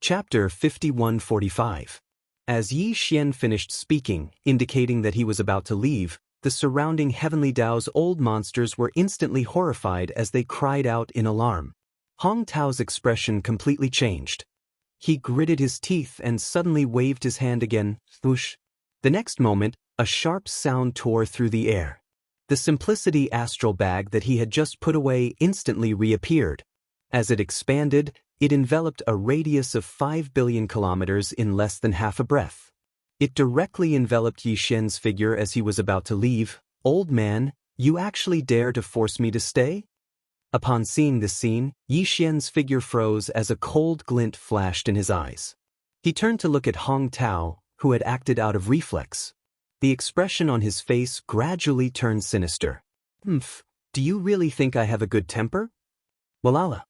Chapter 5145. As Yi Xian finished speaking, indicating that he was about to leave, the surrounding Heavenly Dao's old monsters were instantly horrified as they cried out in alarm. Hong Tao's expression completely changed. He gritted his teeth and suddenly waved his hand again, whoosh. The next moment, a sharp sound tore through the air. The Simplicity astral bag that he had just put away instantly reappeared. As it expanded, it enveloped a radius of 5 billion kilometers in less than half a breath. It directly enveloped Yi Xian's figure as he was about to leave. "Old man, you actually dare to force me to stay?" Upon seeing this scene, Yi Xian's figure froze as a cold glint flashed in his eyes. He turned to look at Hong Tao, who had acted out of reflex. The expression on his face gradually turned sinister. Do you really think I have a good temper? Walala.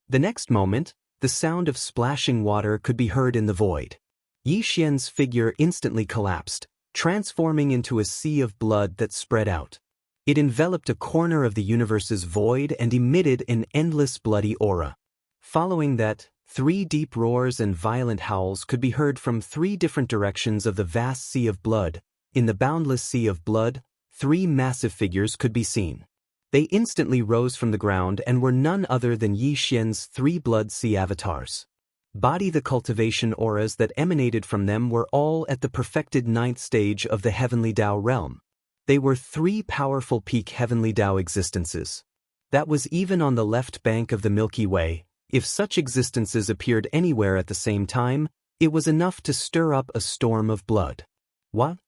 The next moment, the sound of splashing water could be heard in the void. Yi Xian's figure instantly collapsed, transforming into a sea of blood that spread out. It enveloped a corner of the universe's void and emitted an endless bloody aura. Following that, 3 deep roars and violent howls could be heard from 3 different directions of the vast sea of blood. In the boundless sea of blood, 3 massive figures could be seen. They instantly rose from the ground and were none other than Yi Xian's 3 blood sea avatars. The cultivation auras that emanated from them were all at the perfected 9th stage of the Heavenly Dao realm. They were 3 powerful peak Heavenly Dao existences. That was even on the left bank of the Milky Way. If such existences appeared anywhere at the same time, it was enough to stir up a storm of blood.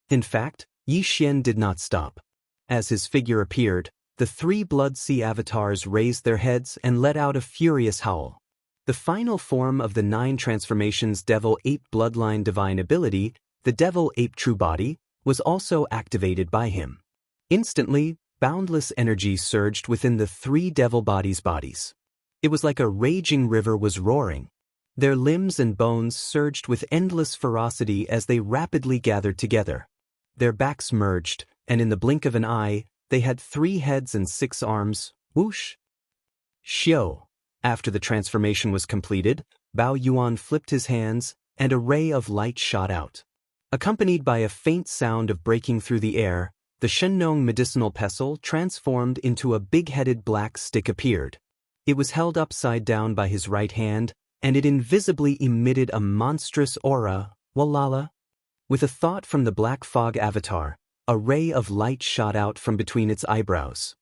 In fact, Yi Xian did not stop. As his figure appeared, the 3 blood sea avatars raised their heads and let out a furious howl. The final form of the 9 transformations Devil Ape Bloodline Divine Ability, the Devil Ape True Body, was also activated by him. Instantly, boundless energy surged within the 3 devil bodies. It was like a raging river was roaring. Their limbs and bones surged with endless ferocity as they rapidly gathered together. Their backs merged, and in the blink of an eye, they had 3 heads and 6 arms. Whoosh! Xiao. After the transformation was completed, Bao Yuan flipped his hands, and a ray of light shot out. Accompanied by a faint sound of breaking through the air, the Shenong medicinal pestle transformed into a big-headed black stick appeared. It was held upside down by his right hand, and it invisibly emitted a monstrous aura. Walala. With a thought from the black fog avatar, a ray of light shot out from between its eyebrows.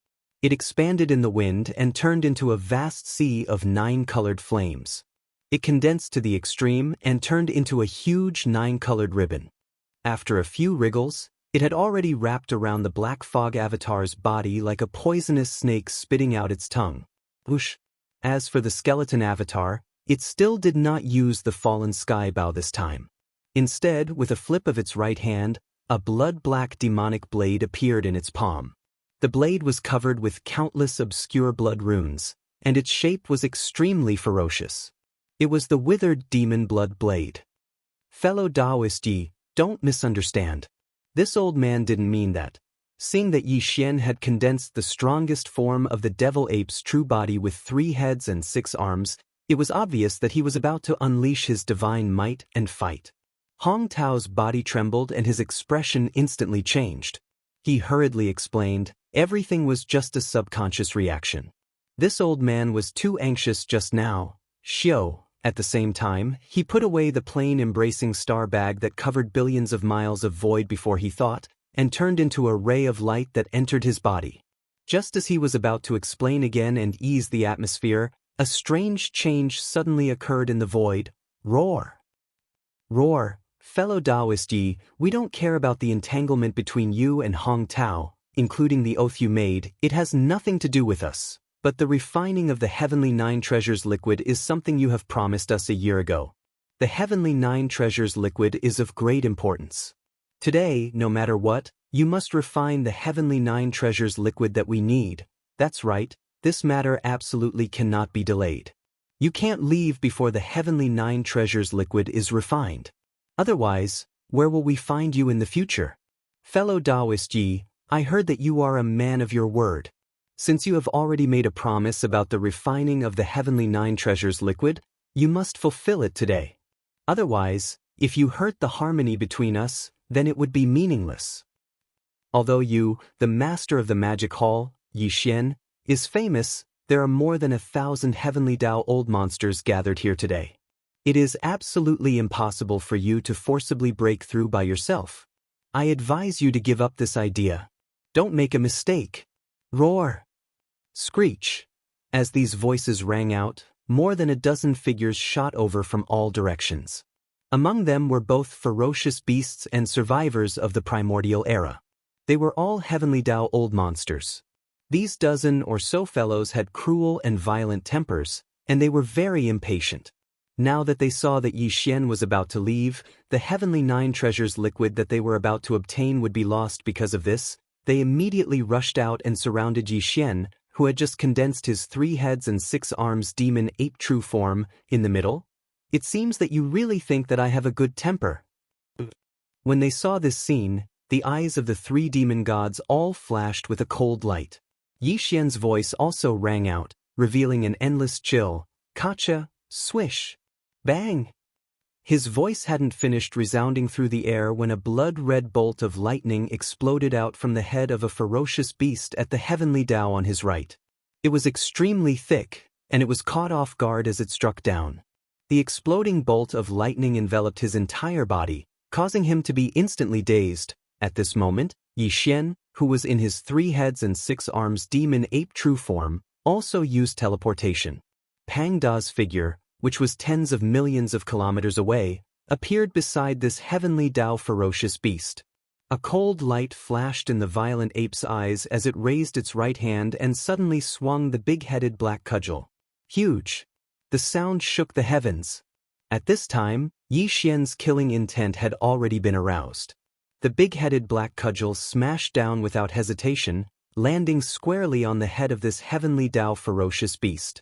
It expanded in the wind and turned into a vast sea of 9-colored flames. It condensed to the extreme and turned into a huge 9-colored ribbon. After a few wriggles, it had already wrapped around the black fog avatar's body like a poisonous snake spitting out its tongue. Whoosh! As for the skeleton avatar, it still did not use the fallen sky bow this time. Instead, with a flip of its right hand, a blood-black demonic blade appeared in its palm. The blade was covered with countless obscure blood runes, and its shape was extremely ferocious. It was the withered demon blood blade. Fellow Taoist Yi, don't misunderstand. This old man didn't mean that. Seeing that Yi Xian had condensed the strongest form of the devil ape's true body with 3 heads and 6 arms, it was obvious that he was about to unleash his divine might and fight. Hong Tao's body trembled and his expression instantly changed. He hurriedly explained, everything was just a subconscious reaction. This old man was too anxious just now. Xiao. At the same time, he put away the plain embracing star bag that covered billions of miles of void before he thought, and turned into a ray of light that entered his body. Just as he was about to explain again and ease the atmosphere, a strange change suddenly occurred in the void. Roar! Roar! Fellow Taoist Yi, we don't care about the entanglement between you and Hong Tao, including the oath you made. It has nothing to do with us. But the refining of the Heavenly 9 Treasures liquid is something you have promised us a year ago. The Heavenly 9 Treasures liquid is of great importance. Today, no matter what, you must refine the Heavenly 9 Treasures liquid that we need. That's right, this matter absolutely cannot be delayed. You can't leave before the Heavenly 9 Treasures liquid is refined. Otherwise, where will we find you in the future? Fellow Taoist Yi, I heard that you are a man of your word. Since you have already made a promise about the refining of the Heavenly 9 Treasures liquid, you must fulfill it today. Otherwise, if you hurt the harmony between us, then it would be meaningless. Although you, the master of the magic hall, Yi Xian, is famous, there are more than 1,000 heavenly Tao old monsters gathered here today. It is absolutely impossible for you to forcibly break through by yourself. I advise you to give up this idea. Don't make a mistake. Roar! Screech! As these voices rang out, more than a dozen figures shot over from all directions. Among them were both ferocious beasts and survivors of the primordial era. They were all heavenly Tao old monsters. These dozen or so fellows had cruel and violent tempers, and they were very impatient. Now that they saw that Yi Xian was about to leave, the heavenly 9 treasures liquid that they were about to obtain would be lost because of this, they immediately rushed out and surrounded Yi Xian, who had just condensed his 3 heads and 6 arms demon ape true form, in the middle. It seems that you really think that I have a good temper. When they saw this scene, the eyes of the 3 demon gods all flashed with a cold light. Yi Xian's voice also rang out, revealing an endless chill. Kacha, swish, bang! His voice hadn't finished resounding through the air when a blood-red bolt of lightning exploded out from the head of a ferocious beast at the heavenly Tao on his right. It was extremely thick, and it was caught off guard as it struck down. The exploding bolt of lightning enveloped his entire body, causing him to be instantly dazed. At this moment, Yi Xian, who was in his 3 heads and 6 arms demon ape true form, also used teleportation. Pang Da's figure, which was tens of millions of kilometers away, appeared beside this heavenly Tao ferocious beast. A cold light flashed in the violent ape's eyes as it raised its right hand and suddenly swung the big-headed black cudgel. Huge! The sound shook the heavens. At this time, Yi Xian's killing intent had already been aroused. The big-headed black cudgel smashed down without hesitation, landing squarely on the head of this heavenly Tao ferocious beast.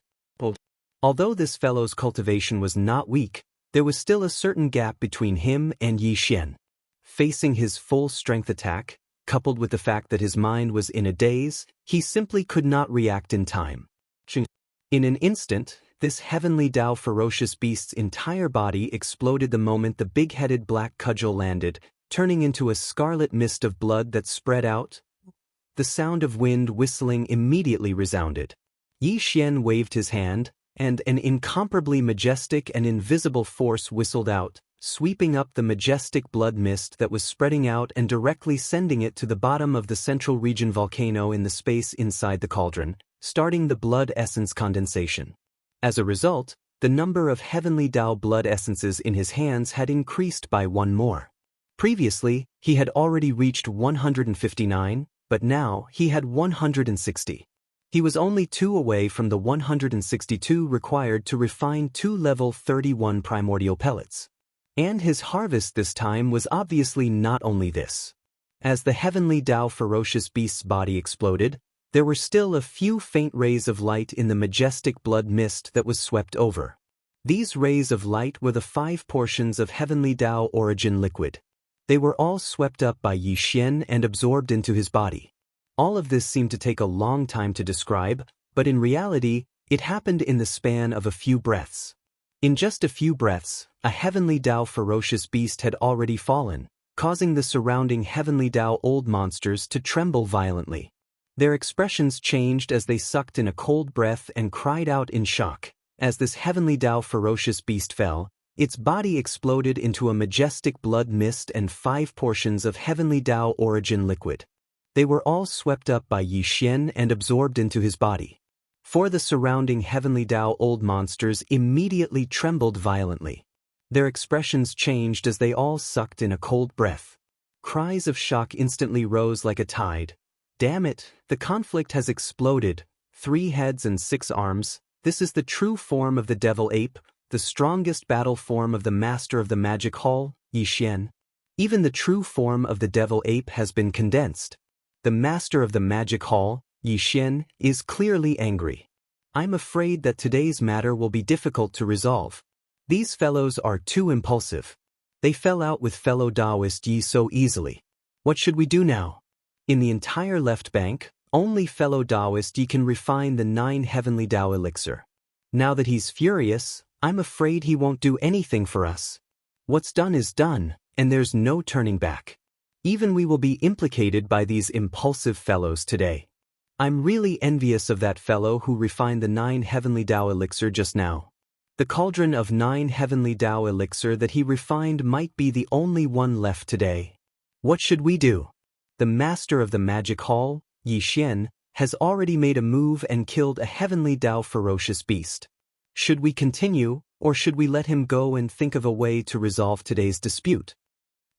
Although this fellow's cultivation was not weak, there was still a certain gap between him and Yi Xian. Facing his full-strength attack, coupled with the fact that his mind was in a daze, he simply could not react in time. In an instant, this heavenly Tao ferocious beast's entire body exploded the moment the big-headed black cudgel landed, turning into a scarlet mist of blood that spread out. The sound of wind whistling immediately resounded. Yi Xian waved his hand, and an incomparably majestic and invisible force whistled out, sweeping up the majestic blood mist that was spreading out and directly sending it to the bottom of the central region volcano in the space inside the cauldron, starting the blood essence condensation. As a result, the number of heavenly Tao blood essences in his hands had increased by 1 more. Previously, he had already reached 159, but now he had 160. He was only 2 away from the 162 required to refine 2 level 31 primordial pellets. And his harvest this time was obviously not only this. As the heavenly Tao ferocious beast's body exploded, there were still a few faint rays of light in the majestic blood mist that was swept over. These rays of light were the 5 portions of heavenly Tao origin liquid. They were all swept up by Yi Xian and absorbed into his body. All of this seemed to take a long time to describe, but in reality, it happened in the span of a few breaths. In just a few breaths, a heavenly Tao ferocious beast had already fallen, causing the surrounding heavenly Tao old monsters to tremble violently. Their expressions changed as they sucked in a cold breath and cried out in shock. As this heavenly Tao ferocious beast fell, its body exploded into a majestic blood mist and 5 portions of heavenly Tao origin liquid. They were all swept up by Yi Xian and absorbed into his body. For the surrounding heavenly Tao old monsters immediately trembled violently. Their expressions changed as they all sucked in a cold breath. Cries of shock instantly rose like a tide. Damn it, the conflict has exploded. 3 heads and 6 arms, this is the true form of the devil ape, the strongest battle form of the master of the magic hall, Yi Xian. Even the true form of the devil ape has been condensed. The master of the magic hall, Yi Xian, is clearly angry. I'm afraid that today's matter will be difficult to resolve. These fellows are too impulsive. They fell out with fellow Taoist Yi so easily. What should we do now? In the entire left bank, only fellow Taoist Yi can refine the 9 heavenly Tao elixir. Now that he's furious, I'm afraid he won't do anything for us. What's done is done, and there's no turning back. Even we will be implicated by these impulsive fellows today. I'm really envious of that fellow who refined the 9 heavenly Tao elixir just now. The cauldron of 9 heavenly Tao elixir that he refined might be the only one left today. What should we do? The master of the magic hall, Yi Xian, has already made a move and killed a heavenly Tao ferocious beast. Should we continue, or should we let him go and think of a way to resolve today's dispute?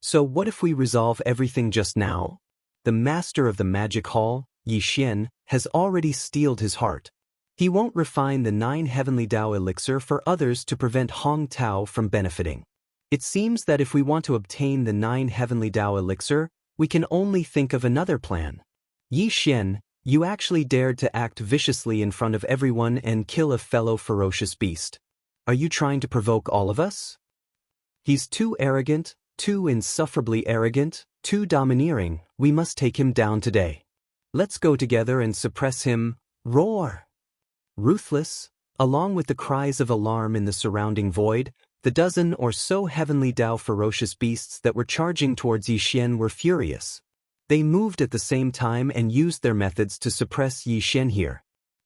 So what if we resolve everything just now? The master of the magic hall, Yi Xian, has already steeled his heart. He won't refine the 9 heavenly Tao elixir for others to prevent Hong Tao from benefiting. It seems that if we want to obtain the 9 heavenly Tao elixir, we can only think of another plan. Yi Xian, you actually dared to act viciously in front of everyone and kill a fellow ferocious beast. Are you trying to provoke all of us? He's too arrogant, too insufferably arrogant, too domineering. We must take him down today. Let's go together and suppress him. Roar! Ruthless, along with the cries of alarm in the surrounding void, the dozen or so heavenly Tao ferocious beasts that were charging towards Yi Xian were furious. They moved at the same time and used their methods to suppress Yi Xian here.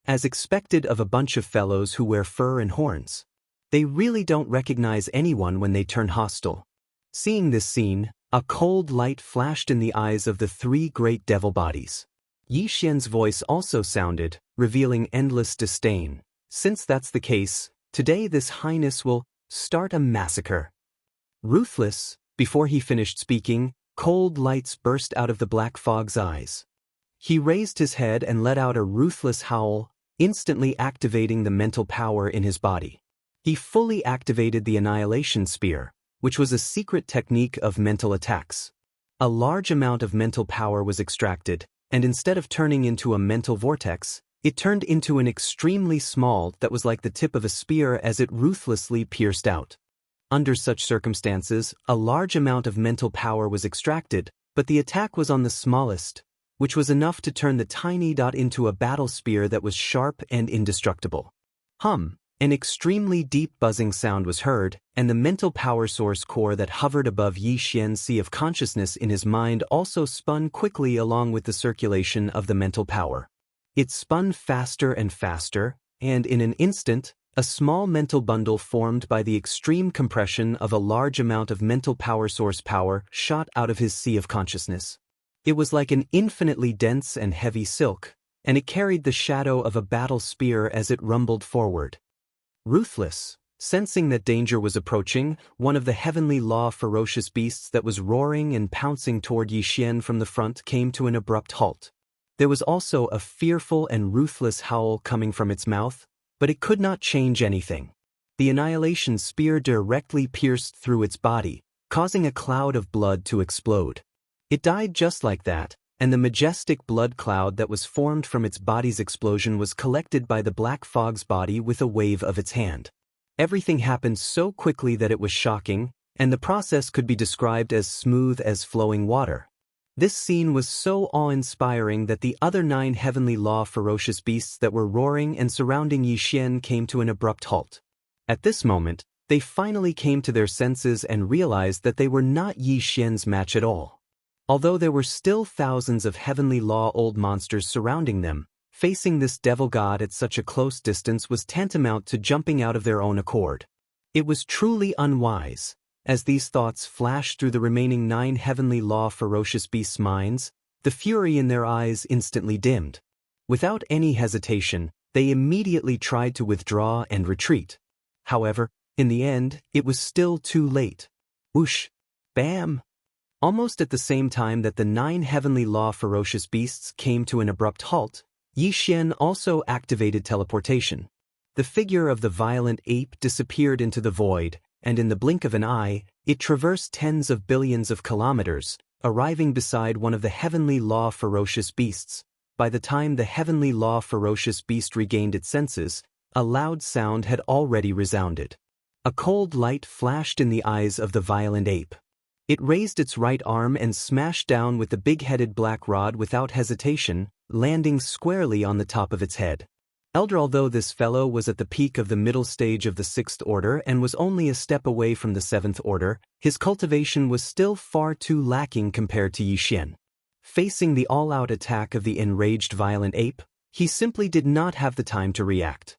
As expected of a bunch of fellows who wear fur and horns. They really don't recognize anyone when they turn hostile. Seeing this scene, a cold light flashed in the eyes of the 3 great devil bodies. Yi Xian's voice also sounded, revealing endless disdain. Since that's the case, today this highness will start a massacre. Ruthless, before he finished speaking, cold lights burst out of the black fog's eyes. He raised his head and let out a ruthless howl, instantly activating the mental power in his body. He fully activated the Annihilation Spear, which was a secret technique of mental attacks. A large amount of mental power was extracted, and instead of turning into a mental vortex, it turned into an extremely small that was like the tip of a spear as it ruthlessly pierced out. Under such circumstances, a large amount of mental power was extracted, but the attack was on the smallest, which was enough to turn the tiny dot into a battle spear that was sharp and indestructible. An extremely deep buzzing sound was heard, and the mental power source core that hovered above Yi Xian's sea of consciousness in his mind also spun quickly along with the circulation of the mental power. It spun faster and faster, and in an instant, a small mental bundle formed by the extreme compression of a large amount of mental power source power shot out of his sea of consciousness. It was like an infinitely dense and heavy silk, and it carried the shadow of a battle spear as it rumbled forward. Ruthless, sensing that danger was approaching, one of the heavenly law ferocious beasts that was roaring and pouncing toward Yi Xian from the front came to an abrupt halt. There was also a fearful and ruthless howl coming from its mouth, but it could not change anything. The Annihilation Spear directly pierced through its body, causing a cloud of blood to explode. It died just like that, and the majestic blood cloud that was formed from its body's explosion was collected by the black fog's body with a wave of its hand. Everything happened so quickly that it was shocking, and the process could be described as smooth as flowing water. This scene was so awe-inspiring that the other 9 heavenly law ferocious beasts that were roaring and surrounding Yi Xian came to an abrupt halt. At this moment, they finally came to their senses and realized that they were not Yi Xian's match at all. Although there were still thousands of heavenly law old monsters surrounding them, facing this devil god at such a close distance was tantamount to jumping out of their own accord. It was truly unwise. As these thoughts flashed through the remaining 9 heavenly law ferocious beasts' minds, the fury in their eyes instantly dimmed. Without any hesitation, they immediately tried to withdraw and retreat. However, in the end, it was still too late. Whoosh! Bam! Almost at the same time that the 9 heavenly law ferocious beasts came to an abrupt halt, Yi Xian also activated teleportation. The figure of the violent ape disappeared into the void, and in the blink of an eye, it traversed tens of billions of kilometers, arriving beside one of the heavenly law ferocious beasts. By the time the heavenly law ferocious beast regained its senses, a loud sound had already resounded. A cold light flashed in the eyes of the violent ape. It raised its right arm and smashed down with the big-headed black rod without hesitation, landing squarely on the top of its head. Elder, although this fellow was at the peak of the middle stage of the Sixth Order and was only a step away from the Seventh Order, his cultivation was still far too lacking compared to Yi Xian. Facing the all-out attack of the enraged violent ape, he simply did not have the time to react.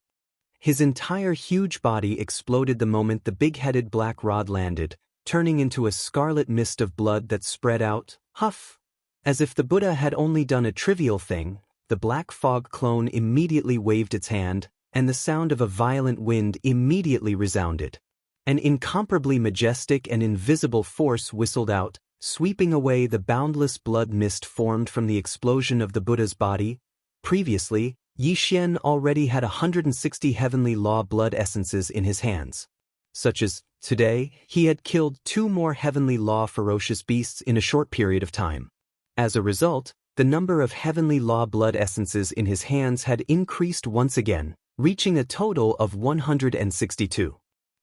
His entire huge body exploded the moment the big-headed black rod landed, turning into a scarlet mist of blood that spread out, huff. As if the Buddha had only done a trivial thing, the black fog clone immediately waved its hand, and the sound of a violent wind immediately resounded. An incomparably majestic and invisible force whistled out, sweeping away the boundless blood mist formed from the explosion of the Buddha's body. Previously, Yi Xian already had 160 heavenly law blood essences in his hands. Such as, today, he had killed 2 more heavenly law ferocious beasts in a short period of time. As a result, the number of heavenly law blood essences in his hands had increased once again, reaching a total of 162.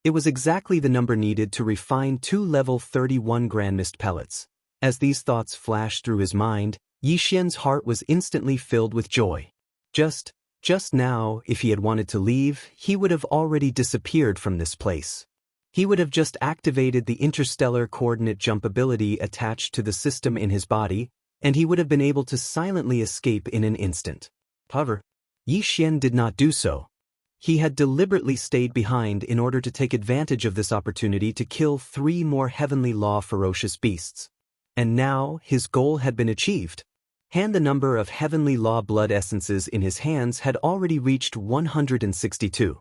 It was exactly the number needed to refine 2 level 31 Grand Mist pellets. As these thoughts flashed through his mind, Yi Xian's heart was instantly filled with joy. Just now, if he had wanted to leave, he would have already disappeared from this place. He would have just activated the interstellar coordinate jump ability attached to the system in his body, and he would have been able to silently escape in an instant. However, Yi Xian did not do so. He had deliberately stayed behind in order to take advantage of this opportunity to kill 3 more heavenly law ferocious beasts. And now, his goal had been achieved. The number of heavenly law blood essences in his hands had already reached 162.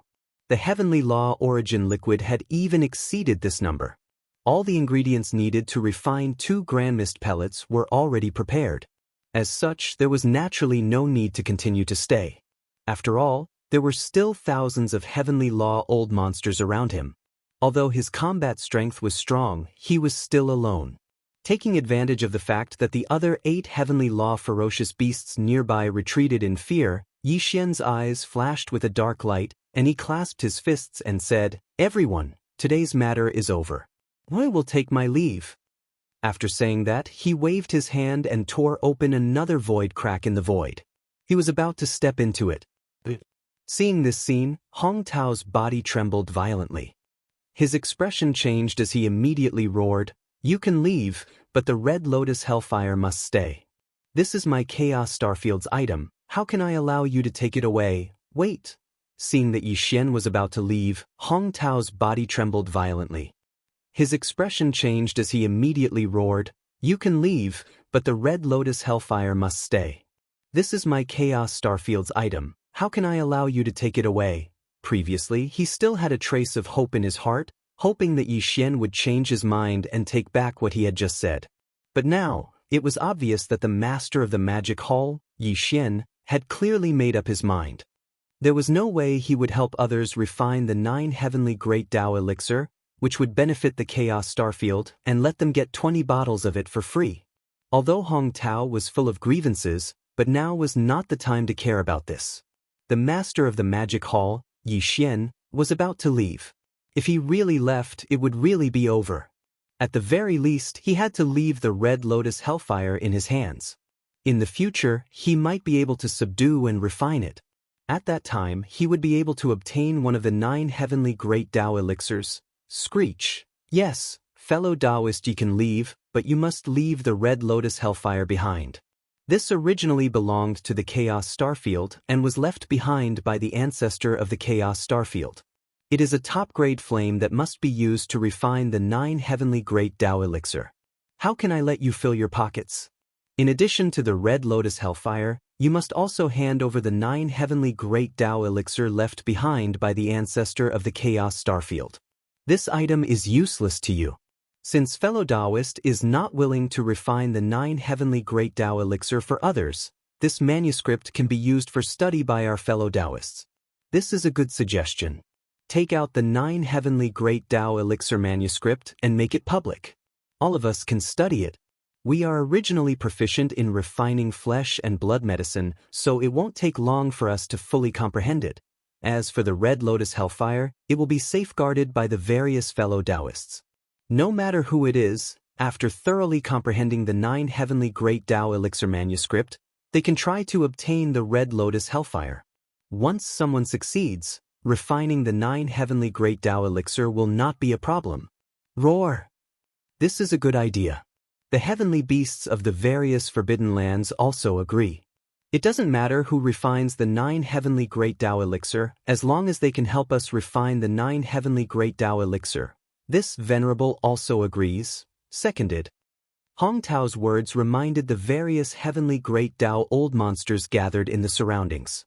The heavenly law origin liquid had even exceeded this number. All the ingredients needed to refine 2 Grand Mist pellets were already prepared. As such, there was naturally no need to continue to stay. After all, there were still thousands of heavenly law old monsters around him. Although his combat strength was strong, he was still alone. Taking advantage of the fact that the other 8 heavenly law ferocious beasts nearby retreated in fear, Yi Xian's eyes flashed with a dark light, and he clasped his fists and said, "Everyone, today's matter is over. I will take my leave." After saying that, he waved his hand and tore open another void crack in the void. He was about to step into it. Seeing this scene, Hong Tao's body trembled violently. His expression changed as he immediately roared, "You can leave, but the Red Lotus Hellfire must stay. This is my Chaos Starfield's item. How can I allow you to take it away? Wait." Seeing that Yi Xian was about to leave, Hong Tao's body trembled violently. His expression changed as he immediately roared, "You can leave, but the Red Lotus Hellfire must stay. This is my Chaos Starfield's item. How can I allow you to take it away?" Previously, he still had a trace of hope in his heart, hoping that Yi Xian would change his mind and take back what he had just said. But now, it was obvious that the master of the magic hall, Yi Xian, had clearly made up his mind. There was no way he would help others refine the 9 heavenly great Tao elixir, which would benefit the Chaos Starfield, and let them get 20 bottles of it for free. Although Hong Tao was full of grievances, but now was not the time to care about this. The master of the magic hall, Yi Xian, was about to leave. If he really left, it would really be over. At the very least, he had to leave the Red Lotus Hellfire in his hands. In the future, he might be able to subdue and refine it. At that time, he would be able to obtain one of the 9 heavenly great Tao elixirs. Screech. Yes, fellow Taoist, you can leave, but you must leave the Red Lotus Hellfire behind. This originally belonged to the Chaos Starfield and was left behind by the ancestor of the Chaos Starfield. It is a top-grade flame that must be used to refine the 9 heavenly great Tao elixir. How can I let you fill your pockets? In addition to the Red Lotus Hellfire, you must also hand over the 9 heavenly great Tao elixir left behind by the ancestor of the Chaos Starfield. This item is useless to you. Since fellow Taoist is not willing to refine the 9 heavenly great Tao elixir for others, this manuscript can be used for study by our fellow Taoists. This is a good suggestion. Take out the 9 heavenly great Tao elixir manuscript and make it public. All of us can study it. We are originally proficient in refining flesh and blood medicine, so it won't take long for us to fully comprehend it. As for the Red Lotus Hellfire, it will be safeguarded by the various fellow Taoists. No matter who it is, after thoroughly comprehending the 9 heavenly great Tao elixir manuscript, they can try to obtain the Red Lotus Hellfire. Once someone succeeds, refining the 9 heavenly great Tao elixir will not be a problem. Roar! This is a good idea. The heavenly beasts of the various forbidden lands also agree. It doesn't matter who refines the 9 heavenly great Tao elixir, as long as they can help us refine the 9 heavenly great Tao elixir. This venerable also agrees. Seconded. Hong Tao's words reminded the various heavenly great Tao old monsters gathered in the surroundings.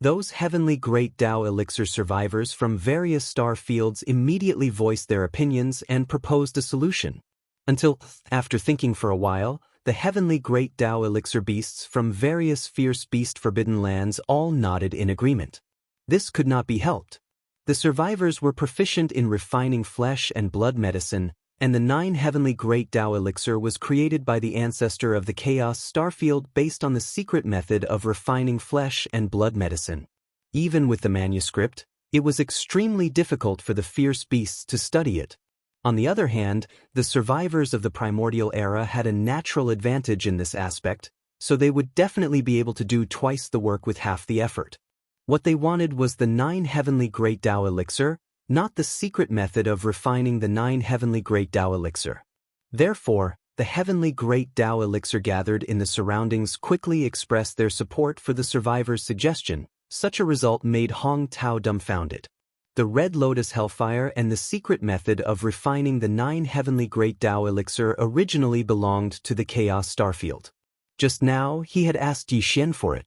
Those heavenly great Tao elixir survivors from various star fields immediately voiced their opinions and proposed a solution. Until, after thinking for a while, the heavenly great Tao elixir beasts from various fierce beast forbidden lands all nodded in agreement. This could not be helped. The survivors were proficient in refining flesh and blood medicine, and the 9 heavenly great Tao elixir was created by the ancestor of the Chaos Starfield based on the secret method of refining flesh and blood medicine. Even with the manuscript, it was extremely difficult for the fierce beasts to study it. On the other hand, the survivors of the primordial era had a natural advantage in this aspect, so they would definitely be able to do twice the work with half the effort. What they wanted was the 9 heavenly great Tao elixir, not the secret method of refining the 9 heavenly great Tao elixir. Therefore, the heavenly great Tao elixir gathered in the surroundings quickly expressed their support for the survivors' suggestion. Such a result made Hong Tao dumbfounded. The Red Lotus Hellfire and the secret method of refining the 9 heavenly great Tao elixir originally belonged to the Chaos Starfield. Just now, he had asked Yi Xian for it.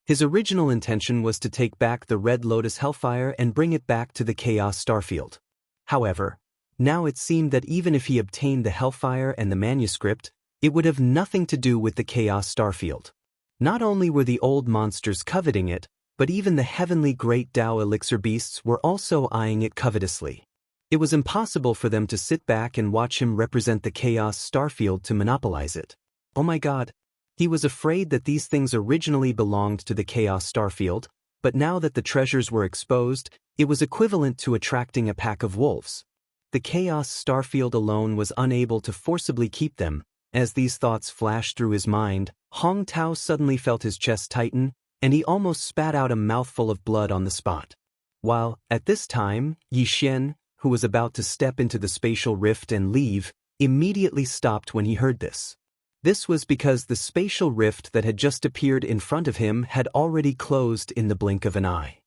His original intention was to take back the Red Lotus Hellfire and bring it back to the Chaos Starfield. However, now it seemed that even if he obtained the Hellfire and the manuscript, it would have nothing to do with the Chaos Starfield. Not only were the old monsters coveting it, but even the heavenly great Tao elixir beasts were also eyeing it covetously. It was impossible for them to sit back and watch him represent the Chaos Starfield to monopolize it. Oh my God! He was afraid that these things originally belonged to the Chaos Starfield, but now that the treasures were exposed, it was equivalent to attracting a pack of wolves. The Chaos Starfield alone was unable to forcibly keep them. As these thoughts flashed through his mind, Hong Tao suddenly felt his chest tighten, and he almost spat out a mouthful of blood on the spot. While, at this time, Yi Xian, who was about to step into the spatial rift and leave, immediately stopped when he heard this. This was because the spatial rift that had just appeared in front of him had already closed in the blink of an eye.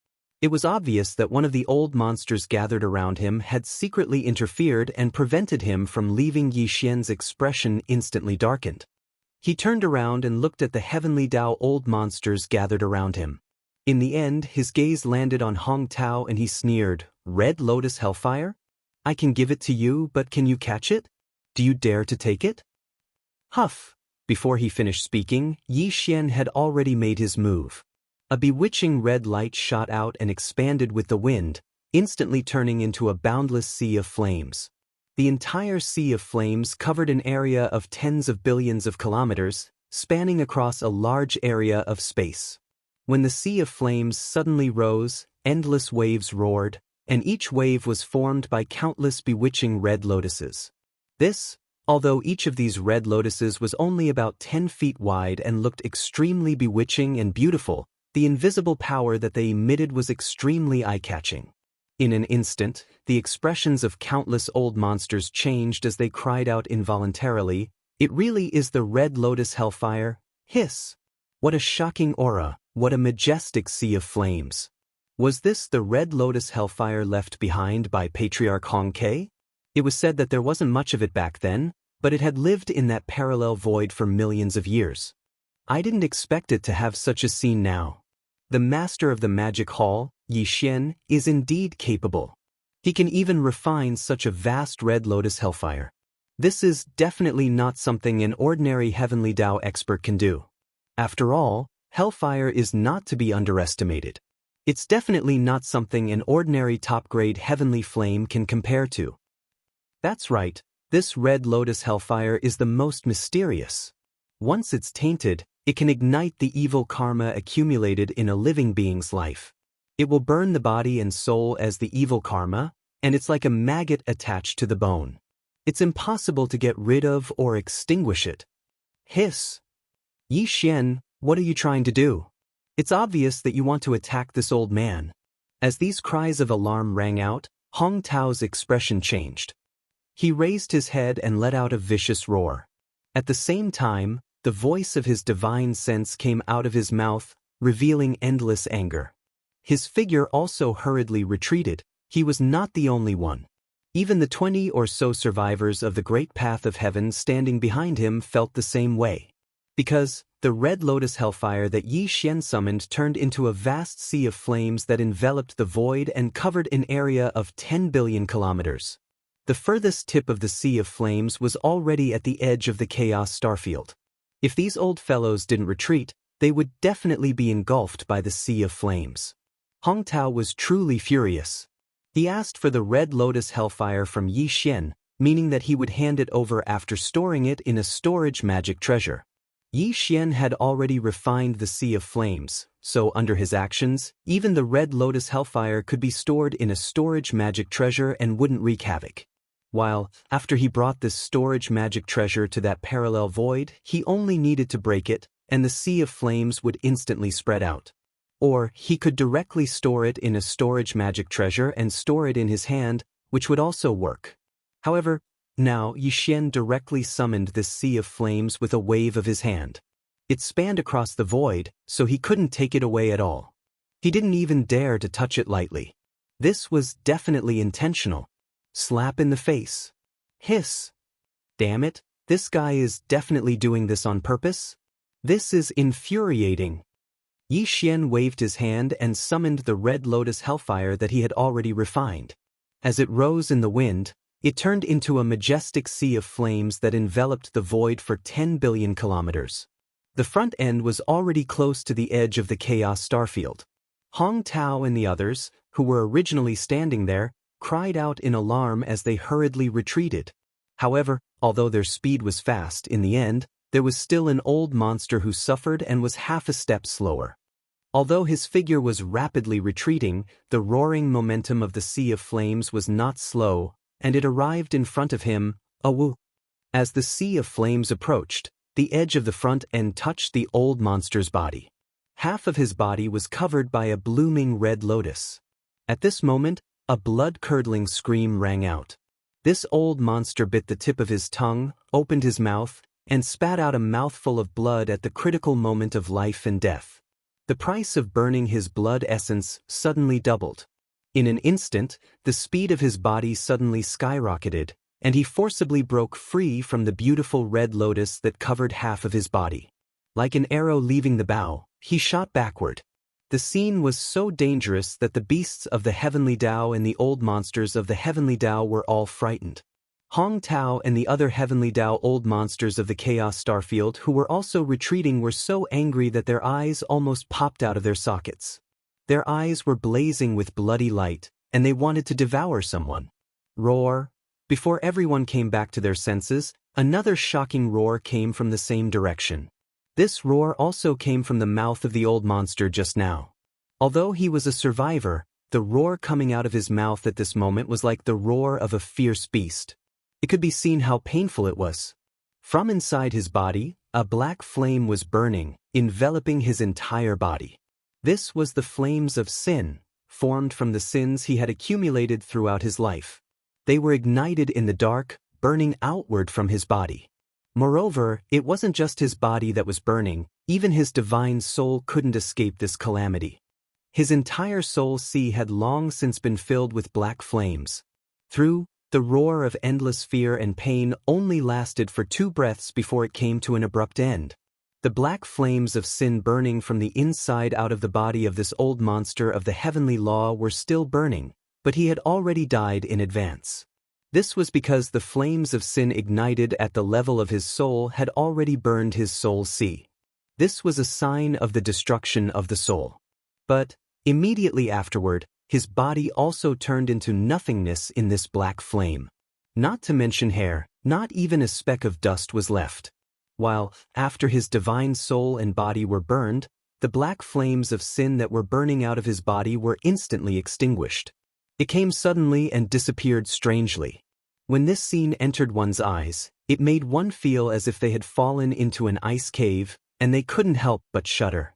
It was obvious that one of the old monsters gathered around him had secretly interfered and prevented him from leaving. Yi Xian's expression instantly darkened. He turned around and looked at the heavenly Tao old monsters gathered around him. In the end, his gaze landed on Hong Tao and he sneered, "Red Lotus Hellfire? I can give it to you, but can you catch it? Do you dare to take it?" Huff! Before he finished speaking, Yi Xian had already made his move. A bewitching red light shot out and expanded with the wind, instantly turning into a boundless sea of flames. The entire sea of flames covered an area of tens of billions of kilometers, spanning across a large area of space. When the sea of flames suddenly rose, endless waves roared, and each wave was formed by countless bewitching red lotuses. This, although each of these red lotuses was only about 10 feet wide and looked extremely bewitching and beautiful, the invisible power that they emitted was extremely eye-catching. In an instant, the expressions of countless old monsters changed as they cried out involuntarily, "It really is the Red Lotus Hellfire! Hiss! What a shocking aura, what a majestic sea of flames! Was this the Red Lotus Hellfire left behind by Patriarch Hong Ke? It was said that there wasn't much of it back then, but it had lived in that parallel void for millions of years. I didn't expect it to have such a scene now. The master of the magic hall, Yi Xian, is indeed capable. He can even refine such a vast Red Lotus Hellfire. This is definitely not something an ordinary heavenly Tao expert can do. After all, Hellfire is not to be underestimated. It's definitely not something an ordinary top-grade heavenly flame can compare to. That's right, this Red Lotus Hellfire is the most mysterious. Once it's tainted, it can ignite the evil karma accumulated in a living being's life. It will burn the body and soul as the evil karma, and it's like a maggot attached to the bone. It's impossible to get rid of or extinguish it. Hiss! Yi Xian, what are you trying to do? It's obvious that you want to attack this old man." As these cries of alarm rang out, Hong Tao's expression changed. He raised his head and let out a vicious roar. At the same time, the voice of his divine sense came out of his mouth, revealing endless anger. His figure also hurriedly retreated. He was not the only one. Even the 20 or so survivors of the Great Path of Heaven standing behind him felt the same way. Because the red lotus hellfire that Yi Xian summoned turned into a vast sea of flames that enveloped the void and covered an area of 10 billion kilometers. The furthest tip of the sea of flames was already at the edge of the chaos starfield. If these old fellows didn't retreat, they would definitely be engulfed by the sea of flames. Hong Tao was truly furious. He asked for the red lotus hellfire from Yi Xian, meaning that he would hand it over after storing it in a storage magic treasure. Yi Xian had already refined the sea of flames, so under his actions, even the red lotus hellfire could be stored in a storage magic treasure and wouldn't wreak havoc. While, after he brought this storage magic treasure to that parallel void, he only needed to break it, and the sea of flames would instantly spread out. Or he could directly store it in a storage magic treasure and store it in his hand, which would also work. However, now Yi Xian directly summoned this sea of flames with a wave of his hand. It spanned across the void, so he couldn't take it away at all. He didn't even dare to touch it lightly. This was definitely intentional. Slap in the face. Hiss. Damn it, this guy is definitely doing this on purpose? This is infuriating. Yi Xian waved his hand and summoned the red lotus hellfire that he had already refined. As it rose in the wind, it turned into a majestic sea of flames that enveloped the void for 10 billion kilometers. The front end was already close to the edge of the chaos starfield. Hong Tao and the others, who were originally standing there, cried out in alarm as they hurriedly retreated. However, although their speed was fast, in the end, there was still an old monster who suffered and was half a step slower. Although his figure was rapidly retreating, the roaring momentum of the sea of flames was not slow, and it arrived in front of him, awoo. As the sea of flames approached, the edge of the front end touched the old monster's body. Half of his body was covered by a blooming red lotus. At this moment, a blood-curdling scream rang out. This old monster bit the tip of his tongue, opened his mouth, and spat out a mouthful of blood at the critical moment of life and death. The price of burning his blood essence suddenly doubled. In an instant, the speed of his body suddenly skyrocketed, and he forcibly broke free from the beautiful red lotus that covered half of his body. Like an arrow leaving the bow, he shot backward. The scene was so dangerous that the beasts of the Heavenly Tao and the old monsters of the Heavenly Tao were all frightened. Hong Tao and the other Heavenly Tao old monsters of the Chaos Starfield who were also retreating were so angry that their eyes almost popped out of their sockets. Their eyes were blazing with bloody light, and they wanted to devour someone. Roar! Before everyone came back to their senses, another shocking roar came from the same direction. This roar also came from the mouth of the old monster just now. Although he was a survivor, the roar coming out of his mouth at this moment was like the roar of a fierce beast. It could be seen how painful it was. From inside his body, a black flame was burning, enveloping his entire body. This was the flames of sin, formed from the sins he had accumulated throughout his life. They were ignited in the dark, burning outward from his body. Moreover, it wasn't just his body that was burning, even his divine soul couldn't escape this calamity. His entire soul sea had long since been filled with black flames. The roar of endless fear and pain only lasted for 2 breaths before it came to an abrupt end. The black flames of sin burning from the inside out of the body of this old monster of the heavenly law were still burning, but he had already died in advance. This was because the flames of sin ignited at the level of his soul had already burned his soul sea. This was a sign of the destruction of the soul. But, immediately afterward, his body also turned into nothingness in this black flame. Not to mention hair, not even a speck of dust was left. While, after his divine soul and body were burned, the black flames of sin that were burning out of his body were instantly extinguished. It came suddenly and disappeared strangely. When this scene entered one's eyes, it made one feel as if they had fallen into an ice cave, and they couldn't help but shudder.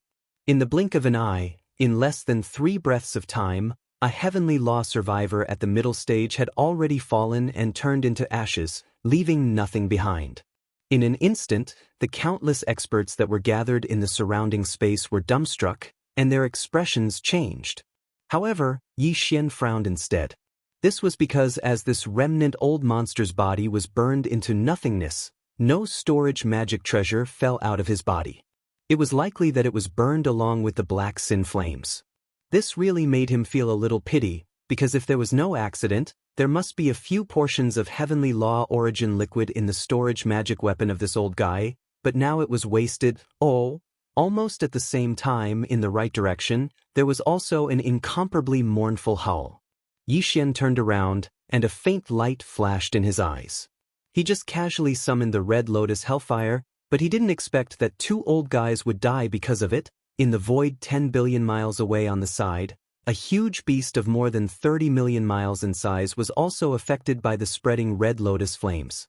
In the blink of an eye, in less than 3 breaths of time, a heavenly law survivor at the middle stage had already fallen and turned into ashes, leaving nothing behind. In an instant, the countless experts that were gathered in the surrounding space were dumbstruck, and their expressions changed. However, Yi Xian frowned instead. This was because as this remnant old monster's body was burned into nothingness, no storage magic treasure fell out of his body. It was likely that it was burned along with the black sin flames. This really made him feel a little pity, because if there was no accident, there must be a few portions of heavenly law origin liquid in the storage magic weapon of this old guy, but now it was wasted. Oh, almost at the same time, in the right direction, there was also an incomparably mournful howl. Yi Xian turned around, and a faint light flashed in his eyes. He just casually summoned the Red Lotus Hellfire, but he didn't expect that 2 old guys would die because of it. In the void 10 billion miles away on the side, a huge beast of more than 30 million miles in size was also affected by the spreading Red Lotus flames.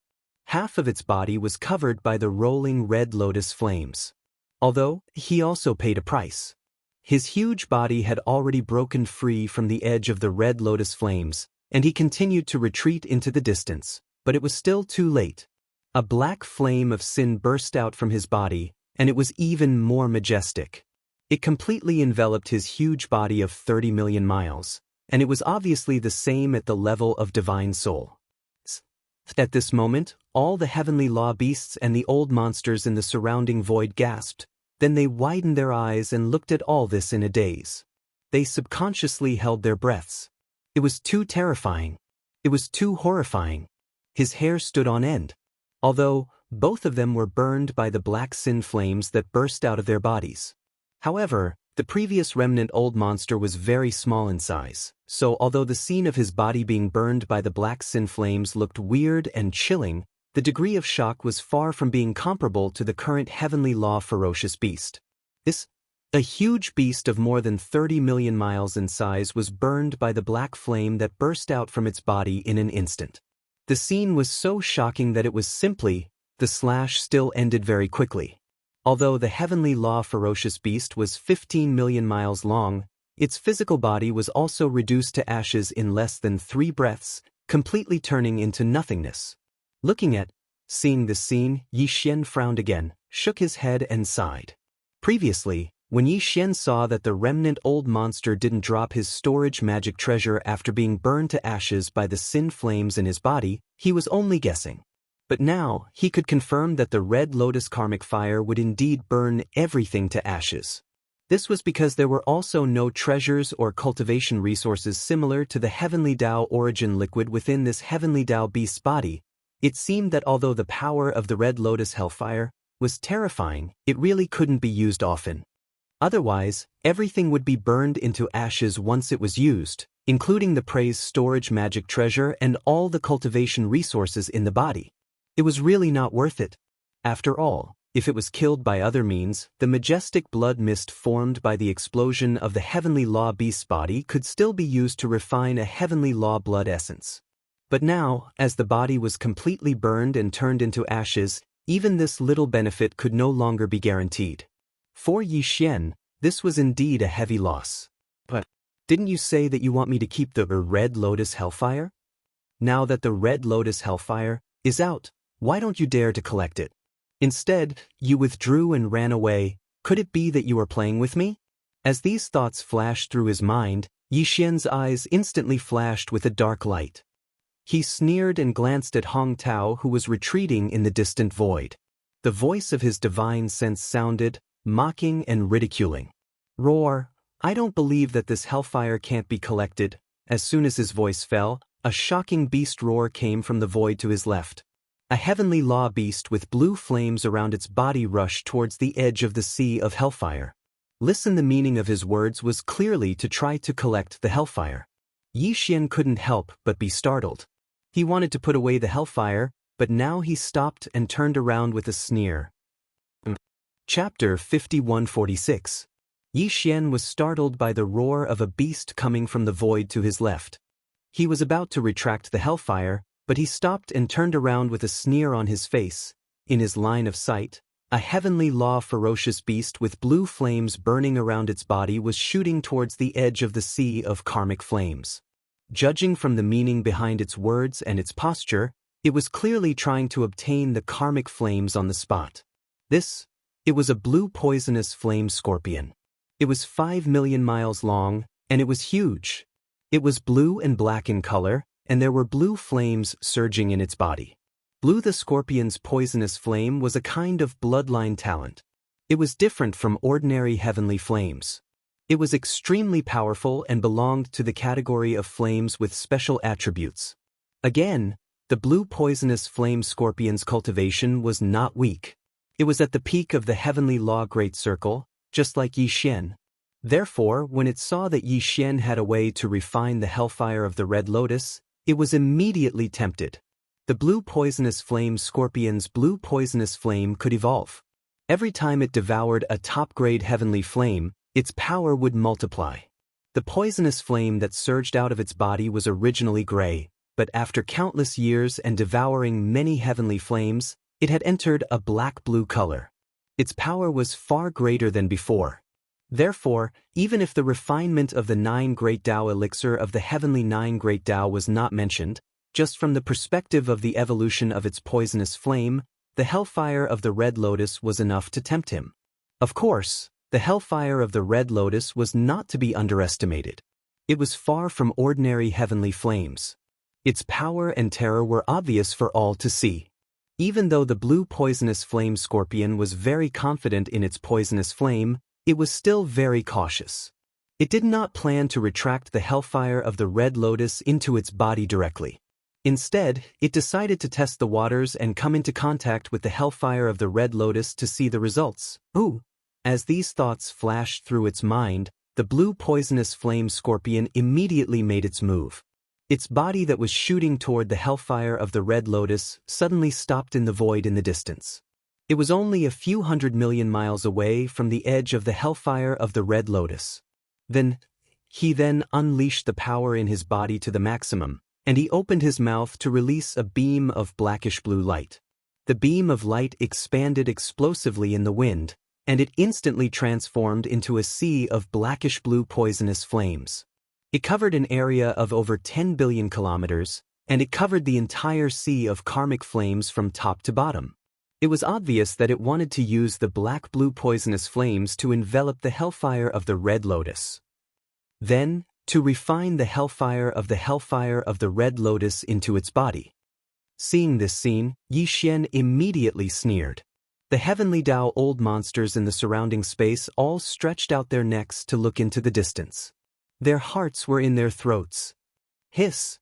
Half of its body was covered by the rolling Red Lotus flames. Although, he also paid a price. His huge body had already broken free from the edge of the Red Lotus flames, and he continued to retreat into the distance, but it was still too late. A black flame of sin burst out from his body, and it was even more majestic. It completely enveloped his huge body of 30 million miles, and it was obviously the same at the level of divine soul. At this moment, all the heavenly law beasts and the old monsters in the surrounding void gasped. Then they widened their eyes and looked at all this in a daze. They subconsciously held their breaths. It was too terrifying. It was too horrifying. His hair stood on end. Although, both of them were burned by the black sin flames that burst out of their bodies. However, the previous remnant old monster was very small in size, so although the scene of his body being burned by the black sin flames looked weird and chilling, the degree of shock was far from being comparable to the current heavenly law ferocious beast. A huge beast of more than 30 million miles in size was burned by the black flame that burst out from its body in an instant. The scene was so shocking that it was simply, the slash still ended very quickly. Although the heavenly law ferocious beast was 15 million miles long, its physical body was also reduced to ashes in less than 3 breaths, completely turning into nothingness. Seeing this scene, Yi Xian frowned again, shook his head and sighed. Previously, when Yi Xian saw that the remnant old monster didn't drop his storage magic treasure after being burned to ashes by the sin flames in his body, he was only guessing. But now, he could confirm that the Red Lotus karmic fire would indeed burn everything to ashes. This was because there were also no treasures or cultivation resources similar to the Heavenly Tao origin liquid within this Heavenly Tao beast's body. It seemed that although the power of the Red Lotus Hellfire was terrifying, it really couldn't be used often. Otherwise, everything would be burned into ashes once it was used, including the praised storage magic treasure and all the cultivation resources in the body. It was really not worth it. After all, if it was killed by other means, the majestic blood mist formed by the explosion of the heavenly law beast's body could still be used to refine a heavenly law blood essence. But now, as the body was completely burned and turned into ashes, even this little benefit could no longer be guaranteed. For Yi Xian, this was indeed a heavy loss. But didn't you say that you want me to keep the Red Lotus Hellfire? Now that the Red Lotus Hellfire is out, why don't you dare to collect it? Instead, you withdrew and ran away. Could it be that you were playing with me? As these thoughts flashed through his mind, Yi Xian's eyes instantly flashed with a dark light. He sneered and glanced at Hong Tao, who was retreating in the distant void. The voice of his divine sense sounded, mocking and ridiculing. Roar, I don't believe that this hellfire can't be collected. As soon as his voice fell, a shocking beast roar came from the void to his left. A heavenly law beast with blue flames around its body rushed towards the edge of the sea of hellfire. Listen, the meaning of his words was clearly to try to collect the hellfire. Yi Xian couldn't help but be startled. He wanted to put away the hellfire, but now he stopped and turned around with a sneer. Chapter 5146. Yi Xian was startled by the roar of a beast coming from the void to his left. He was about to retract the hellfire, but he stopped and turned around with a sneer on his face. In his line of sight, A heavenly law ferocious beast with blue flames burning around its body was shooting towards the edge of the sea of karmic flames. Judging from the meaning behind its words and its posture, it was clearly trying to obtain the karmic flames on the spot. It was a blue poisonous flame scorpion. It was 5 million miles long, and it was huge. It was blue and black in color, and there were blue flames surging in its body. Blue the scorpion's poisonous flame was a kind of bloodline talent. It was different from ordinary heavenly flames. It was extremely powerful and belonged to the category of flames with special attributes. Again, the blue poisonous flame scorpion's cultivation was not weak. It was at the peak of the heavenly law great circle, just like Yi Xian. Therefore, when it saw that Yi Xian had a way to refine the hellfire of the red lotus, it was immediately tempted. The blue poisonous flame scorpion's blue poisonous flame could evolve. Every time it devoured a top-grade heavenly flame, its power would multiply. The poisonous flame that surged out of its body was originally gray, but after countless years and devouring many heavenly flames, it had entered a black-blue color. Its power was far greater than before. Therefore, even if the refinement of the 9 Great Tao elixir of the heavenly 9 Great Tao was not mentioned, just from the perspective of the evolution of its poisonous flame, the hellfire of the red lotus was enough to tempt him. Of course, the hellfire of the red lotus was not to be underestimated. It was far from ordinary heavenly flames. Its power and terror were obvious for all to see. Even though the blue poisonous flame scorpion was very confident in its poisonous flame, it was still very cautious. It did not plan to retract the hellfire of the red lotus into its body directly. Instead, it decided to test the waters and come into contact with the hellfire of the red lotus to see the results. As these thoughts flashed through its mind, the blue poisonous flame scorpion immediately made its move. Its body that was shooting toward the hellfire of the red lotus suddenly stopped in the void in the distance. It was only a few 100 million miles away from the edge of the hellfire of the red lotus. He then unleashed the power in his body to the maximum, and he opened his mouth to release a beam of blackish blue light. The beam of light expanded explosively in the wind, and it instantly transformed into a sea of blackish blue poisonous flames. It covered an area of over 10 billion kilometers, and it covered the entire sea of karmic flames from top to bottom. It was obvious that it wanted to use the black-blue poisonous flames to envelop the hellfire of the red lotus. Then, to refine the hellfire of the red lotus into its body. Seeing this scene, Yi Xian immediately sneered. The heavenly Tao old monsters in the surrounding space all stretched out their necks to look into the distance. Their hearts were in their throats. Hiss!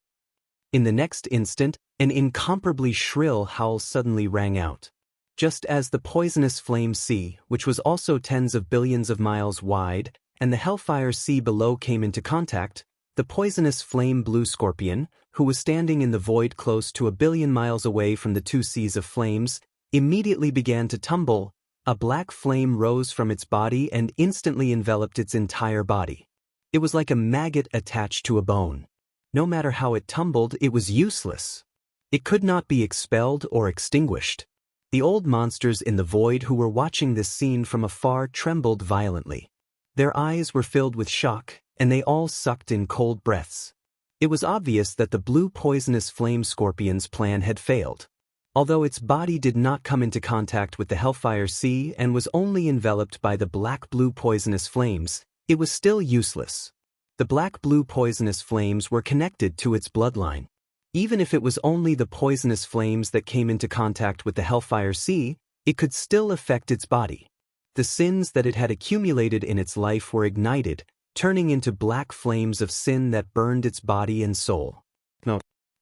In the next instant, an incomparably shrill howl suddenly rang out. Just as the poisonous flame sea, which was also tens of billions of miles wide, and the hellfire sea below came into contact, the poisonous flame blue scorpion, who was standing in the void close to 1 billion miles away from the two seas of flames, immediately began to tumble. A black flame rose from its body and instantly enveloped its entire body. It was like a maggot attached to a bone. No matter how it tumbled, it was useless. It could not be expelled or extinguished. The old monsters in the void who were watching this scene from afar trembled violently. Their eyes were filled with shock, and they all sucked in cold breaths. It was obvious that the blue poisonous flame scorpion's plan had failed. Although its body did not come into contact with the hellfire sea and was only enveloped by the black-blue poisonous flames, it was still useless. The black-blue poisonous flames were connected to its bloodline. Even if it was only the poisonous flames that came into contact with the hellfire sea, it could still affect its body. The sins that it had accumulated in its life were ignited, turning into black flames of sin that burned its body and soul.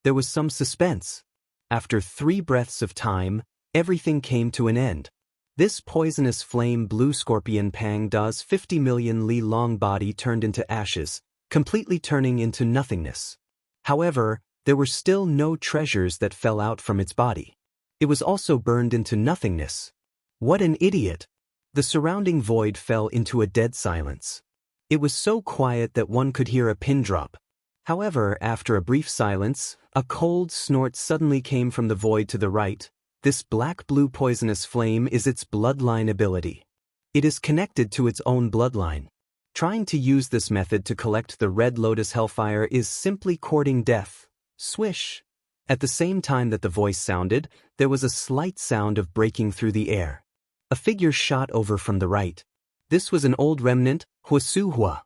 There was some suspense. After 3 breaths of time, everything came to an end. This poisonous flame blue scorpion Pang Da's 50 million li long body turned into ashes, completely turning into nothingness. However, there were still no treasures that fell out from its body. It was also burned into nothingness. What an idiot! The surrounding void fell into a dead silence. It was so quiet that one could hear a pin drop. However, after a brief silence, a cold snort suddenly came from the void to the right. This black-blue poisonous flame is its bloodline ability. It is connected to its own bloodline. Trying to use this method to collect the red lotus hellfire is simply courting death. Swish! At the same time that the voice sounded, there was a slight sound of breaking through the air. A figure shot over from the right. This was an old remnant, Huasuhua.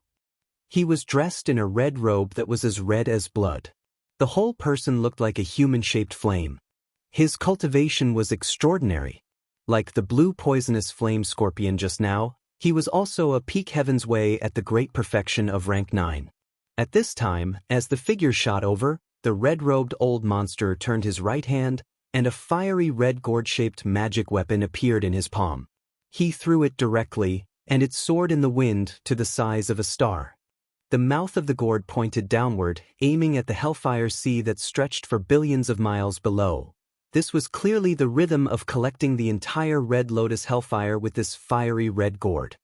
He was dressed in a red robe that was as red as blood. The whole person looked like a human-shaped flame. His cultivation was extraordinary. Like the blue poisonous flame scorpion just now, he was also a peak heaven's way at the great perfection of rank 9. At this time, as the figure shot over, the red-robed old monster turned his right hand, and a fiery red gourd-shaped magic weapon appeared in his palm. He threw it directly, and it soared in the wind to the size of a star. The mouth of the gourd pointed downward, aiming at the hellfire sea that stretched for billions of miles below. This was clearly the rhythm of collecting the entire red lotus hellfire with this fiery red gourd.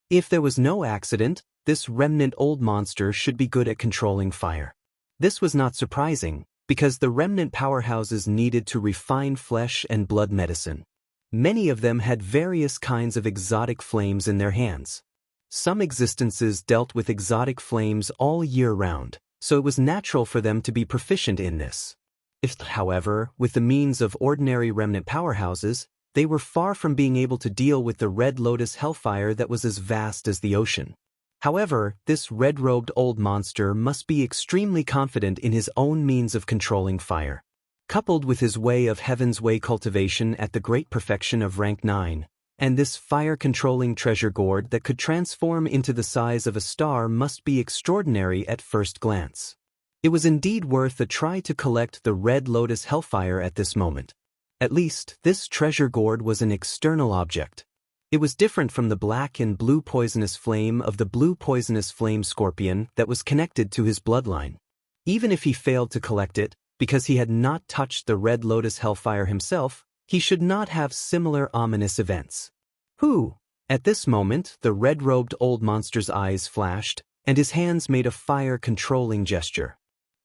If there was no accident, this remnant old monster should be good at controlling fire. This was not surprising, because the remnant powerhouses needed to refine flesh and blood medicine. Many of them had various kinds of exotic flames in their hands. Some existences dealt with exotic flames all year round, so it was natural for them to be proficient in this. If, however, with the means of ordinary remnant powerhouses, they were far from being able to deal with the red lotus hellfire that was as vast as the ocean. However, this red-robed old monster must be extremely confident in his own means of controlling fire. Coupled with his way of heaven's way cultivation at the great perfection of rank 9, and this fire-controlling treasure gourd that could transform into the size of a star must be extraordinary at first glance. It was indeed worth a try to collect the red lotus hellfire at this moment. At least, this treasure gourd was an external object. It was different from the black and blue poisonous flame of the blue poisonous flame scorpion that was connected to his bloodline. Even if he failed to collect it, because he had not touched the red lotus hellfire himself, he should not have similar ominous events. Who? At this moment, the red-robed old monster's eyes flashed, and his hands made a fire-controlling gesture.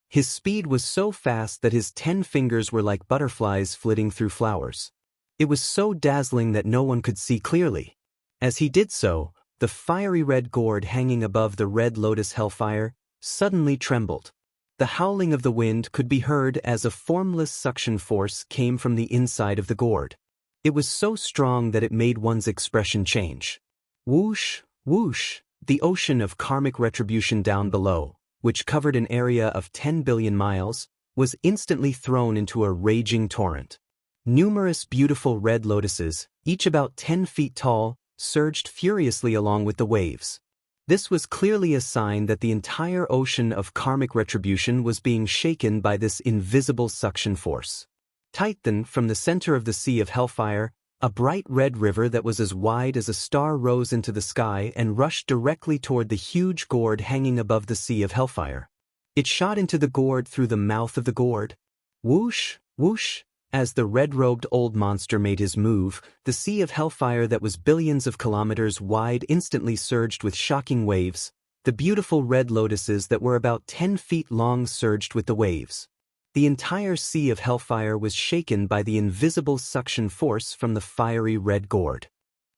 His speed was so fast that his 10 fingers were like butterflies flitting through flowers. It was so dazzling that no one could see clearly. As he did so, the fiery red gourd hanging above the red lotus hellfire suddenly trembled. The howling of the wind could be heard as a formless suction force came from the inside of the gourd. It was so strong that it made one's expression change. Whoosh, whoosh, the ocean of karmic retribution down below, which covered an area of 10 billion miles, was instantly thrown into a raging torrent. Numerous beautiful red lotuses, each about 10 feet tall, surged furiously along with the waves. This was clearly a sign that the entire ocean of karmic retribution was being shaken by this invisible suction force. Titan, from the center of the sea of hellfire, a bright red river that was as wide as a star rose into the sky and rushed directly toward the huge gourd hanging above the sea of hellfire. It shot into the gourd through the mouth of the gourd. Whoosh, whoosh. As the red-robed old monster made his move, the sea of hellfire that was billions of kilometers wide instantly surged with shocking waves. The beautiful red lotuses that were about 10 feet long surged with the waves. The entire sea of hellfire was shaken by the invisible suction force from the fiery red gourd.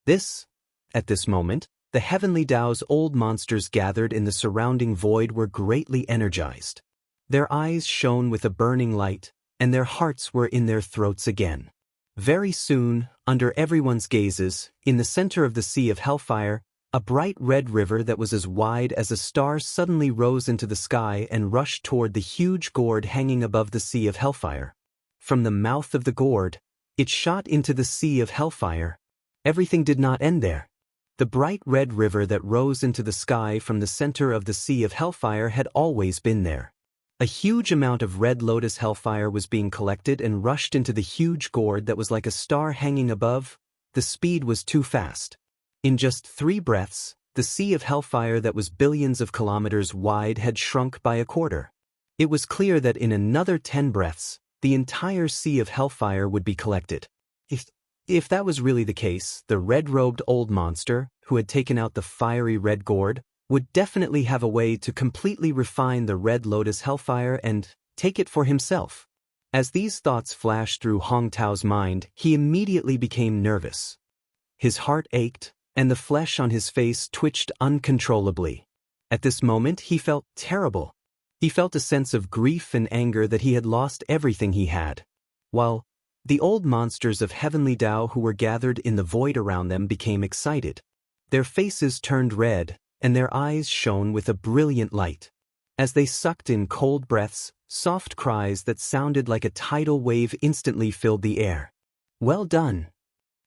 At this moment, the heavenly Tao's old monsters gathered in the surrounding void were greatly energized. Their eyes shone with a burning light, and their hearts were in their throats again. Very soon, under everyone's gazes, in the center of the sea of hellfire, a bright red river that was as wide as a star suddenly rose into the sky and rushed toward the huge gourd hanging above the sea of hellfire. From the mouth of the gourd, it shot into the sea of hellfire. Everything did not end there. The bright red river that rose into the sky from the center of the sea of hellfire had always been there. A huge amount of red lotus hellfire was being collected and rushed into the huge gourd that was like a star hanging above. The speed was too fast. In just 3 breaths, the sea of hellfire that was billions of kilometers wide had shrunk by a quarter. It was clear that in another 10 breaths, the entire sea of hellfire would be collected. If that was really the case, the red-robed old monster, who had taken out the fiery red gourd, would definitely have a way to completely refine the red lotus hellfire and take it for himself. As these thoughts flashed through Hong Tao's mind, he immediately became nervous. His heart ached, and the flesh on his face twitched uncontrollably. At this moment he felt terrible. He felt a sense of grief and anger that he had lost everything he had. While the old monsters of heavenly Tao who were gathered in the void around them became excited. Their faces turned red, and their eyes shone with a brilliant light. As they sucked in cold breaths, soft cries that sounded like a tidal wave instantly filled the air. Well done!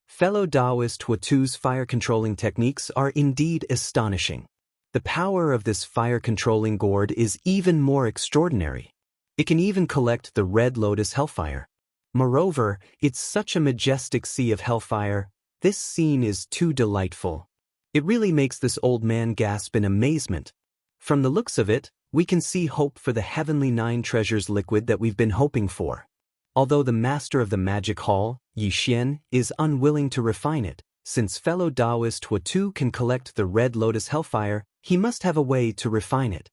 Fellow Taoist Huatu's fire-controlling techniques are indeed astonishing. The power of this fire-controlling gourd is even more extraordinary. It can even collect the red lotus hellfire. Moreover, it's such a majestic sea of hellfire. This scene is too delightful. It really makes this old man gasp in amazement. From the looks of it, we can see hope for the heavenly 9 treasures liquid that we've been hoping for. Although the master of the magic hall, Yi Xian, is unwilling to refine it, since fellow Taoist Huatu can collect the red lotus hellfire, he must have a way to refine it.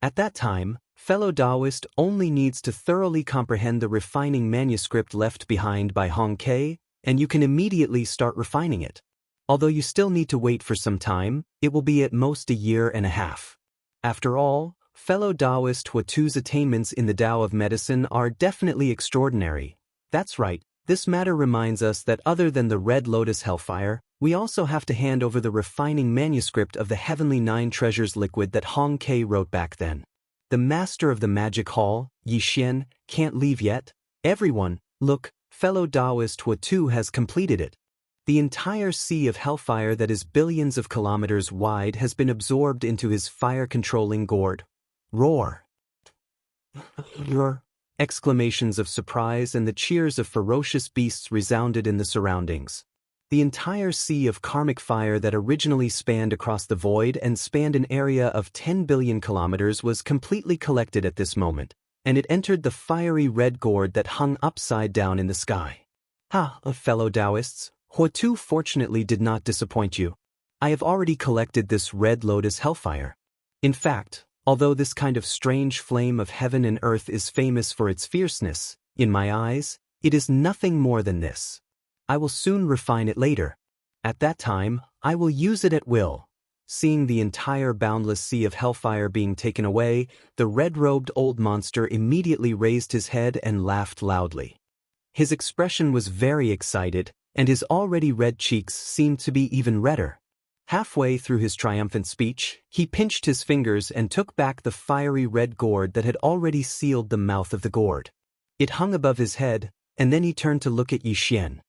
At that time, fellow Taoist only needs to thoroughly comprehend the refining manuscript left behind by Hong Ke, and you can immediately start refining it. Although you still need to wait for some time, it will be at most a year and a half. After all, fellow Taoist Huatu's attainments in the Tao of medicine are definitely extraordinary. That's right, this matter reminds us that other than the red lotus hellfire, we also have to hand over the refining manuscript of the heavenly 9 treasures liquid that Hong Ke wrote back then. The master of the magic hall, Yi Xian, can't leave yet. Everyone, look, fellow Taoist Huatu has completed it. The entire sea of hellfire that is billions of kilometers wide has been absorbed into his fire-controlling gourd. Roar! Roar! Exclamations of surprise and the cheers of ferocious beasts resounded in the surroundings. The entire sea of karmic fire that originally spanned across the void and spanned an area of 10 billion kilometers was completely collected at this moment, and it entered the fiery red gourd that hung upside down in the sky. Ha, fellow Taoists, Huatu fortunately did not disappoint you. I have already collected this red lotus hellfire. In fact, although this kind of strange flame of heaven and earth is famous for its fierceness, in my eyes, it is nothing more than this. I will soon refine it later. At that time, I will use it at will. Seeing the entire boundless sea of hellfire being taken away, the red-robed old monster immediately raised his head and laughed loudly. His expression was very excited, and his already red cheeks seemed to be even redder. Halfway through his triumphant speech, he pinched his fingers and took back the fiery red gourd that had already sealed the mouth of the gourd. It hung above his head, and then he turned to look at Yi Xian.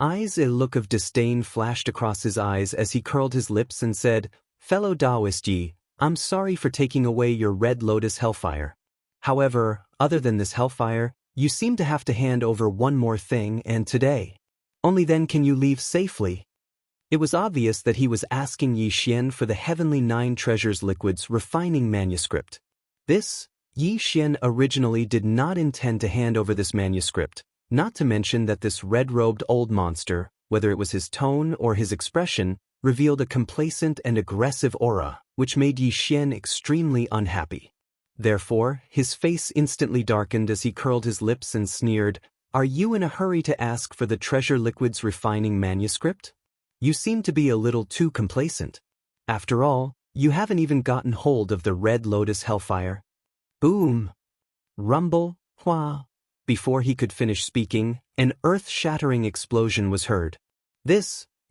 A look of disdain flashed across his eyes as he curled his lips and said, "Fellow Taoist Yi, I'm sorry for taking away your red lotus hellfire. However, other than this hellfire, you seem to have to hand over one more thing, and today. Only then can you leave safely." It was obvious that he was asking Yi Xian for the heavenly 9 treasures liquid's refining manuscript. Yi Xian originally did not intend to hand over this manuscript, not to mention that this red-robed old monster, whether it was his tone or his expression, revealed a complacent and aggressive aura, which made Yi Xian extremely unhappy. Therefore, his face instantly darkened as he curled his lips and sneered, "Are you in a hurry to ask for the treasure liquid's refining manuscript? You seem to be a little too complacent. After all, you haven't even gotten hold of the red lotus hellfire." Boom! Rumble! Hua! Before he could finish speaking, an earth-shattering explosion was heard.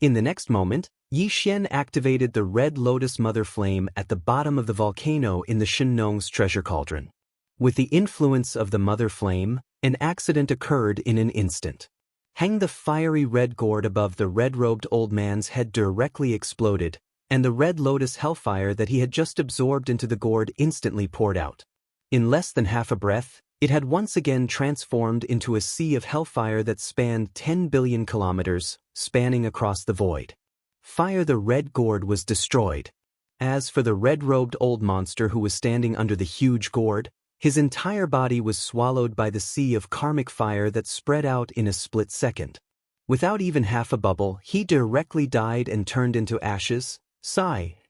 In the next moment, Yi Xian activated the red lotus mother flame at the bottom of the volcano in the Shenong's treasure cauldron. With the influence of the mother flame, an accident occurred in an instant. The fiery red gourd above the red-robed old man's head directly exploded, and the red lotus hellfire that he had just absorbed into the gourd instantly poured out. In less than half a breath, it had once again transformed into a sea of hellfire that spanned 10 billion kilometers, spanning across the void. The red gourd was destroyed. As for the red-robed old monster who was standing under the huge gourd, his entire body was swallowed by the sea of karmic fire that spread out in a split second. Without even half a bubble, he directly died and turned into ashes.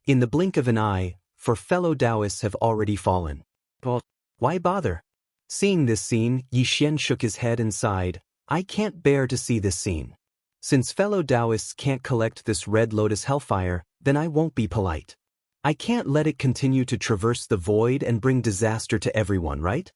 In the blink of an eye, for fellow Taoists have already fallen. But why bother? Seeing this scene, Yi Xian shook his head and sighed, I can't bear to see this scene. Since fellow Taoists can't collect this red lotus hellfire, then I won't be polite. I can't let it continue to traverse the void and bring disaster to everyone, right?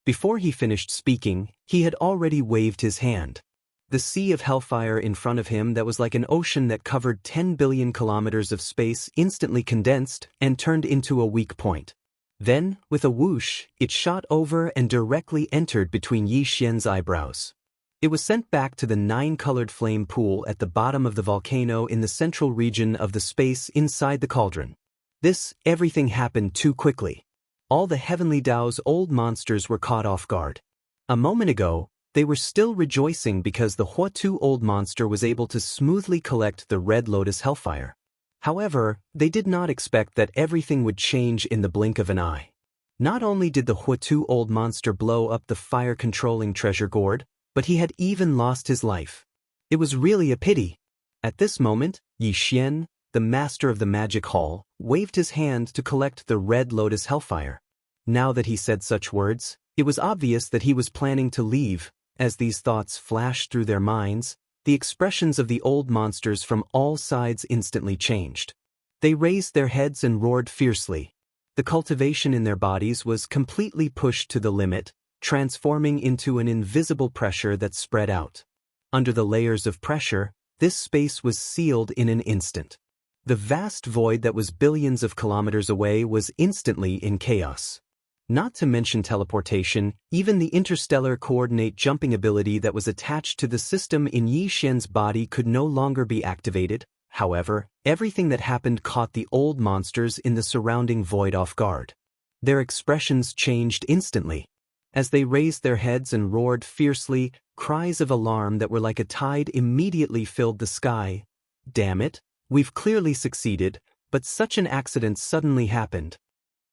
Before he finished speaking, he had already waved his hand. The sea of hellfire in front of him that was like an ocean that covered 10 billion kilometers of space instantly condensed and turned into a weak point. Then, with a whoosh, it shot over and directly entered between Yi Xian's eyebrows. It was sent back to the 9-colored flame pool at the bottom of the volcano in the central region of the space inside the cauldron. Everything happened too quickly. All the heavenly Tao's old monsters were caught off guard. A moment ago, they were still rejoicing because the Huotu old monster was able to smoothly collect the red lotus hellfire. However, they did not expect that everything would change in the blink of an eye. Not only did the Huotu old monster blow up the fire-controlling treasure gourd, but he had even lost his life. It was really a pity. At this moment, Yi Xian, the master of the magic hall, waved his hand to collect the red lotus hellfire. Now that he said such words, it was obvious that he was planning to leave. As these thoughts flashed through their minds, the expressions of the old monsters from all sides instantly changed. They raised their heads and roared fiercely. The cultivation in their bodies was completely pushed to the limit, transforming into an invisible pressure that spread out. Under the layers of pressure, this space was sealed in an instant. The vast void that was billions of kilometers away was instantly in chaos. Not to mention teleportation, even the interstellar coordinate jumping ability that was attached to the system in Yi Xian's body could no longer be activated. However, everything that happened caught the old monsters in the surrounding void off guard. Their expressions changed instantly. As they raised their heads and roared fiercely, cries of alarm that were like a tide immediately filled the sky. Damn it, we've clearly succeeded, but such an accident suddenly happened.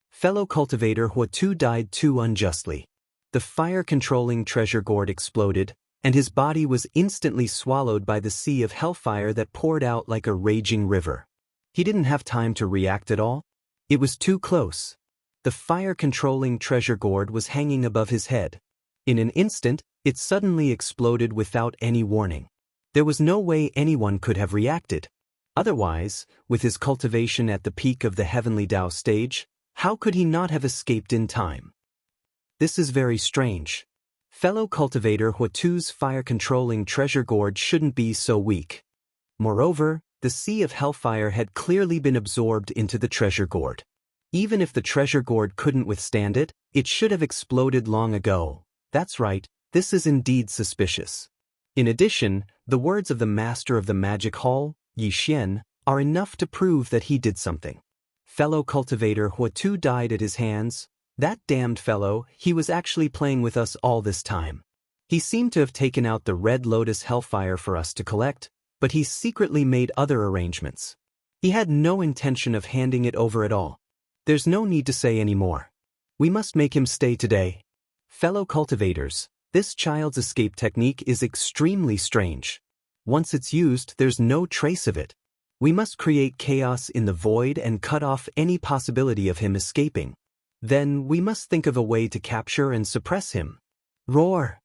Fellow cultivator Huotu died too unjustly. The fire-controlling treasure gourd exploded, and his body was instantly swallowed by the sea of hellfire that poured out like a raging river. He didn't have time to react at all. It was too close. The fire-controlling treasure gourd was hanging above his head. In an instant, it suddenly exploded without any warning. There was no way anyone could have reacted. Otherwise, with his cultivation at the peak of the heavenly Tao stage, how could he not have escaped in time? This is very strange. Fellow cultivator Huotu's fire-controlling treasure gourd shouldn't be so weak. Moreover, the sea of hellfire had clearly been absorbed into the treasure gourd. Even if the treasure gourd couldn't withstand it, it should have exploded long ago. That's right, this is indeed suspicious. In addition, the words of the master of the magic hall, Yi Xian, are enough to prove that he did something. Fellow cultivator Huotu died at his hands. That damned fellow, he was actually playing with us all this time. He seemed to have taken out the red lotus hellfire for us to collect, but he secretly made other arrangements. He had no intention of handing it over at all. There's no need to say any more. We must make him stay today. Fellow cultivators, this child's escape technique is extremely strange. Once it's used, there's no trace of it. We must create chaos in the void and cut off any possibility of him escaping. Then we must think of a way to capture and suppress him. Roar!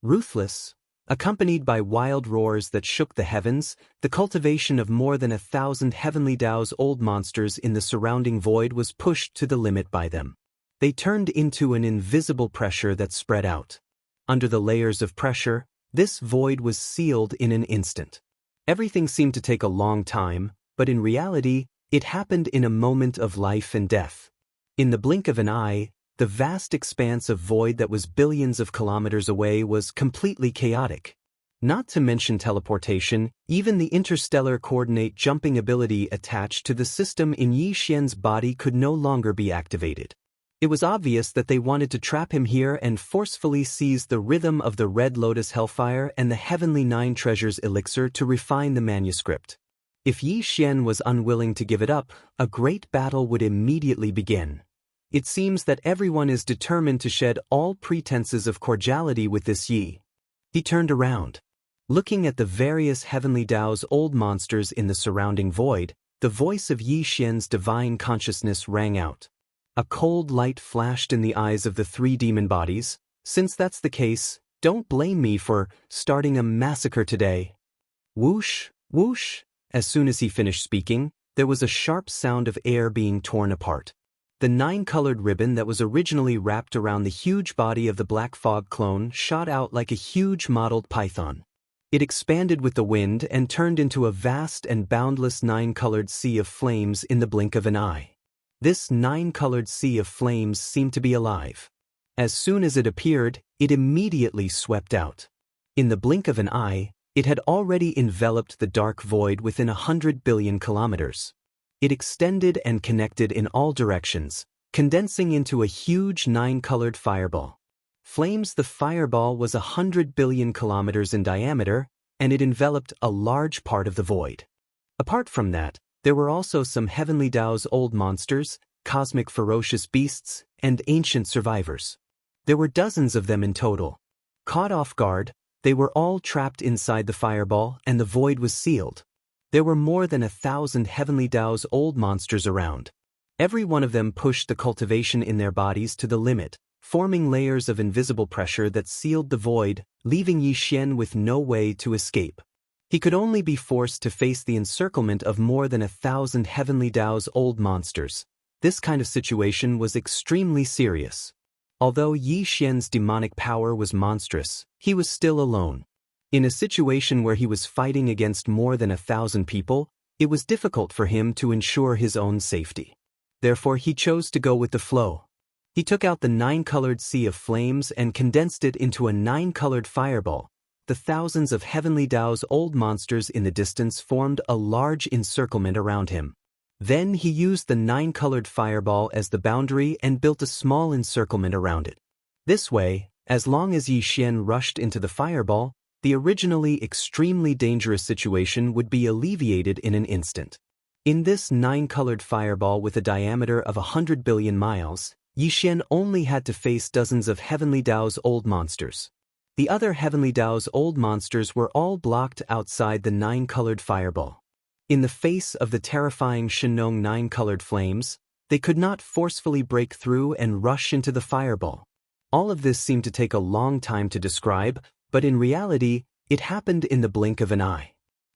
Ruthless, accompanied by wild roars that shook the heavens, the cultivation of more than 1,000 heavenly Tao's old monsters in the surrounding void was pushed to the limit by them. They turned into an invisible pressure that spread out. Under the layers of pressure, this void was sealed in an instant. Everything seemed to take a long time, but in reality, it happened in a moment of life and death. In the blink of an eye, the vast expanse of void that was billions of kilometers away was completely chaotic. Not to mention teleportation, even the interstellar coordinate jumping ability attached to the system in Yi Xian's body could no longer be activated. It was obvious that they wanted to trap him here and forcefully seize the rhythm of the Red Lotus Hellfire and the Heavenly Nine Treasures elixir to refine the manuscript. If Yi Xian was unwilling to give it up, a great battle would immediately begin. It seems that everyone is determined to shed all pretenses of cordiality with this Yi. He turned around. Looking at the various heavenly Tao's old monsters in the surrounding void, the voice of Yi Xian's divine consciousness rang out. A cold light flashed in the eyes of the three demon bodies. Since that's the case, don't blame me for starting a massacre today. Whoosh, whoosh. As soon as he finished speaking, there was a sharp sound of air being torn apart. The nine-colored ribbon that was originally wrapped around the huge body of the Black Fog clone shot out like a huge mottled python. It expanded with the wind and turned into a vast and boundless nine-colored sea of flames in the blink of an eye. This nine-colored sea of flames seemed to be alive. As soon as it appeared, it immediately swept out. In the blink of an eye, it had already enveloped the dark void within 100 billion kilometers. It extended and connected in all directions, condensing into a huge nine-colored fireball. Flames, the fireball was 100 billion kilometers in diameter, and it enveloped a large part of the void. Apart from that, there were also some Heavenly Tao's old monsters, cosmic ferocious beasts, and ancient survivors. There were dozens of them in total. Caught off guard, they were all trapped inside the fireball and the void was sealed. There were more than 1,000 Heavenly Tao's old monsters around. Every one of them pushed the cultivation in their bodies to the limit, forming layers of invisible pressure that sealed the void, leaving Yi Xian with no way to escape. He could only be forced to face the encirclement of more than 1,000 Heavenly Tao's old monsters. This kind of situation was extremely serious. Although Yi Xian's demonic power was monstrous, he was still alone. In a situation where he was fighting against more than 1,000 people, it was difficult for him to ensure his own safety. Therefore, he chose to go with the flow. He took out the nine-colored sea of flames and condensed it into a nine-colored fireball. The thousands of Heavenly Tao's old monsters in the distance formed a large encirclement around him. Then he used the nine-colored fireball as the boundary and built a small encirclement around it. This way, as long as Yi Xian rushed into the fireball, the originally extremely dangerous situation would be alleviated in an instant. In this nine-colored fireball with a diameter of 100 billion miles, Yi Xian only had to face dozens of Heavenly Tao's old monsters. The other Heavenly Tao's old monsters were all blocked outside the nine-colored fireball. In the face of the terrifying Shenong nine-colored flames, they could not forcefully break through and rush into the fireball. All of this seemed to take a long time to describe, but in reality, it happened in the blink of an eye.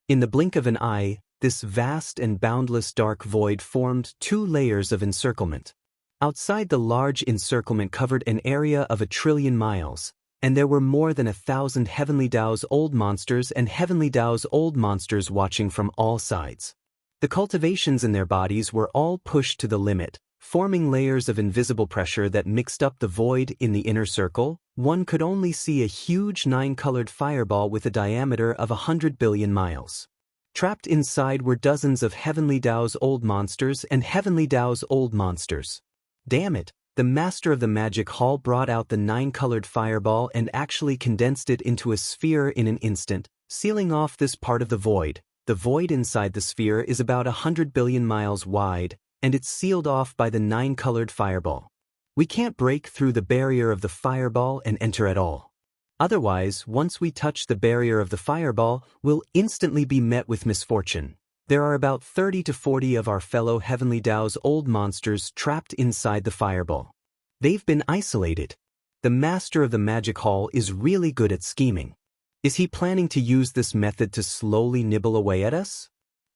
In the blink of an eye, this vast and boundless dark void formed two layers of encirclement. Outside the large encirclement covered an area of 1 trillion miles, and there were more than 1,000 Heavenly Tao's old monsters and Heavenly Tao's old monsters watching from all sides. The cultivations in their bodies were all pushed to the limit, forming layers of invisible pressure that mixed up the void. In the inner circle, one could only see a huge nine-colored fireball with a diameter of 100 billion miles. Trapped inside were dozens of Heavenly Tao's old monsters and Heavenly Tao's old monsters. Damn it! The master of the magic hall brought out the nine-colored fireball and actually condensed it into a sphere in an instant, sealing off this part of the void. The void inside the sphere is about 100 billion miles wide, and it's sealed off by the nine-colored fireball. We can't break through the barrier of the fireball and enter at all. Otherwise, once we touch the barrier of the fireball, we'll instantly be met with misfortune. There are about 30 to 40 of our fellow Heavenly Tao's old monsters trapped inside the fireball. They've been isolated. The master of the magic hall is really good at scheming. Is he planning to use this method to slowly nibble away at us?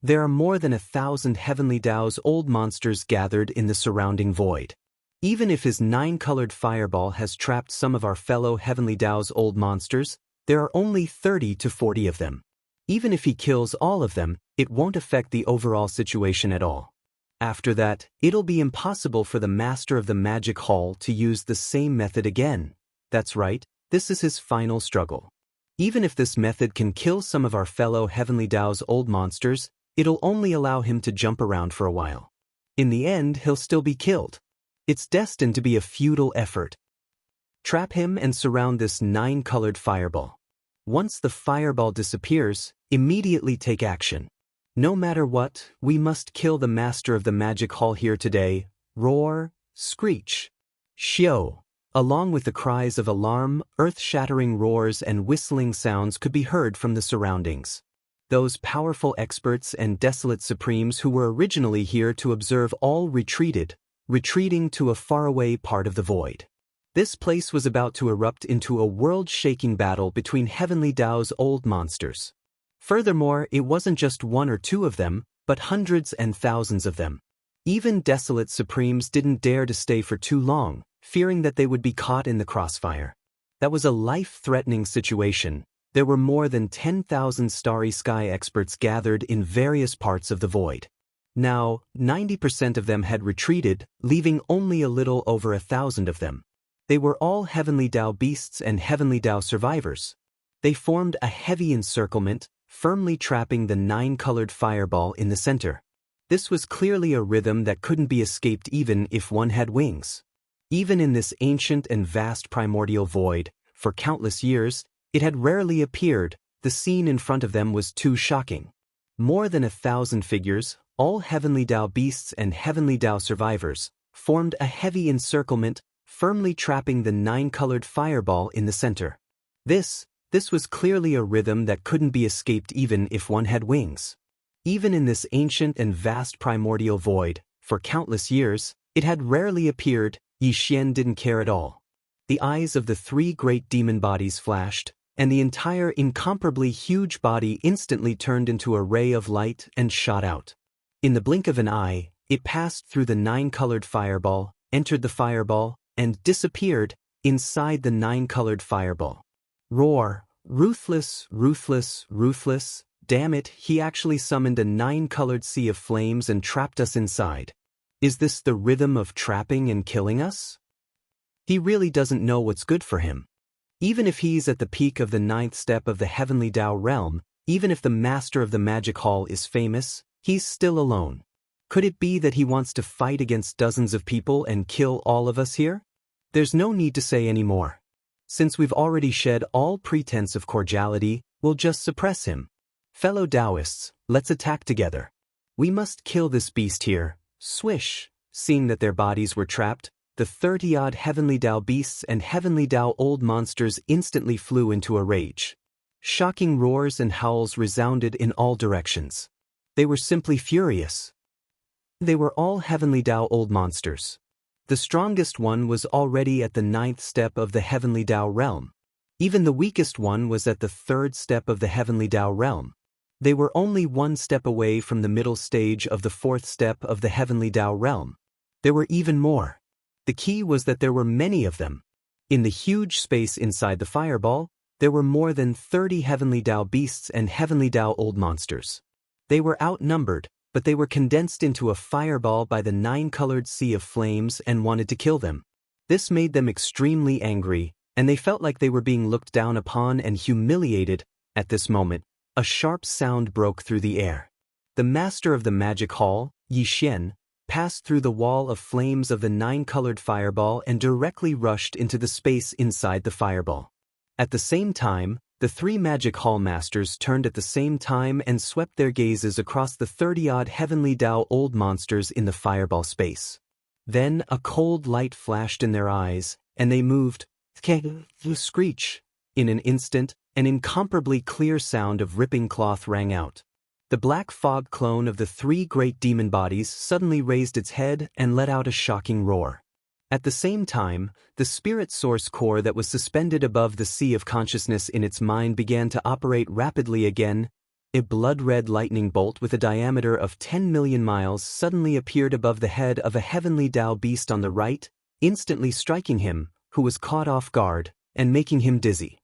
There are more than 1,000 Heavenly Tao's old monsters gathered in the surrounding void. Even if his nine-colored fireball has trapped some of our fellow Heavenly Tao's old monsters, there are only 30 to 40 of them. Even if he kills all of them, it won't affect the overall situation at all. After that, it'll be impossible for the master of the magic hall to use the same method again. That's right, this is his final struggle. Even if this method can kill some of our fellow Heavenly Tao's old monsters, it'll only allow him to jump around for a while. In the end, he'll still be killed. It's destined to be a futile effort. Trap him and surround this nine-colored fireball. Once the fireball disappears, immediately take action. No matter what, we must kill the master of the magic hall here today. Roar, screech, xiao. Along with the cries of alarm, earth-shattering roars and whistling sounds could be heard from the surroundings. Those powerful experts and desolate supremes who were originally here to observe all retreated, retreating to a faraway part of the void. This place was about to erupt into a world-shaking battle between Heavenly Dao's old monsters. Furthermore, it wasn't just one or two of them, but hundreds and thousands of them. Even desolate supremes didn't dare to stay for too long, fearing that they would be caught in the crossfire. That was a life-threatening situation. There were more than 10,000 starry sky experts gathered in various parts of the void. Now, 90% of them had retreated, leaving only a little over 1,000 of them. They were all Heavenly Dao beasts and Heavenly Dao survivors. They formed a heavy encirclement, firmly trapping the 9-colored fireball in the center. This was clearly a rhythm that couldn't be escaped even if one had wings. Even in this ancient and vast primordial void, for countless years, it had rarely appeared. The scene in front of them was too shocking. More than 1,000 figures, all Heavenly Dao beasts and Heavenly Dao survivors, formed a heavy encirclement, firmly trapping the 9-colored fireball in the center. This was clearly a rhythm that couldn't be escaped even if one had wings. Even in this ancient and vast primordial void, for countless years, it had rarely appeared. Yi Xian didn't care at all. The eyes of the 3 great demon bodies flashed, and the entire incomparably huge body instantly turned into a ray of light and shot out. In the blink of an eye, it passed through the 9-colored fireball, entered the fireball, and disappeared inside the 9-colored fireball. Roar! Ruthless, ruthless, ruthless! Damn it, he actually summoned a 9-colored sea of flames and trapped us inside. Is this the rhythm of trapping and killing us? He really doesn't know what's good for him. Even if he's at the peak of the 9th step of the Heavenly Dao realm, even if the master of the magic hall is famous, he's still alone. Could it be that he wants to fight against dozens of people and kill all of us here? There's no need to say any more. Since we've already shed all pretense of cordiality, we'll just suppress him. Fellow Taoists, let's attack together. We must kill this beast here. Swish! Seeing that their bodies were trapped, the 30-odd Heavenly Dao beasts and Heavenly Dao old monsters instantly flew into a rage. Shocking roars and howls resounded in all directions. They were simply furious. They were all Heavenly Dao old monsters. The strongest one was already at the 9th step of the Heavenly Dao realm. Even the weakest one was at the 3rd step of the Heavenly Dao realm. They were only 1 step away from the middle stage of the 4th step of the Heavenly Dao realm. There were even more. The key was that there were many of them. In the huge space inside the fireball, there were more than 30 Heavenly Dao beasts and Heavenly Dao old monsters. They were outnumbered, but they were condensed into a fireball by the 9-colored sea of flames and wanted to kill them. This made them extremely angry, and they felt like they were being looked down upon and humiliated. At this moment, a sharp sound broke through the air. The master of the magic hall, Yi Xian, passed through the wall of flames of the 9-colored fireball and directly rushed into the space inside the fireball. At the same time, the 3 magic hall masters turned at the same time and swept their gazes across the 30-odd Heavenly Dao old monsters in the fireball space. Then a cold light flashed in their eyes, and they moved. Screech! In an instant, an incomparably clear sound of ripping cloth rang out. The black fog clone of the 3 great demon bodies suddenly raised its head and let out a shocking roar. At the same time, the spirit source core that was suspended above the sea of consciousness in its mind began to operate rapidly again. A blood-red lightning bolt with a diameter of 10 million miles suddenly appeared above the head of a Heavenly Dao beast on the right, instantly striking him, who was caught off guard, and making him dizzy.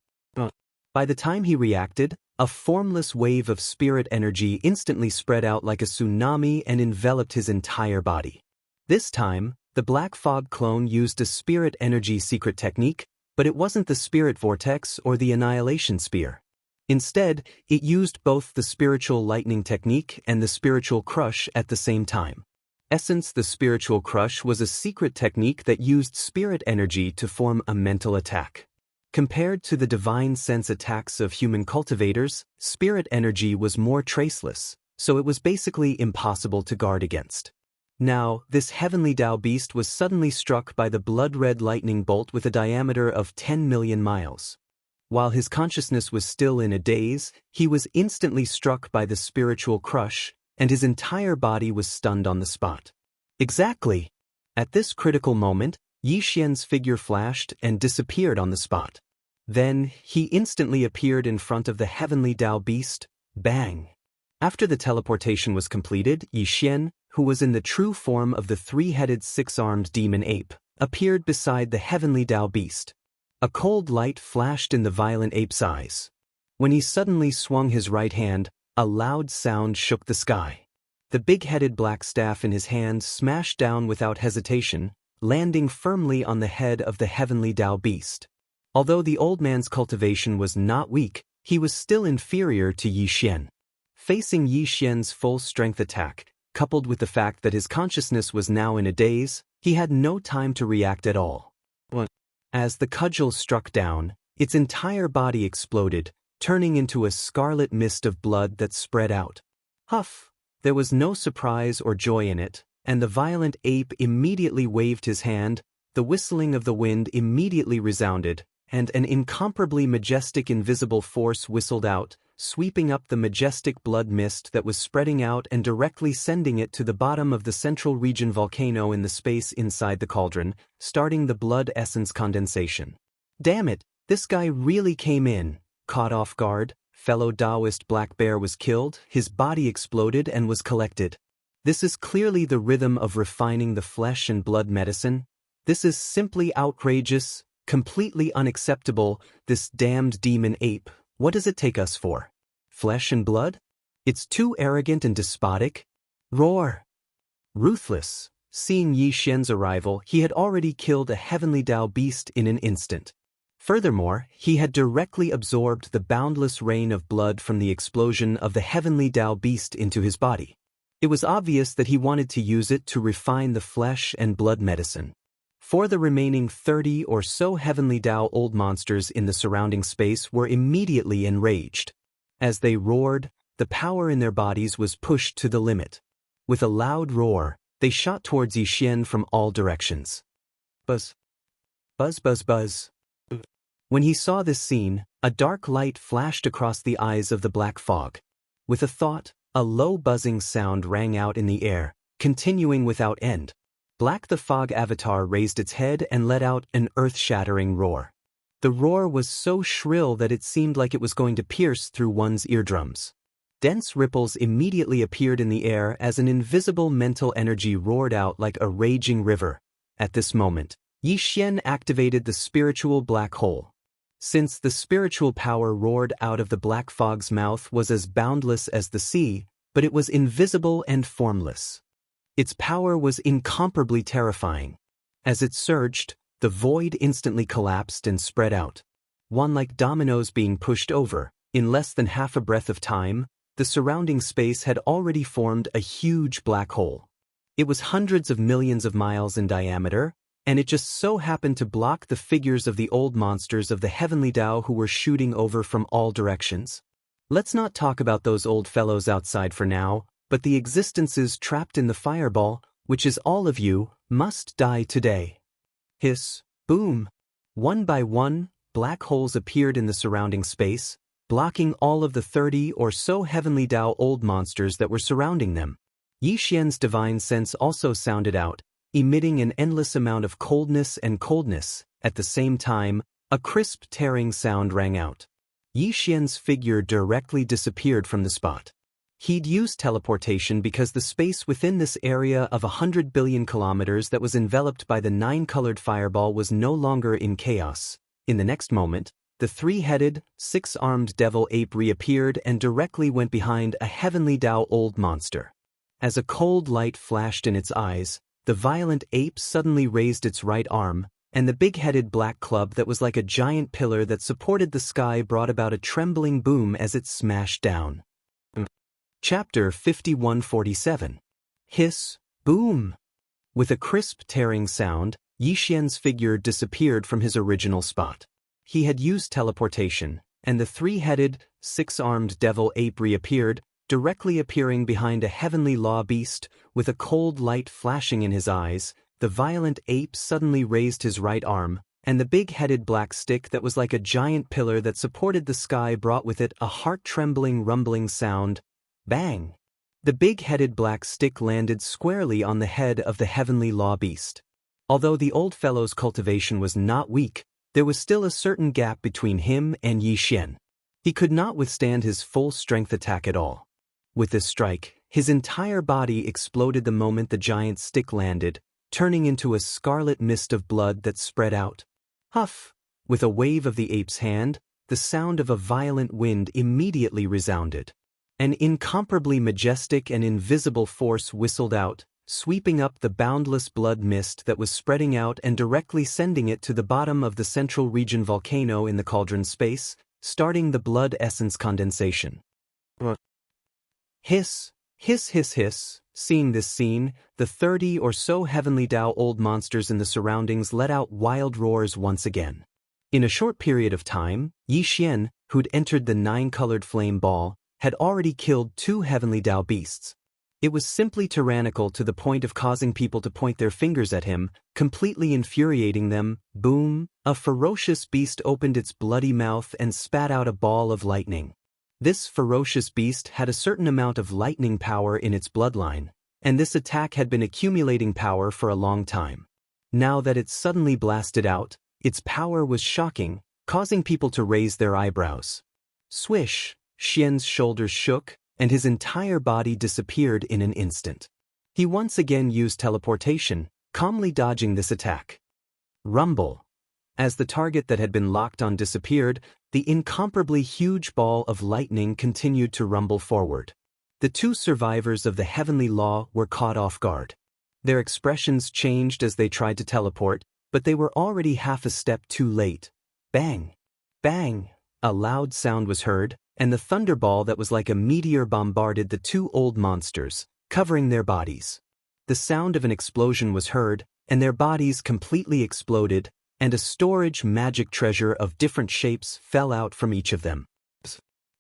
By the time he reacted, a formless wave of spirit energy instantly spread out like a tsunami and enveloped his entire body. This time, the black fog clone used a spirit energy secret technique, but it wasn't the spirit vortex or the annihilation spear. Instead, it used both the spiritual lightning technique and the spiritual crush at the same time. The spiritual crush was a secret technique that used spirit energy to form a mental attack. Compared to the divine sense attacks of human cultivators, spirit energy was more traceless, so it was basically impossible to guard against. Now, this Heavenly Dao beast was suddenly struck by the blood-red lightning bolt with a diameter of 10 million miles. While his consciousness was still in a daze, he was instantly struck by the spiritual crush, and his entire body was stunned on the spot. Exactly! At this critical moment, Yi Xian's figure flashed and disappeared on the spot. Then, he instantly appeared in front of the heavenly Tao beast. Bang! After the teleportation was completed, Yi Xian, who was in the true form of the three-headed six-armed demon ape, appeared beside the heavenly Tao beast. A cold light flashed in the violent ape's eyes. When he suddenly swung his right hand, a loud sound shook the sky. The big-headed black staff in his hand smashed down without hesitation, landing firmly on the head of the heavenly Tao beast. Although the old man's cultivation was not weak, he was still inferior to Yi Xian. Facing Yi Xian's full-strength attack, coupled with the fact that his consciousness was now in a daze, he had no time to react at all. As the cudgel struck down, its entire body exploded, turning into a scarlet mist of blood that spread out. Huff! There was no surprise or joy in it, and the violent ape immediately waved his hand, the whistling of the wind immediately resounded, and an incomparably majestic invisible force whistled out, sweeping up the majestic blood mist that was spreading out and directly sending it to the bottom of the central region volcano in the space inside the cauldron, starting the blood essence condensation. Damn it, this guy really came in. Caught off guard, fellow Taoist Black Bear was killed, his body exploded and was collected. This is clearly the rhythm of refining the flesh and blood medicine. This is simply outrageous, completely unacceptable, this damned demon ape. What does it take us for? Flesh and blood? It's too arrogant and despotic. Roar! Ruthless. Seeing Yi Xian's arrival, he had already killed a heavenly Tao beast in an instant. Furthermore, he had directly absorbed the boundless rain of blood from the explosion of the heavenly Tao beast into his body. It was obvious that he wanted to use it to refine the flesh and blood medicine. For the remaining 30 or so heavenly Tao old monsters in the surrounding space were immediately enraged. As they roared, the power in their bodies was pushed to the limit. With a loud roar, they shot towards Yi Xian from all directions. Buzz. Buzz buzz buzz. When he saw this scene, a dark light flashed across the eyes of the black fog. With a thought, a low buzzing sound rang out in the air, continuing without end. Black the Fog avatar raised its head and let out an earth-shattering roar. The roar was so shrill that it seemed like it was going to pierce through one's eardrums. Dense ripples immediately appeared in the air as an invisible mental energy roared out like a raging river. At this moment, Yi Xian activated the spiritual black hole. Since the spiritual power roared out of the black fog's mouth was as boundless as the sea, but it was invisible and formless. Its power was incomparably terrifying. As it surged, the void instantly collapsed and spread out. One like dominoes being pushed over, in less than half a breath of time, the surrounding space had already formed a huge black hole. It was hundreds of millions of miles in diameter, and it just so happened to block the figures of the old monsters of the heavenly Tao who were shooting over from all directions. Let's not talk about those old fellows outside for now, but the existences trapped in the fireball, which is all of you, must die today. Hiss, boom. One by one, black holes appeared in the surrounding space, blocking all of the 30 or so heavenly Tao old monsters that were surrounding them. Yi Xian's divine sense also sounded out, emitting an endless amount of coldness and coldness. At the same time, a crisp tearing sound rang out. Yi Xian's figure directly disappeared from the spot. He'd used teleportation because the space within this area of 100 billion kilometers that was enveloped by the nine-colored fireball was no longer in chaos. In the next moment, the three-headed, six-armed devil ape reappeared and directly went behind a heavenly Tao old monster. As a cold light flashed in its eyes, the violent ape suddenly raised its right arm, and the big-headed black club that was like a giant pillar that supported the sky brought about a trembling boom as it smashed down. Chapter 5147. Hiss, boom. With a crisp tearing sound, Yi Xian's figure disappeared from his original spot. He had used teleportation, and the three-headed, six-armed devil ape reappeared, directly appearing behind a heavenly law beast, with a cold light flashing in his eyes. The violent ape suddenly raised his right arm, and the big-headed black stick that was like a giant pillar that supported the sky brought with it a heart-trembling rumbling sound. Bang! The big-headed black stick landed squarely on the head of the heavenly law beast. Although the old fellow's cultivation was not weak, there was still a certain gap between him and Yi Xian. He could not withstand his full-strength attack at all. With this strike, his entire body exploded the moment the giant stick landed, turning into a scarlet mist of blood that spread out. Huff! With a wave of the ape's hand, the sound of a violent wind immediately resounded. An incomparably majestic and invisible force whistled out, sweeping up the boundless blood mist that was spreading out and directly sending it to the bottom of the central region volcano in the cauldron space, starting the blood essence condensation. Hiss, hiss, hiss, hiss. Seeing this scene, the 30 or so heavenly Tao old monsters in the surroundings let out wild roars once again. In a short period of time, Yi Xian, who'd entered the 9-colored flame ball, had already killed 2 heavenly Tao beasts. It was simply tyrannical to the point of causing people to point their fingers at him, completely infuriating them. Boom! A ferocious beast opened its bloody mouth and spat out a ball of lightning. This ferocious beast had a certain amount of lightning power in its bloodline, and this attack had been accumulating power for a long time. Now that it suddenly blasted out, its power was shocking, causing people to raise their eyebrows. Swish! Xian's shoulders shook, and his entire body disappeared in an instant. He once again used teleportation, calmly dodging this attack. Rumble. As the target that had been locked on disappeared, the incomparably huge ball of lightning continued to rumble forward. The 2 survivors of the heavenly law were caught off guard. Their expressions changed as they tried to teleport, but they were already half a step too late. Bang! Bang! A loud sound was heard, and the thunderball that was like a meteor bombarded the 2 old monsters, covering their bodies. The sound of an explosion was heard, and their bodies completely exploded, and a storage magic treasure of different shapes fell out from each of them.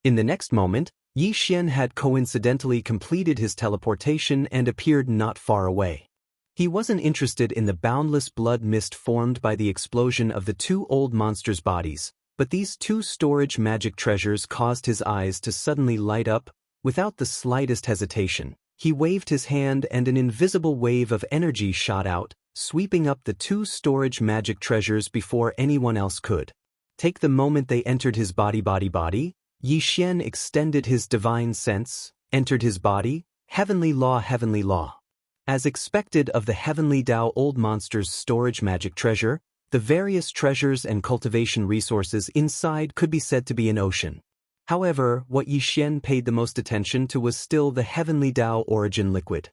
In the next moment, Yi Xian had coincidentally completed his teleportation and appeared not far away. He wasn't interested in the boundless blood mist formed by the explosion of the 2 old monsters' bodies, but these 2 storage magic treasures caused his eyes to suddenly light up. Without the slightest hesitation, he waved his hand and an invisible wave of energy shot out, sweeping up the 2 storage magic treasures before anyone else could. Take the moment they entered his body. Yi Xian extended his divine sense, entered his body, heavenly law. As expected of the heavenly Tao old monster's storage magic treasure, the various treasures and cultivation resources inside could be said to be an ocean. However, what Yi Xian paid the most attention to was still the heavenly Tao origin liquid.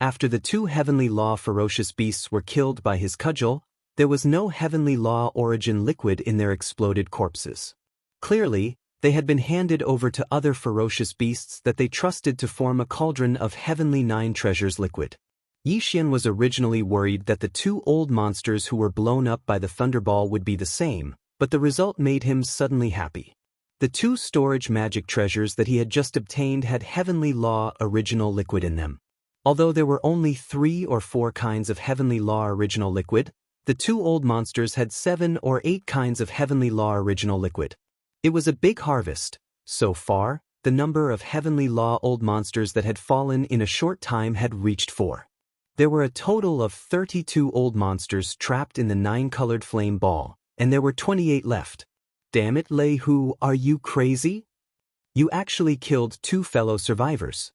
After the 2 heavenly law ferocious beasts were killed by his cudgel, there was no heavenly law origin liquid in their exploded corpses. Clearly, they had been handed over to other ferocious beasts that they trusted to form a cauldron of heavenly 9 treasures liquid. Yi Xian was originally worried that the 2 old monsters who were blown up by the thunderball would be the same, but the result made him suddenly happy. The 2 storage magic treasures that he had just obtained had heavenly law original liquid in them. Although there were only 3 or 4 kinds of heavenly law original liquid, the 2 old monsters had 7 or 8 kinds of heavenly law original liquid. It was a big harvest. So far, the number of heavenly law old monsters that had fallen in a short time had reached 4. There were a total of 32 old monsters trapped in the 9-colored flame ball, and there were 28 left. Damn it, Lei Hu, are you crazy? You actually killed 2 fellow survivors.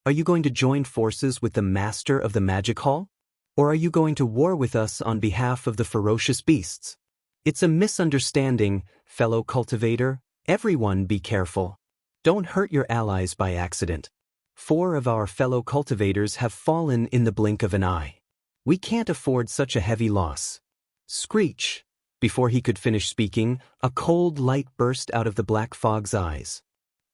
Are you going to join forces with the master of the magic hall? Or are you going to war with us on behalf of the ferocious beasts? It's a misunderstanding, fellow cultivator. Everyone be careful. Don't hurt your allies by accident. 4 of our fellow cultivators have fallen in the blink of an eye. We can't afford such a heavy loss. Screech! Before he could finish speaking, a cold light burst out of the black fog's eyes.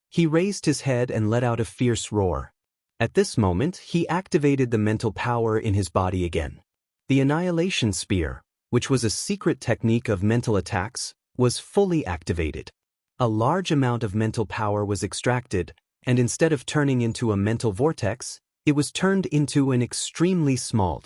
He raised his head and let out a fierce roar. At this moment, he activated the mental power in his body again. The Annihilation Spear, which was a secret technique of mental attacks, was fully activated. A large amount of mental power was extracted, and instead of turning into a mental vortex, it was turned into an extremely small.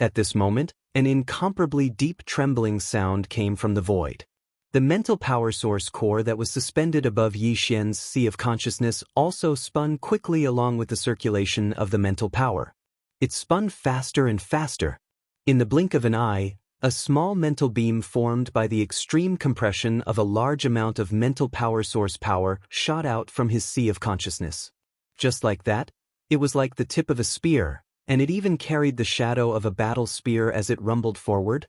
At this moment, an incomparably deep trembling sound came from the void. The mental power source core that was suspended above Yi Xian's sea of consciousness also spun quickly along with the circulation of the mental power. It spun faster and faster. In the blink of an eye, a small mental beam formed by the extreme compression of a large amount of mental power source power shot out from his sea of consciousness. Just like that, it was like the tip of a spear, and it even carried the shadow of a battle spear as it rumbled forward.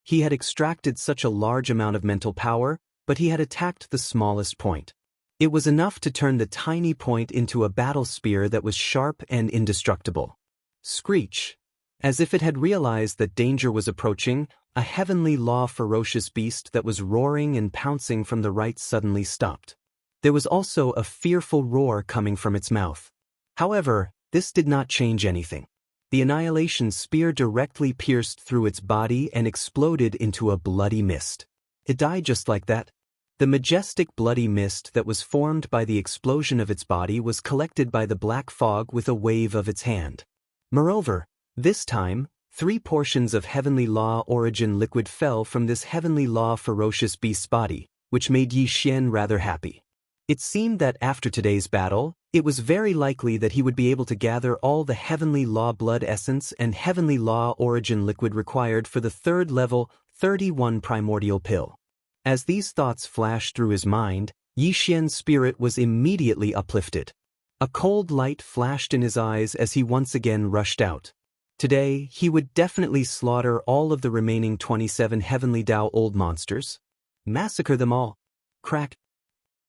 He had extracted such a large amount of mental power, but he had attacked the smallest point. It was enough to turn the tiny point into a battle spear that was sharp and indestructible. Screech. As if it had realized that danger was approaching, a heavenly law ferocious beast that was roaring and pouncing from the right suddenly stopped. There was also a fearful roar coming from its mouth. However, this did not change anything. The annihilation spear directly pierced through its body and exploded into a bloody mist. It died just like that. The majestic bloody mist that was formed by the explosion of its body was collected by the black fog with a wave of its hand. Moreover, this time, 3 portions of heavenly law origin liquid fell from this heavenly law ferocious beast's body, which made Yi Xian rather happy. It seemed that after today's battle, it was very likely that he would be able to gather all the heavenly law blood essence and heavenly law origin liquid required for the 3rd level 31 primordial pill. As these thoughts flashed through his mind, Yi Xian's spirit was immediately uplifted. A cold light flashed in his eyes as he once again rushed out. Today, he would definitely slaughter all of the remaining 27 heavenly Dao old monsters. Massacre them all. Crack.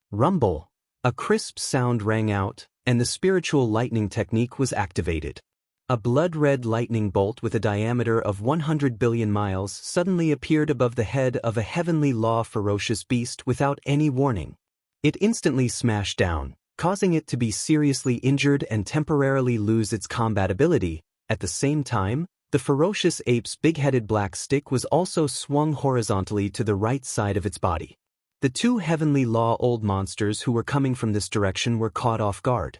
Rumble. A crisp sound rang out, and the spiritual lightning technique was activated. A blood-red lightning bolt with a diameter of 100 billion miles suddenly appeared above the head of a heavenly law ferocious beast without any warning. It instantly smashed down, causing it to be seriously injured and temporarily lose its combat ability. At the same time, the ferocious ape's big-headed black stick was also swung horizontally to the right side of its body. The 2 heavenly law old monsters who were coming from this direction were caught off guard.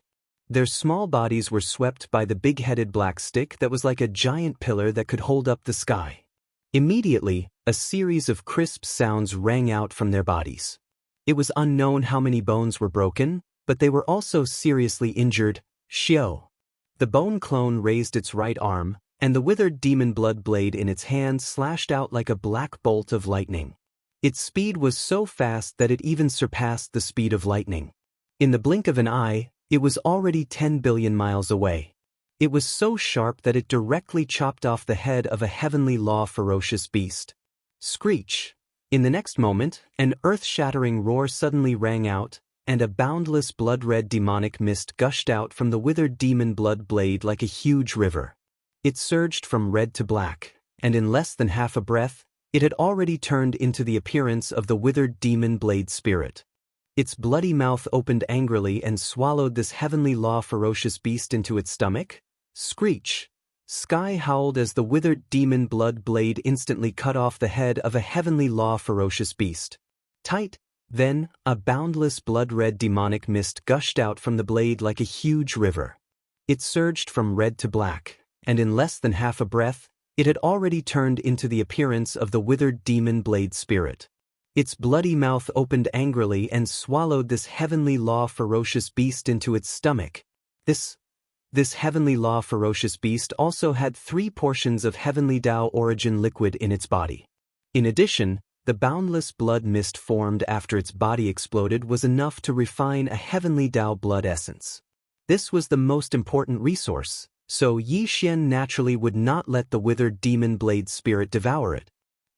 Their small bodies were swept by the big-headed black stick that was like a giant pillar that could hold up the sky. Immediately, a series of crisp sounds rang out from their bodies. It was unknown how many bones were broken, but they were also seriously injured. Xiao. The bone clone raised its right arm, and the withered demon blood blade in its hand slashed out like a black bolt of lightning. Its speed was so fast that it even surpassed the speed of lightning. In the blink of an eye, it was already 10 billion miles away. It was so sharp that it directly chopped off the head of a heavenly law ferocious beast. Screech. In the next moment, an earth-shattering roar suddenly rang out, and a boundless blood-red demonic mist gushed out from the withered demon blood blade like a huge river. It surged from red to black, and in less than half a breath, it had already turned into the appearance of the withered demon blade spirit. Its bloody mouth opened angrily and swallowed this heavenly law ferocious beast into its stomach. Screech. Sky howled as the withered demon blood blade instantly cut off the head of a heavenly law ferocious beast. Tight. Then, a boundless blood-red demonic mist gushed out from the blade like a huge river. It surged from red to black, and in less than half a breath, it had already turned into the appearance of the withered demon blade spirit. Its bloody mouth opened angrily and swallowed this heavenly law ferocious beast into its stomach. This heavenly law ferocious beast also had 3 portions of heavenly Dao origin liquid in its body. In addition, the boundless blood mist formed after its body exploded was enough to refine a heavenly Dao blood essence. This was the most important resource, so Yi Xian naturally would not let the withered demon blade spirit devour it.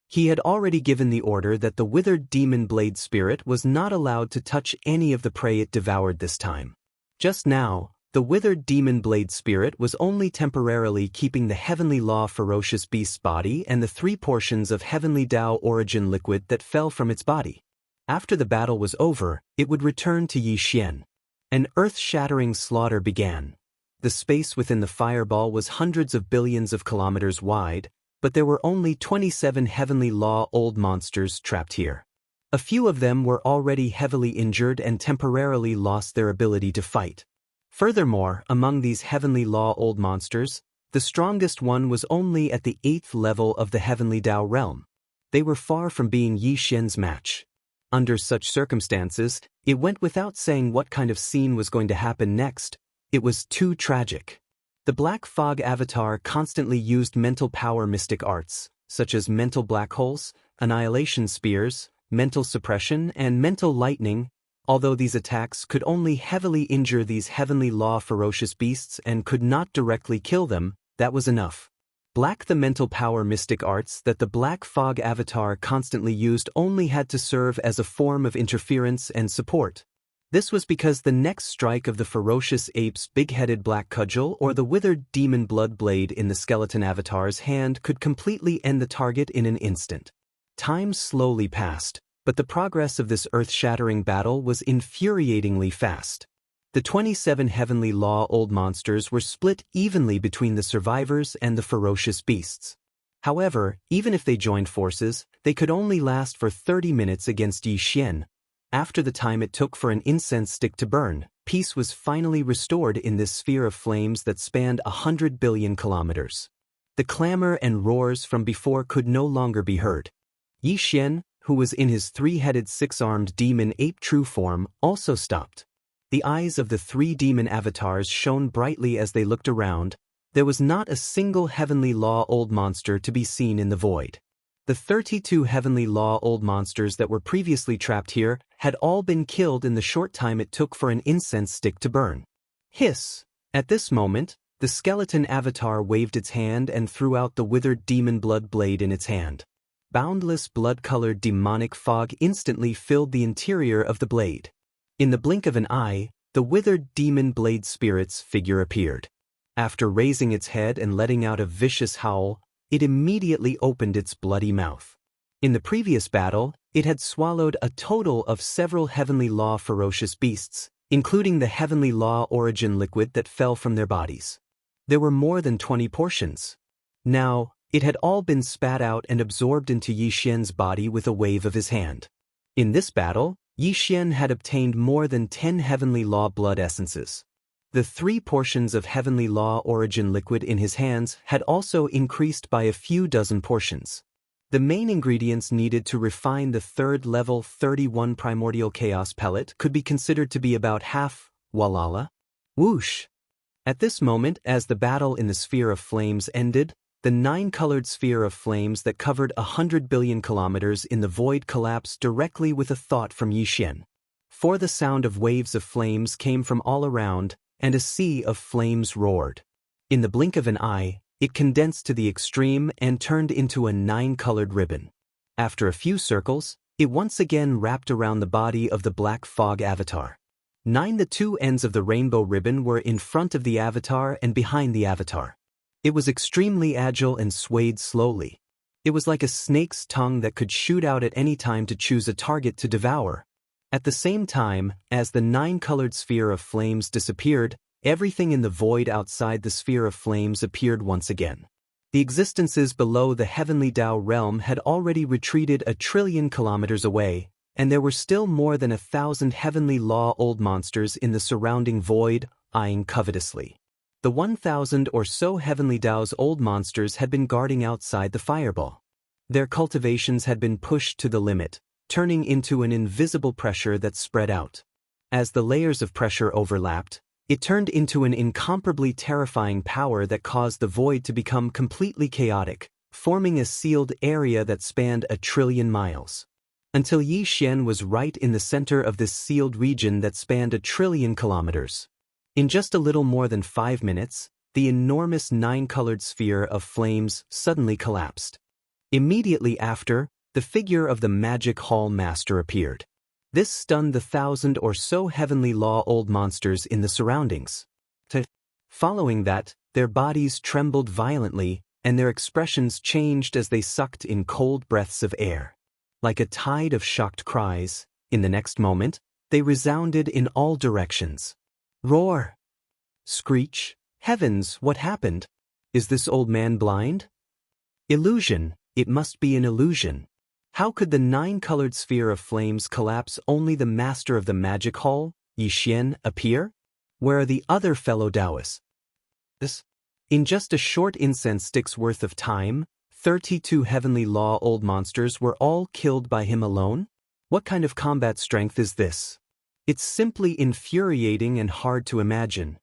He had already given the order that the withered demon blade spirit was not allowed to touch any of the prey it devoured this time. Just now, the withered demon blade spirit was only temporarily keeping the heavenly law ferocious beast's body and the 3 portions of heavenly Dao origin liquid that fell from its body. After the battle was over, it would return to Yi Xian. An earth-shattering slaughter began. The space within the fireball was hundreds of billions of kilometers wide, but there were only 27 heavenly law old monsters trapped here. A few of them were already heavily injured and temporarily lost their ability to fight. Furthermore, among these heavenly law old monsters, the strongest one was only at the 8th level of the heavenly Dao realm. They were far from being Yi Xian's match. Under such circumstances, it went without saying what kind of scene was going to happen next. It was too tragic. The Black Fog avatar constantly used mental power mystic arts, such as mental black holes, annihilation spears, mental suppression, and mental lightning. Although these attacks could only heavily injure these heavenly law ferocious beasts and could not directly kill them, that was enough. The mental power mystic arts that the Black Fog avatar constantly used only had to serve as a form of interference and support. This was because the next strike of the ferocious ape's big-headed black cudgel or the withered demon blood blade in the skeleton avatar's hand could completely end the target in an instant. Time slowly passed, but the progress of this earth-shattering battle was infuriatingly fast. The 27 heavenly law old monsters were split evenly between the survivors and the ferocious beasts. However, even if they joined forces, they could only last for 30 minutes against Yi Xian. After the time it took for an incense stick to burn, peace was finally restored in this sphere of flames that spanned 100 billion kilometers. The clamor and roars from before could no longer be heard. Yi Xian, who was in his three-headed six-armed demon ape true form, also stopped. The eyes of the three demon avatars shone brightly as they looked around. There was not a single heavenly law old monster to be seen in the void. The 32 heavenly law old monsters that were previously trapped here had all been killed in the short time it took for an incense stick to burn. Hiss! At this moment, the skeleton avatar waved its hand and threw out the withered demon blood blade in its hand. Boundless blood-colored demonic fog instantly filled the interior of the blade. In the blink of an eye, the withered demon blade spirit's figure appeared. After raising its head and letting out a vicious howl, it immediately opened its bloody mouth. In the previous battle, it had swallowed a total of several heavenly law ferocious beasts, including the heavenly law origin liquid that fell from their bodies. There were more than 20 portions. Now, it had all been spat out and absorbed into Yi Xian's body with a wave of his hand. In this battle, Yi Xian had obtained more than 10 heavenly law blood essences. The 3 portions of heavenly law origin liquid in his hands had also increased by a few dozen portions. The main ingredients needed to refine the third level 31 primordial chaos pellet could be considered to be about half, walala. Whoosh! At this moment, as the battle in the sphere of flames ended, the 9-colored sphere of flames that covered 100 billion kilometers in the void collapsed directly with a thought from Yi Xian. For the sound of waves of flames came from all around, and a sea of flames roared. In the blink of an eye, it condensed to the extreme and turned into a 9-colored ribbon. After a few circles, it once again wrapped around the body of the Black Fog avatar. The 2 ends of the rainbow ribbon were in front of the avatar and behind the avatar. It was extremely agile and swayed slowly. It was like a snake's tongue that could shoot out at any time to choose a target to devour. At the same time, as the 9-colored sphere of flames disappeared, everything in the void outside the sphere of flames appeared once again. The existences below the heavenly Tao realm had already retreated 1 trillion kilometers away, and there were still more than 1,000 heavenly law old monsters in the surrounding void, eyeing covetously. The 1,000 or so heavenly Tao's old monsters had been guarding outside the fireball. Their cultivations had been pushed to the limit, turning into an invisible pressure that spread out. As the layers of pressure overlapped, it turned into an incomparably terrifying power that caused the void to become completely chaotic, forming a sealed area that spanned 1 trillion miles. Until Yi Xian was right in the center of this sealed region that spanned 1 trillion kilometers. In just a little more than 5 minutes, the enormous 9-colored sphere of flames suddenly collapsed. Immediately after, the figure of the Magic Hall Master appeared. This stunned the 1,000 or so heavenly law old monsters in the surroundings. Following that, their bodies trembled violently, and their expressions changed as they sucked in cold breaths of air. Like a tide of shocked cries, in the next moment, they resounded in all directions. Roar! Screech! Heavens, what happened? Is this old man blind? Illusion, it must be an illusion. How could the 9-colored sphere of flames collapse only the master of the magic hall, Yi Xian, appear? Where are the other fellow Taoists? In just a short incense stick's worth of time, 32 heavenly law old monsters were all killed by him alone? What kind of combat strength is this? It's simply infuriating and hard to imagine.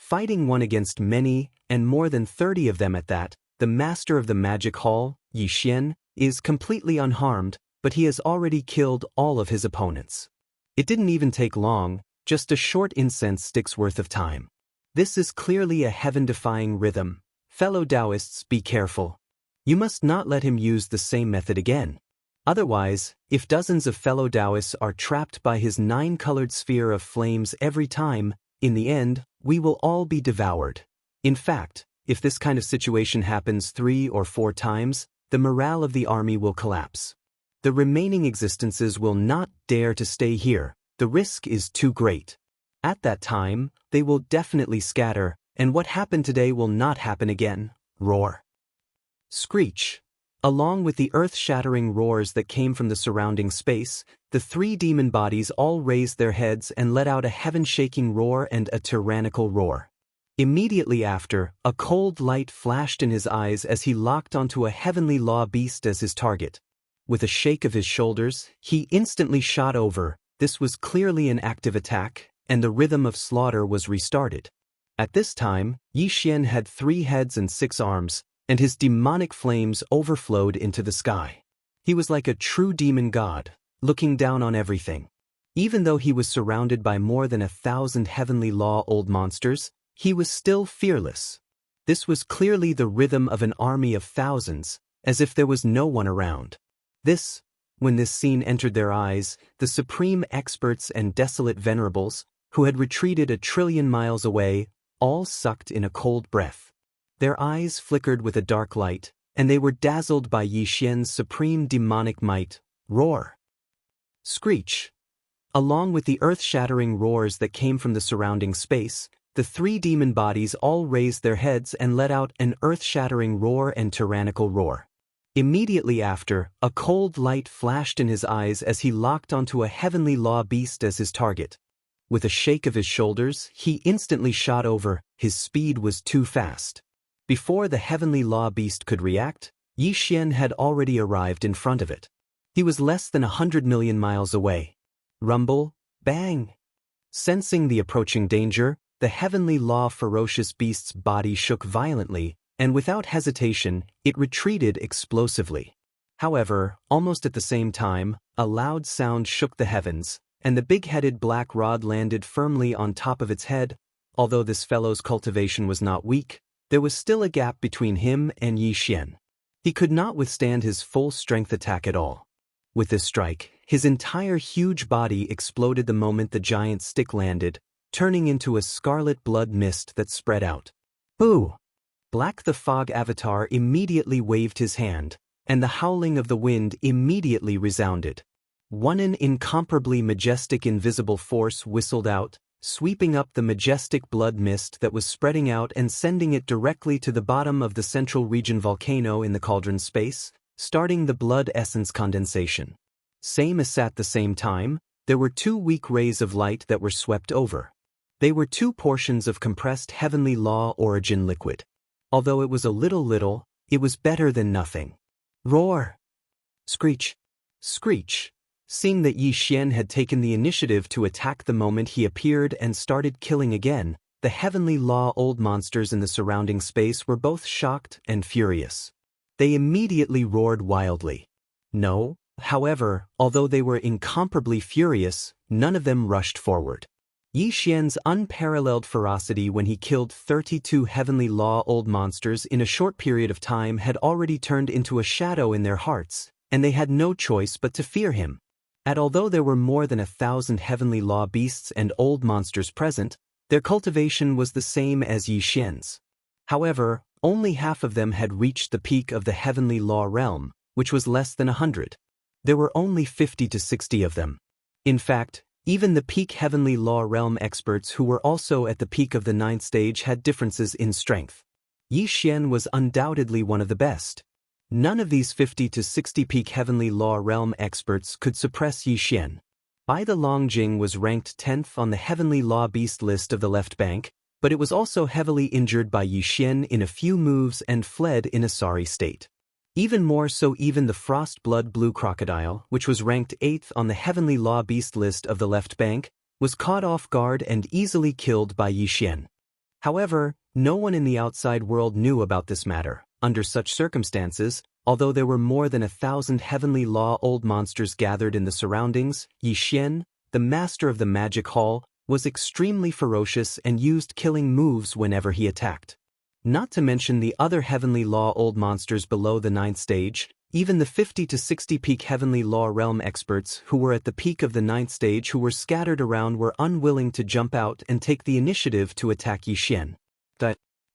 Fighting one against many, and more than 30 of them at that, the master of the magic hall, Yi Xian, is completely unharmed, but he has already killed all of his opponents. It didn't even take long, just a short incense stick's worth of time. This is clearly a heaven-defying rhythm. Fellow Taoists, be careful. You must not let him use the same method again. Otherwise, if dozens of fellow Taoists are trapped by his 9-colored sphere of flames every time, in the end, we will all be devoured. In fact, if this kind of situation happens 3 or 4 times, the morale of the army will collapse. The remaining existences will not dare to stay here. The risk is too great. At that time, they will definitely scatter, and what happened today will not happen again. Roar. Screech. Along with the earth-shattering roars that came from the surrounding space, the 3 demon bodies all raised their heads and let out a heaven-shaking roar and a tyrannical roar. Immediately after, a cold light flashed in his eyes as he locked onto a heavenly law beast as his target. With a shake of his shoulders, he instantly shot over. This was clearly an active attack, and the rhythm of slaughter was restarted. At this time, Yi Xian had 3 heads and 6 arms, and his demonic flames overflowed into the sky. He was like a true demon god, looking down on everything. Even though he was surrounded by more than 1,000 heavenly law old monsters, he was still fearless. This was clearly the rhythm of an army of thousands, as if there was no one around. When this scene entered their eyes, the supreme experts and desolate venerables, who had retreated 1,000,000,000,000 miles away, all sucked in a cold breath. Their eyes flickered with a dark light, and they were dazzled by Yi Xian's supreme demonic might. Roar. Screech. Along with the earth-shattering roars that came from the surrounding space, the 3 demon bodies all raised their heads and let out an earth-shattering roar and tyrannical roar. Immediately after, a cold light flashed in his eyes as he locked onto a heavenly law beast as his target. With a shake of his shoulders, he instantly shot over. His speed was too fast. Before the heavenly law beast could react, Yi Xian had already arrived in front of it. He was less than 100 million miles away. Rumble, bang! Sensing the approaching danger, the heavenly law ferocious beast's body shook violently, and without hesitation, it retreated explosively. However, almost at the same time, a loud sound shook the heavens, and the big-headed black rod landed firmly on top of its head. Although this fellow's cultivation was not weak, there was still a gap between him and Yi Xian. He could not withstand his full-strength attack at all. With this strike, his entire huge body exploded the moment the giant stick landed, turning into a scarlet blood mist that spread out. Boo! Black the Fog Avatar immediately waved his hand, and the howling of the wind immediately resounded. An incomparably majestic invisible force whistled out, sweeping up the majestic blood mist that was spreading out and sending it directly to the bottom of the central region volcano in the cauldron space, starting the blood essence condensation. At the same time, there were 2 weak rays of light that were swept over. They were 2 portions of compressed heavenly law origin liquid. Although it was a little, it was better than nothing. Roar! Screech! Screech! Seeing that Yi Xian had taken the initiative to attack the moment he appeared and started killing again, the heavenly law old monsters in the surrounding space were both shocked and furious. They immediately roared wildly. No, however, although they were incomparably furious, none of them rushed forward. Yi Xian's unparalleled ferocity when he killed 32 heavenly law old monsters in a short period of time had already turned into a shadow in their hearts, and they had no choice but to fear him. Although there were more than 1,000 heavenly law beasts and old monsters present, their cultivation was the same as Yi Xian's. However, only half of them had reached the peak of the heavenly law realm, which was less than 100. There were only 50 to 60 of them. In fact, even the peak heavenly law realm experts who were also at the peak of the 9th stage had differences in strength. Yi Xian was undoubtedly one of the best. None of these 50 to 60 peak heavenly law realm experts could suppress Yi Xian. Bai the Longjing was ranked 10th on the heavenly law beast list of the left bank, but it was also heavily injured by Yi Xian in a few moves and fled in a sorry state. Even more so, even the frost blood blue crocodile, which was ranked 8th on the heavenly law beast list of the left bank, was caught off guard and easily killed by Yi Xian. However, no one in the outside world knew about this matter. Under such circumstances, although there were more than 1,000 heavenly law old monsters gathered in the surroundings, Yi Xian, the master of the magic hall, was extremely ferocious and used killing moves whenever he attacked. Not to mention the other heavenly law old monsters below the 9th stage, even the 50 to 60 peak heavenly law realm experts who were at the peak of the 9th stage who were scattered around were unwilling to jump out and take the initiative to attack Yi Xian.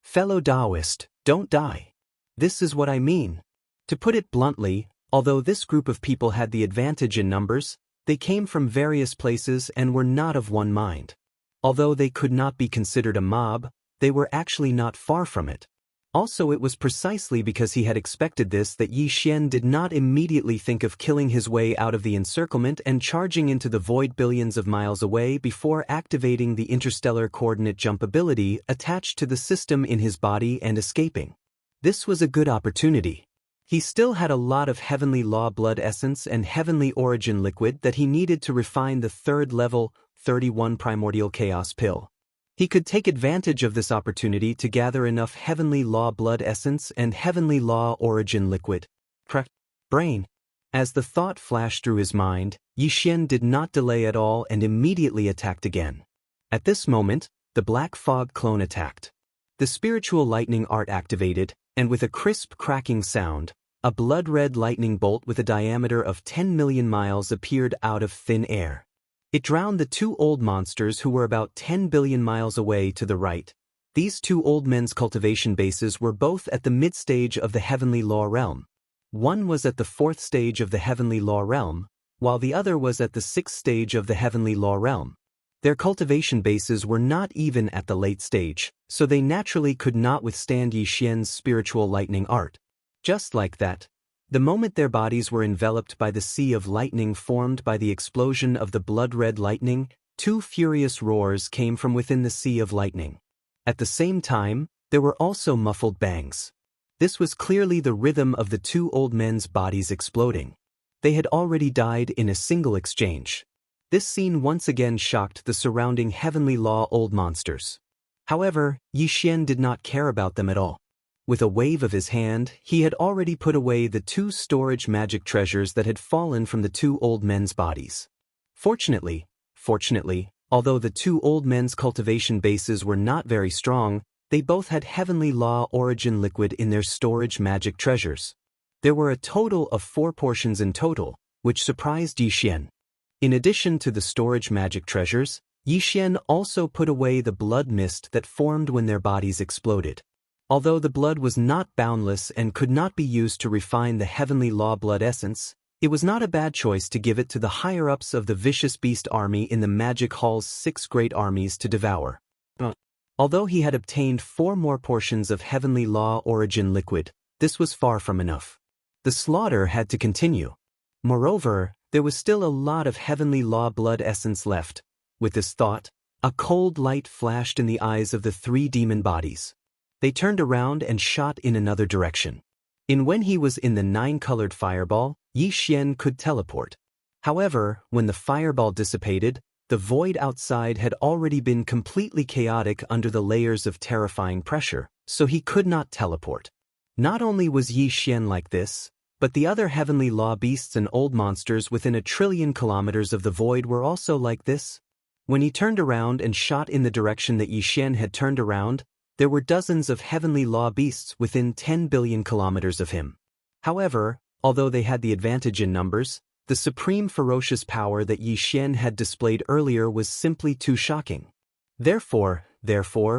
Fellow Taoist, don't die. This is what I mean. To put it bluntly, although this group of people had the advantage in numbers, they came from various places and were not of one mind. Although they could not be considered a mob, they were actually not far from it. Also, it was precisely because he had expected this that Yi Xian did not immediately think of killing his way out of the encirclement and charging into the void billions of miles away before activating the interstellar coordinate jump ability attached to the system in his body and escaping. This was a good opportunity. He still had a lot of heavenly law blood essence and heavenly origin liquid that he needed to refine the 3rd level, 31 primordial chaos pill. He could take advantage of this opportunity to gather enough heavenly law blood essence and heavenly law origin liquid. Brain. As the thought flashed through his mind, Yi Xian did not delay at all and immediately attacked again. At this moment, the Black Fog clone attacked. The spiritual lightning art activated, and with a crisp cracking sound, a blood-red lightning bolt with a diameter of 10 million miles appeared out of thin air. It drowned the 2 old monsters who were about 10 billion miles away to the right. These 2 old men's cultivation bases were both at the mid-stage of the heavenly law realm. One was at the 4th stage of the heavenly law realm, while the other was at the 6th stage of the heavenly law realm. Their cultivation bases were not even at the late stage, so they naturally could not withstand Yi Xian's spiritual lightning art. Just like that, the moment their bodies were enveloped by the sea of lightning formed by the explosion of the blood-red lightning, 2 furious roars came from within the sea of lightning. At the same time, there were also muffled bangs. This was clearly the rhythm of the 2 old men's bodies exploding. They had already died in a single exchange. This scene once again shocked the surrounding heavenly law old monsters. However, Yi Xian did not care about them at all. With a wave of his hand, he had already put away the 2 storage magic treasures that had fallen from the 2 old men's bodies. Fortunately, although the 2 old men's cultivation bases were not very strong, they both had heavenly law origin liquid in their storage magic treasures. There were a total of 4 portions in total, which surprised Yi Xian. In addition to the storage magic treasures, Yi Xian also put away the blood mist that formed when their bodies exploded. Although the blood was not boundless and could not be used to refine the heavenly law blood essence, it was not a bad choice to give it to the higher-ups of the vicious beast army in the magic hall's 6 great armies to devour. Although he had obtained 4 more portions of heavenly law origin liquid, this was far from enough. The slaughter had to continue. Moreover, there was still a lot of heavenly law blood essence left. With this thought, a cold light flashed in the eyes of the 3 demon bodies. They turned around and shot in another direction. When he was in the 9-colored fireball, Yi Xian could teleport. However, when the fireball dissipated, the void outside had already been completely chaotic under the layers of terrifying pressure, so he could not teleport. Not only was Yi Xian like this, but the other heavenly law beasts and old monsters within 1 trillion kilometers of the void were also like this. When he turned around and shot in the direction that Yi Xian had turned around, there were dozens of heavenly law beasts within 10 billion kilometers of him. However, although they had the advantage in numbers, the supreme ferocious power that Yi Xian had displayed earlier was simply too shocking. Therefore,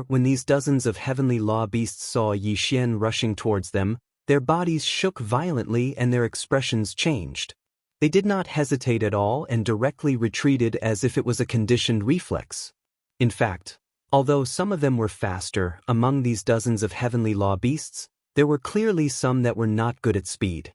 when these dozens of heavenly law beasts saw Yi Xian rushing towards them, their bodies shook violently and their expressions changed. They did not hesitate at all and directly retreated as if it was a conditioned reflex. In fact, although some of them were faster, among these dozens of heavenly law beasts, there were clearly some that were not good at speed.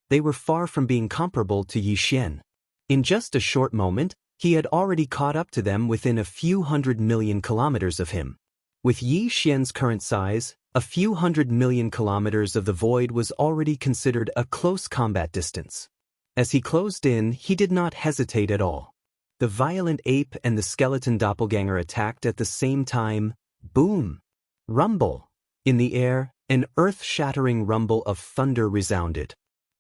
They were far from being comparable to Yi Xian. In just a short moment, he had already caught up to them within a few 100 million kilometers of him. With Yi Xian's current size, a few 100 million kilometers of the void was already considered a close combat distance. As he closed in, he did not hesitate at all. The violent ape and the skeleton doppelganger attacked at the same time. Boom! Rumble. In the air, an earth-shattering rumble of thunder resounded.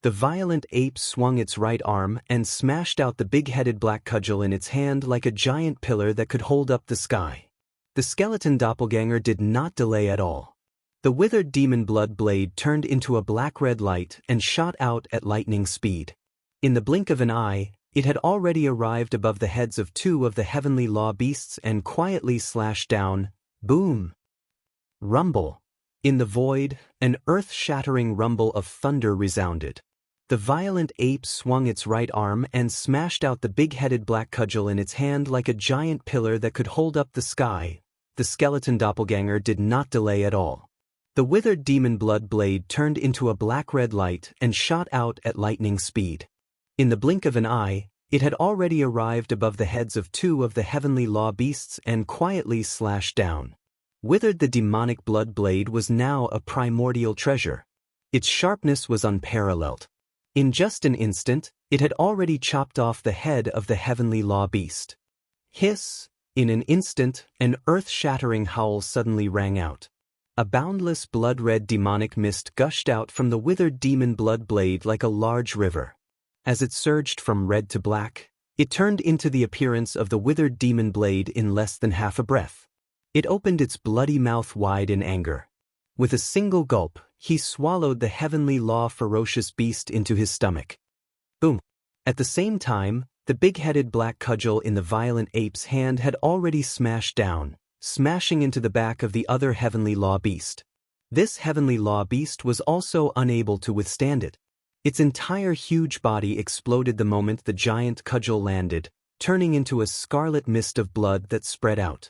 The violent ape swung its right arm and smashed out the big-headed black cudgel in its hand like a giant pillar that could hold up the sky. The skeleton doppelganger did not delay at all. The withered demon blood blade turned into a black-red light and shot out at lightning speed. In the blink of an eye, it had already arrived above the heads of two of the heavenly law beasts and quietly slashed down. Boom! Rumble. In the void, an earth-shattering rumble of thunder resounded. The violent ape swung its right arm and smashed out the big-headed black cudgel in its hand like a giant pillar that could hold up the sky. The skeleton doppelganger did not delay at all. The withered demon blood blade turned into a black-red light and shot out at lightning speed. In the blink of an eye, it had already arrived above the heads of two of the heavenly law beasts and quietly slashed down. Withered the demonic blood blade was now a primordial treasure. Its sharpness was unparalleled. In just an instant, it had already chopped off the head of the heavenly law beast. Hiss! In an instant, an earth-shattering howl suddenly rang out. A boundless blood-red demonic mist gushed out from the withered demon blood blade like a large river. As it surged from red to black, it turned into the appearance of the withered demon blade in less than half a breath. It opened its bloody mouth wide in anger. With a single gulp, he swallowed the heavenly law ferocious beast into his stomach. Boom! At the same time, the big-headed black cudgel in the violent ape's hand had already smashed down, smashing into the back of the other heavenly law beast. This heavenly law beast was also unable to withstand it. Its entire huge body exploded the moment the giant cudgel landed, turning into a scarlet mist of blood that spread out.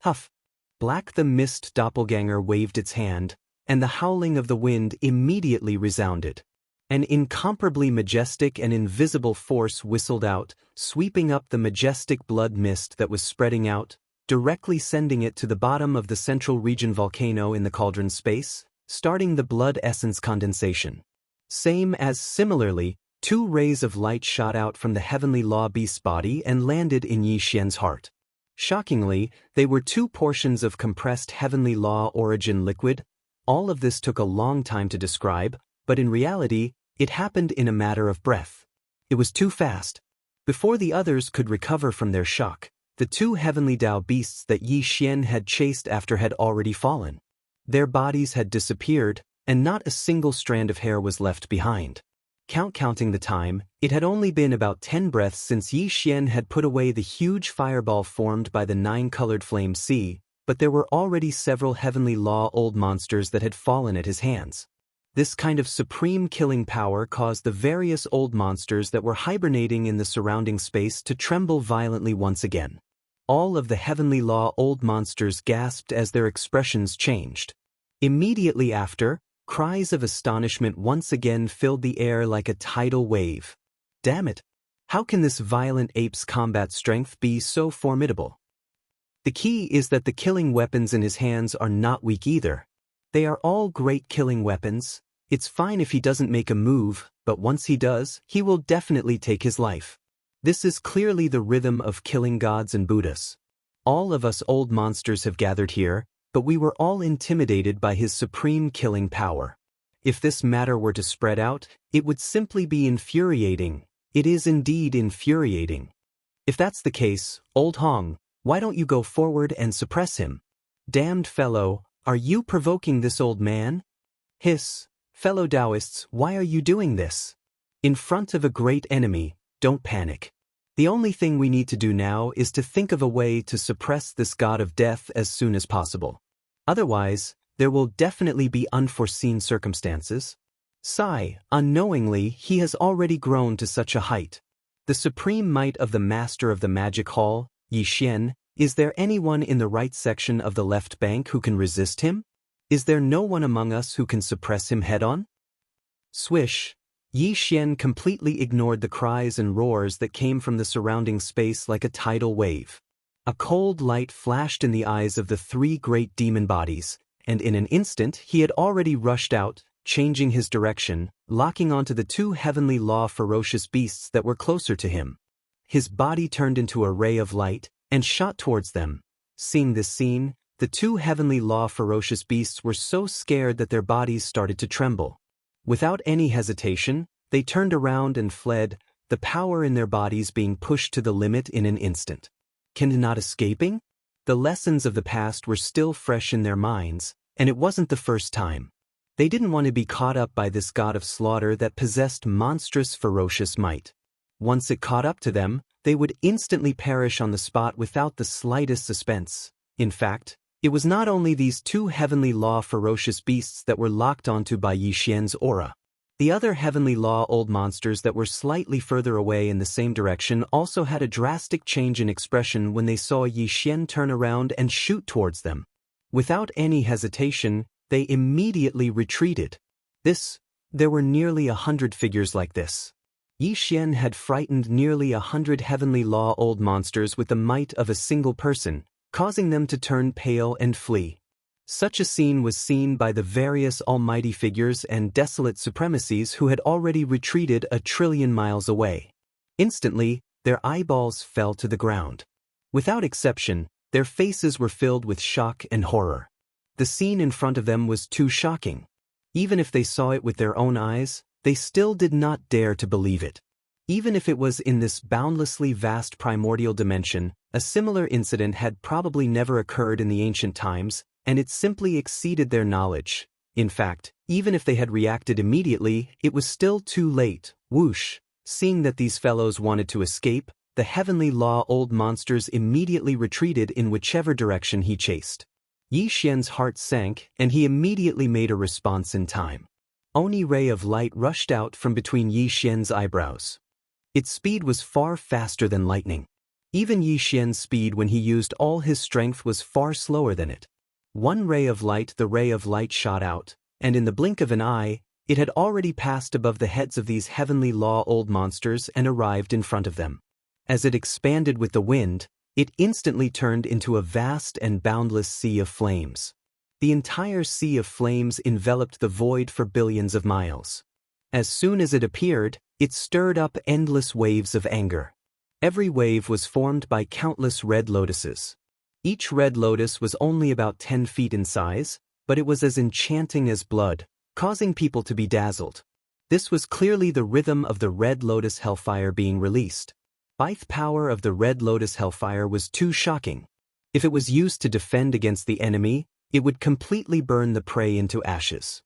Huff! Black the mist doppelganger waved its hand, and the howling of the wind immediately resounded. An incomparably majestic and invisible force whistled out, sweeping up the majestic blood mist that was spreading out, directly sending it to the bottom of the central region volcano in the cauldron space, starting the blood essence condensation. Similarly, two rays of light shot out from the heavenly law beast's body and landed in Yi Xian's heart. Shockingly, they were two portions of compressed heavenly law origin liquid. All of this took a long time to describe, but in reality, it happened in a matter of breath. It was too fast. Before the others could recover from their shock, the two heavenly Dao beasts that Yi Xian had chased after had already fallen. Their bodies had disappeared, and not a single strand of hair was left behind. Counting the time, it had only been about 10 breaths since Yi Xian had put away the huge fireball formed by the 9-colored flame sea, but there were already several heavenly law old monsters that had fallen at his hands. This kind of supreme killing power caused the various old monsters that were hibernating in the surrounding space to tremble violently once again. All of the heavenly law old monsters gasped as their expressions changed. Immediately after, cries of astonishment once again filled the air like a tidal wave. Damn it! How can this violent ape's combat strength be so formidable? The key is that the killing weapons in his hands are not weak either. They are all great killing weapons. It's fine if he doesn't make a move, but once he does, he will definitely take his life. This is clearly the rhythm of killing gods and Buddhas. All of us old monsters have gathered here, but we were all intimidated by his supreme killing power. If this matter were to spread out, it would simply be infuriating. It is indeed infuriating. If that's the case, Old Hong, why don't you go forward and suppress him? Damned fellow, are you provoking this old man? Hiss, fellow Taoists, why are you doing this? In front of a great enemy, don't panic. The only thing we need to do now is to think of a way to suppress this god of death as soon as possible. Otherwise, there will definitely be unforeseen circumstances. Sigh, unknowingly, he has already grown to such a height. The supreme might of the master of the magic hall, Yi Xian, is there anyone in the right section of the left bank who can resist him? Is there no one among us who can suppress him head-on? Swish! Yi Xian completely ignored the cries and roars that came from the surrounding space like a tidal wave. A cold light flashed in the eyes of the three great demon bodies, and in an instant he had already rushed out, changing his direction, locking onto the two heavenly law ferocious beasts that were closer to him. His body turned into a ray of light, and shot towards them. Seeing this scene, the two heavenly law ferocious beasts were so scared that their bodies started to tremble. Without any hesitation, they turned around and fled, the power in their bodies being pushed to the limit in an instant. Not escaping? The lessons of the past were still fresh in their minds, and it wasn't the first time. They didn't want to be caught up by this god of slaughter that possessed monstrous ferocious might. Once it caught up to them, they would instantly perish on the spot without the slightest suspense. In fact, it was not only these two heavenly law ferocious beasts that were locked onto by Yi Xian's aura. The other heavenly law old monsters that were slightly further away in the same direction also had a drastic change in expression when they saw Yi Xian turn around and shoot towards them. Without any hesitation, they immediately retreated. There were nearly 100 figures like this. Yi Xian had frightened nearly 100 heavenly law old monsters with the might of a single person, causing them to turn pale and flee. Such a scene was seen by the various almighty figures and desolate supremacies who had already retreated 1,000,000,000,000 miles away. Instantly, their eyeballs fell to the ground. Without exception, their faces were filled with shock and horror. The scene in front of them was too shocking. Even if they saw it with their own eyes, they still did not dare to believe it. Even if it was in this boundlessly vast primordial dimension, a similar incident had probably never occurred in the ancient times, and it simply exceeded their knowledge. In fact, even if they had reacted immediately, it was still too late. Whoosh! Seeing that these fellows wanted to escape, the heavenly law old monsters immediately retreated in whichever direction he chased. Yi Xian's heart sank, and he immediately made a response in time. Oni ray of light rushed out from between Yi Xian's eyebrows. Its speed was far faster than lightning. Even Yi Xian's speed when he used all his strength was far slower than it. One ray of light, the ray of light shot out, and in the blink of an eye, it had already passed above the heads of these heavenly law old monsters and arrived in front of them. As it expanded with the wind, it instantly turned into a vast and boundless sea of flames. The entire sea of flames enveloped the void for billions of miles. As soon as it appeared, it stirred up endless waves of anger. Every wave was formed by countless red lotuses. Each red lotus was only about 10 feet in size, but it was as enchanting as blood, causing people to be dazzled. This was clearly the rhythm of the red lotus hellfire being released. The power of the red lotus hellfire was too shocking. If it was used to defend against the enemy, it would completely burn the prey into ashes.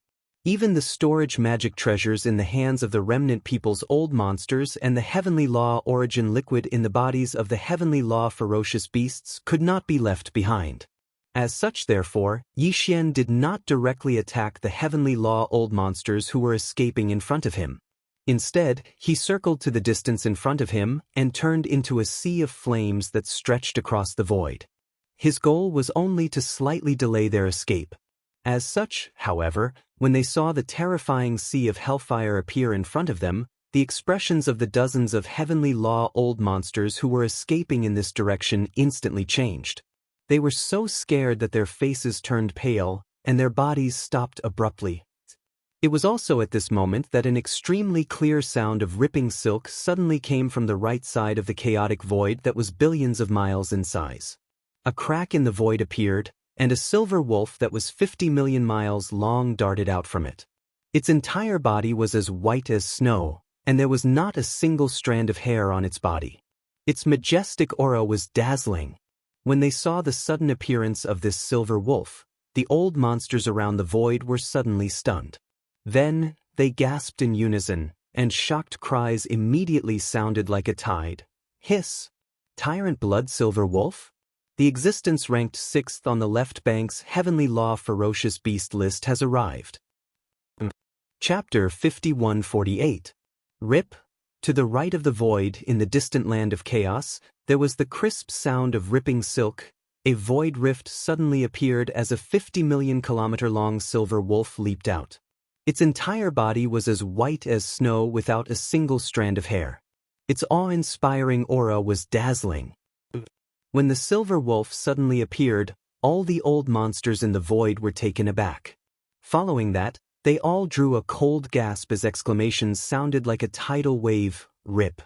Even the storage magic treasures in the hands of the remnant people's old monsters and the heavenly law origin liquid in the bodies of the heavenly law ferocious beasts could not be left behind. As such, therefore, Yi Xian did not directly attack the heavenly law old monsters who were escaping in front of him. Instead, he circled to the distance in front of him and turned into a sea of flames that stretched across the void. His goal was only to slightly delay their escape. As such, however, when they saw the terrifying sea of hellfire appear in front of them, the expressions of the dozens of heavenly law old monsters who were escaping in this direction instantly changed. They were so scared that their faces turned pale, and their bodies stopped abruptly. It was also at this moment that an extremely clear sound of ripping silk suddenly came from the right side of the chaotic void that was billions of miles in size. A crack in the void appeared, and a silver wolf that was 50 million miles long darted out from it. Its entire body was as white as snow, and there was not a single strand of hair on its body. Its majestic aura was dazzling. When they saw the sudden appearance of this silver wolf, the old monsters around the void were suddenly stunned. Then, they gasped in unison, and shocked cries immediately sounded like a tide. Hiss! Tyrant Blood Silver Wolf? The existence ranked 6th on the left bank's Heavenly Law Ferocious Beast list has arrived. Chapter 5148. Rip. To the right of the void, in the distant land of chaos, there was the crisp sound of ripping silk. A void rift suddenly appeared as a 50 million kilometer long silver wolf leaped out. Its entire body was as white as snow without a single strand of hair. Its awe-inspiring aura was dazzling. When the silver wolf suddenly appeared, all the old monsters in the void were taken aback. Following that, they all drew a cold gasp as exclamations sounded like a tidal wave. Rip.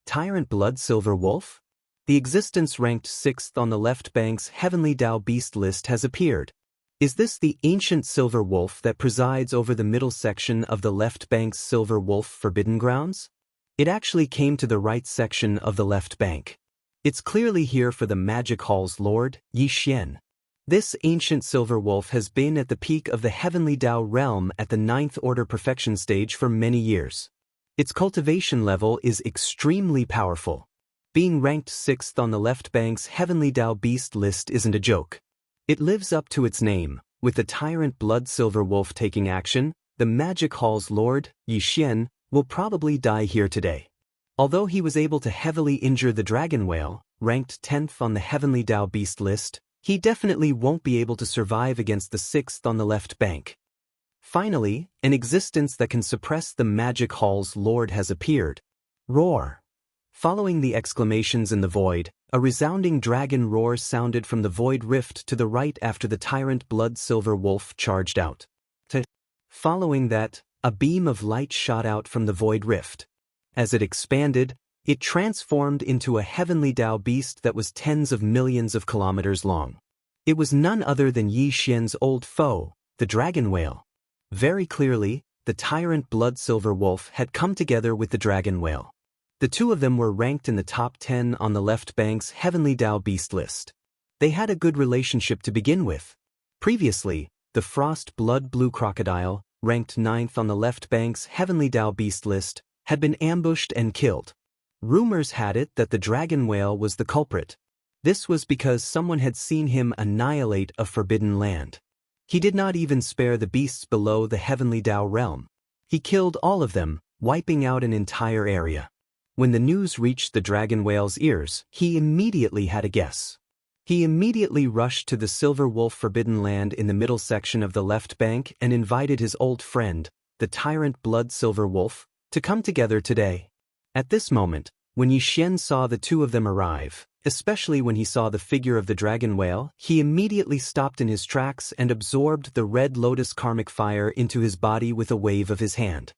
Tyrant Blood Silver Wolf? The existence ranked 6th on the left bank's Heavenly Tao Beast list has appeared. Is this the ancient silver wolf that presides over the middle section of the left bank's silver wolf forbidden grounds? It actually came to the right section of the left bank. It's clearly here for the Magic Hall's lord, Yi Xian. This ancient silver wolf has been at the peak of the Heavenly Tao realm at the 9th order perfection stage for many years. Its cultivation level is extremely powerful. Being ranked 6th on the left bank's Heavenly Tao Beast list isn't a joke. It lives up to its name. With the tyrant blood silver wolf taking action, the Magic Hall's lord, Yi Xian, will probably die here today. Although he was able to heavily injure the dragon whale, ranked 10th on the Heavenly Tao Beast list, he definitely won't be able to survive against the 6th on the left bank. Finally, an existence that can suppress the Magic Hall's lord has appeared. Roar. Following the exclamations in the void, a resounding dragon roar sounded from the void rift to the right after the tyrant blood silver wolf charged out. Following that, a beam of light shot out from the void rift. As it expanded, it transformed into a Heavenly Tao beast that was tens of millions of kilometers long. It was none other than Yi Xian's old foe, the dragon whale. Very clearly, the tyrant blood silver wolf had come together with the dragon whale. The two of them were ranked in the top 10 on the left bank's Heavenly Tao Beast list. They had a good relationship to begin with. Previously, the frost blood blue crocodile, ranked 9th on the left bank's Heavenly Tao Beast list, had been ambushed and killed. Rumors had it that the dragon whale was the culprit. This was because someone had seen him annihilate a forbidden land. He did not even spare the beasts below the Heavenly Tao realm. He killed all of them, wiping out an entire area. When the news reached the dragon whale's ears, he immediately had a guess. He immediately rushed to the Silver Wolf Forbidden Land in the middle section of the left bank and invited his old friend, the tyrant blood silver wolf, to come together today. At this moment, when Yi Xian saw the two of them arrive, especially when he saw the figure of the dragon whale, he immediately stopped in his tracks and absorbed the red lotus karmic fire into his body with a wave of his hand.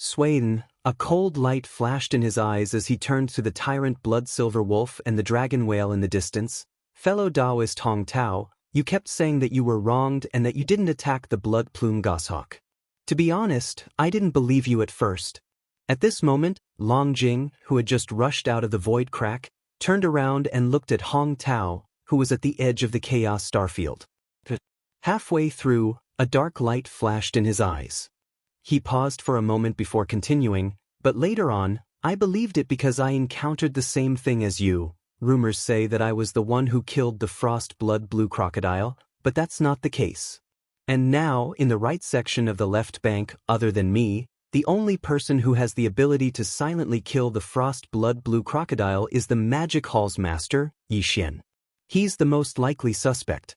Swain, a cold light flashed in his eyes as he turned to the tyrant blood silver wolf and the dragon whale in the distance. Fellow Taoist Hong Tao, you kept saying that you were wronged and that you didn't attack the blood plume goshawk. To be honest, I didn't believe you at first. At this moment, Long Jing, who had just rushed out of the void crack, turned around and looked at Hong Tao, who was at the edge of the chaos starfield. Halfway through, a dark light flashed in his eyes. He paused for a moment before continuing, but later on, I believed it because I encountered the same thing as you. Rumors say that I was the one who killed the frost blood blue crocodile, but that's not the case. And now, in the right section of the left bank, other than me, the only person who has the ability to silently kill the frost blood blue crocodile is the Magic Hall's master, Yi Xian. He's the most likely suspect.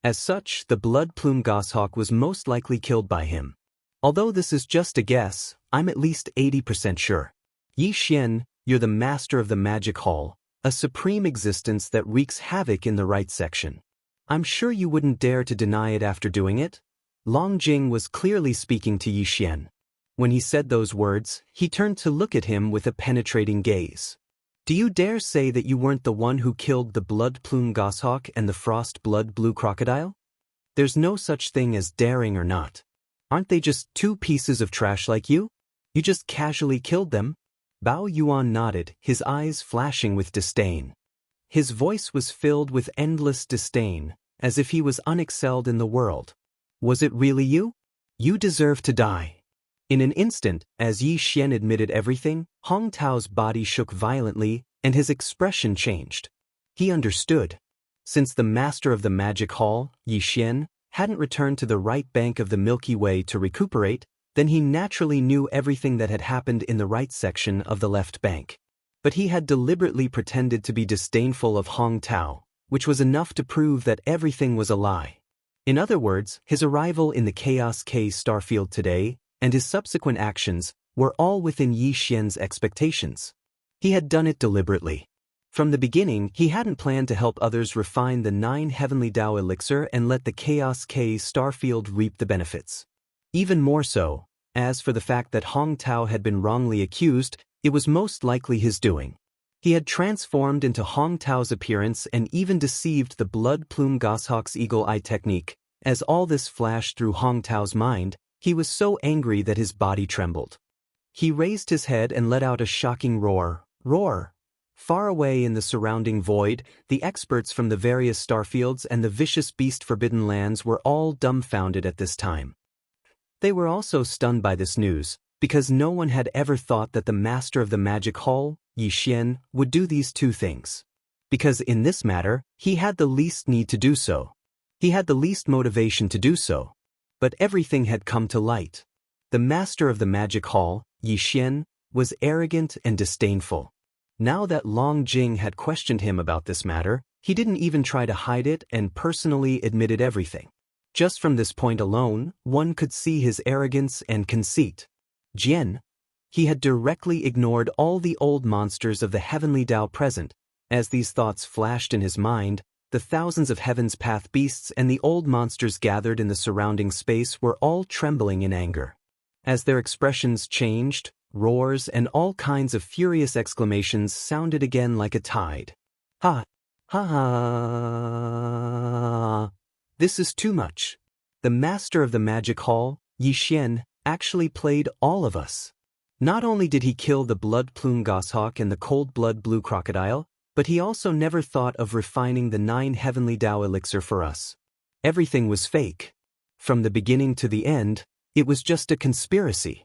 As such, the blood plume goshawk was most likely killed by him. Although this is just a guess, I'm at least 80% sure. Yi Xian, you're the master of the Magic Hall, a supreme existence that wreaks havoc in the right section. I'm sure you wouldn't dare to deny it after doing it? Long Jing was clearly speaking to Yi Xian. When he said those words, he turned to look at him with a penetrating gaze. Do you dare say that you weren't the one who killed the blood plume goshawk and the frost blood blue crocodile? There's no such thing as daring or not. Aren't they just two pieces of trash like you? You just casually killed them? Bao Yuan nodded, his eyes flashing with disdain. His voice was filled with endless disdain, as if he was unexcelled in the world. Was it really you? You deserve to die. In an instant, as Yi Xian admitted everything, Hong Tao's body shook violently, and his expression changed. He understood. Since the master of the Magic Hall, Yi Xian, hadn't returned to the right bank of the Milky Way to recuperate, then he naturally knew everything that had happened in the right section of the left bank. But he had deliberately pretended to be disdainful of Hong Tao, which was enough to prove that everything was a lie. In other words, his arrival in the Chaos K starfield today, and his subsequent actions, were all within Yi Xian's expectations. He had done it deliberately. From the beginning, he hadn't planned to help others refine the 9 Heavenly Tao elixir and let the Chaos K starfield reap the benefits. Even more so, as for the fact that Hong Tao had been wrongly accused, it was most likely his doing. He had transformed into Hong Tao's appearance and even deceived the blood plume goshawk's eagle eye technique. As all this flashed through Hong Tao's mind, he was so angry that his body trembled. He raised his head and let out a shocking roar. Roar! Far away in the surrounding void, the experts from the various starfields and the vicious beast forbidden lands were all dumbfounded at this time. They were also stunned by this news, because no one had ever thought that the master of the magic hall, Yi Xian, would do these two things. Because in this matter, he had the least need to do so. He had the least motivation to do so. But everything had come to light. The master of the magic hall, Yi Xian, was arrogant and disdainful. Now that Long Jing had questioned him about this matter, he didn't even try to hide it and personally admitted everything. Just from this point alone, one could see his arrogance and conceit. Jian. He had directly ignored all the old monsters of the heavenly Dao present. As these thoughts flashed in his mind, the thousands of Heaven's Path beasts and the old monsters gathered in the surrounding space were all trembling in anger. As their expressions changed, roars and all kinds of furious exclamations sounded again like a tide. Ha! Ha ha! This is too much. The master of the magic hall, Yi Xian, actually played all of us. Not only did he kill the blood plume goshawk and the cold blood blue crocodile, but he also never thought of refining the 9 heavenly Dao elixir for us. Everything was fake. From the beginning to the end, it was just a conspiracy.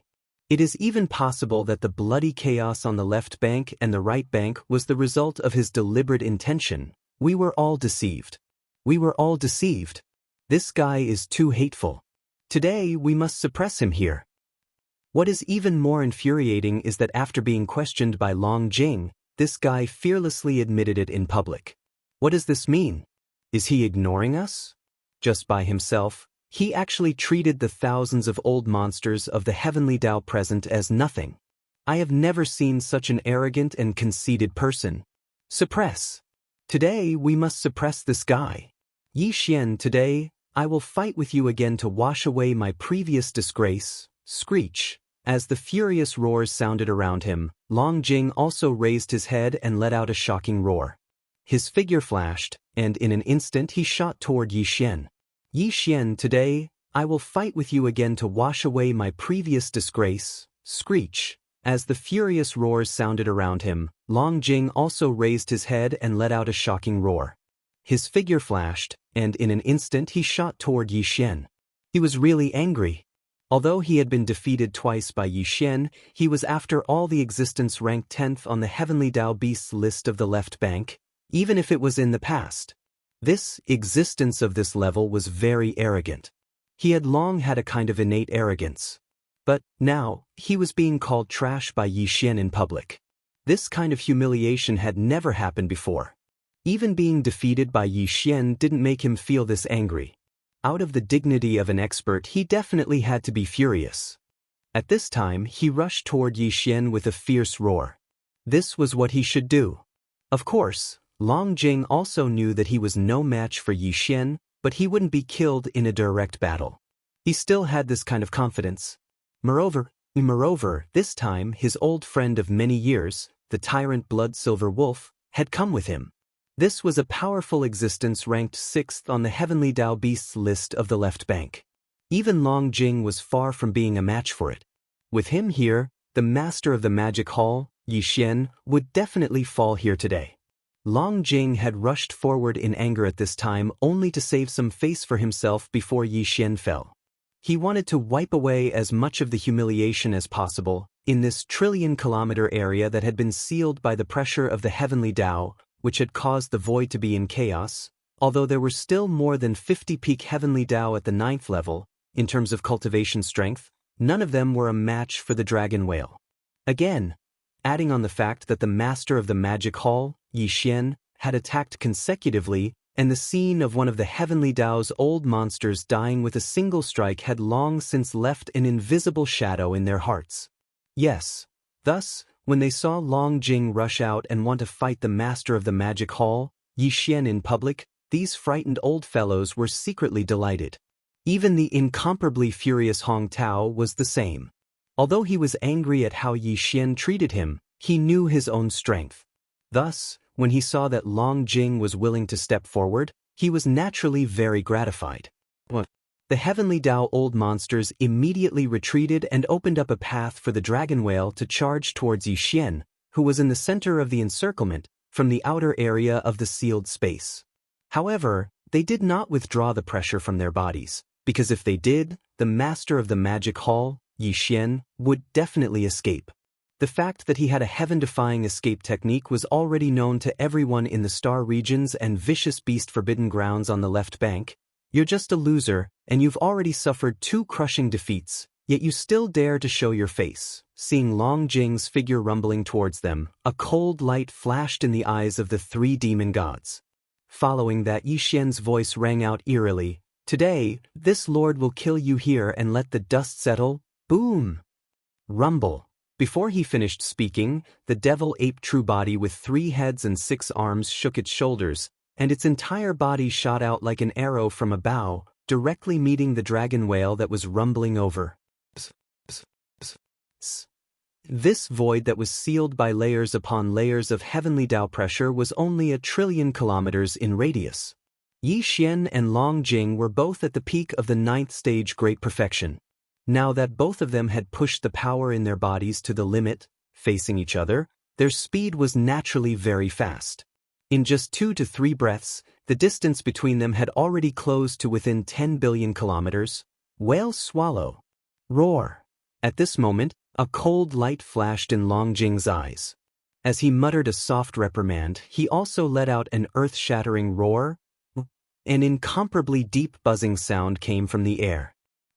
It is even possible that the bloody chaos on the left bank and the right bank was the result of his deliberate intention. We were all deceived. We were all deceived. This guy is too hateful. Today we must suppress him here. What is even more infuriating is that after being questioned by Long Jing, this guy fearlessly admitted it in public. What does this mean? Is he ignoring us? Just by himself, he actually treated the thousands of old monsters of the heavenly Dao present as nothing. I have never seen such an arrogant and conceited person. Suppress. Today we must suppress this guy. Yi Xian, today, I will fight with you again to wash away my previous disgrace. Screech. As the furious roars sounded around him, Long Jing also raised his head and let out a shocking roar. His figure flashed, and in an instant he shot toward Yi Xian. Yi Xian, today, I will fight with you again to wash away my previous disgrace. Screech. As the furious roars sounded around him, Long Jing also raised his head and let out a shocking roar. His figure flashed, and in an instant he shot toward Yi Xian. He was really angry. Although he had been defeated twice by Yi Xian, he was after all the existence ranked 10th on the Heavenly Dao Beasts list of the left bank, even if it was in the past. This existence of this level was very arrogant. He had long had a kind of innate arrogance. But, now, he was being called trash by Yi Xian in public. This kind of humiliation had never happened before. Even being defeated by Yi Xian didn't make him feel this angry. Out of the dignity of an expert, he definitely had to be furious. At this time, he rushed toward Yi Xian with a fierce roar. This was what he should do. Of course, Long Jing also knew that he was no match for Yi Xian, but he wouldn't be killed in a direct battle. He still had this kind of confidence. Moreover, this time his old friend of many years, the tyrant Blood Silver Wolf, had come with him. This was a powerful existence ranked 6th on the Heavenly Dao Beasts list of the left bank. Even Long Jing was far from being a match for it. With him here, the master of the magic hall, Yi Xian, would definitely fall here today. Long Jing had rushed forward in anger at this time only to save some face for himself before Yi Xian fell. He wanted to wipe away as much of the humiliation as possible in this trillion-kilometer area that had been sealed by the pressure of the Heavenly Dao, which had caused the void to be in chaos. Although there were still more than 50 peak Heavenly Dao at the 9th level, in terms of cultivation strength, none of them were a match for the dragon whale. Again, adding on the fact that the master of the magic hall, Yi Xian, had attacked consecutively, and the scene of one of the Heavenly Dao's old monsters dying with a single strike had long since left an invisible shadow in their hearts. Yes, thus, when they saw Long Jing rush out and want to fight the master of the magic hall, Yi Xian in public, these frightened old fellows were secretly delighted. Even the incomparably furious Hong Tao was the same. Although he was angry at how Yi Xian treated him, he knew his own strength. Thus, when he saw that Long Jing was willing to step forward, he was naturally very gratified. The heavenly Tao old monsters immediately retreated and opened up a path for the dragon whale to charge towards Yi Xian, who was in the center of the encirclement, from the outer area of the sealed space. However, they did not withdraw the pressure from their bodies, because if they did, the master of the magic hall, Yi Xian, would definitely escape. The fact that he had a heaven-defying escape technique was already known to everyone in the Star Regions and Vicious Beast Forbidden Grounds on the left bank. You're just a loser, and you've already suffered 2 crushing defeats, yet you still dare to show your face. Seeing Long Jing's figure rumbling towards them, a cold light flashed in the eyes of the 3 demon gods. Following that, Yi Xian's voice rang out eerily, "Today, this lord will kill you here and let the dust settle." Boom! Rumble. Before he finished speaking, the devil ape true body with 3 heads and 6 arms shook its shoulders, and its entire body shot out like an arrow from a bow, directly meeting the dragon whale that was rumbling over. This void that was sealed by layers upon layers of heavenly Tao pressure was only 1 trillion kilometers in radius. Yi Xian and Long Jing were both at the peak of the 9th stage Great Perfection. Now that both of them had pushed the power in their bodies to the limit, facing each other, their speed was naturally very fast. In just 2 to 3 breaths, the distance between them had already closed to within 10 billion kilometers. Whale swallow. Roar. At this moment, a cold light flashed in Long Jing's eyes. As he muttered a soft reprimand, he also let out an earth-shattering roar. An incomparably deep buzzing sound came from the air.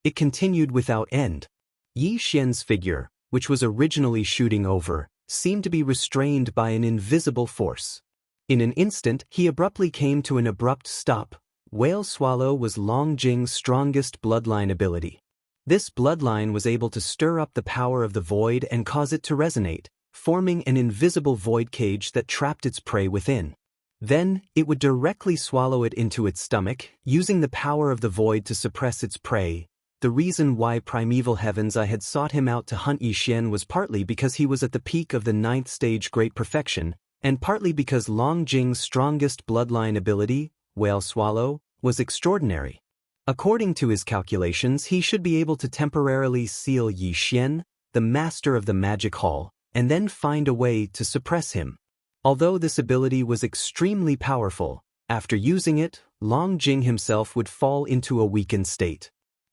It continued without end. Yi Xian's figure, which was originally shooting over, seemed to be restrained by an invisible force. In an instant, he abruptly came to an abrupt stop. Whale Swallow was Long Jing's strongest bloodline ability. This bloodline was able to stir up the power of the void and cause it to resonate, forming an invisible void cage that trapped its prey within. Then, it would directly swallow it into its stomach, using the power of the void to suppress its prey. The reason why Primeval Heavens I had sought him out to hunt Yi Xian was partly because he was at the peak of the 9th stage Great Perfection, and partly because Long Jing's strongest bloodline ability, Whale Swallow, was extraordinary. According to his calculations, he should be able to temporarily seal Yi Xian, the master of the magic hall, and then find a way to suppress him. Although this ability was extremely powerful, after using it, Long Jing himself would fall into a weakened state.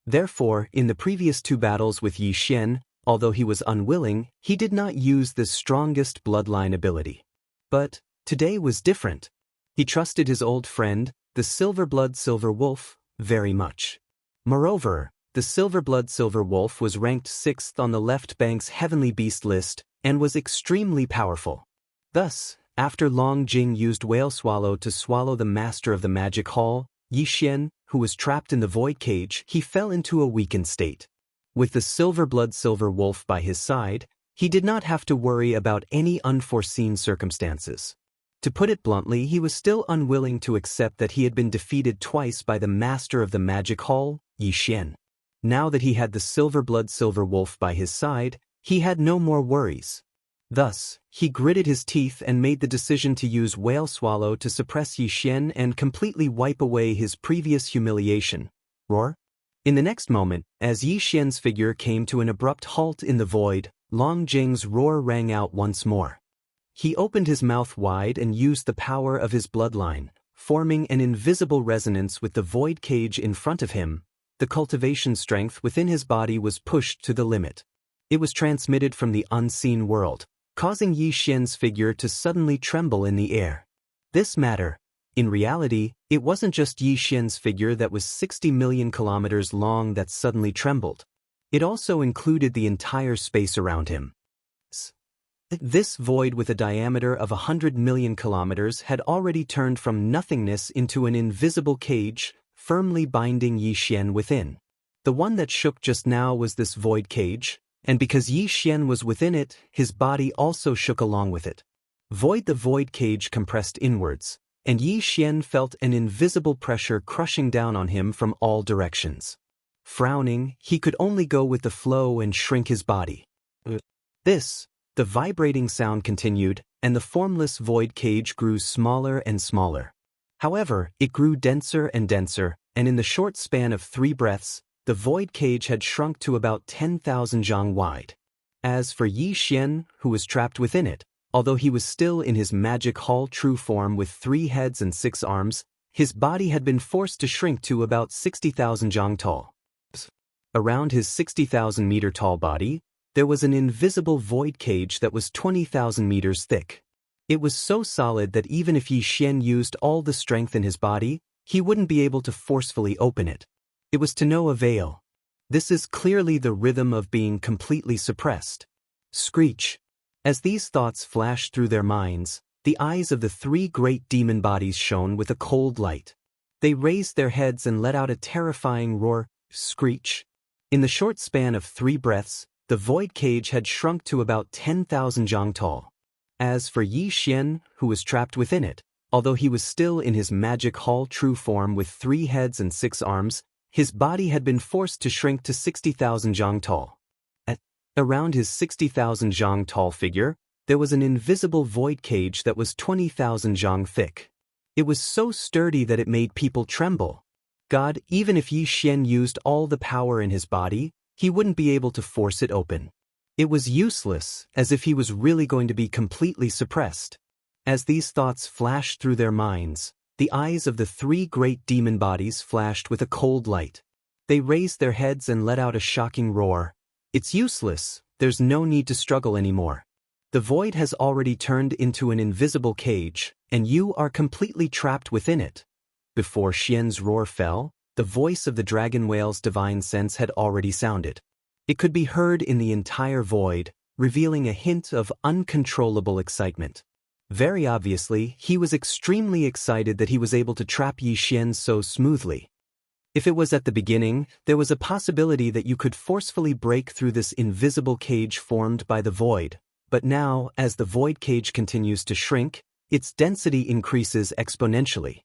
Therefore, in the previous 2 battles with Yi Xian, although he was unwilling, he did not use this strongest bloodline ability. But today was different. He trusted his old friend, the Silverblood Silver Wolf, very much. Moreover, the Silverblood Silver Wolf was ranked 6th on the left bank's Heavenly Beast list and was extremely powerful. Thus, after Long Jing used Whale Swallow to swallow the master of the magic hall, Yi Xian, who was trapped in the void cage, he fell into a weakened state. With the Silverblood Silver Wolf by his side, he did not have to worry about any unforeseen circumstances. To put it bluntly, he was still unwilling to accept that he had been defeated twice by the master of the magic hall, Yi Xian. Now that he had the Silverblood Silver Wolf by his side, he had no more worries. Thus, he gritted his teeth and made the decision to use Whale Swallow to suppress Yi Xian and completely wipe away his previous humiliation. Roar. In the next moment, as Yi Xian's figure came to an abrupt halt in the void, Long Jing's roar rang out once more. He opened his mouth wide and used the power of his bloodline, forming an invisible resonance with the void cage in front of him. The cultivation strength within his body was pushed to the limit. It was transmitted from the unseen world, causing Yi Xian's figure to suddenly tremble in the air. This matter, in reality, it wasn't just Yi Xian's figure that was 60 million kilometers long that suddenly trembled. It also included the entire space around him. This void with a diameter of 100 million kilometers had already turned from nothingness into an invisible cage, firmly binding Yi Xian within. The one that shook just now was this void cage, and because Yi Xian was within it, his body also shook along with it. The void cage compressed inwards, and Yi Xian felt an invisible pressure crushing down on him from all directions. Frowning, he could only go with the flow and shrink his body. The vibrating sound continued, and the formless void cage grew smaller and smaller. However, it grew denser and denser, and in the short span of 3 breaths, the void cage had shrunk to about 10,000 zhang wide. As for Yi Xian, who was trapped within it, although he was still in his magic hall true form with 3 heads and 6 arms, his body had been forced to shrink to about 60,000 zhang tall. Around his 60,000 meter tall body, there was an invisible void cage that was 20,000 meters thick. It was so solid that even if Yi Xian used all the strength in his body, he wouldn't be able to forcefully open it. It was to no avail. This is clearly the rhythm of being completely suppressed. Screech. As these thoughts flashed through their minds, the eyes of the 3 great demon bodies shone with a cold light. They raised their heads and let out a terrifying roar, screech. In the short span of 3 breaths, the void cage had shrunk to about 10,000 zhang tall. As for Yi Xian, who was trapped within it, although he was still in his magic hall true form with 3 heads and 6 arms, his body had been forced to shrink to 60,000 zhang tall. Around his 60,000 zhang tall figure, there was an invisible void cage that was 20,000 zhang thick. It was so sturdy that it made people tremble. God, even if Yi Xian used all the power in his body, he wouldn't be able to force it open. It was useless, as if he was really going to be completely suppressed. As these thoughts flashed through their minds, the eyes of the 3 great demon bodies flashed with a cold light. They raised their heads and let out a shocking roar. It's useless, there's no need to struggle anymore. The void has already turned into an invisible cage, and you are completely trapped within it. Before Xian's roar fell, the voice of the dragon whale's divine sense had already sounded. It could be heard in the entire void, revealing a hint of uncontrollable excitement. Very obviously, he was extremely excited that he was able to trap Yi Xian so smoothly. If it was at the beginning, there was a possibility that you could forcefully break through this invisible cage formed by the void, but now, as the void cage continues to shrink, its density increases exponentially.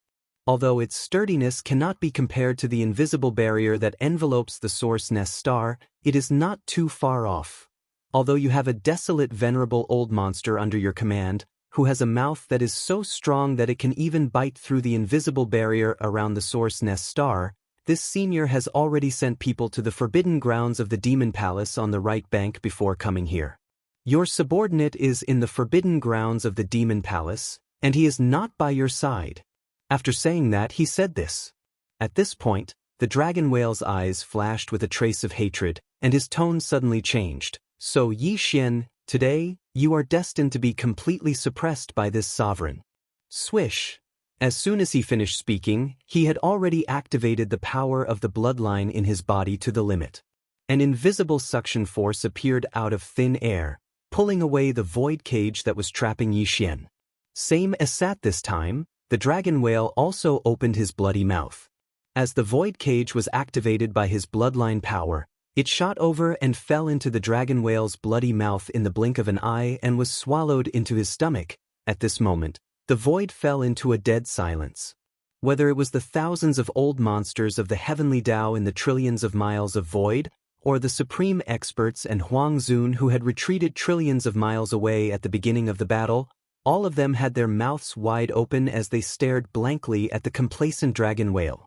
Although its sturdiness cannot be compared to the invisible barrier that envelopes the source nest star, it is not too far off. Although you have a desolate venerable old monster under your command, who has a mouth that is so strong that it can even bite through the invisible barrier around the source nest star, this senior has already sent people to the forbidden grounds of the demon palace on the right bank before coming here. Your subordinate is in the forbidden grounds of the demon palace, and he is not by your side. After saying that, he said this. At this point, the dragon whale's eyes flashed with a trace of hatred, and his tone suddenly changed. So Yi Xian, today, you are destined to be completely suppressed by this sovereign. Swish. As soon as he finished speaking, he had already activated the power of the bloodline in his body to the limit. An invisible suction force appeared out of thin air, pulling away the void cage that was trapping Yi Xian. Same as at this time, the dragon whale also opened his bloody mouth. As the void cage was activated by his bloodline power, it shot over and fell into the dragon whale's bloody mouth in the blink of an eye and was swallowed into his stomach. At this moment, the void fell into a dead silence. Whether it was the thousands of old monsters of the heavenly Tao in the trillions of miles of void, or the supreme experts and Huang Zun who had retreated trillions of miles away at the beginning of the battle, all of them had their mouths wide open as they stared blankly at the complacent dragon whale.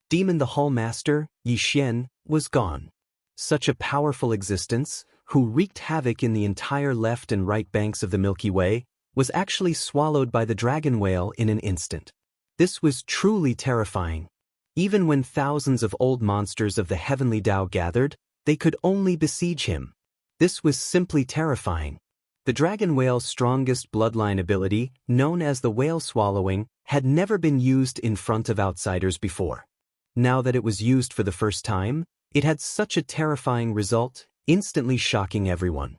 Demon the Hall Master, Yi Xian, was gone. Such a powerful existence, who wreaked havoc in the entire left and right banks of the Milky Way, was actually swallowed by the dragon whale in an instant. This was truly terrifying. Even when thousands of old monsters of the heavenly Tao gathered, they could only besiege him. This was simply terrifying. The dragon whale's strongest bloodline ability, known as the whale swallowing, had never been used in front of outsiders before. Now that it was used for the first time, it had such a terrifying result, instantly shocking everyone.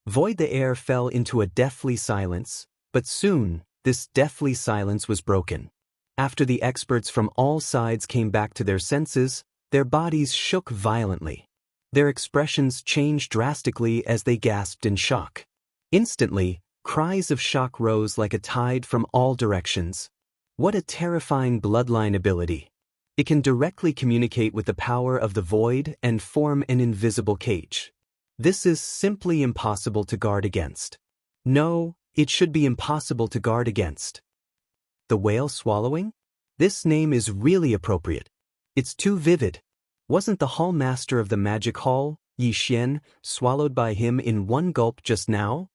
Void the air fell into a deathly silence, but soon, this deathly silence was broken. After the experts from all sides came back to their senses, their bodies shook violently. Their expressions changed drastically as they gasped in shock. Instantly, cries of shock rose like a tide from all directions. What a terrifying bloodline ability! It can directly communicate with the power of the void and form an invisible cage. This is simply impossible to guard against. No, it should be impossible to guard against. The whale swallowing? This name is really appropriate. It's too vivid. Wasn't the hall master of the magic hall, Yi Xian, swallowed by him in one gulp just now?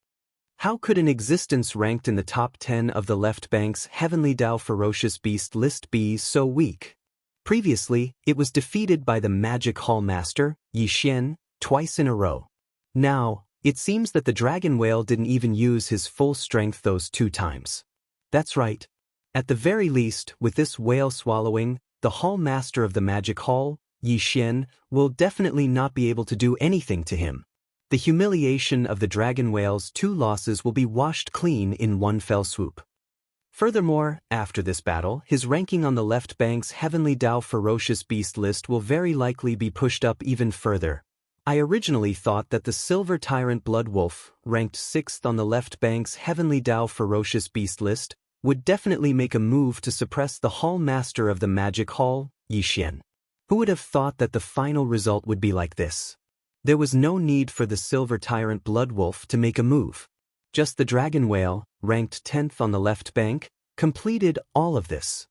How could an existence ranked in the top 10 of the left bank's Heavenly Dao Ferocious Beast list be so weak? Previously, it was defeated by the magic hall master, Yi Xian, twice in a row. Now, it seems that the dragon whale didn't even use his full strength those 2 times. That's right. At the very least, with this whale swallowing, the hall master of the magic hall, Yi Xian, will definitely not be able to do anything to him. The humiliation of the dragon whale's 2 losses will be washed clean in one fell swoop. Furthermore, after this battle, his ranking on the left bank's Heavenly Dao Ferocious Beast list will very likely be pushed up even further. I originally thought that the Silver Tyrant Blood Wolf, ranked 6th on the left bank's Heavenly Dao Ferocious Beast list, would definitely make a move to suppress the hall master of the magic hall, Yi Xian. Who would have thought that the final result would be like this? There was no need for the Silver Tyrant Blood Wolf to make a move. Just the dragon whale, ranked 10th on the left bank, completed all of this.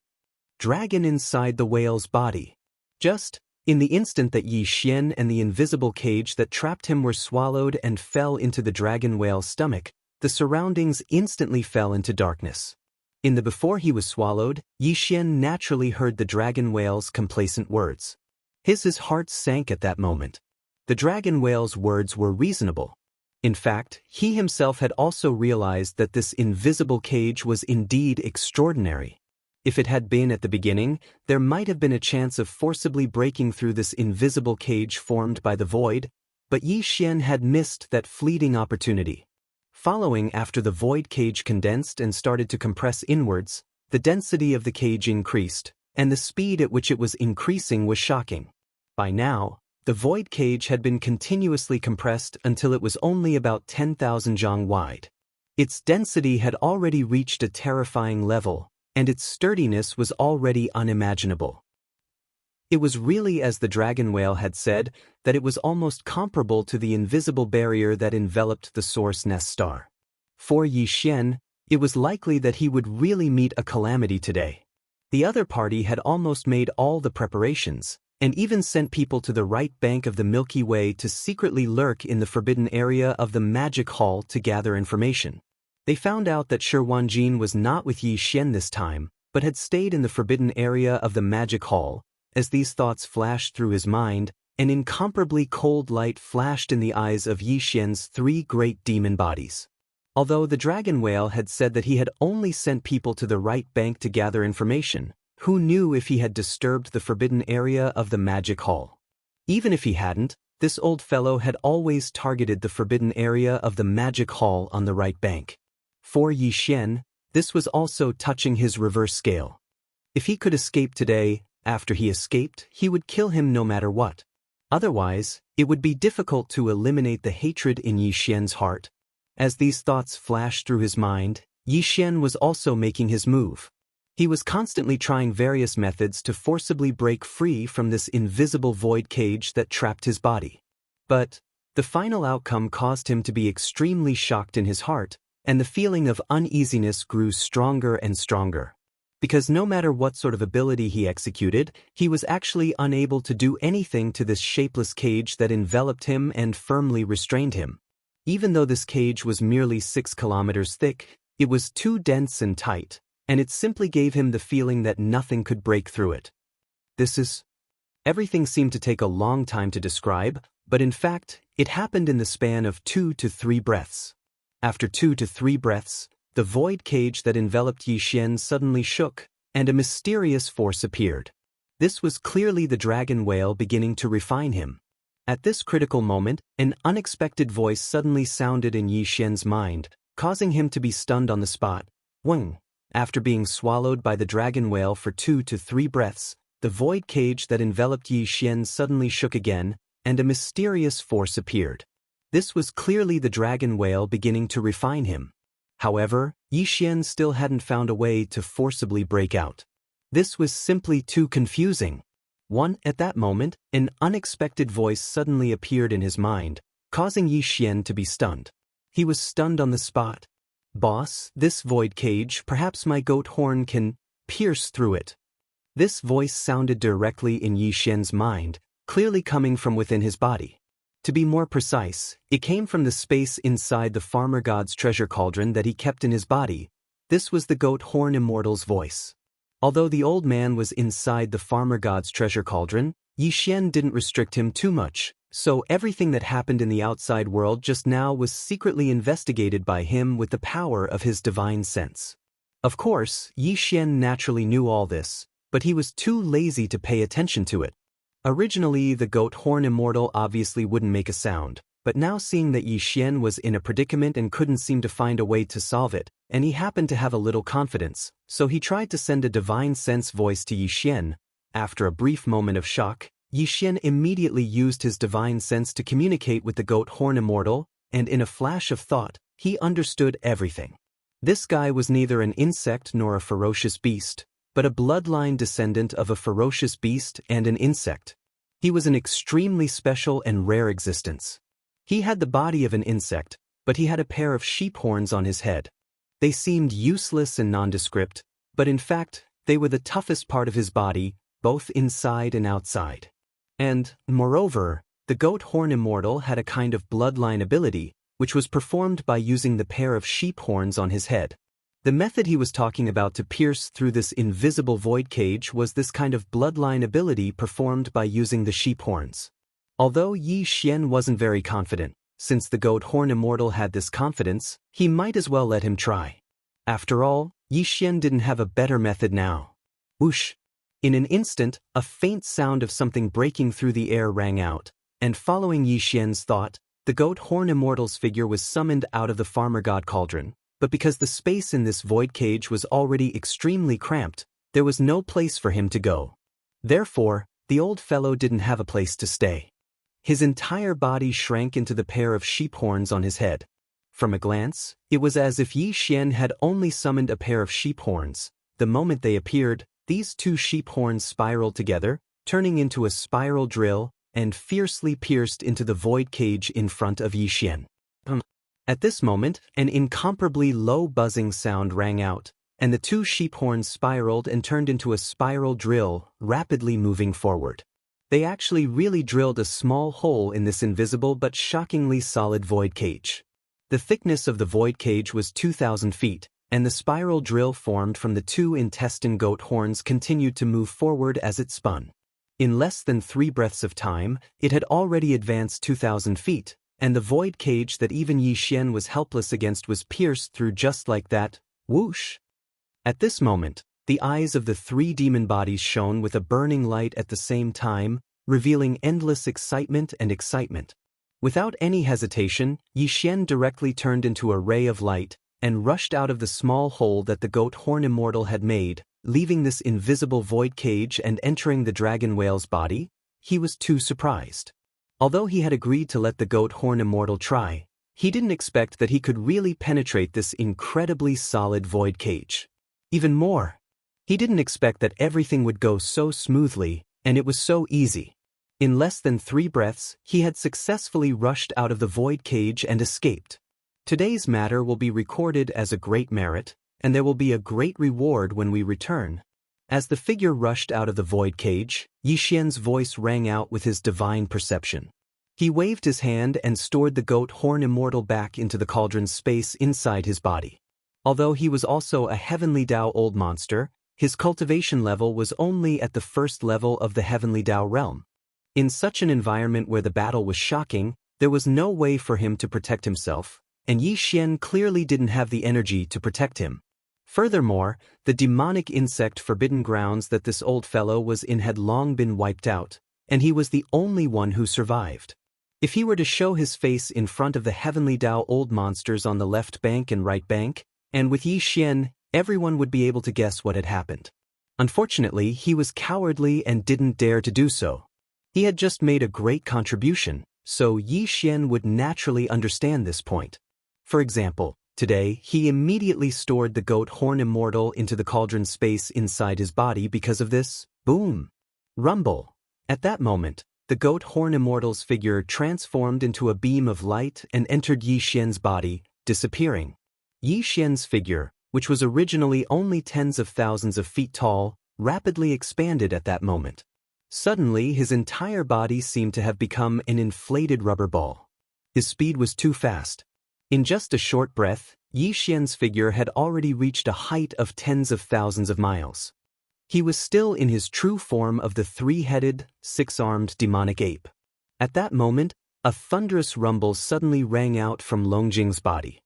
Dragon inside the whale's body. Just, in the instant that Yi Xian and the invisible cage that trapped him were swallowed and fell into the dragon whale's stomach, the surroundings instantly fell into darkness. In the before he was swallowed, Yi Xian naturally heard the dragon whale's complacent words. His heart sank at that moment. The dragon whale's words were reasonable. In fact, he himself had also realized that this invisible cage was indeed extraordinary. If it had been at the beginning, there might have been a chance of forcibly breaking through this invisible cage formed by the void, but Yi Xian had missed that fleeting opportunity. Following after the void cage condensed and started to compress inwards, the density of the cage increased, and the speed at which it was increasing was shocking. By now, the void cage had been continuously compressed until it was only about 10,000 zhang wide. Its density had already reached a terrifying level, and its sturdiness was already unimaginable. It was really as the dragon whale had said, that it was almost comparable to the invisible barrier that enveloped the source nest star. For Yi Xian, it was likely that he would really meet a calamity today. The other party had almost made all the preparations, and even sent people to the right bank of the Milky Way to secretly lurk in the forbidden area of the magic hall to gather information. They found out that Shi Wanjin was not with Yi Xian this time, but had stayed in the forbidden area of the magic hall. As these thoughts flashed through his mind, an incomparably cold light flashed in the eyes of Yi Xian's 3 great demon bodies. Although the dragon whale had said that he had only sent people to the right bank to gather information, who knew if he had disturbed the forbidden area of the magic hall? Even if he hadn't, this old fellow had always targeted the forbidden area of the magic hall on the right bank. For Yi Xian, this was also touching his reverse scale. If he could escape today, after he escaped, he would kill him no matter what. Otherwise, it would be difficult to eliminate the hatred in Yi Xian's heart. As these thoughts flashed through his mind, Yi Xian was also making his move. He was constantly trying various methods to forcibly break free from this invisible void cage that trapped his body. But the final outcome caused him to be extremely shocked in his heart, and the feeling of uneasiness grew stronger and stronger. Because no matter what sort of ability he executed, he was actually unable to do anything to this shapeless cage that enveloped him and firmly restrained him. Even though this cage was merely 6 kilometers thick, it was too dense and tight, and it simply gave him the feeling that nothing could break through it. Everything seemed to take a long time to describe, but in fact, it happened in the span of 2 to 3 breaths. After 2 to 3 breaths, the void cage that enveloped Yi Xian suddenly shook, and a mysterious force appeared. This was clearly the dragon whale beginning to refine him. At this critical moment, an unexpected voice suddenly sounded in Yi Xian's mind, causing him to be stunned on the spot. Weng! After being swallowed by the dragon whale for 2 to 3 breaths, the void cage that enveloped Yi Xian suddenly shook again, and a mysterious force appeared. This was clearly the dragon whale beginning to refine him. However, Yi Xian still hadn't found a way to forcibly break out. This was simply too confusing. At that moment, an unexpected voice suddenly appeared in his mind, causing Yi Xian to be stunned. He was stunned on the spot. "Boss, this void cage, perhaps my goat horn can pierce through it." This voice sounded directly in Yi Xian's mind, clearly coming from within his body. To be more precise, it came from the space inside the farmer god's treasure cauldron that he kept in his body. This was the goat horn immortal's voice. Although the old man was inside the farmer god's treasure cauldron, Yi Xian didn't restrict him too much, so everything that happened in the outside world just now was secretly investigated by him with the power of his divine sense. Of course, Yi Xian naturally knew all this, but he was too lazy to pay attention to it. Originally, the goat horn immortal obviously wouldn't make a sound, but now seeing that Yi Xian was in a predicament and couldn't seem to find a way to solve it, and he happened to have a little confidence, so he tried to send a divine sense voice to Yi Xian. After a brief moment of shock, Yi Xian immediately used his divine sense to communicate with the goat horn immortal, and in a flash of thought, he understood everything. This guy was neither an insect nor a ferocious beast, but a bloodline descendant of a ferocious beast and an insect. He was an extremely special and rare existence. He had the body of an insect, but he had a pair of sheep horns on his head. They seemed useless and nondescript, but in fact, they were the toughest part of his body, both inside and outside. And, moreover, the goat horn immortal had a kind of bloodline ability, which was performed by using the pair of sheep horns on his head. The method he was talking about to pierce through this invisible void cage was this kind of bloodline ability performed by using the sheep horns. Although Yi Xian wasn't very confident, since the goat horn immortal had this confidence, he might as well let him try. After all, Yi Xian didn't have a better method now. Whoosh! In an instant, a faint sound of something breaking through the air rang out, and following Yi Xian's thought, the goat horn immortal's figure was summoned out of the farmer god cauldron. But because the space in this void cage was already extremely cramped, there was no place for him to go. Therefore, the old fellow didn't have a place to stay. His entire body shrank into the pair of sheep horns on his head. From a glance, it was as if Yi Xian had only summoned a pair of sheep horns. The moment they appeared, these two sheep horns spiraled together, turning into a spiral drill, and fiercely pierced into the void cage in front of Yi Xian. At this moment, an incomparably low buzzing sound rang out, and the two sheep horns spiraled and turned into a spiral drill, rapidly moving forward. They actually really drilled a small hole in this invisible but shockingly solid void cage. The thickness of the void cage was 2,000 feet, and the spiral drill formed from the two intestine goat horns continued to move forward as it spun. In less than 3 breaths of time, it had already advanced 2,000 feet, and the void cage that even Yi Xian was helpless against was pierced through just like that. Whoosh! At this moment, the eyes of the 3 demon bodies shone with a burning light at the same time, revealing endless excitement and excitement. Without any hesitation, Yi Xian directly turned into a ray of light, and rushed out of the small hole that the goat horn immortal had made, leaving this invisible void cage and entering the dragon whale's body. He was too surprised. Although he had agreed to let the goat horn immortal try, he didn't expect that he could really penetrate this incredibly solid void cage. Even more, he didn't expect that everything would go so smoothly, and it was so easy. In less than 3 breaths, he had successfully rushed out of the void cage and escaped. Today's matter will be recorded as a great merit, and there will be a great reward when we return. As the figure rushed out of the void cage, Yi Xian's voice rang out with his divine perception. He waved his hand and stored the goat horn immortal back into the cauldron's space inside his body. Although he was also a heavenly Dao old monster, his cultivation level was only at the first level of the heavenly Dao realm. In such an environment where the battle was shocking, there was no way for him to protect himself, and Yi Xian clearly didn't have the energy to protect him. Furthermore, the demonic insect forbidden grounds that this old fellow was in had long been wiped out, and he was the only one who survived. If he were to show his face in front of the heavenly Dao old monsters on the left bank and right bank, and with Yi Xian, everyone would be able to guess what had happened. Unfortunately, he was cowardly and didn't dare to do so. He had just made a great contribution, so Yi Xian would naturally understand this point. For example, today, he immediately stored the goat horn immortal into the cauldron space inside his body because of this. Boom! Rumble! At that moment, the goat horn immortal's figure transformed into a beam of light and entered Yi Xian's body, disappearing. Yi Xian's figure, which was originally only tens of thousands of feet tall, rapidly expanded at that moment. Suddenly, his entire body seemed to have become an inflated rubber ball. His speed was too fast. In just a short breath, Yi Xian's figure had already reached a height of tens of thousands of miles. He was still in his true form of the three-headed, six-armed demonic ape. At that moment, a thunderous rumble suddenly rang out from Longjing's body.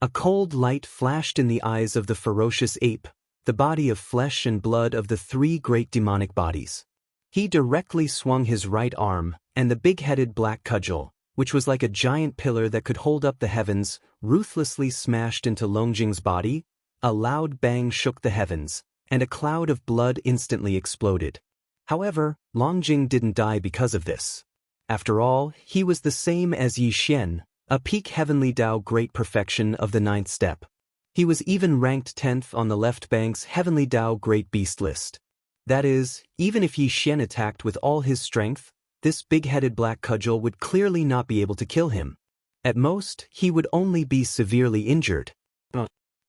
A cold light flashed in the eyes of the ferocious ape, the body of flesh and blood of the three great demonic bodies. He directly swung his right arm, and the big-headed black cudgel, which was like a giant pillar that could hold up the heavens, ruthlessly smashed into Longjing's body. A loud bang shook the heavens, and a cloud of blood instantly exploded. However, Longjing didn't die because of this. After all, he was the same as Yi Xian, a peak heavenly Tao great perfection of the 9th step. He was even ranked 10th on the left bank's heavenly Tao great beast list. That is, even if Yi Xian attacked with all his strength, this big-headed black cudgel would clearly not be able to kill him. At most, he would only be severely injured.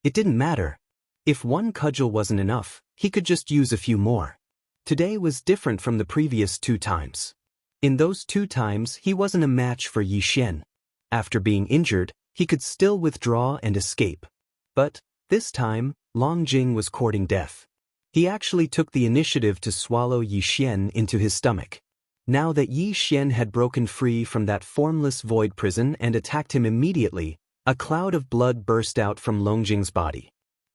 It didn't matter. If one cudgel wasn't enough, he could just use a few more. Today was different from the previous 2 times. In those 2 times, he wasn't a match for Yi Xian. After being injured, he could still withdraw and escape. But, this time, Longjing was courting death. He actually took the initiative to swallow Yi Xian into his stomach. Now that Yi Xian had broken free from that formless void prison and attacked him immediately, a cloud of blood burst out from Longjing's body.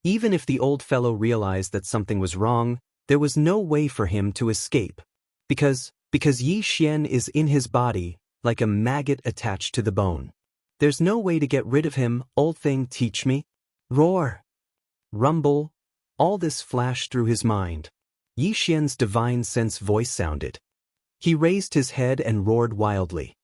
Even if the old fellow realized that something was wrong, there was no way for him to escape. Because Yi Xian is in his body, like a maggot attached to the bone. There's no way to get rid of him, old thing, teach me. Roar! Rumble! All this flashed through his mind. Yi Xian's divine sense voice sounded. He raised his head and roared wildly.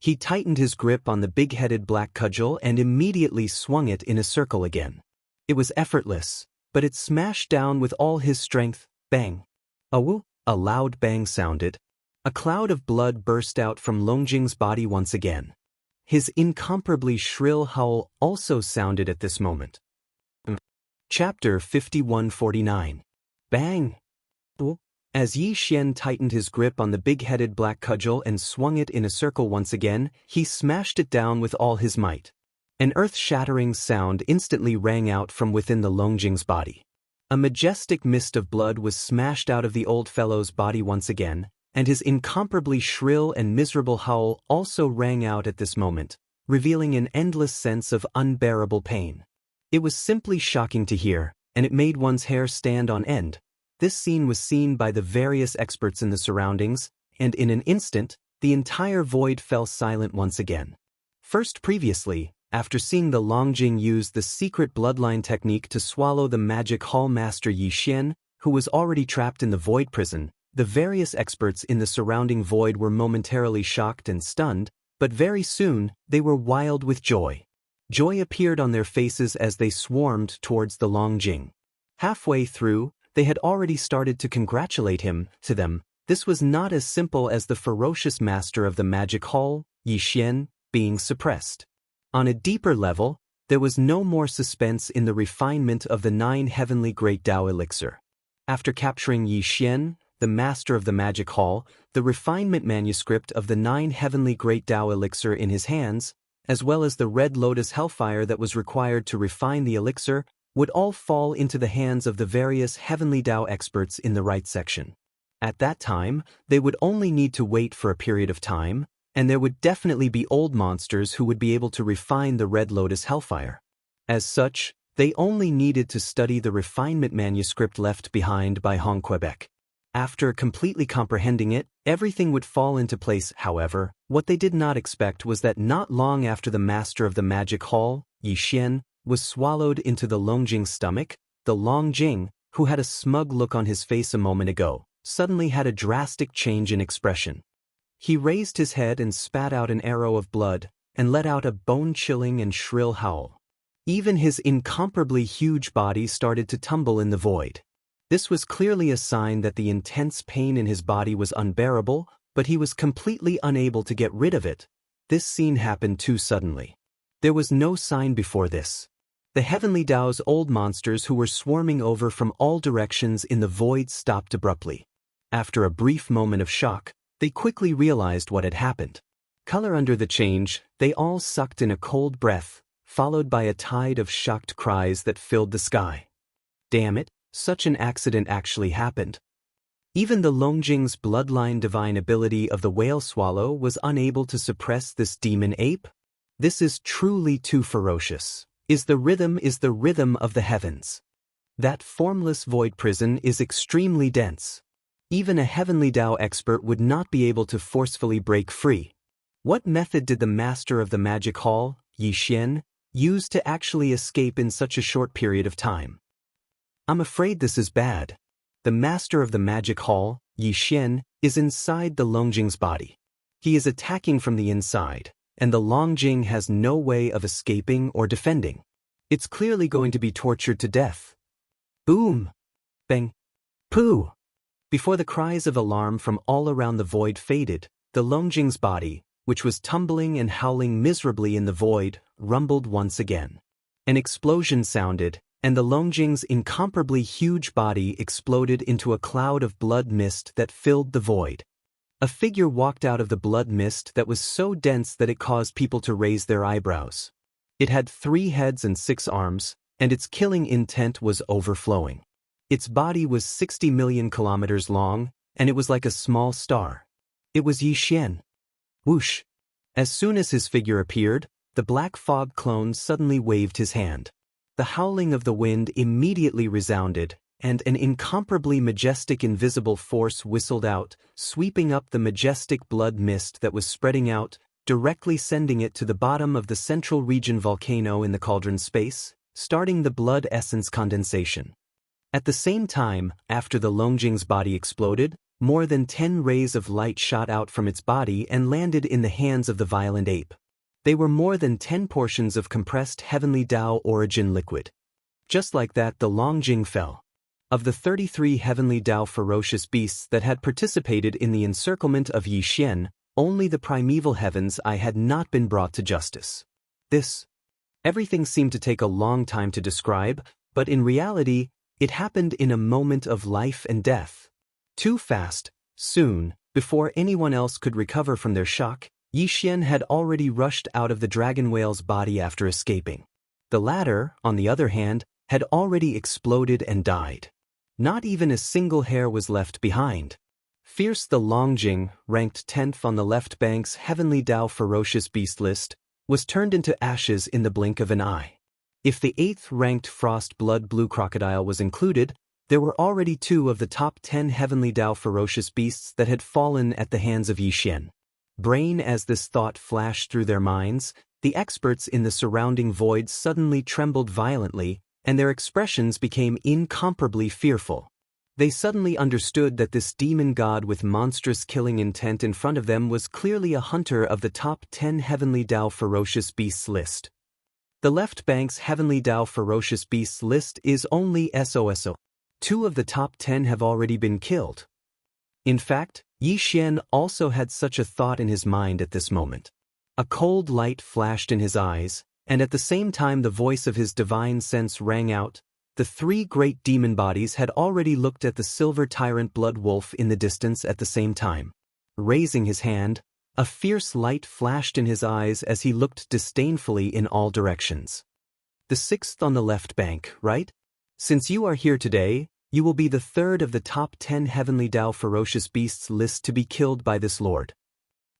He tightened his grip on the big-headed black cudgel and immediately swung it in a circle again. It was effortless, but it smashed down with all his strength. Bang! A loud bang sounded. A cloud of blood burst out from Longjing's body once again. His incomparably shrill howl also sounded at this moment. Chapter 5149. Bang! As Yi Xian tightened his grip on the big-headed black cudgel and swung it in a circle once again, he smashed it down with all his might. An earth-shattering sound instantly rang out from within the Longjing's body. A majestic mist of blood was smashed out of the old fellow's body once again, and his incomparably shrill and miserable howl also rang out at this moment, revealing an endless sense of unbearable pain. It was simply shocking to hear, and it made one's hair stand on end. This scene was seen by the various experts in the surroundings, and in an instant, the entire void fell silent once again. First previously, after seeing the Longjing use the secret bloodline technique to swallow the magic hall master Yi Xian, who was already trapped in the void prison, the various experts in the surrounding void were momentarily shocked and stunned, but very soon, they were wild with joy. Joy appeared on their faces as they swarmed towards the Longjing. Halfway through, they had already started to congratulate him. To them, this was not as simple as the ferocious master of the magic hall, Yi Xian, being suppressed. On a deeper level, there was no more suspense in the refinement of the 9 heavenly great Tao elixir. After capturing Yi Xian, the master of the magic hall, the refinement manuscript of the 9 heavenly great Tao elixir in his hands, as well as the red lotus hellfire that was required to refine the elixir, would all fall into the hands of the various heavenly Tao experts in the right section. At that time, they would only need to wait for a period of time, and there would definitely be old monsters who would be able to refine the red lotus hellfire. As such, they only needed to study the refinement manuscript left behind by Hong Quebec. After completely comprehending it, everything would fall into place. However, what they did not expect was that not long after the master of the magic hall, Yi Xian, was swallowed into the Longjing's stomach, the Longjing, who had a smug look on his face a moment ago, suddenly had a drastic change in expression. He raised his head and spat out an arrow of blood, and let out a bone-chilling and shrill howl. Even his incomparably huge body started to tumble in the void. This was clearly a sign that the intense pain in his body was unbearable, but he was completely unable to get rid of it. This scene happened too suddenly. There was no sign before this. The heavenly Dao's old monsters who were swarming over from all directions in the void stopped abruptly. After a brief moment of shock, they quickly realized what had happened. Color under the change, they all sucked in a cold breath, followed by a tide of shocked cries that filled the sky. Damn it, such an accident actually happened. Even the Longjing's bloodline divine ability of the whale swallow was unable to suppress this demon ape? This is truly too ferocious. Is the rhythm of the heavens. That formless void prison is extremely dense. Even a heavenly Dao expert would not be able to forcefully break free. What method did the master of the magic hall, Yi Xian, use to actually escape in such a short period of time? I'm afraid this is bad. The master of the magic hall, Yi Xian, is inside the Longjing's body. He is attacking from the inside, and the Longjing has no way of escaping or defending. It's clearly going to be tortured to death. Boom! Bang! Pooh! Before the cries of alarm from all around the void faded, the Longjing's body, which was tumbling and howling miserably in the void, rumbled once again. An explosion sounded, and the Longjing's incomparably huge body exploded into a cloud of blood mist that filled the void. A figure walked out of the blood mist that was so dense that it caused people to raise their eyebrows. It had 3 heads and 6 arms, and its killing intent was overflowing. Its body was 60 million kilometers long, and it was like a small star. It was Yi Xian. Whoosh! As soon as his figure appeared, the black fog clone suddenly waved his hand. The howling of the wind immediately resounded, and an incomparably majestic invisible force whistled out, sweeping up the majestic blood mist that was spreading out, directly sending it to the bottom of the central region volcano in the cauldron space, starting the blood essence condensation. At the same time, after the Longjing's body exploded, more than 10 rays of light shot out from its body and landed in the hands of the violent ape. They were more than 10 portions of compressed heavenly Dao origin liquid. Just like that, the Longjing fell. Of the 33 heavenly Dao ferocious beasts that had participated in the encirclement of Yi Xian, only the primeval heavens I had not been brought to justice. Everything seemed to take a long time to describe, but in reality, it happened in a moment of life and death. Too fast, soon, before anyone else could recover from their shock, Yi Xian had already rushed out of the dragon whale's body after escaping. The latter, on the other hand, had already exploded and died. Not even a single hair was left behind. Fierce the Longjing, ranked 10th on the left bank's heavenly Dao ferocious beast list, was turned into ashes in the blink of an eye. If the 8th ranked frost blood blue crocodile was included, there were already 2 of the top 10 heavenly Dao ferocious beasts that had fallen at the hands of Yi Xian. Brain as this thought flashed through their minds, the experts in the surrounding void suddenly trembled violently, and their expressions became incomparably fearful. They suddenly understood that this demon god with monstrous killing intent in front of them was clearly a hunter of the top 10 heavenly Dao ferocious beasts list. The left bank's heavenly Dao ferocious beasts list is only SOSO. 2 of the top 10 have already been killed. In fact, Yi Xian also had such a thought in his mind at this moment. A cold light flashed in his eyes, and at the same time the voice of his divine sense rang out. The 3 great demon bodies had already looked at the silver tyrant blood wolf in the distance at the same time. Raising his hand, a fierce light flashed in his eyes as he looked disdainfully in all directions. The 6th on the left bank, right? Since you are here today, you will be the 3rd of the top 10 heavenly Dao ferocious beasts list to be killed by this lord.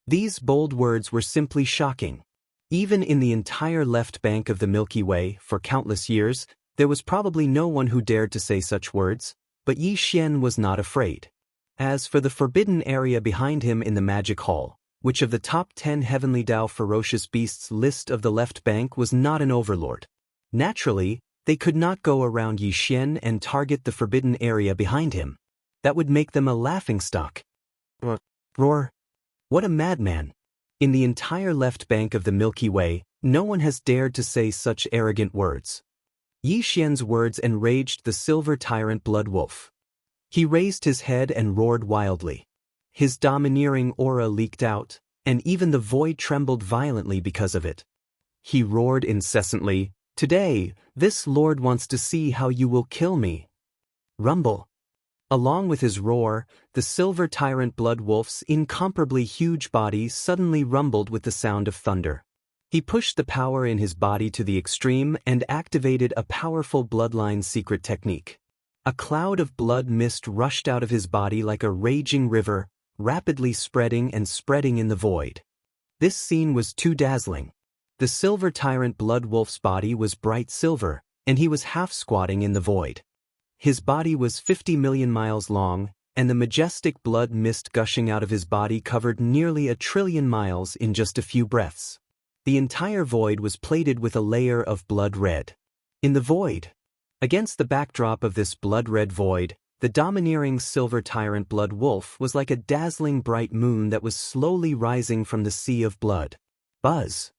These bold words were simply shocking. Even in the entire left bank of the Milky Way, for countless years, there was probably no one who dared to say such words, but Yi Xian was not afraid. As for the forbidden area behind him in the magic hall, which of the top 10 heavenly Dao ferocious beasts list of the left bank was not an overlord. Naturally, they could not go around Yi Xian and target the forbidden area behind him. That would make them a laughingstock. Roar! What a madman! In the entire left bank of the Milky Way, no one has dared to say such arrogant words. Yi Xian's words enraged the silver tyrant blood wolf. He raised his head and roared wildly. His domineering aura leaked out, and even the void trembled violently because of it. He roared incessantly, Today, this lord wants to see how you will kill me. Rumble. Along with his roar, the silver tyrant blood wolf's incomparably huge body suddenly rumbled with the sound of thunder. He pushed the power in his body to the extreme and activated a powerful bloodline secret technique. A cloud of blood mist rushed out of his body like a raging river, rapidly spreading in the void. This scene was too dazzling. The silver tyrant blood wolf's body was bright silver, and he was half squatting in the void. His body was 50 million miles long, and the majestic blood mist gushing out of his body covered nearly 1 trillion miles in just a few breaths. The entire void was plated with a layer of blood red. In the void, against the backdrop of this blood-red void, the domineering silver tyrant blood wolf was like a dazzling bright moon that was slowly rising from the sea of blood. Buzz.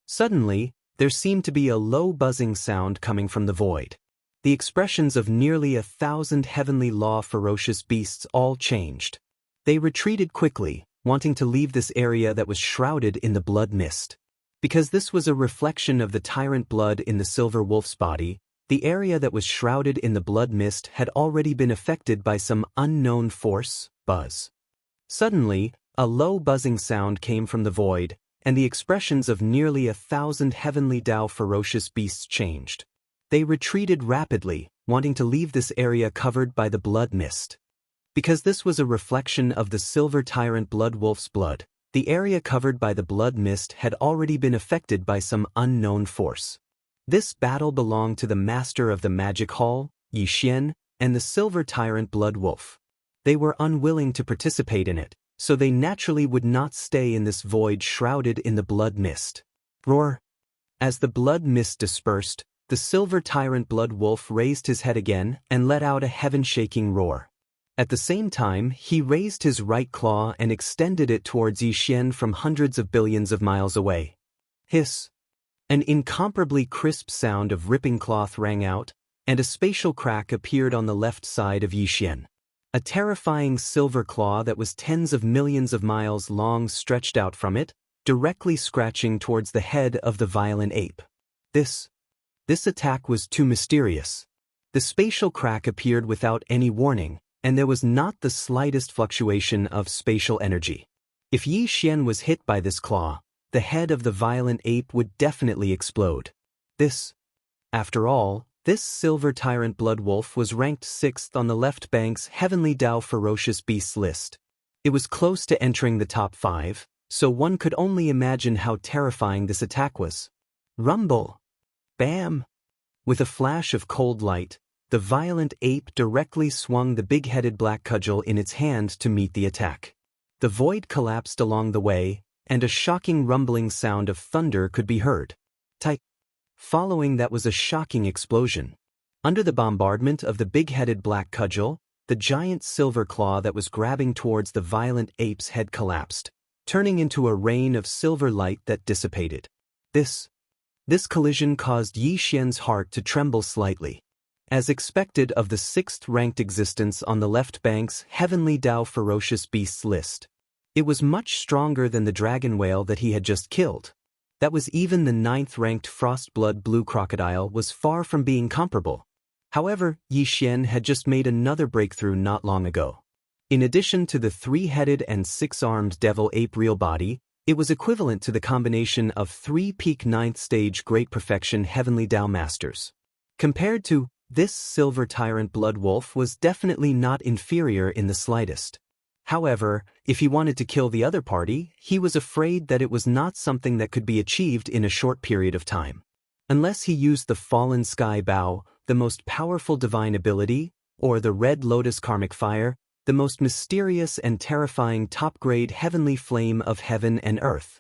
Suddenly, there seemed to be a low buzzing sound coming from the void. The expressions of nearly 1,000 heavenly law ferocious beasts all changed. They retreated quickly, wanting to leave this area that was shrouded in the blood mist. Because this was a reflection of the tyrant blood in the silver wolf's body, the area that was shrouded in the blood mist had already been affected by some unknown force. Buzz. Suddenly, a low buzzing sound came from the void, and the expressions of nearly 1,000 heavenly Tao ferocious beasts changed. They retreated rapidly, wanting to leave this area covered by the blood mist. Because this was a reflection of the silver tyrant blood wolf's blood, the area covered by the blood mist had already been affected by some unknown force. This battle belonged to the master of the magic hall, Yi Xian, and the silver tyrant blood wolf. They were unwilling to participate in it, so they naturally would not stay in this void shrouded in the blood mist. Roar! As the blood mist dispersed, the silver tyrant blood wolf raised his head again and let out a heaven-shaking roar. At the same time, he raised his right claw and extended it towards Yi Xian from hundreds of billions of miles away. Hiss! An incomparably crisp sound of ripping cloth rang out, and a spatial crack appeared on the left side of Yi Xian. A terrifying silver claw that was tens of millions of miles long stretched out from it, directly scratching towards the head of the violent ape. This attack was too mysterious. The spatial crack appeared without any warning, and there was not the slightest fluctuation of spatial energy. If Yi Xian was hit by this claw, the head of the violent ape would definitely explode. After all, this silver tyrant blood wolf was ranked 6th on the left bank's Heavenly Tao ferocious beasts list. It was close to entering the top 5, so one could only imagine how terrifying this attack was. Rumble! Bam! With a flash of cold light, the violent ape directly swung the big-headed black cudgel in its hand to meet the attack. The void collapsed along the way, and a shocking rumbling sound of thunder could be heard. Following that was a shocking explosion. Under the bombardment of the big-headed black cudgel, the giant silver claw that was grabbing towards the violent ape's head collapsed, turning into a rain of silver light that dissipated. This collision caused Yi Xian's heart to tremble slightly. As expected of the 6th-ranked existence on the left bank's Heavenly Tao ferocious beasts list, it was much stronger than the dragon whale that he had just killed. That was even the 9th-ranked frostblood blue crocodile was far from being comparable. However, Yi Xian had just made another breakthrough not long ago. In addition to the 3-headed and 6-armed devil ape real body, it was equivalent to the combination of 3 peak 9th stage Great Perfection Heavenly Tao Masters. Compared to this silver tyrant blood wolf was definitely not inferior in the slightest. However, if he wanted to kill the other party, he was afraid that it was not something that could be achieved in a short period of time. Unless he used the Fallen Sky Bow, the most powerful divine ability, or the Red Lotus Karmic Fire, the most mysterious and terrifying top-grade heavenly flame of heaven and earth.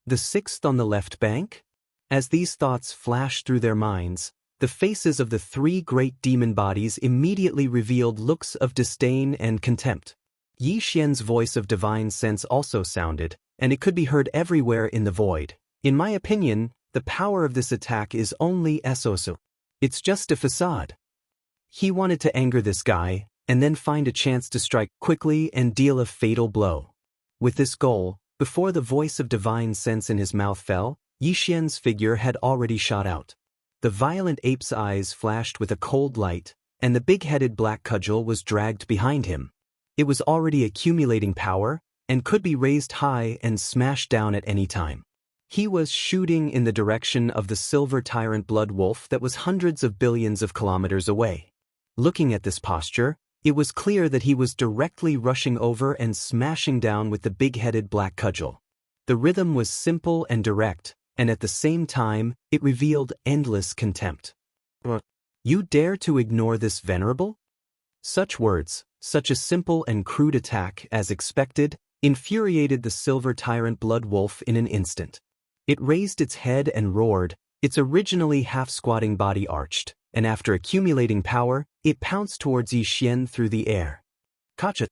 The 6th on the left bank? As these thoughts flashed through their minds, the faces of the 3 great demon bodies immediately revealed looks of disdain and contempt. Yi Xian's voice of divine sense also sounded, and it could be heard everywhere in the void. In my opinion, the power of this attack is only esoso. It's just a facade. He wanted to anger this guy, and then find a chance to strike quickly and deal a fatal blow. With this goal, before the voice of divine sense in his mouth fell, Yi Xian's figure had already shot out. The violent ape's eyes flashed with a cold light, and the big-headed black cudgel was dragged behind him. It was already accumulating power, and could be raised high and smashed down at any time. He was shooting in the direction of the silver tyrant blood wolf that was hundreds of billions of kilometers away. Looking at this posture, it was clear that he was directly rushing over and smashing down with the big-headed black cudgel. The rhythm was simple and direct, and at the same time, it revealed endless contempt. "You dare to ignore this venerable?" Such words, such a simple and crude attack as expected, infuriated the silver tyrant blood wolf in an instant. It raised its head and roared, its originally half-squatting body arched, and after accumulating power, it pounced towards Yi Xian through the air. Gotcha!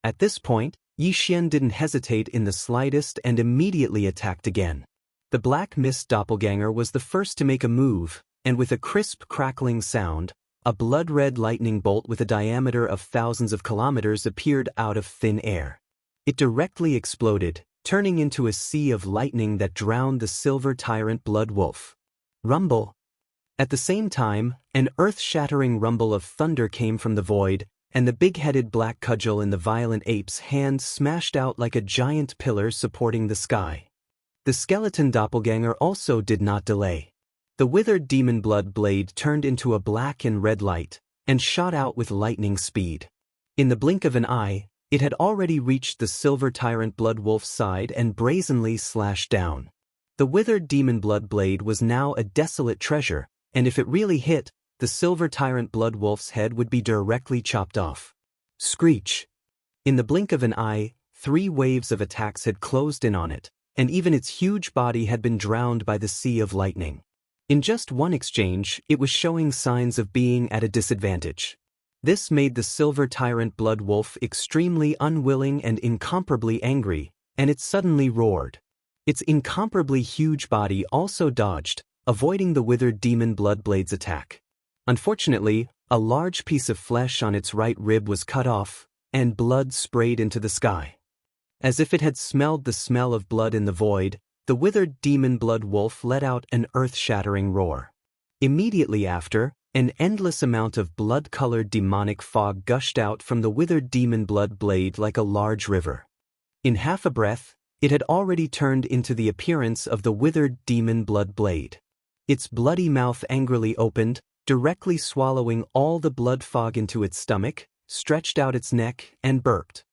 At this point, Yi Xian didn't hesitate in the slightest and immediately attacked again. The Black Mist doppelganger was the first to make a move, and with a crisp crackling sound, a blood-red lightning bolt with a diameter of thousands of kilometers appeared out of thin air. It directly exploded, turning into a sea of lightning that drowned the silver tyrant blood wolf. Rumble! At the same time, an earth-shattering rumble of thunder came from the void, and the big-headed black cudgel in the violent ape's hand smashed out like a giant pillar supporting the sky. The skeleton doppelganger also did not delay. The withered demon blood blade turned into a black and red light, and shot out with lightning speed. In the blink of an eye, it had already reached the silver tyrant blood wolf's side and brazenly slashed down. The withered demon blood blade was now a desolate treasure, and if it really hit, the silver tyrant blood wolf's head would be directly chopped off. Screech! In the blink of an eye, 3 waves of attacks had closed in on it, and even its huge body had been drowned by the sea of lightning. In just one exchange, it was showing signs of being at a disadvantage. This made the silver tyrant blood wolf extremely unwilling and incomparably angry, and it suddenly roared. Its incomparably huge body also dodged, avoiding the withered demon blood blade's attack. Unfortunately, a large piece of flesh on its right rib was cut off, and blood sprayed into the sky. As if it had smelled the smell of blood in the void, the withered demon blood wolf let out an earth-shattering roar. Immediately after, an endless amount of blood-colored demonic fog gushed out from the withered demon blood blade like a large river. In half a breath, it had already turned into the appearance of the withered demon blood blade. Its bloody mouth angrily opened, directly swallowing all the blood fog into its stomach, stretched out its neck, and burped.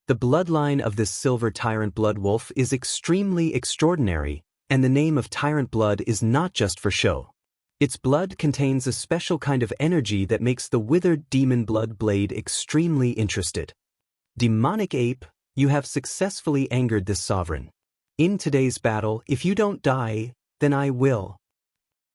The bloodline of this silver tyrant blood wolf is extremely extraordinary, and the name of tyrant blood is not just for show. Its blood contains a special kind of energy that makes the withered demon blood blade extremely interested. Demonic ape, you have successfully angered this sovereign. In today's battle, if you don't die, then I will.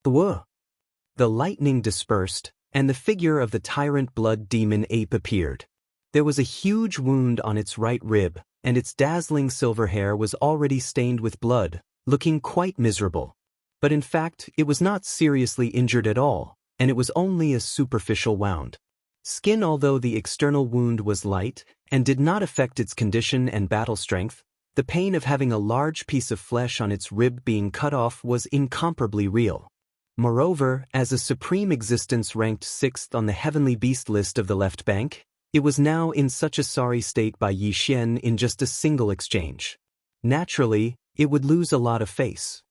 The lightning dispersed, and the figure of the tyrant blood demon ape appeared. There was a huge wound on its right rib, and its dazzling silver hair was already stained with blood, looking quite miserable. But in fact, it was not seriously injured at all, and it was only a superficial wound. Skin, although the external wound was light and did not affect its condition and battle strength, the pain of having a large piece of flesh on its rib being cut off was incomparably real. Moreover, as a supreme existence ranked 6th on the heavenly beast list of the left bank, it was now in such a sorry state by Yi Xian in just a single exchange. Naturally, it would lose a lot of face.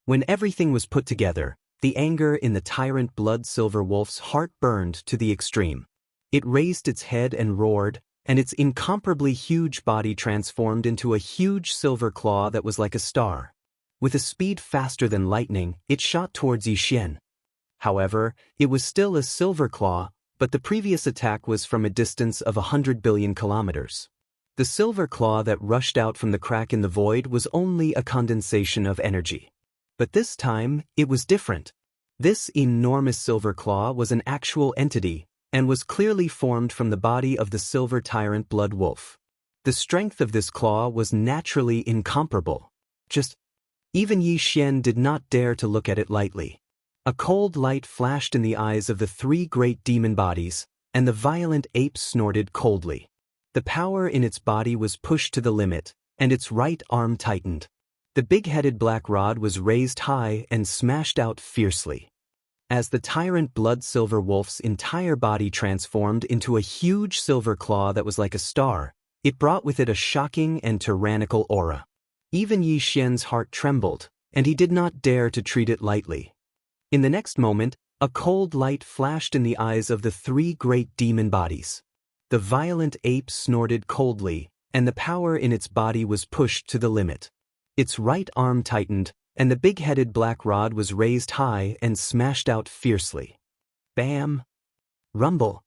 When everything was put together, the anger in the tyrant blood silver wolf's heart burned to the extreme. It raised its head and roared, and its incomparably huge body transformed into a huge silver claw that was like a star. With a speed faster than lightning, it shot towards Yi Xian. However, it was still a silver claw, but the previous attack was from a distance of 100 billion kilometers. The silver claw that rushed out from the crack in the void was only a condensation of energy. But this time, it was different. This enormous silver claw was an actual entity, and was clearly formed from the body of the silver tyrant blood wolf. The strength of this claw was naturally incomparable. Even Yi Xian did not dare to look at it lightly. A cold light flashed in the eyes of the 3 great demon bodies, and the violent ape snorted coldly. The power in its body was pushed to the limit, and its right arm tightened. The big-headed black rod was raised high and smashed out fiercely. As the tyrant blood silver wolf's entire body transformed into a huge silver claw that was like a star, it brought with it a shocking and tyrannical aura. Even Yi Xian's heart trembled, and he did not dare to treat it lightly. In the next moment, a cold light flashed in the eyes of the three great demon bodies. The violent ape snorted coldly, and the power in its body was pushed to the limit. Its right arm tightened, and the big-headed black rod was raised high and smashed out fiercely. Bam! Rumble!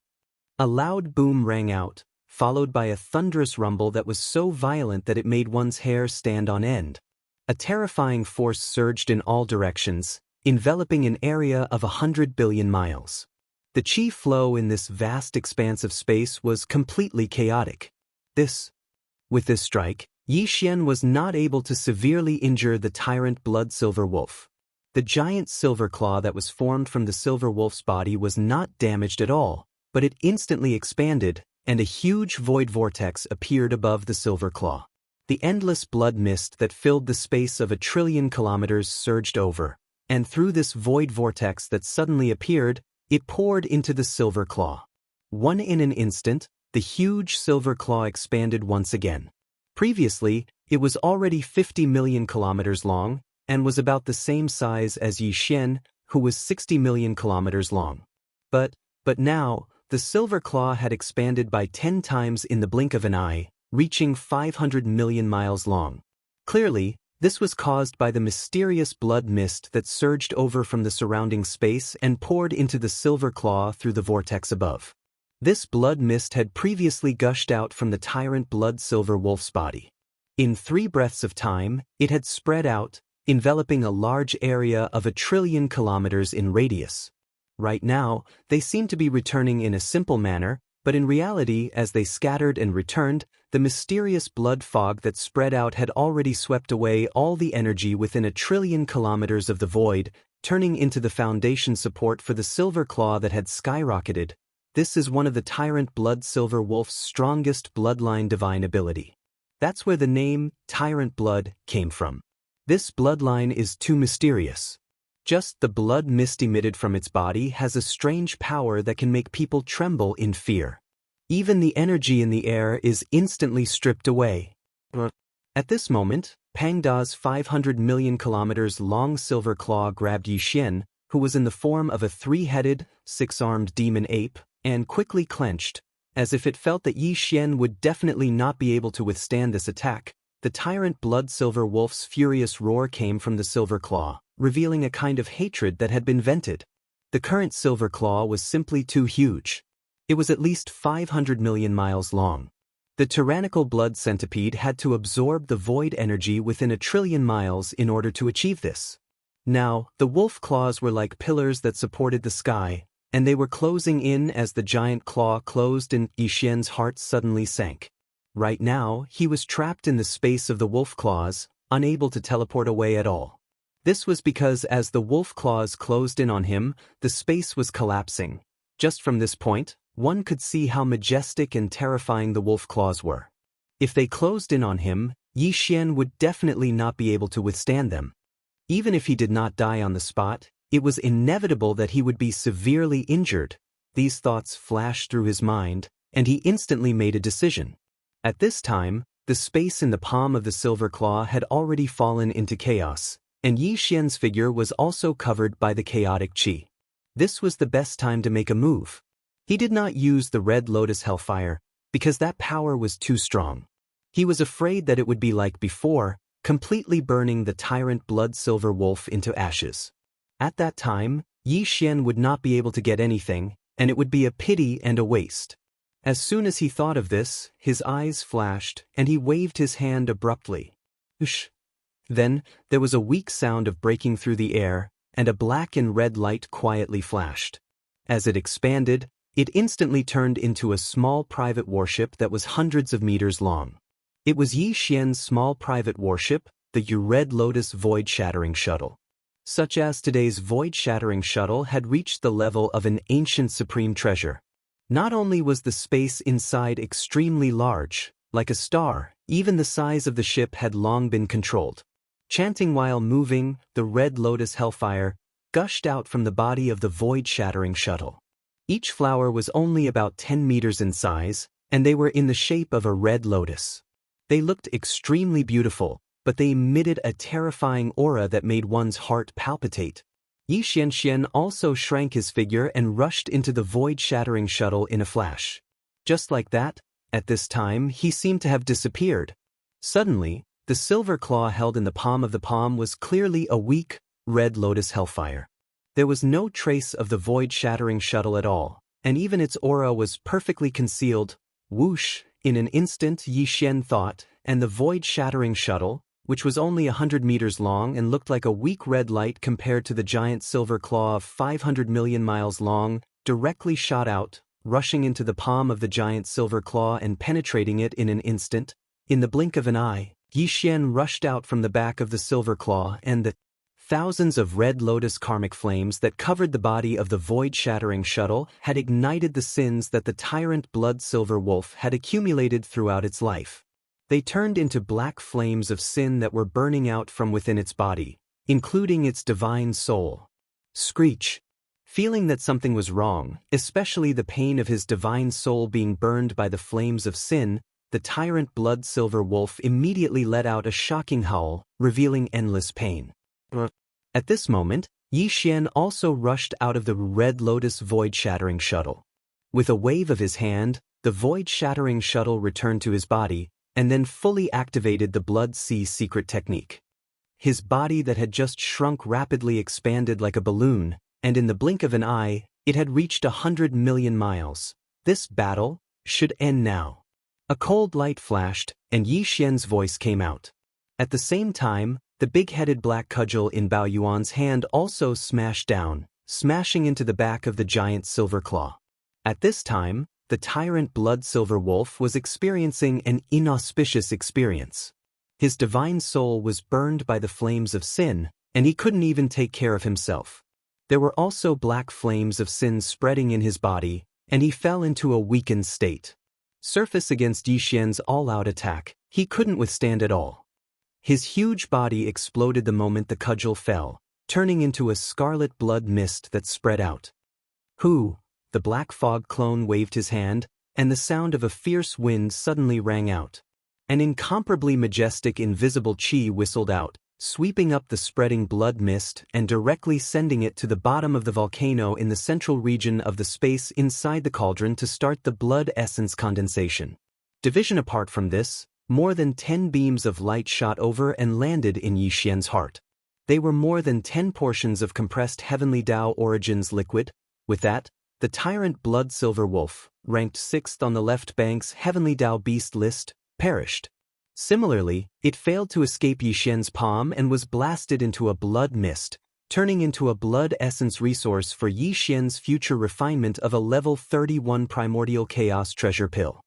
A loud boom rang out, followed by a thunderous rumble that was so violent that it made one's hair stand on end. A terrifying force surged in all directions, enveloping an area of 100 billion miles. The chi flow in this vast expanse of space was completely chaotic. With this strike, Yi Xian was not able to severely injure the tyrant blood silver wolf. The giant silver claw that was formed from the silver wolf's body was not damaged at all, but it instantly expanded, and a huge void vortex appeared above the silver claw. The endless blood mist that filled the space of 1 trillion kilometers surged over, and through this void vortex that suddenly appeared, it poured into the silver claw. In an instant, the huge silver claw expanded once again. Previously, it was already 50 million kilometers long, and was about the same size as Yi Xian, who was 60 million kilometers long. But now, the silver claw had expanded by 10 times in the blink of an eye, reaching 500 million miles long. Clearly, this was caused by the mysterious blood mist that surged over from the surrounding space and poured into the silver claw through the vortex above. This blood mist had previously gushed out from the tyrant blood silver wolf's body. In 3 breaths of time, it had spread out, enveloping a large area of 1 trillion kilometers in radius. Right now, they seemed to be returning in a simple manner, but in reality, as they scattered and returned, the mysterious blood fog that spread out had already swept away all the energy within 1 trillion kilometers of the void, turning into the foundation support for the silver claw that had skyrocketed. This is one of the tyrant blood silver wolf's strongest bloodline divine ability. That's where the name, Tyrant Blood, came from. This bloodline is too mysterious. Just the blood mist emitted from its body has a strange power that can make people tremble in fear. Even the energy in the air is instantly stripped away. At this moment, Pangda's 500 million kilometers long silver claw grabbed Yi Xian, who was in the form of a 3-headed, 6-armed demon ape, and quickly clenched, as if it felt that Yi Xian would definitely not be able to withstand this attack. The tyrant blood silver wolf's furious roar came from the silver claw, revealing a kind of hatred that had been vented. The current silver claw was simply too huge. It was at least 500 million miles long. The tyrannical blood centipede had to absorb the void energy within 1 trillion miles in order to achieve this. Now, the wolf claws were like pillars that supported the sky, and they were closing in as the giant claw closed and Yi Xian's heart suddenly sank. Right now, he was trapped in the space of the wolf claws, unable to teleport away at all. This was because as the wolf claws closed in on him, the space was collapsing. Just from this point, one could see how majestic and terrifying the wolf claws were. If they closed in on him, Yi Xian would definitely not be able to withstand them. Even if he did not die on the spot, it was inevitable that he would be severely injured. These thoughts flashed through his mind, and he instantly made a decision. At this time, the space in the palm of the silver claw had already fallen into chaos, and Yi Xian's figure was also covered by the chaotic qi. This was the best time to make a move. He did not use the red lotus hellfire, because that power was too strong. He was afraid that it would be like before, completely burning the tyrant blood silver wolf into ashes. At that time, Yi Xian would not be able to get anything, and it would be a pity and a waste. As soon as he thought of this, his eyes flashed, and he waved his hand abruptly. Whoosh! Then, there was a weak sound of breaking through the air, and a black and red light quietly flashed. As it expanded, it instantly turned into a small private warship that was hundreds of meters long. It was Yi Xian's small private warship, the Red Lotus Void-Shattering Shuttle. Such as today's Void-Shattering Shuttle had reached the level of an ancient supreme treasure. Not only was the space inside extremely large, like a star, even the size of the ship had long been controlled. Chanting while moving, the red lotus hellfire gushed out from the body of the void-shattering shuttle. Each flower was only about 10 meters in size, and they were in the shape of a red lotus. They looked extremely beautiful, but they emitted a terrifying aura that made one's heart palpitate. Yi Xianxian also shrank his figure and rushed into the void-shattering shuttle in a flash. Just like that, at this time he seemed to have disappeared. Suddenly, the silver claw held in the palm was clearly a weak, red lotus hellfire. There was no trace of the void-shattering shuttle at all, and even its aura was perfectly concealed. Whoosh! In an instant, Yi Xian thought, and the void-shattering shuttle, which was only 100 meters long and looked like a weak red light compared to the giant silver claw of 500 million miles long, directly shot out, rushing into the palm of the giant silver claw and penetrating it in an instant. In the blink of an eye, Yi Xian rushed out from the back of the silver claw, and the thousands of red lotus karmic flames that covered the body of the void-shattering shuttle had ignited the sins that the tyrant blood silver wolf had accumulated throughout its life. They turned into black flames of sin that were burning out from within its body, including its divine soul. Screech! Feeling that something was wrong, especially the pain of his divine soul being burned by the flames of sin, the tyrant blood silver wolf immediately let out a shocking howl, revealing endless pain. At this moment, Yi Xian also rushed out of the red lotus void-shattering shuttle. With a wave of his hand, the void-shattering shuttle returned to his body, and then fully activated the Blood Sea secret technique. His body that had just shrunk rapidly expanded like a balloon, and in the blink of an eye, it had reached 100 million miles. This battle should end now. A cold light flashed, and Yi Xian's voice came out. At the same time, the big-headed black cudgel in Bao Yuan's hand also smashed down, smashing into the back of the giant silver claw. At this time, the tyrant blood silver wolf was experiencing an inauspicious experience. His divine soul was burned by the flames of sin, and he couldn't even take care of himself. There were also black flames of sin spreading in his body, and he fell into a weakened state. Surface against Yi Xian's all-out attack, he couldn't withstand it all. His huge body exploded the moment the cudgel fell, turning into a scarlet blood mist that spread out. Who? The black fog clone waved his hand, and the sound of a fierce wind suddenly rang out. An incomparably majestic invisible chi whistled out, sweeping up the spreading blood mist and directly sending it to the bottom of the volcano in the central region of the space inside the cauldron to start the blood essence condensation. Division apart from this, more than 10 beams of light shot over and landed in Yi Xian's heart. They were more than 10 portions of compressed heavenly Tao origins liquid. With that, the tyrant blood silver wolf, ranked 6th on the left bank's heavenly Tao beast list, perished. Similarly, it failed to escape Yi Xian's palm and was blasted into a blood mist, turning into a blood essence resource for Yi Xian's future refinement of a level 31 primordial chaos treasure pill.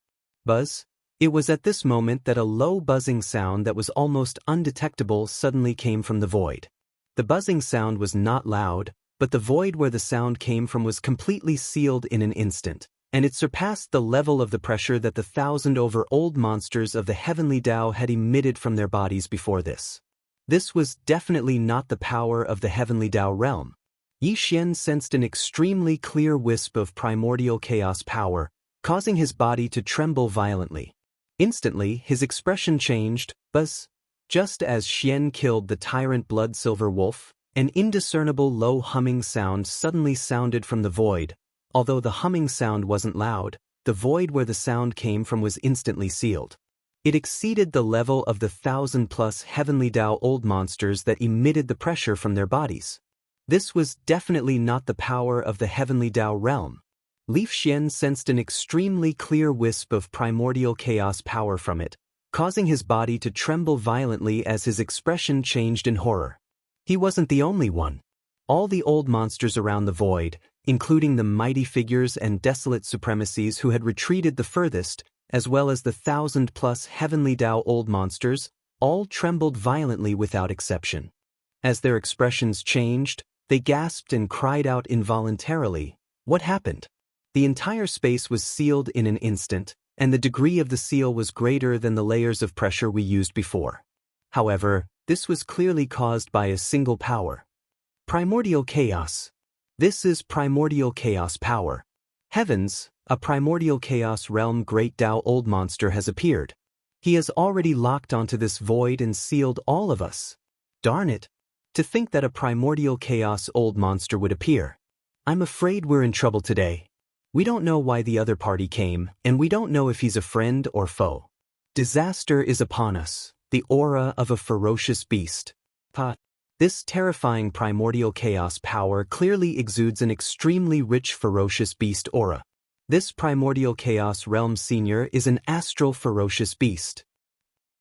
Buzz? It was at this moment that a low buzzing sound that was almost undetectable suddenly came from the void. The buzzing sound was not loud, but the void where the sound came from was completely sealed in an instant, and it surpassed the level of the pressure that the 1,000-over-old monsters of the heavenly Tao had emitted from their bodies before this. This was definitely not the power of the heavenly Tao realm. Yi Xian sensed an extremely clear wisp of primordial chaos power, causing his body to tremble violently. Instantly, his expression changed. Buzz. Just as Xian killed the tyrant blood silver wolf, an indiscernible low humming sound suddenly sounded from the void. Although the humming sound wasn't loud, the void where the sound came from was instantly sealed. It exceeded the level of the 1,000+ heavenly Tao old monsters that emitted the pressure from their bodies. This was definitely not the power of the heavenly Tao realm. Li Xian sensed an extremely clear wisp of primordial chaos power from it, causing his body to tremble violently as his expression changed in horror. He wasn't the only one. All the old monsters around the void, including the mighty figures and desolate supremacies who had retreated the furthest, as well as the 1,000+ heavenly Tao old monsters, all trembled violently without exception. As their expressions changed, they gasped and cried out involuntarily. What happened? The entire space was sealed in an instant, and the degree of the seal was greater than the layers of pressure we used before. However, this was clearly caused by a single power. Primordial chaos. This is primordial chaos power. Heavens, a primordial chaos realm great Tao old monster has appeared. He has already locked onto this void and sealed all of us. Darn it. To think that a primordial chaos old monster would appear. I'm afraid we're in trouble today. We don't know why the other party came, and we don't know if he's a friend or foe. Disaster is upon us, the aura of a ferocious beast. This terrifying primordial chaos power clearly exudes an extremely rich ferocious beast aura. This primordial chaos realm senior is an astral ferocious beast.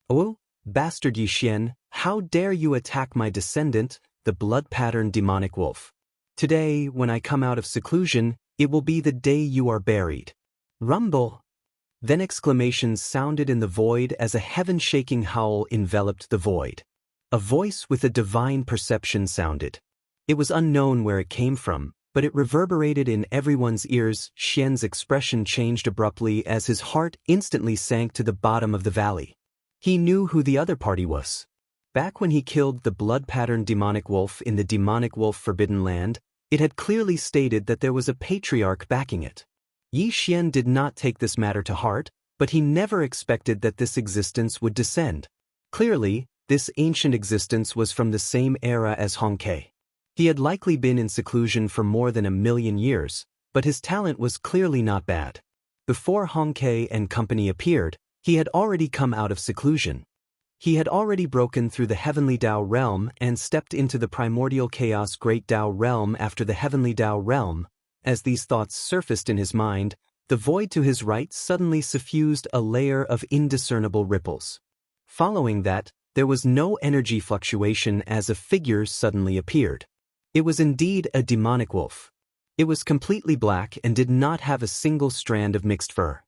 Oh, bastard Yi Xian, how dare you attack my descendant, the blood-patterned demonic wolf. Today, when I come out of seclusion, it will be the day you are buried. Rumble! Then exclamations sounded in the void as a heaven-shaking howl enveloped the void. A voice with a divine perception sounded. It was unknown where it came from, but it reverberated in everyone's ears. Xian's expression changed abruptly as his heart instantly sank to the bottom of the valley. He knew who the other party was. Back when he killed the blood-patterned demonic wolf in the demonic wolf forbidden land, it had clearly stated that there was a patriarch backing it. Yi Xian did not take this matter to heart, but he never expected that this existence would descend. Clearly, this ancient existence was from the same era as Hongke. He had likely been in seclusion for more than 1,000,000 years, but his talent was clearly not bad. Before Hongke and company appeared, he had already come out of seclusion. He had already broken through the heavenly Tao realm and stepped into the primordial chaos great Tao realm after the heavenly Tao realm. As these thoughts surfaced in his mind, the void to his right suddenly suffused a layer of indiscernible ripples. Following that, there was no energy fluctuation as a figure suddenly appeared. It was indeed a demonic wolf. It was completely black and did not have a single strand of mixed fur.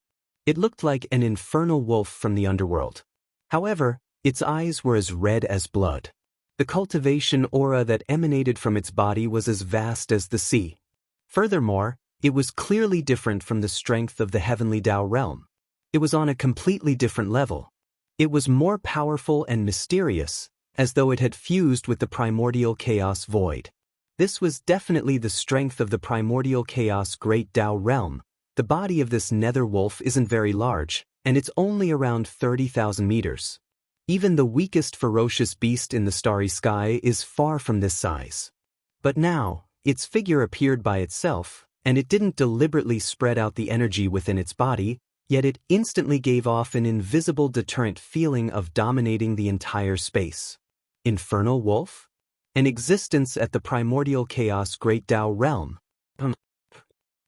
It looked like an infernal wolf from the underworld. However, its eyes were as red as blood. The cultivation aura that emanated from its body was as vast as the sea. Furthermore, it was clearly different from the strength of the heavenly Tao realm. It was on a completely different level. It was more powerful and mysterious, as though it had fused with the primordial chaos void. This was definitely the strength of the primordial chaos great Tao realm. The body of this nether wolf isn't very large, and it's only around 30,000 meters. Even the weakest ferocious beast in the starry sky is far from this size. But now, its figure appeared by itself, and it didn't deliberately spread out the energy within its body, yet it instantly gave off an invisible deterrent feeling of dominating the entire space. Infernal wolf? An existence at the primordial chaos great Tao realm.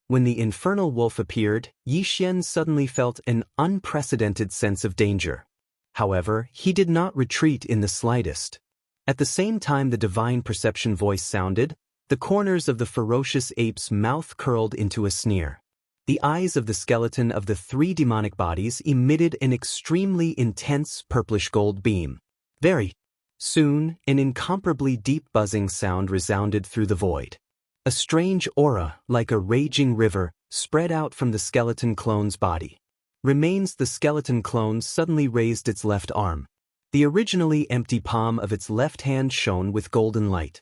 When the infernal wolf appeared, Yi Xian suddenly felt an unprecedented sense of danger. However, he did not retreat in the slightest. At the same time the divine perception voice sounded, the corners of the ferocious ape's mouth curled into a sneer. The eyes of the skeleton of the 3 demonic bodies emitted an extremely intense purplish gold beam. Very soon, an incomparably deep buzzing sound resounded through the void. A strange aura, like a raging river, spread out from the skeleton clone's body. Remains the skeleton clone suddenly raised its left arm. The originally empty palm of its left hand shone with golden light.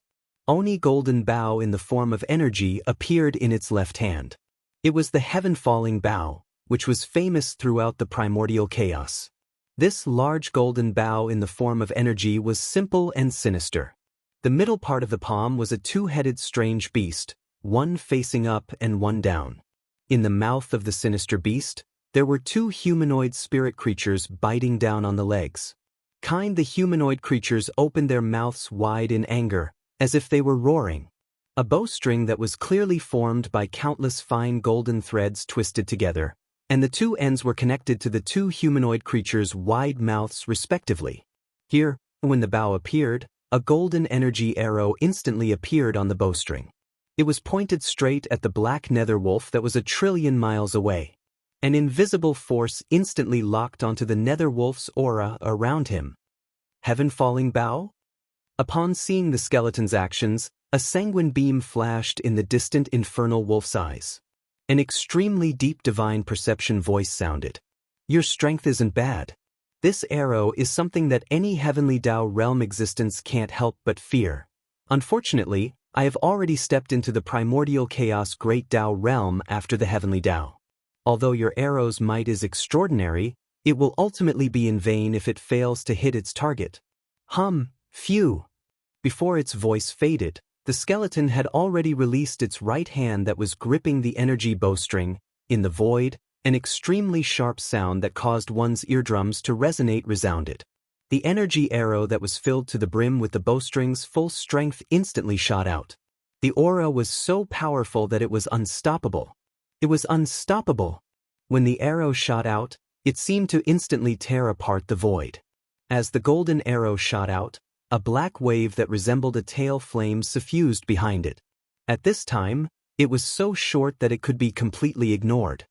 Oni golden bow in the form of energy appeared in its left hand. It was the heaven-falling bow, which was famous throughout the primordial chaos. This large golden bow in the form of energy was simple and sinister. The middle part of the palm was a 2-headed strange beast, one facing up and one down. In the mouth of the sinister beast, there were 2 humanoid spirit creatures biting down on the legs. The humanoid creatures opened their mouths wide in anger, as if they were roaring. A bowstring that was clearly formed by countless fine golden threads twisted together, and the 2 ends were connected to the 2 humanoid creatures' wide mouths respectively. Here, when the bow appeared, a golden energy arrow instantly appeared on the bowstring. It was pointed straight at the black nether wolf that was 1,000,000,000,000 miles away. An invisible force instantly locked onto the nether wolf's aura around him. Heaven-falling bow? Upon seeing the skeleton's actions, a sanguine beam flashed in the distant infernal wolf's eyes. An extremely deep divine perception voice sounded. Your strength isn't bad. This arrow is something that any heavenly Tao realm existence can't help but fear. Unfortunately, I have already stepped into the primordial chaos great Tao realm after the heavenly Tao. Although your arrow's might is extraordinary, it will ultimately be in vain if it fails to hit its target. Phew. Before its voice faded, the skeleton had already released its right hand that was gripping the energy bowstring. In the void, an extremely sharp sound that caused one's eardrums to resonate resounded. The energy arrow that was filled to the brim with the bowstring's full strength instantly shot out. The aura was so powerful that it was unstoppable. It was unstoppable. When the arrow shot out, it seemed to instantly tear apart the void. As the golden arrow shot out, a black wave that resembled a tail flame suffused behind it. At this time, it was so short that it could be completely ignored.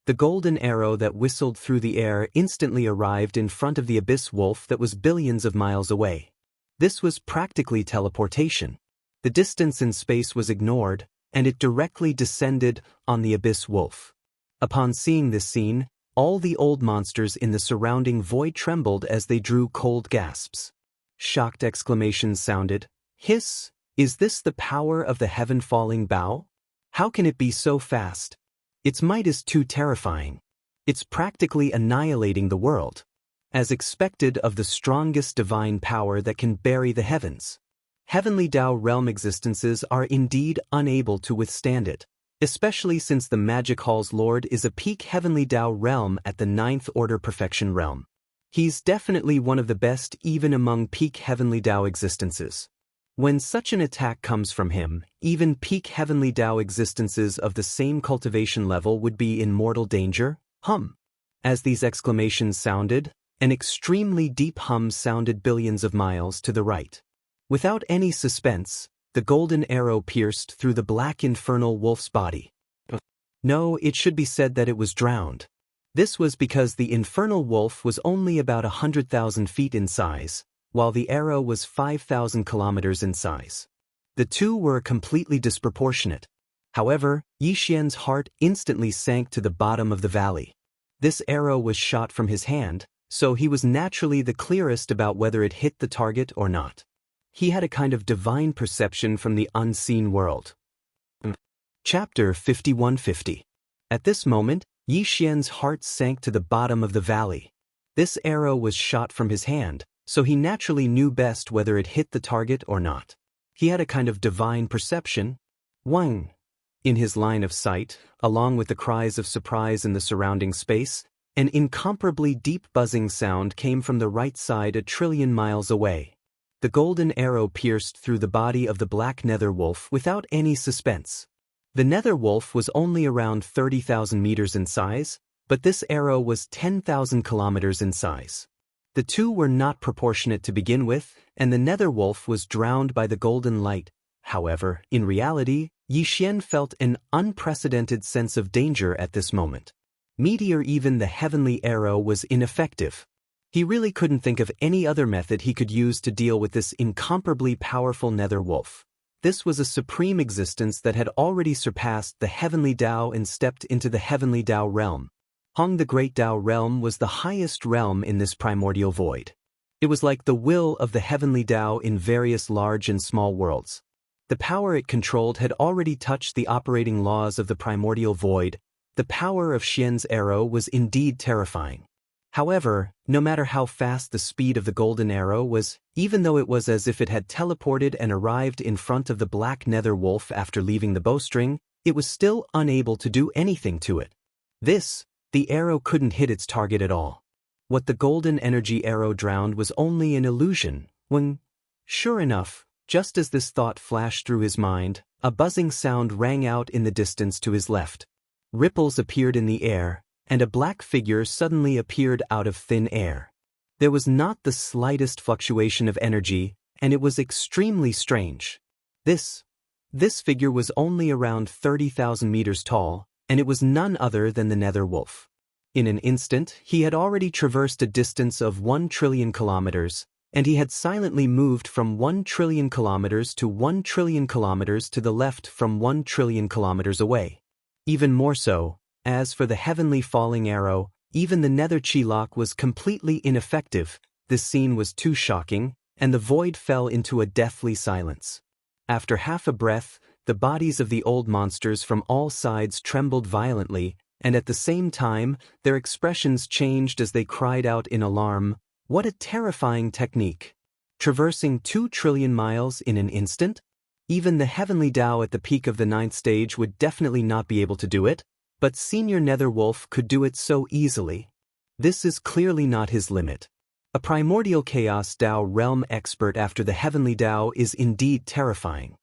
The golden arrow that whistled through the air instantly arrived in front of the abyss wolf that was billions of miles away. This was practically teleportation. The distance in space was ignored, and it directly descended on the abyss wolf. Upon seeing this scene, all the old monsters in the surrounding void trembled as they drew cold gasps. Shocked exclamations sounded. Hiss! Is this the power of the heaven-falling bow? How can it be so fast? Its might is too terrifying. It's practically annihilating the world. As expected of the strongest divine power that can bury the heavens. Heavenly Tao realm existences are indeed unable to withstand it, especially since the Magic Hall's Lord is a peak Heavenly Tao realm at the 9th Order Perfection realm. He's definitely one of the best even among peak Heavenly Tao existences. When such an attack comes from him, even peak Heavenly Tao existences of the same cultivation level would be in mortal danger. As these exclamations sounded, an extremely deep hum sounded billions of miles to the right. Without any suspense, the golden arrow pierced through the black infernal wolf's body. No, it should be said that it was drowned. This was because the infernal wolf was only about 100,000 feet in size, while the arrow was 5,000 kilometers in size. The two were completely disproportionate. However, Yi Xian's heart instantly sank to the bottom of the valley. This arrow was shot from his hand, so he was naturally the clearest about whether it hit the target or not. He had a kind of divine perception from the unseen world. Chapter 5150. At this moment, Yi Xian's heart sank to the bottom of the valley. This arrow was shot from his hand, so he naturally knew best whether it hit the target or not. He had a kind of divine perception. Wang! In his line of sight, along with the cries of surprise in the surrounding space, an incomparably deep buzzing sound came from the right side 1,000,000,000,000 miles away. The golden arrow pierced through the body of the black nether wolf without any suspense. The nether wolf was only around 30,000 meters in size, but this arrow was 10,000 kilometers in size. The two were not proportionate to begin with, and the nether wolf was drowned by the golden light. However, in reality, Yi Xian felt an unprecedented sense of danger at this moment. Meteor, even the heavenly arrow, was ineffective. He really couldn't think of any other method he could use to deal with this incomparably powerful nether wolf. This was a supreme existence that had already surpassed the heavenly Tao and stepped into the heavenly Tao realm. The great Tao realm was the highest realm in this primordial void. It was like the will of the heavenly Tao in various large and small worlds. The power it controlled had already touched the operating laws of the primordial void. The power of Xian's arrow was indeed terrifying. However, no matter how fast the speed of the golden arrow was, even though it was as if it had teleported and arrived in front of the black nether wolf after leaving the bowstring, it was still unable to do anything to it. The arrow couldn't hit its target at all. What the golden energy arrow drowned was only an illusion, when, sure enough, just as this thought flashed through his mind, a buzzing sound rang out in the distance to his left. Ripples appeared in the air, and a black figure suddenly appeared out of thin air. There was not the slightest fluctuation of energy, and it was extremely strange. This figure was only around 30,000 meters tall, and it was none other than the nether wolf. In an instant, he had already traversed a distance of 1,000,000,000,000 kilometers, and he had silently moved from 1,000,000,000,000 kilometers to 1,000,000,000,000 kilometers to the left from 1,000,000,000,000 kilometers away. Even more so, as for the heavenly falling arrow, Even the nether chi lock was completely ineffective. This scene was too shocking, and the void fell into a deathly silence. After half a breath, the bodies of the old monsters from all sides trembled violently, and at the same time, their expressions changed as they cried out in alarm. What a terrifying technique! Traversing 2 trillion miles in an instant? Even the heavenly Tao at the peak of the 9th stage would definitely not be able to do it, but Senior Nether Wolf could do it so easily. This is clearly not his limit. A primordial chaos Tao realm expert after the heavenly Tao is indeed terrifying.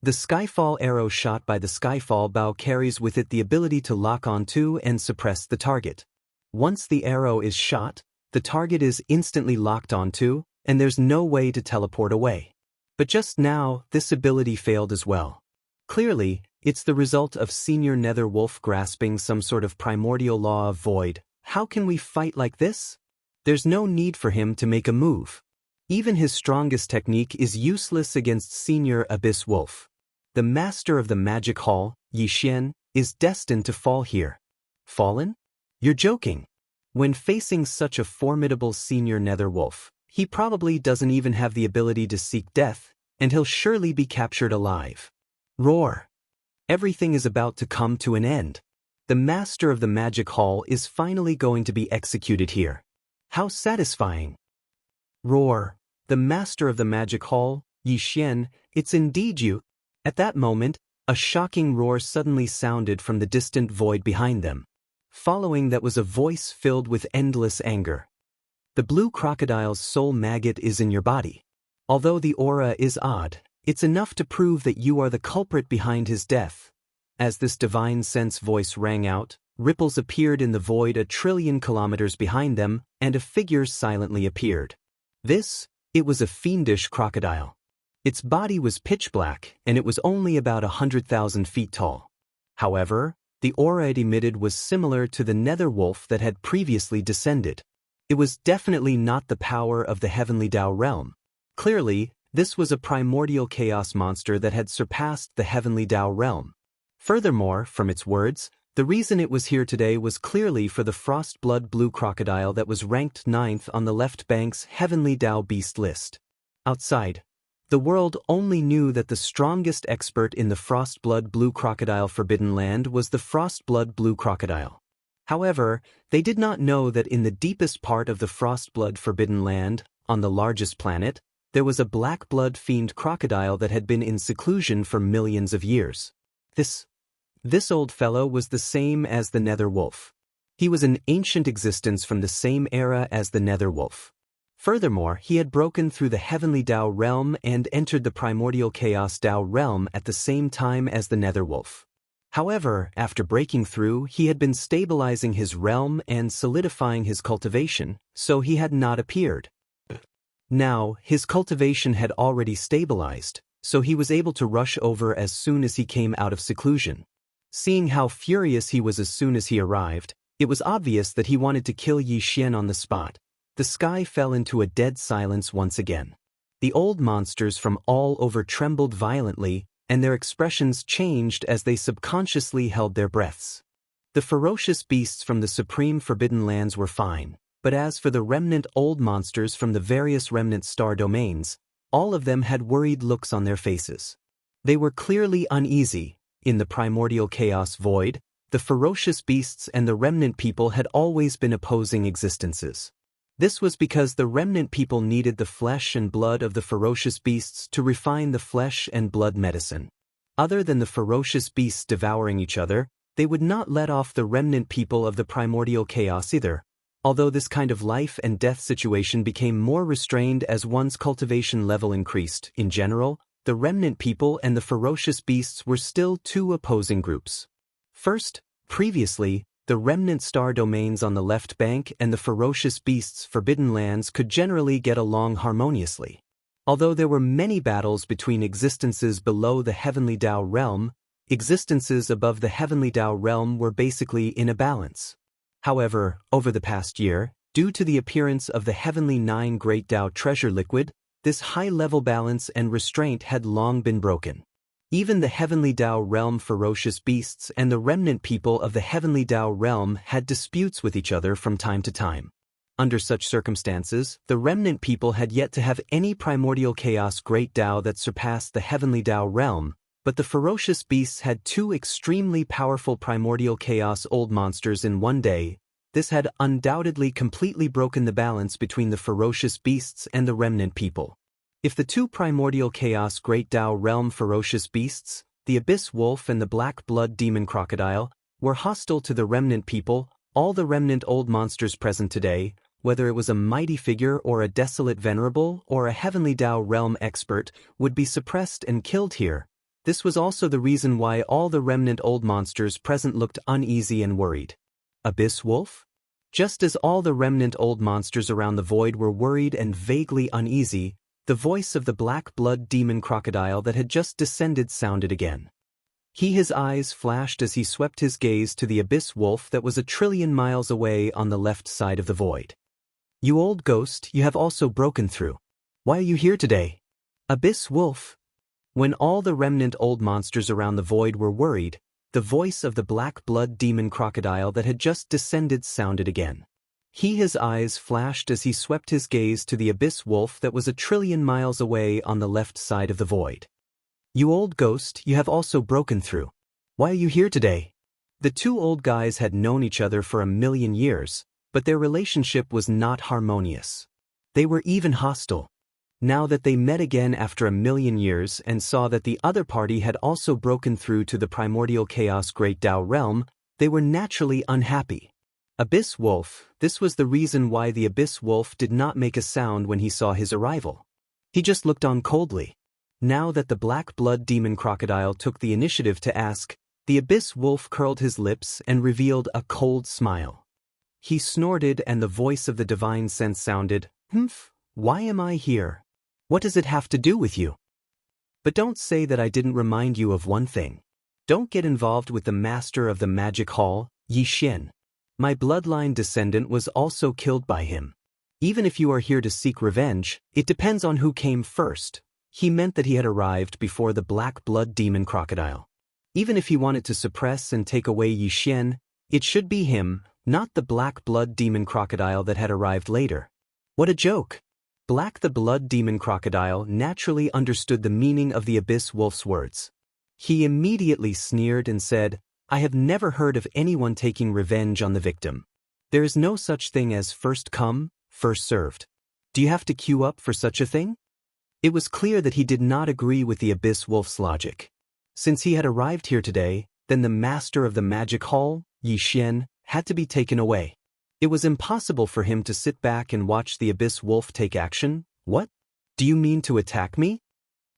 The Skyfall arrow shot by the Skyfall bow carries with it the ability to lock onto and suppress the target. Once the arrow is shot, the target is instantly locked onto, and there's no way to teleport away. But just now, this ability failed as well. Clearly, it's the result of Senior Nether Wolf grasping some sort of primordial law of void. How can we fight like this? There's no need for him to make a move. Even his strongest technique is useless against Senior Abyss Wolf. The master of the magic hall, Yi Xian, is destined to fall here. Fallen? You're joking. When facing such a formidable Senior Nether Wolf, he probably doesn't even have the ability to seek death, and he'll surely be captured alive. Roar! Everything is about to come to an end. The master of the magic hall is finally going to be executed here. How satisfying! Roar! The master of the magic hall, Yi Xian, it's indeed you. At that moment, a shocking roar suddenly sounded from the distant void behind them. Following that was a voice filled with endless anger. The blue crocodile's soul maggot is in your body. Although the aura is odd, it's enough to prove that you are the culprit behind his death. As this divine sense voice rang out, ripples appeared in the void 1 trillion kilometers behind them, and a figure silently appeared. It was a fiendish crocodile. Its body was pitch black, and it was only about 100,000 feet tall. However, the aura it emitted was similar to the nether wolf that had previously descended. It was definitely not the power of the heavenly Tao realm. Clearly, this was a primordial chaos monster that had surpassed the heavenly Tao realm. Furthermore, from its words, the reason it was here today was clearly for the frost blood blue crocodile that was ranked 9th on the left bank's heavenly Tao beast list. Outside, the world only knew that the strongest expert in the frost blood blue crocodile forbidden land was the frost blood blue crocodile. However, they did not know that in the deepest part of the frost blood forbidden land, on the largest planet, there was a black blood fiend crocodile that had been in seclusion for millions of years. This old fellow was the same as the nether wolf. He was an ancient existence from the same era as the nether wolf. Furthermore, he had broken through the heavenly Tao realm and entered the primordial chaos Tao realm at the same time as the nether wolf. However, after breaking through, he had been stabilizing his realm and solidifying his cultivation, so he had not appeared. Now, his cultivation had already stabilized, so he was able to rush over as soon as he came out of seclusion. Seeing how furious he was as soon as he arrived, it was obvious that he wanted to kill Yi Xian on the spot. The sky fell into a dead silence once again. The old monsters from all over trembled violently, and their expressions changed as they subconsciously held their breaths. The ferocious beasts from the supreme forbidden lands were fine, but as for the remnant old monsters from the various remnant star domains, all of them had worried looks on their faces. They were clearly uneasy. In the primordial chaos void, the ferocious beasts and the remnant people had always been opposing existences. This was because the remnant people needed the flesh and blood of the ferocious beasts to refine the flesh and blood medicine. Other than the ferocious beasts devouring each other, they would not let off the remnant people of the primordial chaos either, although this kind of life and death situation became more restrained as one's cultivation level increased. In general, the remnant people and the ferocious beasts were still two opposing groups. First, previously, the remnant star domains on the left bank and the ferocious beasts' forbidden lands could generally get along harmoniously. Although there were many battles between existences below the heavenly Tao realm, existences above the heavenly Tao realm were basically in a balance. However, over the past year, due to the appearance of the heavenly 9 Great Tao treasure liquid, this high-level balance and restraint had long been broken. Even the Heavenly Tao Realm ferocious beasts and the remnant people of the Heavenly Tao Realm had disputes with each other from time to time. Under such circumstances, the remnant people had yet to have any primordial chaos great Tao that surpassed the Heavenly Tao Realm, but the ferocious beasts had two extremely powerful primordial chaos old monsters in one day. This had undoubtedly completely broken the balance between the ferocious beasts and the remnant people. If the two primordial chaos great Tao realm ferocious beasts, the abyss wolf and the black blood demon crocodile, were hostile to the remnant people, all the remnant old monsters present today, whether it was a mighty figure or a desolate venerable or a heavenly Tao realm expert, would be suppressed and killed here. This was also the reason why all the remnant old monsters present looked uneasy and worried. Abyss wolf? Just as all the remnant old monsters around the void were worried and vaguely uneasy, the voice of the black blood demon crocodile that had just descended sounded again. His eyes flashed as he swept his gaze to the abyss wolf that was 1,000,000,000,000 miles away on the left side of the void. "You old ghost, you have also broken through. Why are you here today?" Abyss wolf. When all the remnant old monsters around the void were worried, the voice of the black blood demon crocodile that had just descended sounded again. His eyes flashed as he swept his gaze to the abyss wolf that was 1,000,000,000,000 miles away on the left side of the void. "You old ghost, you have also broken through. Why are you here today?" The two old guys had known each other for 1,000,000 years, but their relationship was not harmonious. They were even hostile. Now that they met again after 1,000,000 years and saw that the other party had also broken through to the primordial chaos great Tao realm, they were naturally unhappy. Abyss wolf, this was the reason why the abyss wolf did not make a sound when he saw his arrival. He just looked on coldly. Now that the black blood demon crocodile took the initiative to ask, the abyss wolf curled his lips and revealed a cold smile. He snorted and the voice of the divine sense sounded, "Humph, why am I here? What does it have to do with you? But don't say that I didn't remind you of one thing. Don't get involved with the master of the magic hall, Yi Xian. My bloodline descendant was also killed by him. Even if you are here to seek revenge, it depends on who came first." He meant that he had arrived before the black blood demon crocodile. Even if he wanted to suppress and take away Yi Xian, it should be him, not the black blood demon crocodile that had arrived later. What a joke! Black the blood demon crocodile naturally understood the meaning of the abyss wolf's words. He immediately sneered and said, "I have never heard of anyone taking revenge on the victim. There is no such thing as first come, first served. Do you have to queue up for such a thing?" It was clear that he did not agree with the abyss wolf's logic. Since he had arrived here today, then the master of the magic hall, Yi Xian, had to be taken away. It was impossible for him to sit back and watch the abyss wolf take action. "What? Do you mean to attack me?"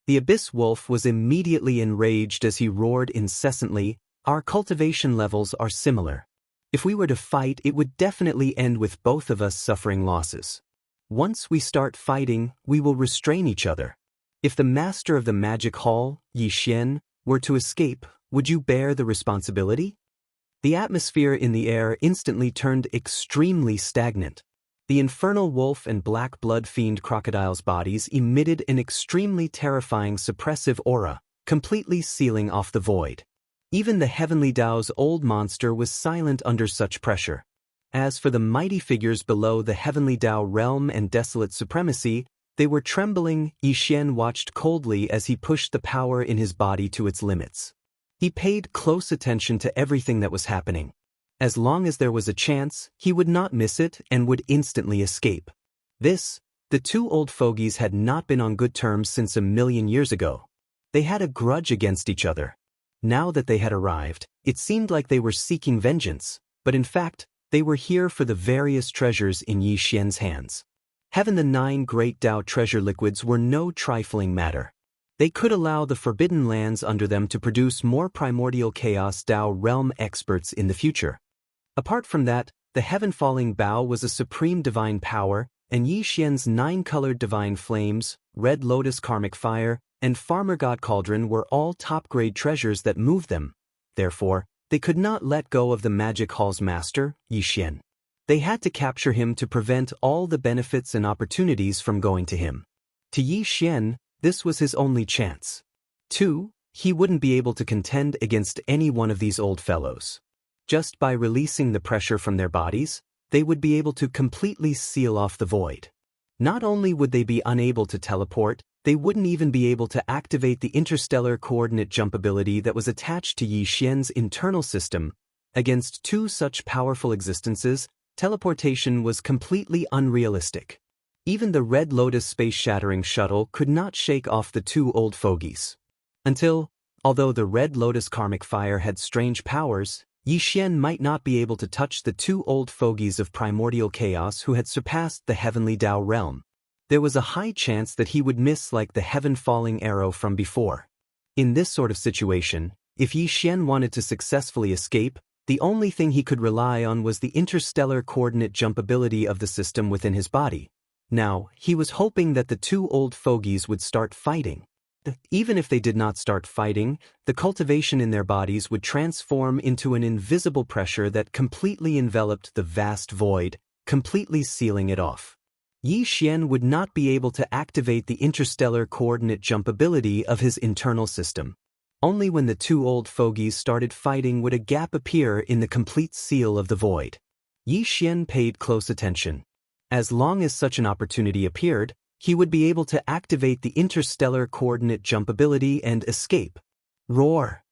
The abyss wolf was immediately enraged as he roared incessantly, "Our cultivation levels are similar. If we were to fight, it would definitely end with both of us suffering losses. Once we start fighting, we will restrain each other. If the master of the magic hall, Yi Xian, were to escape, would you bear the responsibility?" The atmosphere in the air instantly turned extremely stagnant. The infernal wolf and black blood fiend crocodile's bodies emitted an extremely terrifying suppressive aura, completely sealing off the void. Even the heavenly Tao's old monster was silent under such pressure. As for the mighty figures below the heavenly Tao realm and desolate supremacy, they were trembling. Yi Xian watched coldly as he pushed the power in his body to its limits. He paid close attention to everything that was happening. As long as there was a chance, he would not miss it and would instantly escape. The two old fogies had not been on good terms since 1,000,000 years ago. They had a grudge against each other. Now that they had arrived, it seemed like they were seeking vengeance, but in fact, they were here for the various treasures in Yi Xian's hands. Having the 9 great Tao treasure liquids were no trifling matter. They could allow the forbidden lands under them to produce more primordial chaos Tao realm experts in the future. Apart from that, the heaven-falling bow was a supreme divine power, and Yi Xian's 9-colored divine flames, red lotus karmic fire, and farmer god cauldron were all top-grade treasures that moved them. Therefore, they could not let go of the magic hall's master, Yi Xian. They had to capture him to prevent all the benefits and opportunities from going to him. To Yi Xian, this was his only chance. 2. He wouldn't be able to contend against any one of these old fellows. Just by releasing the pressure from their bodies, they would be able to completely seal off the void. Not only would they be unable to teleport, they wouldn't even be able to activate the interstellar coordinate jump ability that was attached to Yi Xian's internal system. Against two such powerful existences, teleportation was completely unrealistic. Even the Red Lotus space-shattering shuttle could not shake off the two old fogies. Although the Red Lotus karmic fire had strange powers, Yi Xian might not be able to touch the two old fogies of primordial chaos who had surpassed the heavenly Tao realm. There was a high chance that he would miss like the heaven-falling arrow from before. In this sort of situation, if Yi Xian wanted to successfully escape, the only thing he could rely on was the interstellar coordinate jump ability of the system within his body. Now, he was hoping that the two old fogies would start fighting. Even if they did not start fighting, the cultivation in their bodies would transform into an invisible pressure that completely enveloped the vast void, completely sealing it off. Yi Xian would not be able to activate the interstellar coordinate jump ability of his internal system. Only when the two old fogies started fighting would a gap appear in the complete seal of the void. Yi Xian paid close attention. As long as such an opportunity appeared, he would be able to activate the interstellar coordinate jump ability and escape. Roar!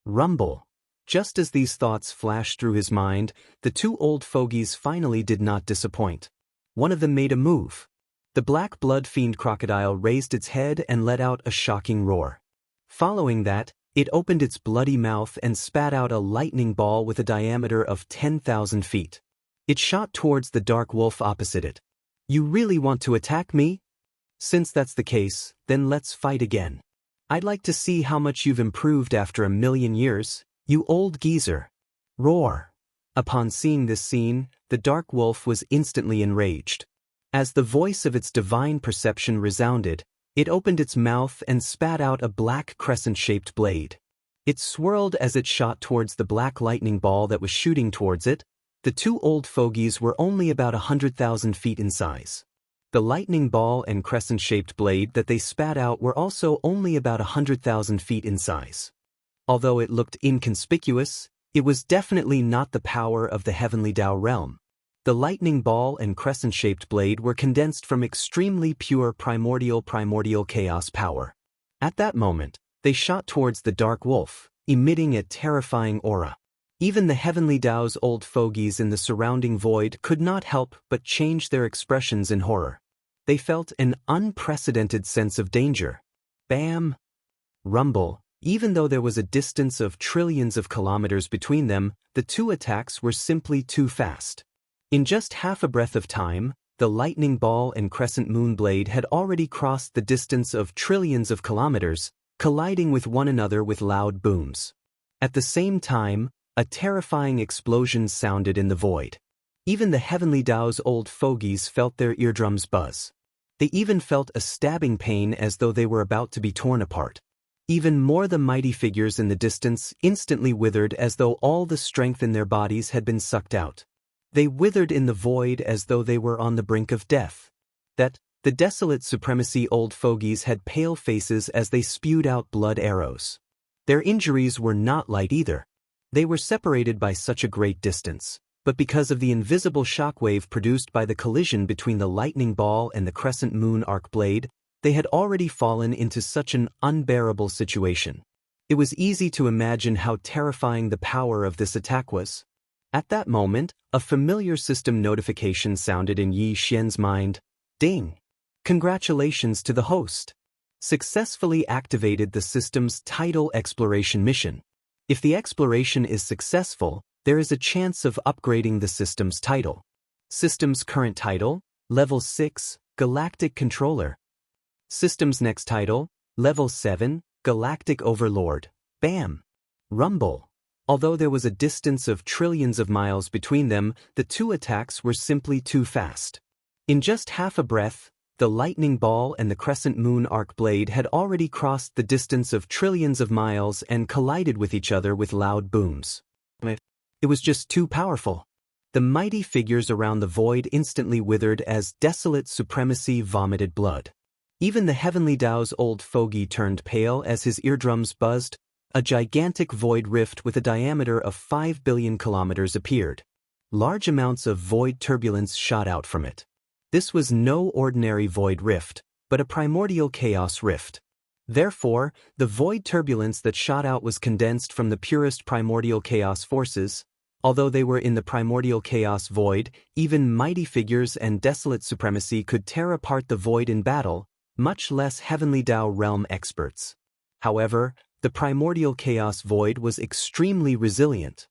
Rumble! Just as these thoughts flashed through his mind, the two old fogies finally did not disappoint. One of them made a move. The black blood fiend crocodile raised its head and let out a shocking roar. Following that, it opened its bloody mouth and spat out a lightning ball with a diameter of 10,000 feet. It shot towards the dark wolf opposite it. You really want to attack me? Since that's the case, then let's fight again. I'd like to see how much you've improved after 1,000,000 years, you old geezer. Roar! Upon seeing this scene, the dark wolf was instantly enraged. As the voice of its divine perception resounded, it opened its mouth and spat out a black crescent-shaped blade. It swirled as it shot towards the black lightning ball that was shooting towards it. The two old fogies were only about 100,000 feet in size. The lightning ball and crescent-shaped blade that they spat out were also only about 100,000 feet in size. Although it looked inconspicuous, it was definitely not the power of the heavenly Tao realm. The lightning ball and crescent-shaped blade were condensed from extremely pure primordial chaos power. At that moment, they shot towards the dark wolf, emitting a terrifying aura. Even the heavenly Tao's old fogies in the surrounding void could not help but change their expressions in horror. They felt an unprecedented sense of danger. Bam! Rumble! Even though there was a distance of trillions of kilometers between them, the two attacks were simply too fast. In just half a breath of time, the lightning ball and crescent moon blade had already crossed the distance of trillions of kilometers, colliding with one another with loud booms. At the same time, a terrifying explosion sounded in the void. Even the heavenly Tao's old fogies felt their eardrums buzz. They even felt a stabbing pain as though they were about to be torn apart. Even more, the mighty figures in the distance instantly withered as though all the strength in their bodies had been sucked out. They withered in the void as though they were on the brink of death. The desolate supremacy old fogies had pale faces as they spewed out blood arrows. Their injuries were not light either. They were separated by such a great distance, but because of the invisible shockwave produced by the collision between the lightning ball and the crescent moon arc blade, they had already fallen into such an unbearable situation. It was easy to imagine how terrifying the power of this attack was. At that moment, a familiar system notification sounded in Yi Xian's mind. Ding! Congratulations to the host. Successfully activated the system's tidal exploration mission. If the exploration is successful, there is a chance of upgrading the system's title. System's current title, Level 6, Galactic Controller. System's next title, Level 7, Galactic Overlord. Bam! Rumble! Although there was a distance of trillions of miles between them, the two attacks were simply too fast. In just half a breath, the lightning ball and the crescent moon arc blade had already crossed the distance of trillions of miles and collided with each other with loud booms. It was just too powerful. The mighty figures around the void instantly withered as desolate supremacy vomited blood. Even the heavenly Tao's old fogey turned pale as his eardrums buzzed. A gigantic void rift with a diameter of 5 billion kilometers appeared. Large amounts of void turbulence shot out from it. This was no ordinary void rift, but a primordial chaos rift. Therefore, the void turbulence that shot out was condensed from the purest primordial chaos forces. Although they were in the primordial chaos void, even mighty figures and desolate supremacy could tear apart the void in battle, much less heavenly Tao realm experts. However, the primordial chaos void was extremely resilient.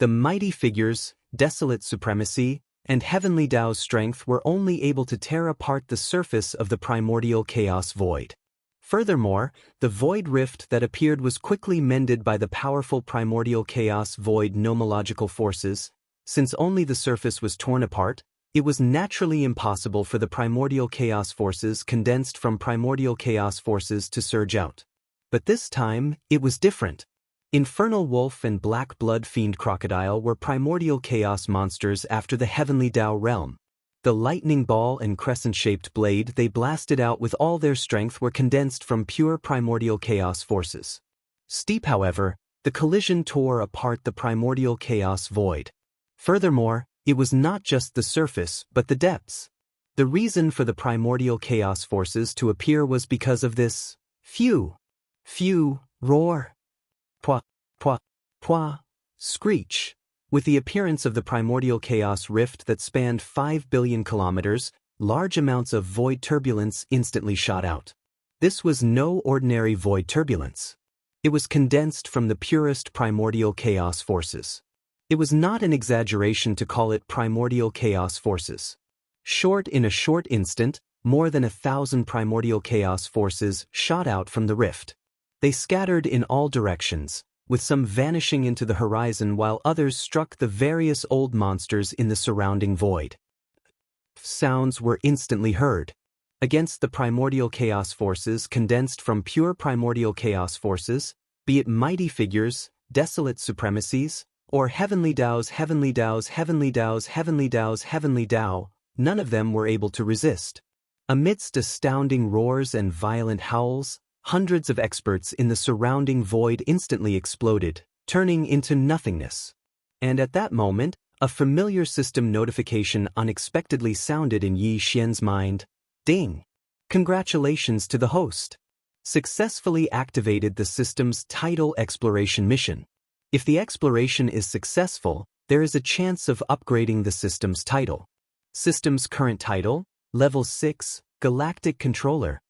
The mighty figures, desolate supremacy, and heavenly Tao's strength were only able to tear apart the surface of the primordial chaos void. Furthermore, the void rift that appeared was quickly mended by the powerful primordial chaos void nomological forces. Since only the surface was torn apart, it was naturally impossible for the primordial chaos forces condensed from primordial chaos forces to surge out. But this time, it was different. Infernal Wolf and Black Blood Fiend Crocodile were primordial chaos monsters after the heavenly Tao realm. The lightning ball and crescent-shaped blade they blasted out with all their strength were condensed from pure primordial chaos forces. Steep, however, the collision tore apart the primordial chaos void. Furthermore, it was not just the surface but the depths. The reason for the primordial chaos forces to appear was because of this phew, roar, pwa, pwa, pwa, screech. With the appearance of the primordial chaos rift that spanned 5 billion kilometers, large amounts of void turbulence instantly shot out. This was no ordinary void turbulence. It was condensed from the purest primordial chaos forces. It was not an exaggeration to call it primordial chaos forces. In a short instant, more than 1,000 primordial chaos forces shot out from the rift. They scattered in all directions, with some vanishing into the horizon while others struck the various old monsters in the surrounding void. Sounds were instantly heard. Against the primordial chaos forces condensed from pure primordial chaos forces, be it mighty figures, desolate supremacies, or heavenly Tao's heavenly Tao, none of them were able to resist. Amidst astounding roars and violent howls, hundreds of experts in the surrounding void instantly exploded, turning into nothingness. And at that moment, a familiar system notification unexpectedly sounded in Yi Xian's mind. Ding! Congratulations to the host. Successfully activated the system's tidal exploration mission. If the exploration is successful, there is a chance of upgrading the system's title. System's current title, Level 6, Galactic Controller.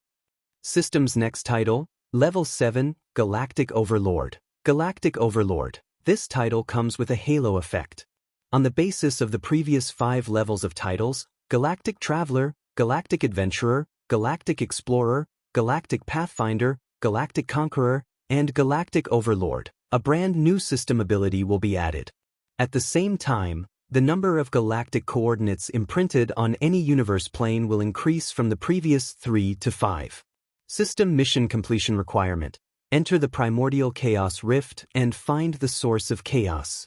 System's next title, Level 7, Galactic Overlord. Galactic Overlord. This title comes with a halo effect. On the basis of the previous 5 levels of titles, Galactic Traveler, Galactic Adventurer, Galactic Explorer, Galactic Pathfinder, Galactic Conqueror, and Galactic Overlord, a brand new system ability will be added. At the same time, the number of galactic coordinates imprinted on any universe plane will increase from the previous 3 to 5. System mission completion requirement. Enter the primordial chaos rift and find the source of chaos.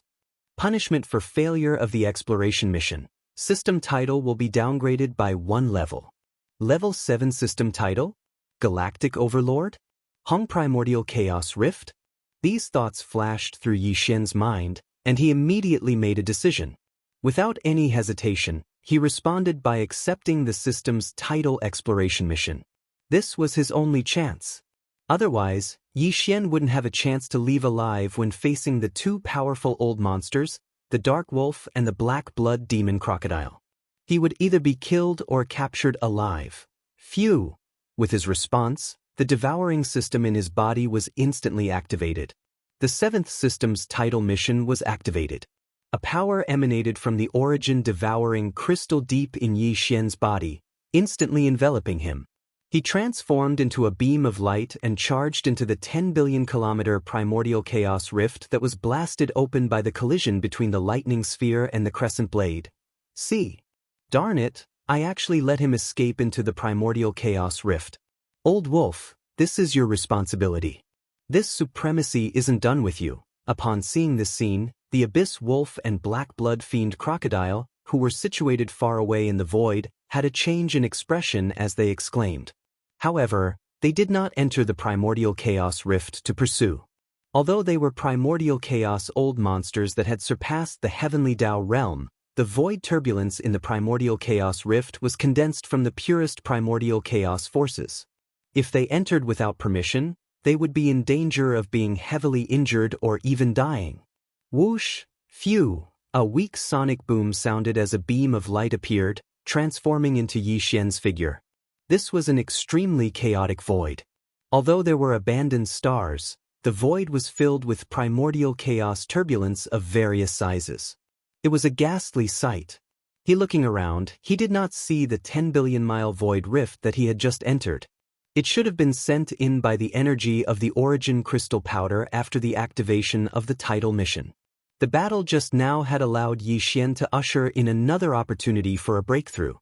Punishment for failure of the exploration mission. System title will be downgraded by 1 level. Level 7 system title? Galactic Overlord? Hong Primordial Chaos Rift? These thoughts flashed through Yi Xian's mind, and he immediately made a decision. Without any hesitation, he responded by accepting the system's title exploration mission. This was his only chance. Otherwise, Yi Xian wouldn't have a chance to leave alive when facing the 2 powerful old monsters, the Dark Wolf and the Black Blood Demon Crocodile. He would either be killed or captured alive. Phew! With his response, the devouring system in his body was instantly activated. The 7th system's title mission was activated. A power emanated from the origin devouring crystal deep in Yi Xian's body, instantly enveloping him. He transformed into a beam of light and charged into the 10 billion kilometer primordial chaos rift that was blasted open by the collision between the lightning sphere and the crescent blade. See? Darn it, I actually let him escape into the primordial chaos rift. Old Wolf, this is your responsibility. This supremacy isn't done with you. Upon seeing this scene, the Abyss Wolf and Black Blood Fiend Crocodile, who were situated far away in the void, had a change in expression as they exclaimed. However, they did not enter the primordial chaos rift to pursue. Although they were primordial chaos old monsters that had surpassed the heavenly Tao realm, the void turbulence in the primordial chaos rift was condensed from the purest primordial chaos forces. If they entered without permission, they would be in danger of being heavily injured or even dying. Whoosh! Phew! A weak sonic boom sounded as a beam of light appeared, transforming into Yi Xian's figure. This was an extremely chaotic void. Although there were abandoned stars, the void was filled with primordial chaos turbulence of various sizes. It was a ghastly sight. Looking around, he did not see the 10 billion mile void rift that he had just entered. It should have been sent in by the energy of the origin crystal powder after the activation of the title mission. The battle just now had allowed Yi Xian to usher in another opportunity for a breakthrough.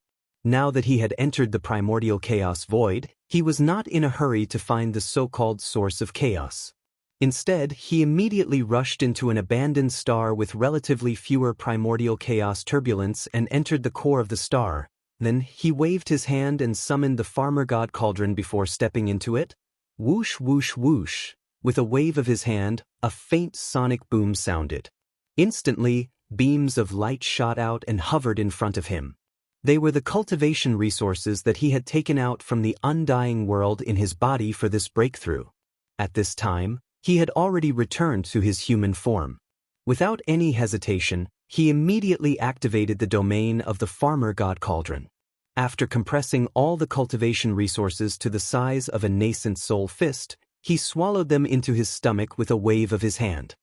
Now that he had entered the primordial chaos void, he was not in a hurry to find the so-called source of chaos. Instead, he immediately rushed into an abandoned star with relatively fewer primordial chaos turbulence and entered the core of the star. Then, he waved his hand and summoned the farmer god cauldron before stepping into it. Whoosh whoosh whoosh. With a wave of his hand, a faint sonic boom sounded. Instantly, beams of light shot out and hovered in front of him. They were the cultivation resources that he had taken out from the undying world in his body for this breakthrough. At this time, he had already returned to his human form. Without any hesitation, he immediately activated the domain of the farmer god cauldron. After compressing all the cultivation resources to the size of a nascent soul fist, he swallowed them into his stomach with a wave of his hand.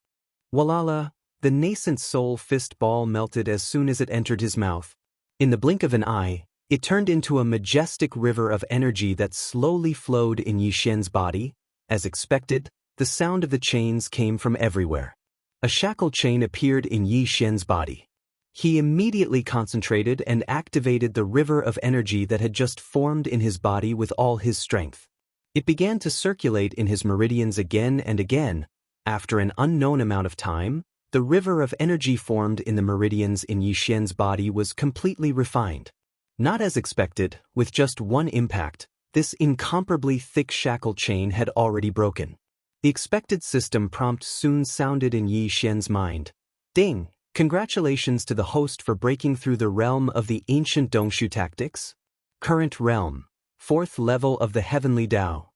Walala, the nascent soul fist ball melted as soon as it entered his mouth. In the blink of an eye, it turned into a majestic river of energy that slowly flowed in Yi Xian's body. As expected, the sound of the chains came from everywhere. A shackle chain appeared in Yi Xian's body. He immediately concentrated and activated the river of energy that had just formed in his body with all his strength. It began to circulate in his meridians again and again. After an unknown amount of time, the river of energy formed in the meridians in Yi Xian's body was completely refined. Not as expected, with just one impact, this incomparably thick shackle chain had already broken. The expected system prompt soon sounded in Yi Xian's mind. Ding! Congratulations to the host for breaking through the realm of the ancient Dongshu tactics. Current realm. 4th level of the heavenly Tao.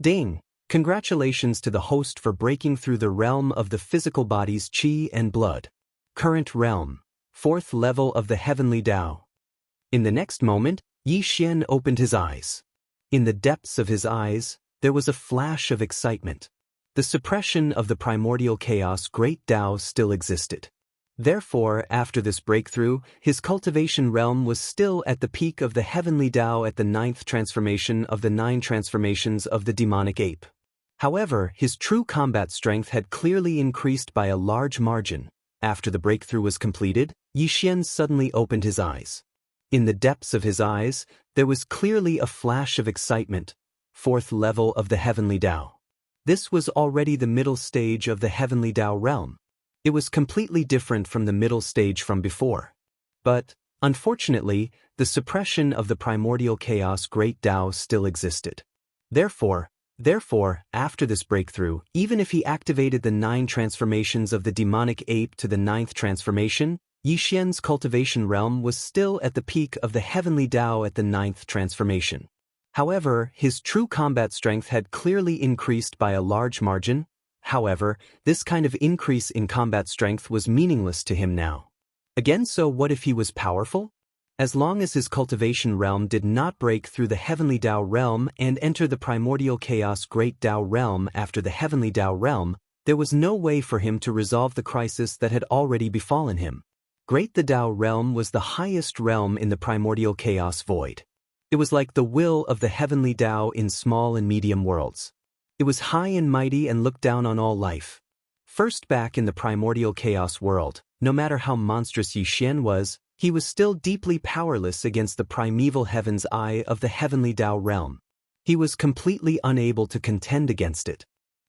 Ding! Congratulations to the host for breaking through the realm of the physical body's qi and blood. Current realm. 4th level of the heavenly Tao. In the next moment, Yi Xian opened his eyes. In the depths of his eyes, there was a flash of excitement. The suppression of the primordial chaos great Tao still existed. Therefore, after this breakthrough, his cultivation realm was still at the peak of the heavenly Tao at the 9th transformation of the 9 transformations of the demonic ape. However, his true combat strength had clearly increased by a large margin. After the breakthrough was completed, Yi Xian suddenly opened his eyes. In the depths of his eyes, there was clearly a flash of excitement. 4th level of the heavenly Tao. This was already the middle stage of the heavenly Tao realm. It was completely different from the middle stage from before. But, unfortunately, the suppression of the primordial chaos great Tao still existed. Therefore, after this breakthrough, even if he activated the 9 transformations of the demonic ape to the 9th transformation, Yi Xian's cultivation realm was still at the peak of the heavenly Tao at the 9th transformation. However, his true combat strength had clearly increased by a large margin. However, this kind of increase in combat strength was meaningless to him now. Again, so what if he was powerful? As long as his cultivation realm did not break through the heavenly Tao realm and enter the primordial chaos great Tao realm after the heavenly Tao realm, there was no way for him to resolve the crisis that had already befallen him. Great the Tao realm was the highest realm in the primordial chaos void. It was like the will of the heavenly Tao in small and medium worlds. It was high and mighty and looked down on all life. First, back in the primordial chaos world, no matter how monstrous Yi Xian was, he was still deeply powerless against the primeval heaven's eye of the heavenly Tao realm. He was completely unable to contend against it.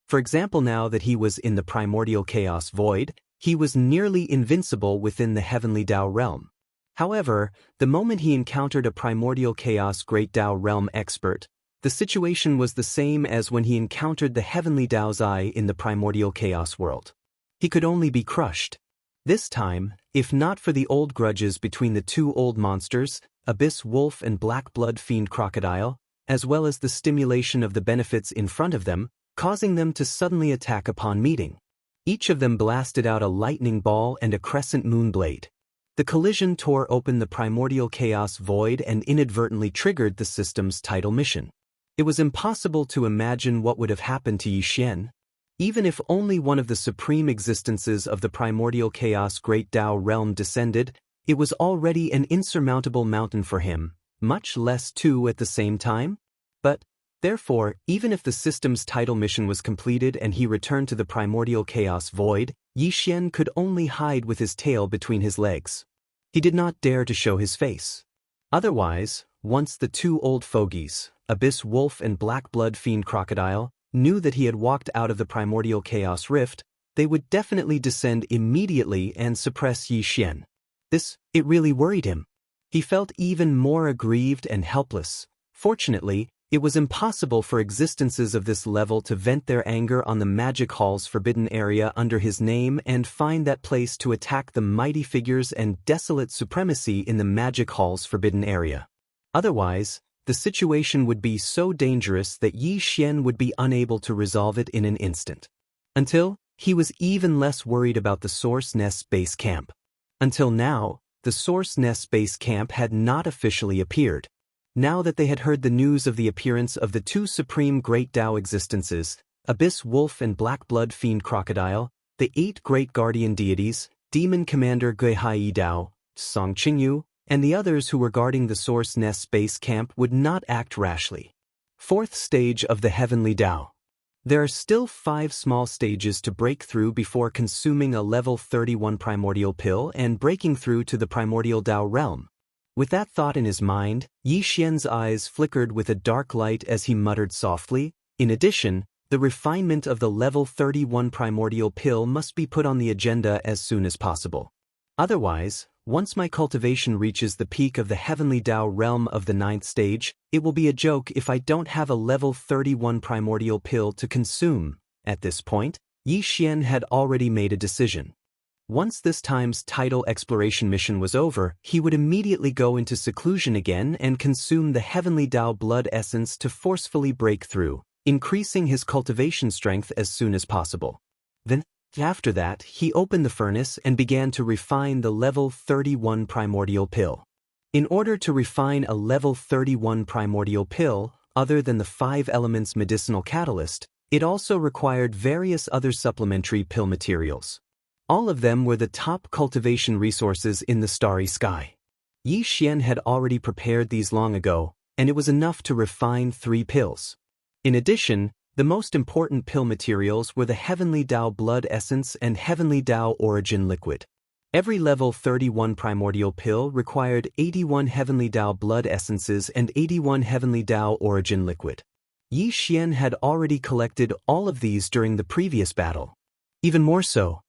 For example, now that he was in the primordial chaos void, he was nearly invincible within the heavenly Tao realm. However, the moment he encountered a primordial chaos great Tao realm expert, The situation was the same as when he encountered the heavenly Tao's eye in the primordial chaos world. He could only be crushed. This time, if not for the old grudges between the two old monsters, Abyss Wolf and Black Blood Fiend Crocodile, as well as the stimulation of the benefits in front of them, causing them to suddenly attack upon meeting. Each of them blasted out a lightning ball and a crescent moon blade. The collision tore open the primordial chaos void and inadvertently triggered the system's title mission. It was impossible to imagine what would have happened to Yi Xian. Even if only one of the supreme existences of the primordial chaos Great Tao realm descended, it was already an insurmountable mountain for him, much less two at the same time. But, therefore, even if the system's title mission was completed and he returned to the primordial chaos void, Yi Xian could only hide with his tail between his legs. He did not dare to show his face. Otherwise, once the two old fogies, Abyss Wolf and Black Blood Fiend Crocodile, knew that he had walked out of the primordial chaos rift, they would definitely descend immediately and suppress Yi Xian. It really worried him. He felt even more aggrieved and helpless. Fortunately, it was impossible for existences of this level to vent their anger on the Magic Hall's forbidden area under his name and find that place to attack the mighty figures and desolate supremacy in the Magic Hall's forbidden area. Otherwise, the situation would be so dangerous that Yi Xian would be unable to resolve it in an instant. Until, he was even less worried about the Source Nest base camp. Until now, the Source Nest base camp had not officially appeared. Now that they had heard the news of the appearance of the two supreme Great Tao existences, Abyss Wolf and Black Blood Fiend Crocodile, the 8 great guardian deities, Demon Commander Guihai Dao, Song Qingyu, and the others who were guarding the Source Nest base camp would not act rashly. 4th stage of the Heavenly Tao. There are still 5 small stages to break through before consuming a level 31 primordial pill and breaking through to the primordial Tao realm. With that thought in his mind, Yi Xian's eyes flickered with a dark light as he muttered softly, "In addition, the refinement of the level 31 primordial pill must be put on the agenda as soon as possible. Otherwise, once my cultivation reaches the peak of the Heavenly Tao realm of the 9th stage, it will be a joke if I don't have a level 31 primordial pill to consume." At this point, Yi Xian had already made a decision. Once this time's title exploration mission was over, he would immediately go into seclusion again and consume the Heavenly Tao blood essence to forcefully break through, increasing his cultivation strength as soon as possible. Then, after that, he opened the furnace and began to refine the level 31 primordial pill. In order to refine a level 31 primordial pill, other than the 5 elements medicinal catalyst, it also required various other supplementary pill materials. All of them were the top cultivation resources in the starry sky. Yi Xian had already prepared these long ago, and it was enough to refine 3 pills. In addition, the most important pill materials were the Heavenly Tao blood essence and Heavenly Tao origin liquid. Every level 31 primordial pill required 81 Heavenly Tao blood essences and 81 Heavenly Tao origin liquid. Yi Xian had already collected all of these during the previous battle. Even more so.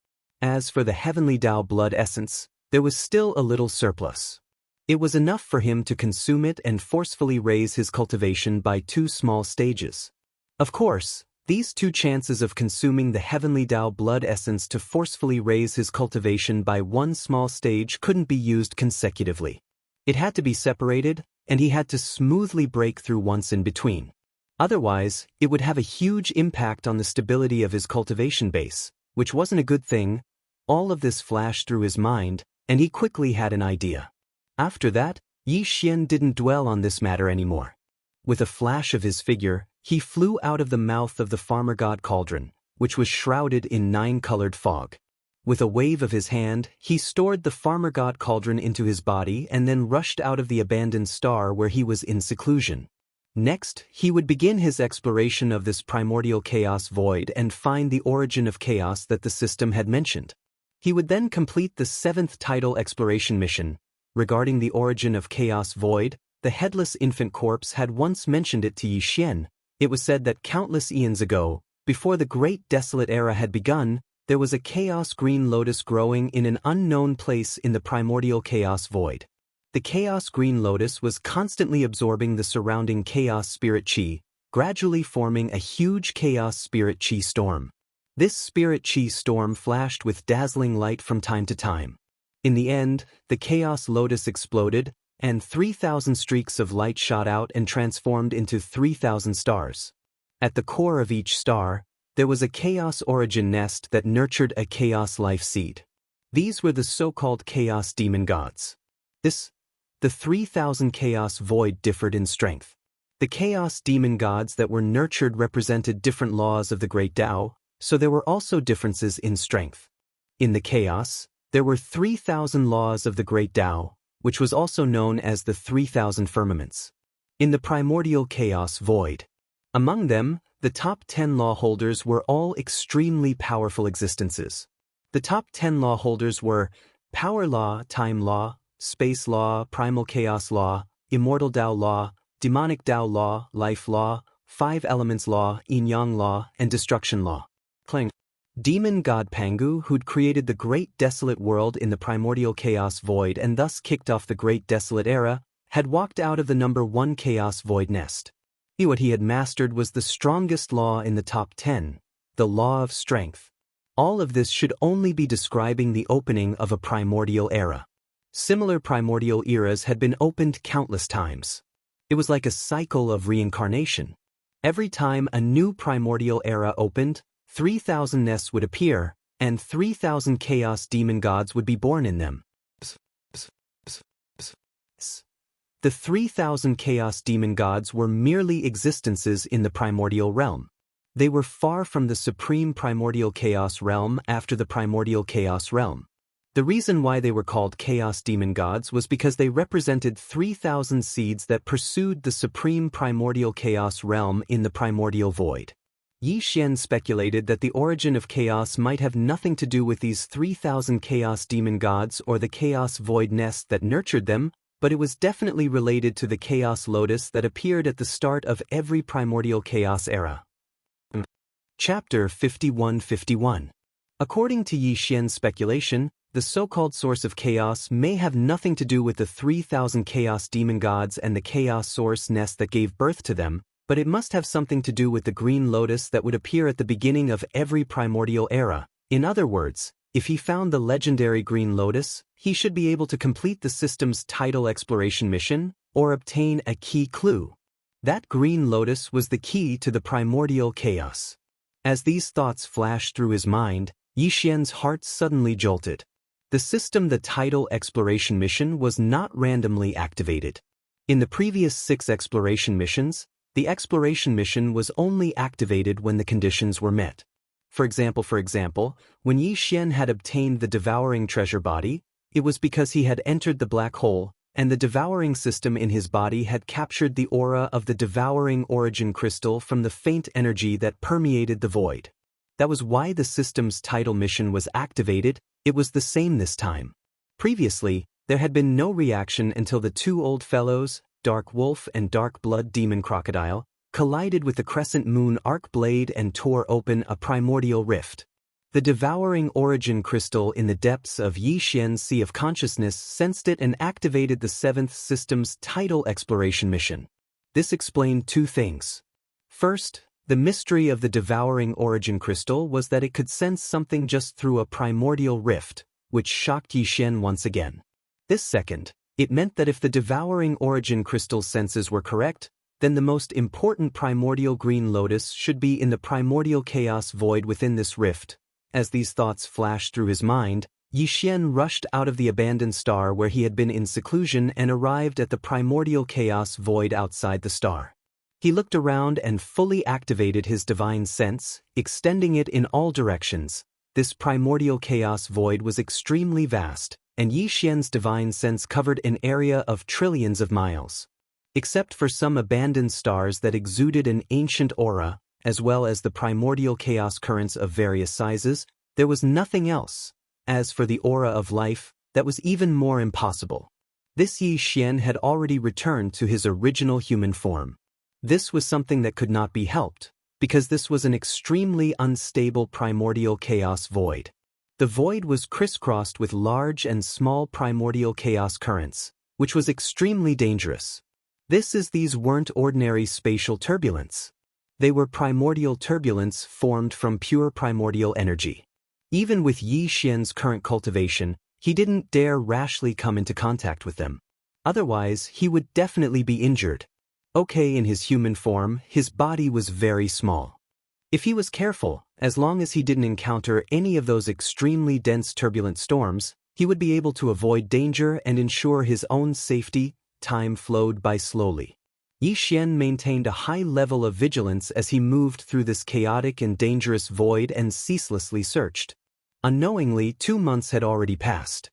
As for the Heavenly Tao blood essence, there was still a little surplus. It was enough for him to consume it and forcefully raise his cultivation by 2 small stages. Of course, these 2 chances of consuming the Heavenly Tao blood essence to forcefully raise his cultivation by 1 small stage couldn't be used consecutively. It had to be separated, and he had to smoothly break through once in between. Otherwise, it would have a huge impact on the stability of his cultivation base, which wasn't a good thing. All of this flashed through his mind, and he quickly had an idea. After that, Yi Xian didn't dwell on this matter anymore. With a flash of his figure, he flew out of the mouth of the Farmer God Cauldron, which was shrouded in 9-colored fog. With a wave of his hand, he stored the Farmer God Cauldron into his body and then rushed out of the abandoned star where he was in seclusion. Next, he would begin his exploration of this primordial chaos void and find the origin of chaos that the system had mentioned. He would then complete the 7th title exploration mission. Regarding the origin of chaos void, the headless infant corpse had once mentioned it to Yi Xian. It was said that countless eons ago, before the Great Desolate Era had begun, there was a chaos green lotus growing in an unknown place in the primordial chaos void. The chaos green lotus was constantly absorbing the surrounding chaos spirit chi, gradually forming a huge chaos spirit chi storm. This spirit chi storm flashed with dazzling light from time to time. In the end, the chaos lotus exploded, and 3,000 streaks of light shot out and transformed into 3,000 stars. At the core of each star, there was a chaos origin nest that nurtured a chaos life seed. These were the so-called chaos demon gods. The 3,000 chaos void differed in strength. The chaos demon gods that were nurtured represented different laws of the great Tao, so there were also differences in strength. In the chaos, there were 3,000 laws of the great Tao, which was also known as the 3,000 firmaments. In the primordial chaos void, among them, the top 10 law holders were all extremely powerful existences. The top 10 law holders were Power Law, Time Law, Space Law, Primal Chaos Law, Immortal Tao Law, Demonic Tao Law, Life Law, 5 Elements Law, Yin-Yang Law, and Destruction Law. Clang. Demon god Pangu, who'd created the Great Desolate World in the primordial chaos void and thus kicked off the Great Desolate Era, had walked out of the number 1 chaos void nest. What he had mastered was the strongest law in the top 10, the law of strength. All of this should only be describing the opening of a primordial era. Similar primordial eras had been opened countless times. It was like a cycle of reincarnation. Every time a new primordial era opened, 3,000 nests would appear, and 3,000 chaos demon gods would be born in them. The 3,000 chaos demon gods were merely existences in the primordial realm. They were far from the supreme primordial chaos realm after the primordial chaos realm. The reason why they were called chaos demon gods was because they represented 3,000 seeds that pursued the supreme primordial chaos realm in the primordial void. Yi Xian speculated that the origin of chaos might have nothing to do with these 3,000 chaos demon gods or the chaos void nest that nurtured them, but it was definitely related to the chaos lotus that appeared at the start of every primordial chaos era. Chapter 51-51. According to Yi Xian's speculation, the so-called source of chaos may have nothing to do with the 3,000 chaos demon gods and the chaos source nest that gave birth to them, but it must have something to do with the green lotus that would appear at the beginning of every primordial era. In other words, if he found the legendary green lotus, he should be able to complete the system's tidal exploration mission, or obtain a key clue. That green lotus was the key to the primordial chaos. As these thoughts flashed through his mind, Yi Xian's heart suddenly jolted. The tidal exploration mission was not randomly activated. In the previous 6 exploration missions, the exploration mission was only activated when the conditions were met. For example, when Yi Xian had obtained the devouring treasure body, it was because he had entered the black hole, and the devouring system in his body had captured the aura of the devouring origin crystal from the faint energy that permeated the void. That was why the system's tidal mission was activated. It was the same this time. Previously, there had been no reaction until the 2 old fellows, Dark Wolf and Dark Blood Demon Crocodile, collided with the crescent moon arc blade and tore open a primordial rift. The devouring origin crystal in the depths of Yi Xian's sea of consciousness sensed it and activated the 7th system's tidal exploration mission. This explained 2 things. First, the mystery of the devouring origin crystal was that it could sense something just through a primordial rift, which shocked Yi Xian once again. This second, it meant that if the devouring origin crystal's senses were correct, then the most important primordial green lotus should be in the primordial chaos void within this rift. As these thoughts flashed through his mind, Yi Xian rushed out of the abandoned star where he had been in seclusion and arrived at the primordial chaos void outside the star. He looked around and fully activated his divine sense, extending it in all directions. This primordial chaos void was extremely vast, and Yi Xian's divine sense covered an area of trillions of miles. Except for some abandoned stars that exuded an ancient aura, as well as the primordial chaos currents of various sizes, there was nothing else. As for the aura of life, that was even more impossible. This Yi Xian had already returned to his original human form. This was something that could not be helped, because this was an extremely unstable primordial chaos void. The void was crisscrossed with large and small primordial chaos currents, which was extremely dangerous. These weren't ordinary spatial turbulence. They were primordial turbulence formed from pure primordial energy. Even with Yi Xian's current cultivation, he didn't dare rashly come into contact with them. Otherwise, he would definitely be injured. Okay, in his human form, his body was very small. If he was careful, as long as he didn't encounter any of those extremely dense turbulent storms, he would be able to avoid danger and ensure his own safety. Time flowed by slowly. Yi Xian maintained a high level of vigilance as he moved through this chaotic and dangerous void and ceaselessly searched. Unknowingly, 2 months had already passed.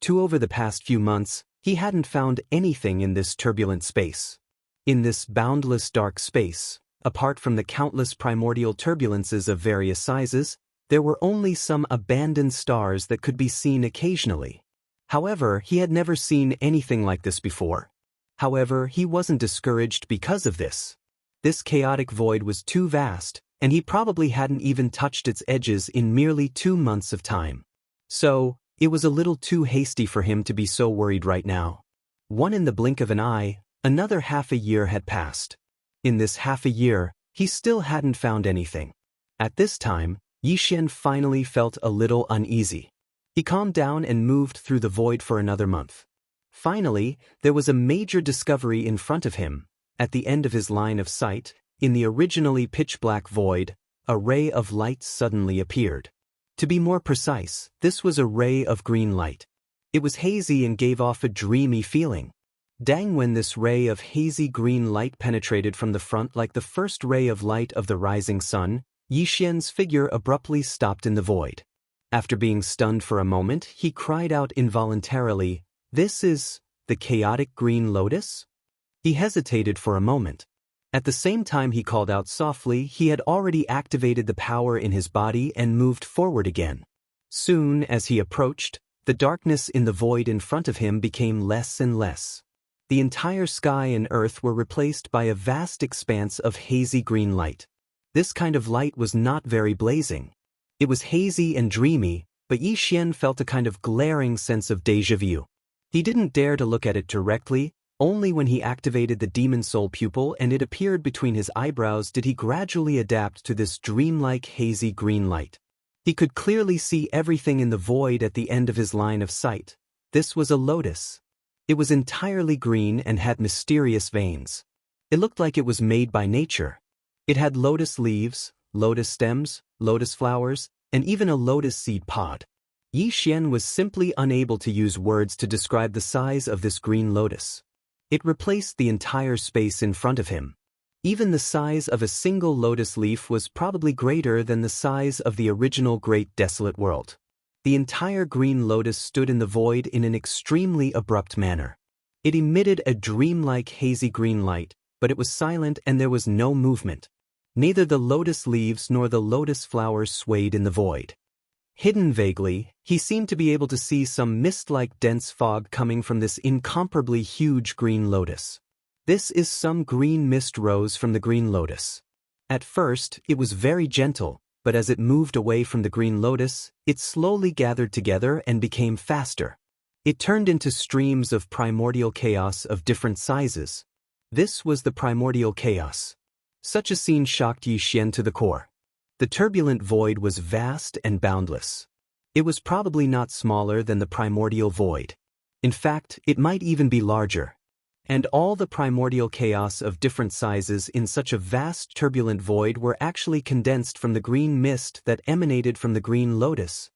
Over the past few months, he hadn't found anything in this turbulent space. In this boundless dark space, apart from the countless primordial turbulences of various sizes, there were only some abandoned stars that could be seen occasionally. However, he had never seen anything like this before. However, he wasn't discouraged because of this. This chaotic void was too vast, and he probably hadn't even touched its edges in merely 2 months of time. So, it was a little too hasty for him to be so worried right now. In the blink of an eye, another half a year had passed. In this half a year, he still hadn't found anything. At this time, Yi Xian finally felt a little uneasy. He calmed down and moved through the void for another month. Finally, there was a major discovery in front of him. At the end of his line of sight, in the originally pitch-black void, a ray of light suddenly appeared. To be more precise, this was a ray of green light. It was hazy and gave off a dreamy feeling. Dang, when this ray of hazy green light penetrated from the front like the first ray of light of the rising sun, Yi Xian's figure abruptly stopped in the void. After being stunned for a moment, he cried out involuntarily, "This is the chaotic green lotus?" He hesitated for a moment. At the same time he called out softly, he had already activated the power in his body and moved forward again. Soon, as he approached, the darkness in the void in front of him became less and less. The entire sky and earth were replaced by a vast expanse of hazy green light. This kind of light was not very blazing. It was hazy and dreamy, but Yi Xian felt a kind of glaring sense of déjà vu. He didn't dare to look at it directly. Only when he activated the demon soul pupil and it appeared between his eyebrows did he gradually adapt to this dreamlike hazy green light. He could clearly see everything in the void at the end of his line of sight. This was a lotus. It was entirely green and had mysterious veins. It looked like it was made by nature. It had lotus leaves, lotus stems, lotus flowers, and even a lotus seed pod. Yi Xian was simply unable to use words to describe the size of this green lotus. It replaced the entire space in front of him. Even the size of a single lotus leaf was probably greater than the size of the original Great Desolate World. The entire green lotus stood in the void in an extremely abrupt manner. It emitted a dreamlike hazy green light, but it was silent and there was no movement. Neither the lotus leaves nor the lotus flowers swayed in the void. Hidden vaguely, he seemed to be able to see some mist-like dense fog coming from this incomparably huge green lotus. This is some green mist rose from the green lotus. At first, it was very gentle, but as it moved away from the green lotus, it slowly gathered together and became faster. It turned into streams of primordial chaos of different sizes. This was the primordial chaos. Such a scene shocked Yi Xian to the core. The turbulent void was vast and boundless. It was probably not smaller than the primordial void. In fact, it might even be larger. And all the primordial chaos of different sizes in such a vast turbulent void were actually condensed from the green mist that emanated from the green lotus.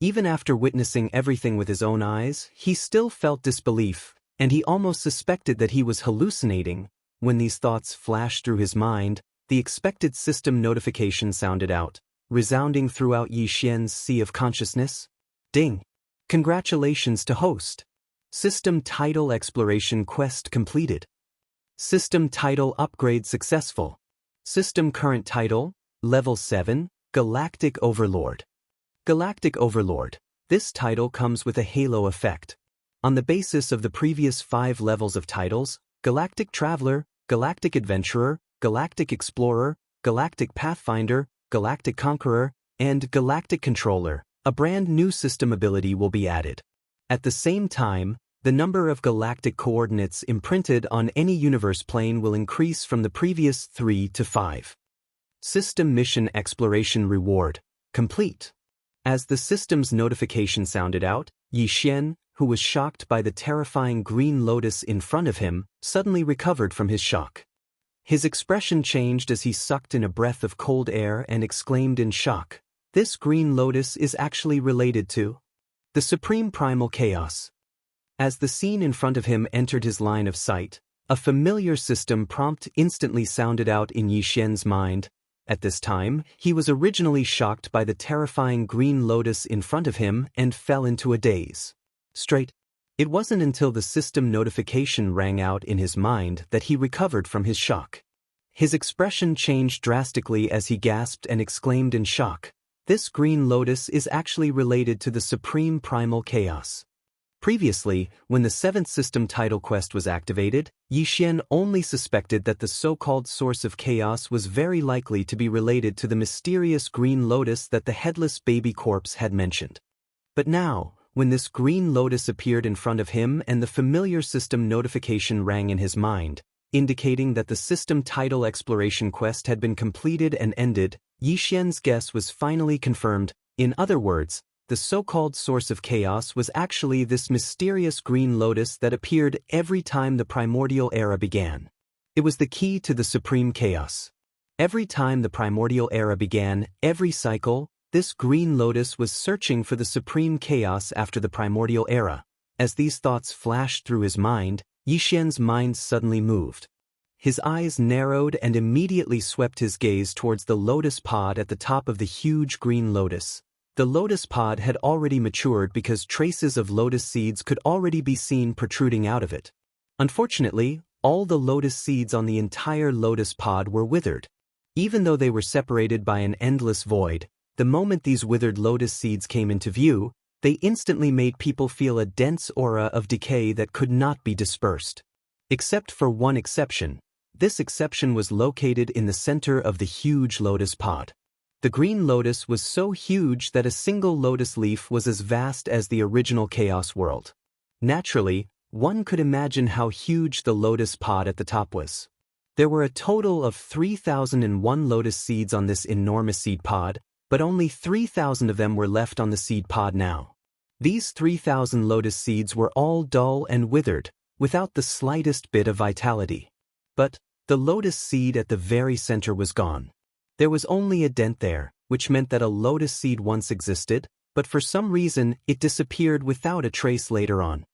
Even after witnessing everything with his own eyes, he still felt disbelief, and he almost suspected that he was hallucinating. When these thoughts flashed through his mind, the expected system notification sounded out, resounding throughout Yi Xian's sea of consciousness. Ding! Congratulations to host! System title exploration quest completed. System title upgrade successful. System current title, Level 7, Galactic Overlord. Galactic Overlord. This title comes with a halo effect. On the basis of the previous 5 levels of titles, Galactic Traveler, Galactic Adventurer, Galactic Explorer, Galactic Pathfinder, Galactic Conqueror, and Galactic Controller, a brand new system ability will be added. At the same time, The number of galactic coordinates imprinted on any universe plane will increase from the previous 3 to 5. System Mission Exploration Reward complete. As the system's notification sounded out, Yi Xian, who was shocked by the terrifying green lotus in front of him, suddenly recovered from his shock. His expression changed as he sucked in a breath of cold air and exclaimed in shock, "This green lotus is actually related to the supreme primal chaos." As the scene in front of him entered his line of sight, a familiar system prompt instantly sounded out in Yi Xian's mind. At this time, he was originally shocked by the terrifying green lotus in front of him and fell into a daze. It wasn't until the system notification rang out in his mind that he recovered from his shock. His expression changed drastically as he gasped and exclaimed in shock, "This green lotus is actually related to the supreme primal chaos." Previously, when the 7th system title quest was activated, Yi Xian only suspected that the so-called source of chaos was very likely to be related to the mysterious green lotus that the headless baby corpse had mentioned. But now, when this green lotus appeared in front of him and the familiar system notification rang in his mind, indicating that the system title exploration quest had been completed and ended, Yi Xian's guess was finally confirmed. In other words, the so-called source of chaos was actually this mysterious green lotus that appeared every time the primordial era began. It was the key to the supreme chaos. Every time the primordial era began, every cycle, this green lotus was searching for the supreme chaos after the primordial era. As these thoughts flashed through his mind, Yi Xian's mind suddenly moved. His eyes narrowed and immediately swept his gaze towards the lotus pod at the top of the huge green lotus. The lotus pod had already matured because traces of lotus seeds could already be seen protruding out of it. Unfortunately, all the lotus seeds on the entire lotus pod were withered. Even though they were separated by an endless void, the moment these withered lotus seeds came into view, they instantly made people feel a dense aura of decay that could not be dispersed. Except for one exception. This exception was located in the center of the huge lotus pod. The green lotus was so huge that a single lotus leaf was as vast as the original Chaos World. Naturally, one could imagine how huge the lotus pod at the top was. There were a total of 3,001 lotus seeds on this enormous seed pod, but only 3,000 of them were left on the seed pod now. These 3,000 lotus seeds were all dull and withered, without the slightest bit of vitality. But the lotus seed at the very center was gone. There was only a dent there, which meant that a lotus seed once existed, but for some reason it disappeared without a trace later on.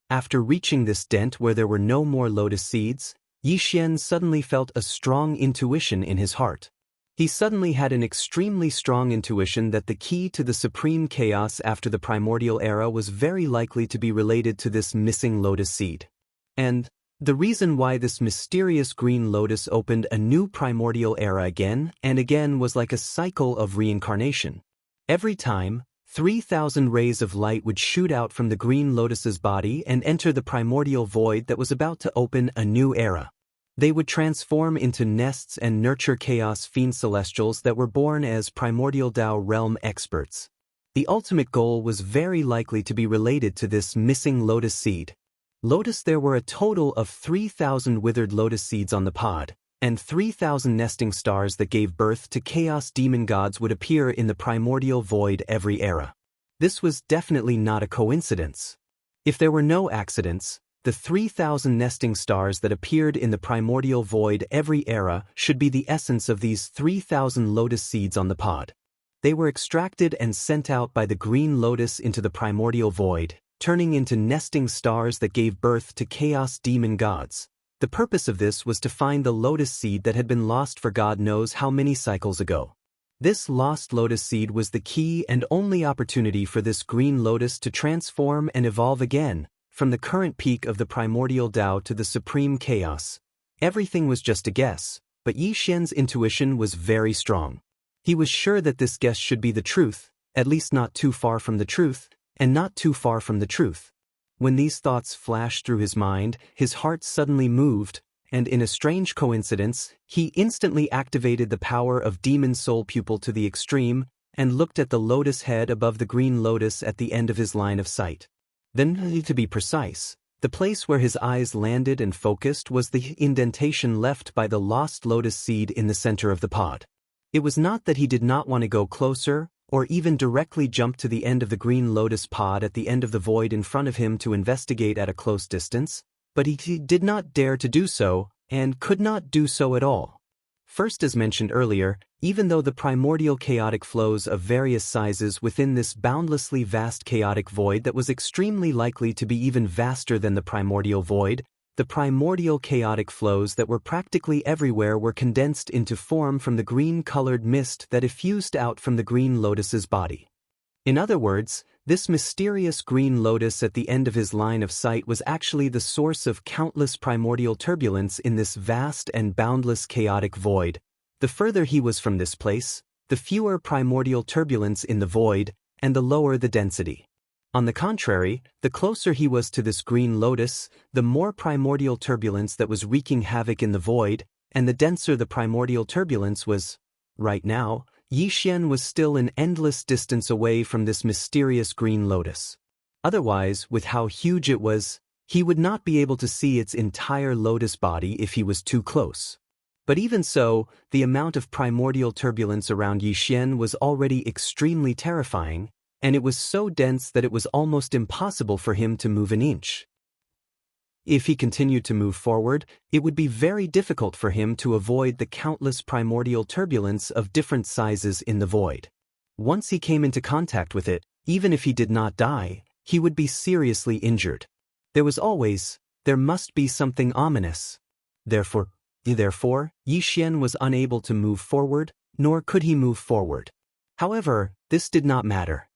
After reaching this dent where there were no more lotus seeds, Yi Xian suddenly felt a strong intuition in his heart. He suddenly had an extremely strong intuition that the key to the supreme chaos after the primordial era was very likely to be related to this missing lotus seed. And the reason why this mysterious green lotus opened a new primordial era again and again was like a cycle of reincarnation. Every time, 3,000 rays of light would shoot out from the green lotus's body and enter the primordial void that was about to open a new era. They would transform into nests and nurture chaos fiend celestials that were born as primordial Tao realm experts. The ultimate goal was very likely to be related to this missing lotus seed. There were a total of 3,000 withered lotus seeds on the pod, and 3,000 nesting stars that gave birth to chaos demon gods would appear in the primordial void every era. This was definitely not a coincidence. If there were no accidents, the 3,000 nesting stars that appeared in the primordial void every era should be the essence of these 3,000 lotus seeds on the pod. They were extracted and sent out by the green lotus into the primordial void, turning into nesting stars that gave birth to chaos demon gods. The purpose of this was to find the lotus seed that had been lost for God knows how many cycles ago. This lost lotus seed was the key and only opportunity for this green lotus to transform and evolve again, from the current peak of the primordial Tao to the supreme chaos. Everything was just a guess, but Yi Xian's intuition was very strong. He was sure that this guess should be the truth, at least not too far from the truth, and not too far from the truth. When these thoughts flashed through his mind, his heart suddenly moved, and in a strange coincidence, he instantly activated the power of Demon Soul Pupil to the extreme, and looked at the lotus head above the green lotus at the end of his line of sight. Then, to be precise, the place where his eyes landed and focused was the indentation left by the lost lotus seed in the center of the pod. It was not that he did not want to go closer, or even directly jump to the end of the green lotus pod at the end of the void in front of him to investigate at a close distance, but he did not dare to do so, and could not do so at all. First, as mentioned earlier, even though the primordial chaotic flows of various sizes within this boundlessly vast chaotic void that was extremely likely to be even vaster than the primordial void, the primordial chaotic flows that were practically everywhere were condensed into form from the green-colored mist that effused out from the green lotus's body. In other words, this mysterious green lotus at the end of his line of sight was actually the source of countless primordial turbulence in this vast and boundless chaotic void. The further he was from this place, the fewer primordial turbulence in the void, and the lower the density. On the contrary, the closer he was to this green lotus, the more primordial turbulence that was wreaking havoc in the void, and the denser the primordial turbulence was. Right now, Yi Xian was still an endless distance away from this mysterious green lotus. Otherwise, with how huge it was, he would not be able to see its entire lotus body if he was too close. But even so, the amount of primordial turbulence around Yi Xian was already extremely terrifying, and it was so dense that it was almost impossible for him to move an inch. If he continued to move forward, it would be very difficult for him to avoid the countless primordial turbulence of different sizes in the void. Once he came into contact with it, even if he did not die, he would be seriously injured. There must be something ominous. Therefore, Yi Xian was unable to move forward, nor could he move forward. However, this did not matter.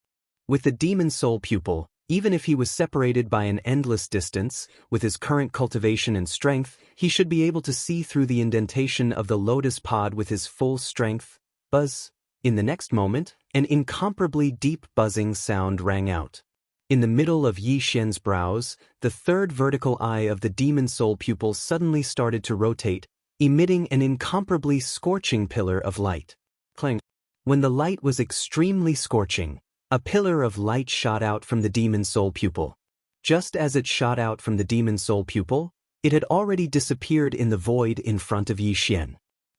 With the demon soul pupil, even if he was separated by an endless distance, with his current cultivation and strength, he should be able to see through the indentation of the lotus pod with his full strength. Buzz. In the next moment, an incomparably deep buzzing sound rang out. In the middle of Yi Xian's brows, the third vertical eye of the demon soul pupil suddenly started to rotate, emitting an incomparably scorching pillar of light. Clang. When the light was extremely scorching, a pillar of light shot out from the demon soul pupil. Just as it shot out from the demon soul pupil, it had already disappeared in the void in front of Yi Xian.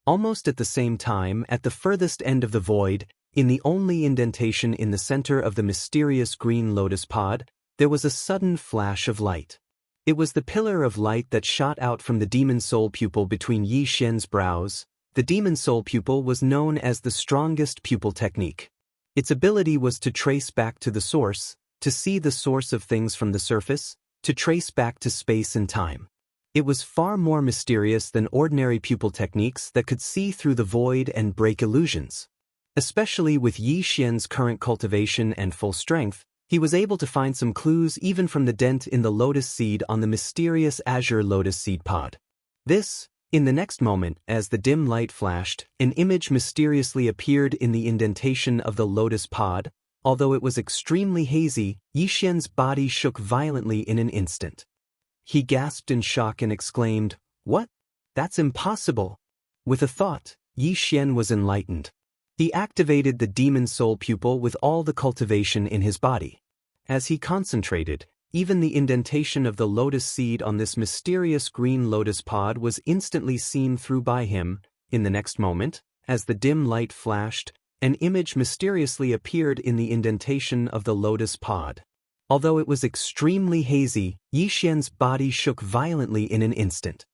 Almost at the same time, at the furthest end of the void, in the only indentation in the center of the mysterious green lotus pod, there was a sudden flash of light. It was the pillar of light that shot out from the demon soul pupil between Yi Xian's brows. The demon soul pupil was known as the strongest pupil technique. Its ability was to trace back to the source, to see the source of things from the surface, to trace back to space and time. It was far more mysterious than ordinary pupil techniques that could see through the void and break illusions. Especially with Yi Xian's current cultivation and full strength, he was able to find some clues even from the dent in the lotus seed on the mysterious azure lotus seed pod. In the next moment, as the dim light flashed, an image mysteriously appeared in the indentation of the lotus pod. Although it was extremely hazy, Yi Xian's body shook violently in an instant. He gasped in shock and exclaimed, "What? That's impossible!" With a thought, Yi Xian was enlightened. He activated the demon soul pupil with all the cultivation in his body. As he concentrated, even the indentation of the lotus seed on this mysterious green lotus pod was instantly seen through by him. In the next moment, as the dim light flashed, an image mysteriously appeared in the indentation of the lotus pod. Although it was extremely hazy, Yi Xian's body shook violently in an instant.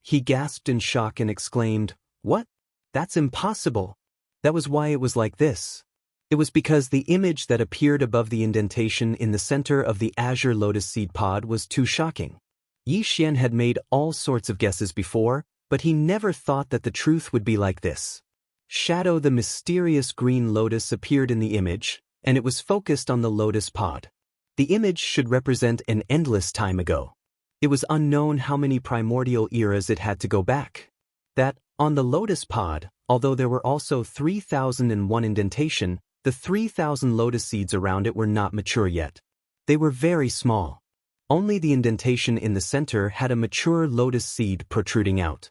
He gasped in shock and exclaimed, "What? That's impossible!" That was why it was like this. It was because the image that appeared above the indentation in the center of the azure lotus seed pod was too shocking. Yi Xian had made all sorts of guesses before, but he never thought that the truth would be like this. Shadow, the mysterious green lotus, appeared in the image, and it was focused on the lotus pod. The image should represent an endless time ago. It was unknown how many primordial eras it had to go back. That, on the lotus pod, although there were also 3001 indentation, the 3000 lotus seeds around it were not mature yet. They were very small. Only the indentation in the center had a mature lotus seed protruding out.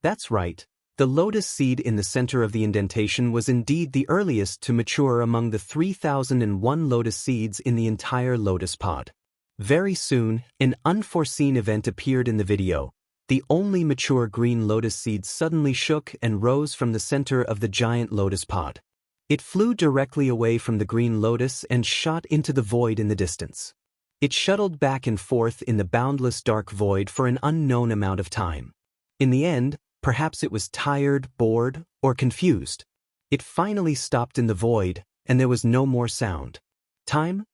That's right, the lotus seed in the center of the indentation was indeed the earliest to mature among the 3001 lotus seeds in the entire lotus pod. Very soon, an unforeseen event appeared in the video. The only mature green lotus seed suddenly shook and rose from the center of the giant lotus pod. It flew directly away from the green lotus and shot into the void in the distance. It shuttled back and forth in the boundless dark void for an unknown amount of time. In the end, perhaps it was tired, bored, or confused. It finally stopped in the void, and there was no more sound. Time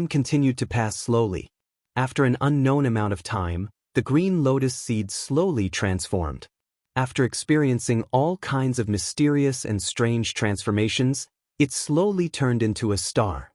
continued to pass slowly. After an unknown amount of time, the green lotus seed slowly transformed. After experiencing all kinds of mysterious and strange transformations, it slowly turned into a star.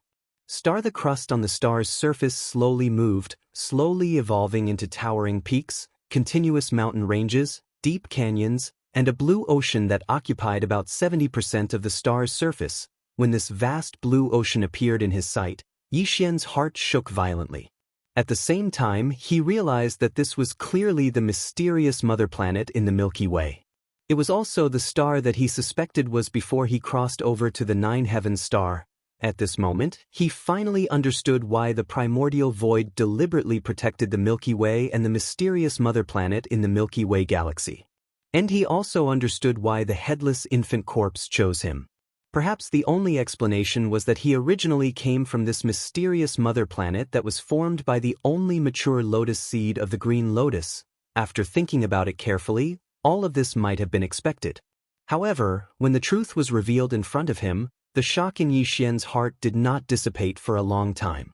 The crust on the star's surface slowly moved, slowly evolving into towering peaks, continuous mountain ranges, deep canyons, and a blue ocean that occupied about 70% of the star's surface. When this vast blue ocean appeared in his sight, Yi Xian's heart shook violently. At the same time, he realized that this was clearly the mysterious mother planet in the Milky Way. It was also the star that he suspected was before he crossed over to the Nine Heavens star. At this moment, he finally understood why the primordial void deliberately protected the Milky Way and the mysterious mother planet in the Milky Way galaxy. And he also understood why the headless infant corpse chose him. Perhaps the only explanation was that he originally came from this mysterious mother planet that was formed by the only mature lotus seed of the green lotus. After thinking about it carefully, all of this might have been expected. However, when the truth was revealed in front of him, the shock in Yi Xian's heart did not dissipate for a long time.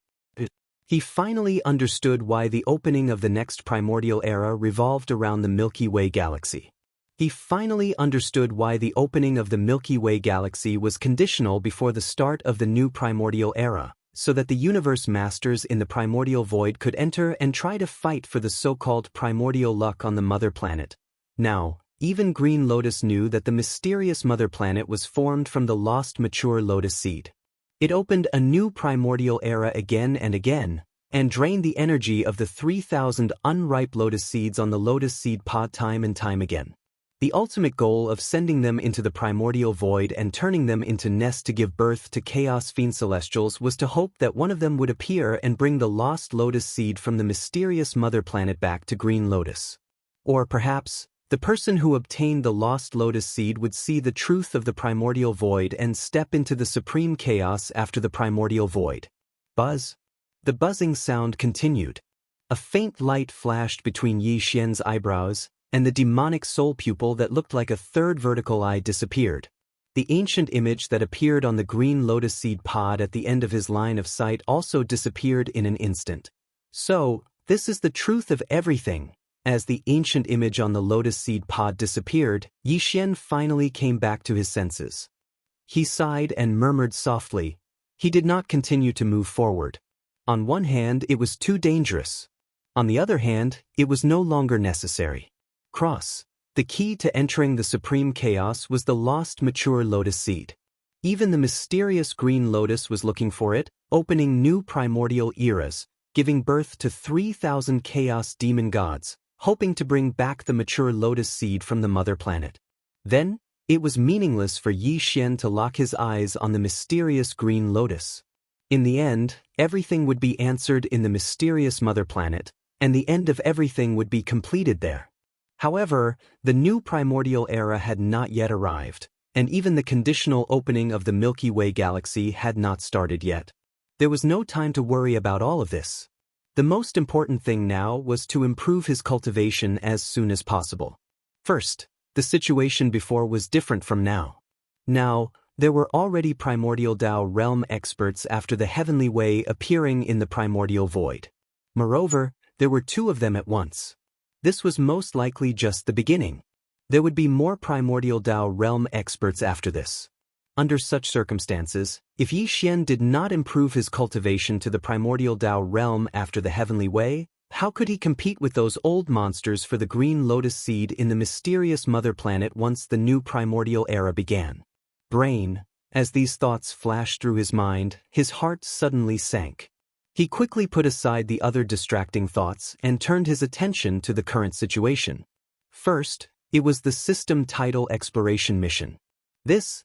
He finally understood why the opening of the next primordial era revolved around the Milky Way galaxy. He finally understood why the opening of the Milky Way galaxy was conditional before the start of the new primordial era, so that the universe masters in the primordial void could enter and try to fight for the so-called primordial luck on the mother planet. Now, even Green Lotus knew that the mysterious mother planet was formed from the lost mature lotus seed. It opened a new primordial era again and again, and drained the energy of the 3,000 unripe lotus seeds on the lotus seed pod time and time again. The ultimate goal of sending them into the primordial void and turning them into nests to give birth to Chaos Fiend Celestials was to hope that one of them would appear and bring the lost lotus seed from the mysterious mother planet back to Green Lotus. Or perhaps, the person who obtained the lost lotus seed would see the truth of the primordial void and step into the supreme chaos after the primordial void. Buzz. The buzzing sound continued. A faint light flashed between Yi Xian's eyebrows, and the demonic soul pupil that looked like a third vertical eye disappeared. The ancient image that appeared on the green lotus seed pod at the end of his line of sight also disappeared in an instant. So, this is the truth of everything. As the ancient image on the lotus seed pod disappeared, Yi Xian finally came back to his senses. He sighed and murmured softly. He did not continue to move forward. On one hand, it was too dangerous. On the other hand, it was no longer necessary. The key to entering the supreme chaos was the lost mature lotus seed. Even the mysterious green lotus was looking for it, opening new primordial eras, giving birth to 3,000 chaos demon gods, hoping to bring back the mature lotus seed from the mother planet. Then, it was meaningless for Yi Xian to lock his eyes on the mysterious green lotus. In the end, everything would be answered in the mysterious mother planet, and the end of everything would be completed there. However, the new primordial era had not yet arrived, and even the conditional opening of the Milky Way galaxy had not started yet. There was no time to worry about all of this. The most important thing now was to improve his cultivation as soon as possible. First, the situation before was different from now. Now, there were already primordial Tao realm experts after the heavenly way appearing in the primordial void. Moreover, there were two of them at once. This was most likely just the beginning. There would be more primordial Tao realm experts after this. Under such circumstances, if Yi Xian did not improve his cultivation to the primordial Tao realm after the heavenly way, how could he compete with those old monsters for the green lotus seed in the mysterious mother planet once the new primordial era began? Brain. As these thoughts flashed through his mind, his heart suddenly sank. He quickly put aside the other distracting thoughts and turned his attention to the current situation. First, it was the system tidal exploration mission. This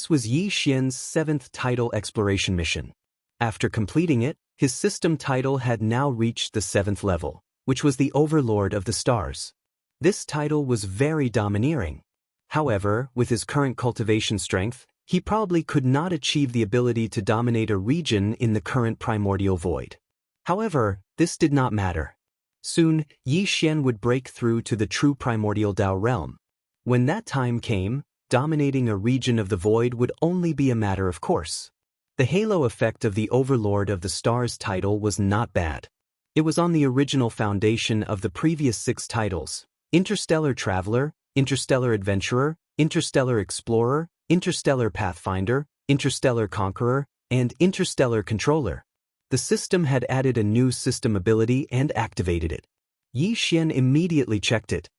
was Yi Xian's 7th tidal exploration mission. After completing it, His system title had now reached the 7th level, which was the Overlord of the Stars. This title was very domineering. However, with his current cultivation strength, he probably could not achieve the ability to dominate a region in the current primordial void. However, this did not matter. Soon, Yi Xian would break through to the true primordial Tao realm. When that time came, dominating a region of the void would only be a matter of course. The halo effect of the Overlord of the Stars title was not bad. It was on the original foundation of the previous 6 titles: Interstellar Traveler, Interstellar Adventurer, Interstellar Explorer, Interstellar Pathfinder, Interstellar Conqueror, and Interstellar Controller. The system had added a new system ability and activated it. Yi Xian immediately checked it.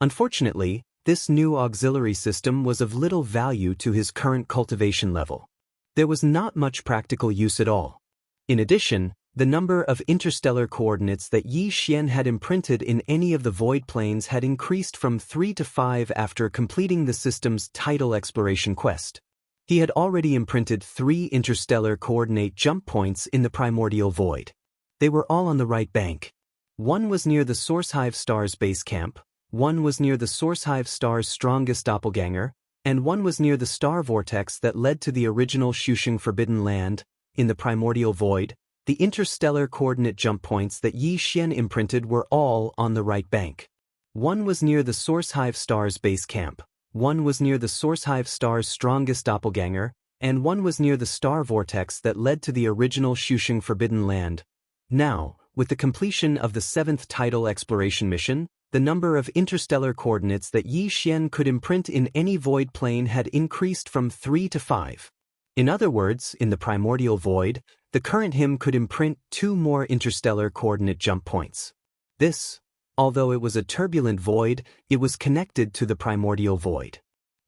Unfortunately, this new auxiliary system was of little value to his current cultivation level. There was not much practical use at all. In addition, the number of interstellar coordinates that Yi Xian had imprinted in any of the void planes had increased from 3 to 5 after completing the system's title exploration quest. He had already imprinted 3 interstellar coordinate jump points in the primordial void. They were all on the right bank. One was near the Source Hive Star's base camp, one was near the Source Hive Star's strongest doppelganger, and one was near the star vortex that led to the original Shusheng Forbidden Land. In the primordial void, the interstellar coordinate jump points that Yi Xian imprinted were all on the right bank. One was near the Source Hive Star's base camp, one was near the Source Hive Star's strongest doppelganger, and one was near the star vortex that led to the original Shusheng Forbidden Land. Now, with the completion of the 7th title exploration mission, the number of interstellar coordinates that Yi Xian could imprint in any void plane had increased from 3 to 5. In other words, in the primordial void, the current him could imprint 2 more interstellar coordinate jump points. This, although it was a turbulent void, it was connected to the primordial void.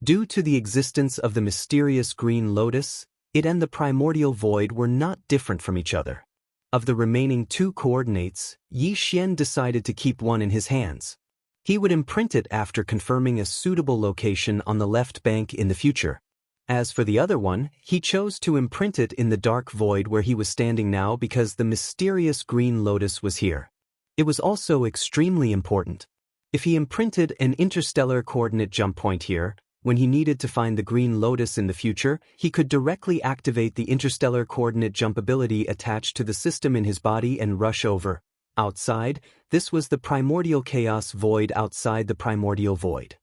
Due to the existence of the mysterious green lotus, it and the primordial void were not different from each other. Of the remaining 2 coordinates, Yi Xian decided to keep one in his hands. He would imprint it after confirming a suitable location on the left bank in the future. As for the other one, he chose to imprint it in the dark void where he was standing now because the mysterious green lotus was here. It was also extremely important. If he imprinted an interstellar coordinate jump point here, when he needed to find the green lotus in the future, he could directly activate the interstellar coordinate jump ability attached to the system in his body and rush over. Outside, this was the primordial chaos void outside the primordial void.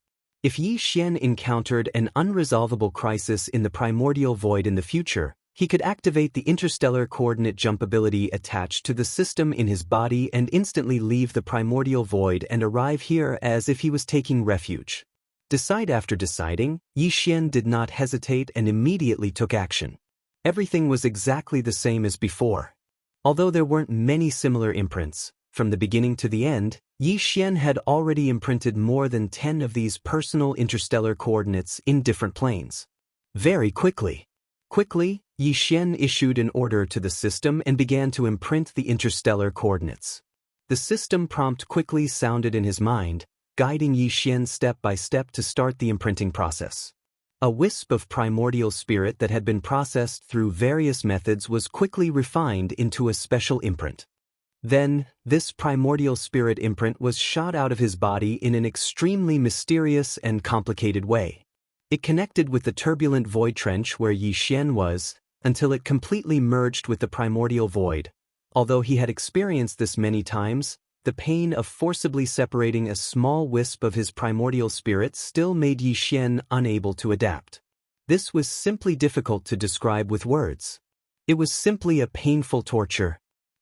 If Yi Xian encountered an unresolvable crisis in the primordial void in the future, he could activate the interstellar coordinate jump ability attached to the system in his body and instantly leave the primordial void and arrive here as if he was taking refuge. Decide after deciding, Yi Xian did not hesitate and immediately took action. Everything was exactly the same as before. Although there weren't many similar imprints, from the beginning to the end, Yi Xian had already imprinted more than 10 of these personal interstellar coordinates in different planes. Very quickly. Yi Xian issued an order to the system and began to imprint the interstellar coordinates. The system prompt quickly sounded in his mind, guiding Yi Xian step by step to start the imprinting process. A wisp of primordial spirit that had been processed through various methods was quickly refined into a special imprint. Then, this primordial spirit imprint was shot out of his body in an extremely mysterious and complicated way. It connected with the turbulent void trench where Yi Xian was, until it completely merged with the primordial void. Although he had experienced this many times, the pain of forcibly separating a small wisp of his primordial spirit still made Yi Xian unable to adapt. This was simply difficult to describe with words. It was simply a painful torture.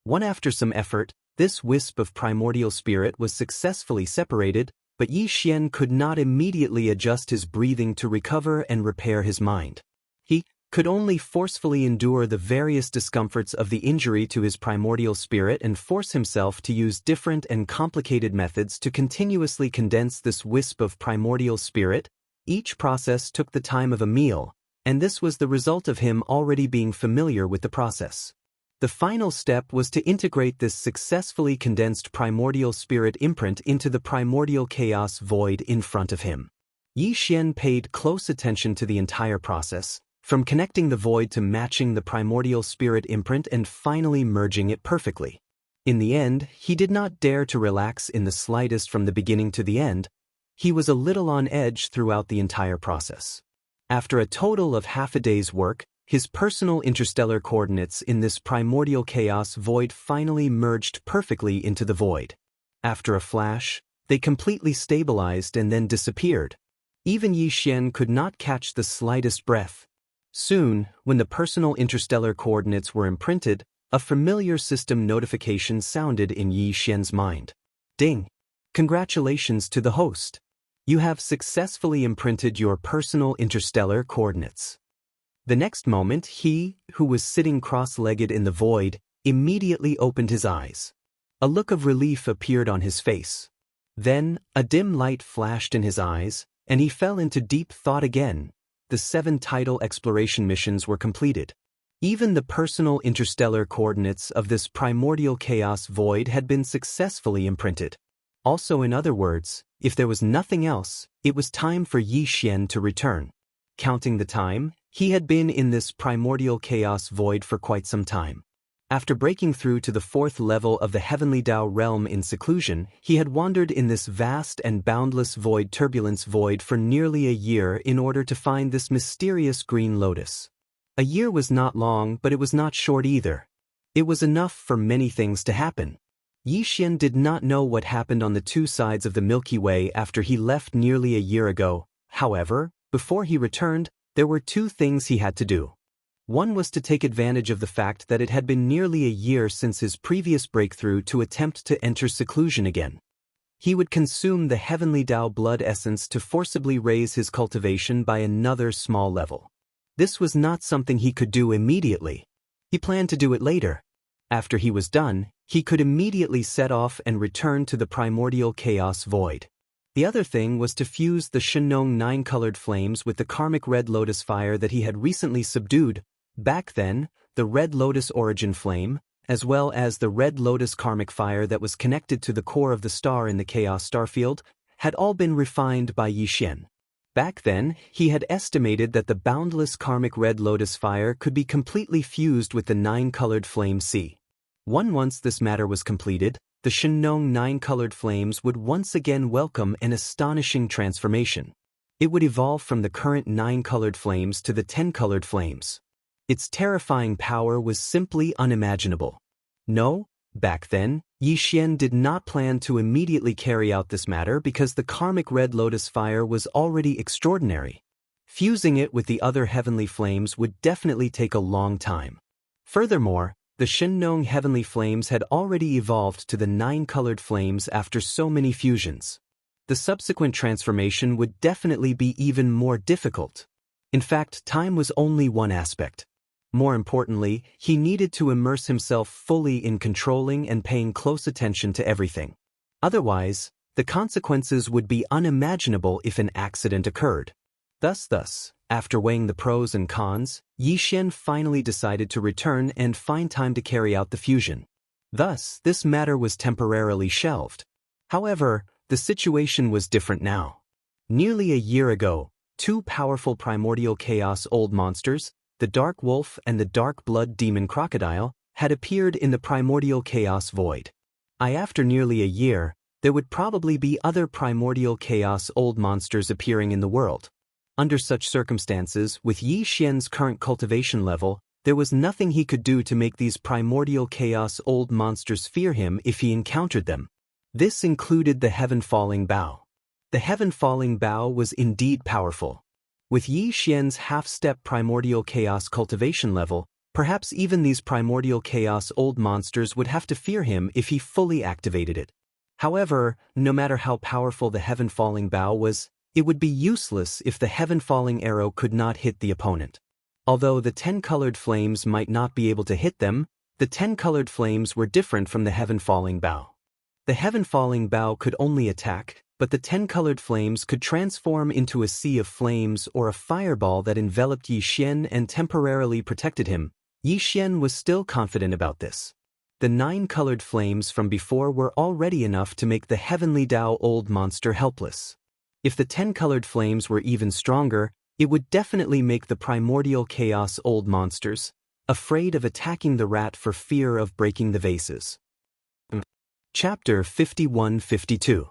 After some effort, this wisp of primordial spirit was successfully separated, but Yi Xian could not immediately adjust his breathing to recover and repair his mind. He could only forcefully endure the various discomforts of the injury to his primordial spirit and force himself to use different and complicated methods to continuously condense this wisp of primordial spirit. Each process took the time of a meal, and this was the result of him already being familiar with the process. The final step was to integrate this successfully condensed primordial spirit imprint into the primordial chaos void in front of him. Yi Xian paid close attention to the entire process, from connecting the void to matching the primordial spirit imprint and finally merging it perfectly. In the end, he did not dare to relax in the slightest from the beginning to the end. He was a little on edge throughout the entire process. After a total of half a day's work, his personal interstellar coordinates in this primordial chaos void finally merged perfectly into the void. After a flash, they completely stabilized and then disappeared. Even Yi Xian could not catch the slightest breath. Soon, when the personal interstellar coordinates were imprinted, a familiar system notification sounded in Yi Xian's mind. Ding! Congratulations to the host. You have successfully imprinted your personal interstellar coordinates. The next moment, he, who was sitting cross-legged in the void, immediately opened his eyes. A look of relief appeared on his face. Then, a dim light flashed in his eyes, and he fell into deep thought again. The 7 tidal exploration missions were completed. Even the personal interstellar coordinates of this primordial chaos void had been successfully imprinted. Also, in other words, if there was nothing else, it was time for Yi Xian to return. Counting the time, he had been in this primordial chaos void for quite some time. After breaking through to the 4th level of the heavenly Tao realm in seclusion, he had wandered in this vast and boundless void turbulence void for nearly a year in order to find this mysterious green lotus. A year was not long, but it was not short either. It was enough for many things to happen. Yi Xian did not know what happened on the 2 sides of the Milky Way after he left nearly a year ago. However, before he returned, there were 2 things he had to do. One was to take advantage of the fact that it had been nearly a year since his previous breakthrough to attempt to enter seclusion again. He would consume the heavenly Tao blood essence to forcibly raise his cultivation by another small level. This was not something he could do immediately. He planned to do it later. After he was done, he could immediately set off and return to the primordial chaos void. The other thing was to fuse the Shenong 9-colored flames with the karmic red lotus fire that he had recently subdued. Back then, the red lotus origin flame, as well as the red lotus karmic fire that was connected to the core of the star in the chaos starfield, had all been refined by Yi Xian. Back then, he had estimated that the boundless karmic red lotus fire could be completely fused with the 9-colored flame C. Once this matter was completed, the Shenong 9-colored flames would once again welcome an astonishing transformation. It would evolve from the current 9-colored flames to the 10-colored flames. Its terrifying power was simply unimaginable. No, back then, Yi Xian did not plan to immediately carry out this matter because the karmic red lotus fire was already extraordinary. Fusing it with the other heavenly flames would definitely take a long time. Furthermore, the Shenong heavenly flames had already evolved to the 9-colored flames after so many fusions. The subsequent transformation would definitely be even more difficult. In fact, time was only one aspect. More importantly, he needed to immerse himself fully in controlling and paying close attention to everything. Otherwise, the consequences would be unimaginable if an accident occurred. Thus, after weighing the pros and cons, Yi Xian finally decided to return and find time to carry out the fusion. Thus, this matter was temporarily shelved. However, the situation was different now. Nearly a year ago, 2 powerful primordial chaos old monsters, the Dark Wolf and the Dark Blood Demon Crocodile, had appeared in the primordial chaos void. After nearly a year, there would probably be other primordial chaos old monsters appearing in the world. Under such circumstances, with Yi Xian's current cultivation level, there was nothing he could do to make these primordial chaos old monsters fear him if he encountered them. This included the Heaven-Falling Bow. The Heaven-Falling Bow was indeed powerful. With Yi Xian's half-step primordial chaos cultivation level, perhaps even these primordial chaos old monsters would have to fear him if he fully activated it. However, no matter how powerful the Heaven-Falling Bow was, it would be useless if the Heaven-Falling Arrow could not hit the opponent. Although the 10-colored flames might not be able to hit them, the 10-colored flames were different from the Heaven-Falling Bow. The Heaven-Falling Bow could only attack, but the 10-colored flames could transform into a sea of flames or a fireball that enveloped Yi Xian and temporarily protected him. Yi Xian was still confident about this. The 9-colored flames from before were already enough to make the Heavenly Tao old monster helpless. If the 10-colored flames were even stronger, it would definitely make the primordial chaos old monsters afraid of attacking the rat for fear of breaking the vases. Chapter 51-52.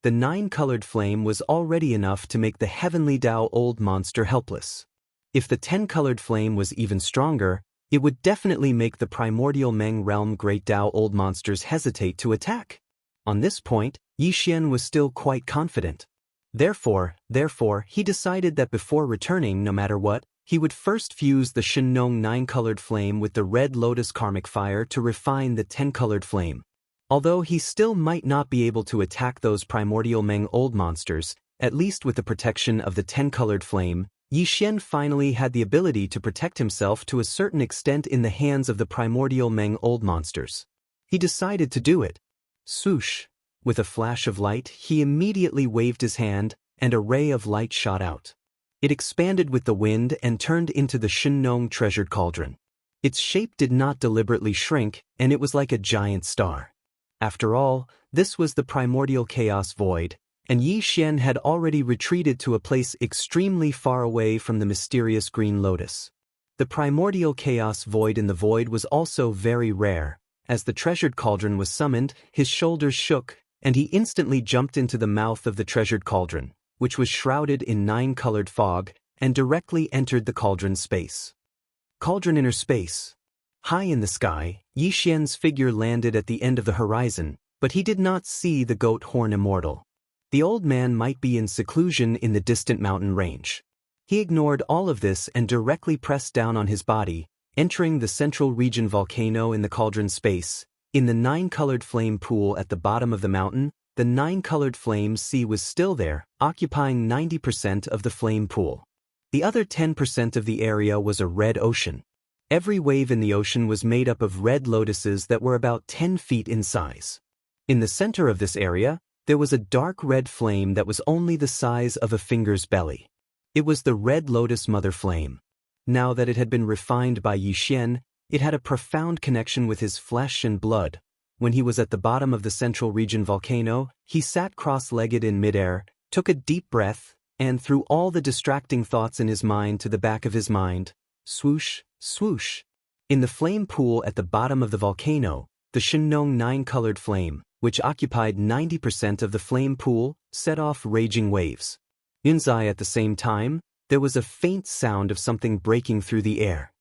The 9-colored flame was already enough to make the heavenly Tao old monster helpless. If the 10-colored flame was even stronger, it would definitely make the primordial Meng realm great Tao old monsters hesitate to attack. On this point, Yi Xian was still quite confident. Therefore, he decided that before returning no matter what, he would first fuse the Shenong 9-colored flame with the Red Lotus karmic fire to refine the 10-colored flame. Although he still might not be able to attack those primordial Meng old monsters, at least with the protection of the 10-colored flame, Yi Xian finally had the ability to protect himself to a certain extent in the hands of the primordial Meng old monsters. He decided to do it. Swoosh! With a flash of light, he immediately waved his hand, and a ray of light shot out. It expanded with the wind and turned into the Shenong treasured cauldron. Its shape did not deliberately shrink, and it was like a giant star. After all, this was the primordial chaos void, and Yi Xian had already retreated to a place extremely far away from the mysterious green lotus. The primordial chaos void in the void was also very rare. As the treasured cauldron was summoned, his shoulders shook, and he instantly jumped into the mouth of the treasured cauldron, which was shrouded in 9-colored fog, and directly entered the cauldron's space. Cauldron inner space. High in the sky, Yi Xian's figure landed at the end of the horizon, but he did not see the goat horn immortal. The old man might be in seclusion in the distant mountain range. He ignored all of this and directly pressed down on his body, entering the central region volcano in the cauldron space. In the 9-colored flame pool at the bottom of the mountain, the 9-colored flame sea was still there, occupying 90% of the flame pool. The other 10% of the area was a red ocean. Every wave in the ocean was made up of red lotuses that were about 10 feet in size. In the center of this area, there was a dark red flame that was only the size of a finger's belly. It was the red lotus mother flame. Now that it had been refined by Yi Xian, it had a profound connection with his flesh and blood. When he was at the bottom of the central region volcano, he sat cross-legged in midair, took a deep breath, and threw all the distracting thoughts in his mind to the back of his mind. Swoosh, swoosh. In the flame pool at the bottom of the volcano, the Shenong 9-colored flame, which occupied 90% of the flame pool, set off raging waves. Inside at the same time, there was a faint sound of something breaking through the air.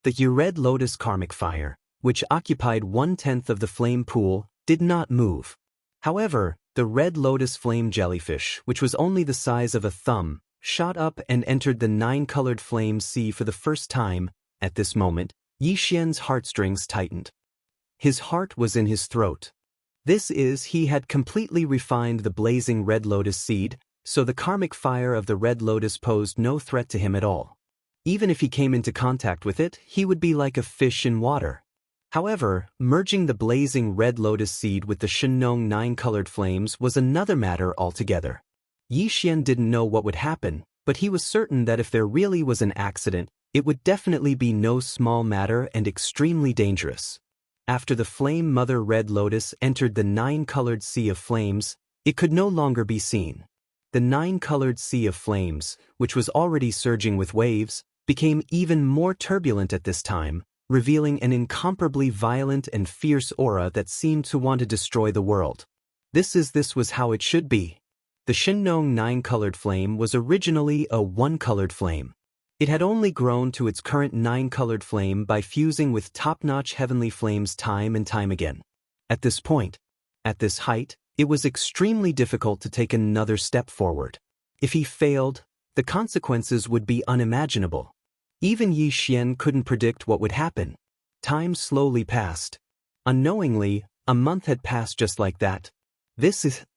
The Red Lotus karmic fire, which occupied 1/10 of the flame pool, did not move. However, the Red Lotus flame jellyfish, which was only the size of a thumb, shot up and entered the 9-colored flame sea for the first time. At this moment, Yi Xian's heartstrings tightened. His heart was in his throat. He had completely refined the blazing red lotus seed, so the karmic fire of the red lotus posed no threat to him at all. Even if he came into contact with it, he would be like a fish in water. However, merging the blazing red lotus seed with the Shenong 9-colored flames was another matter altogether. Yi Xian didn't know what would happen, but he was certain that if there really was an accident, it would definitely be no small matter and extremely dangerous. After the flame mother red lotus entered the 9-colored sea of flames, it could no longer be seen. The 9-colored sea of flames, which was already surging with waves, became even more turbulent at this time, revealing an incomparably violent and fierce aura that seemed to want to destroy the world. This was how it should be. The Shenong 9-colored flame was originally a 1-colored flame. It had only grown to its current 9-colored flame by fusing with top-notch heavenly flames time and time again. At this point, at this height, it was extremely difficult to take another step forward. If he failed, the consequences would be unimaginable. Even Yi Xian couldn't predict what would happen. Time slowly passed. Unknowingly, a month had passed just like that.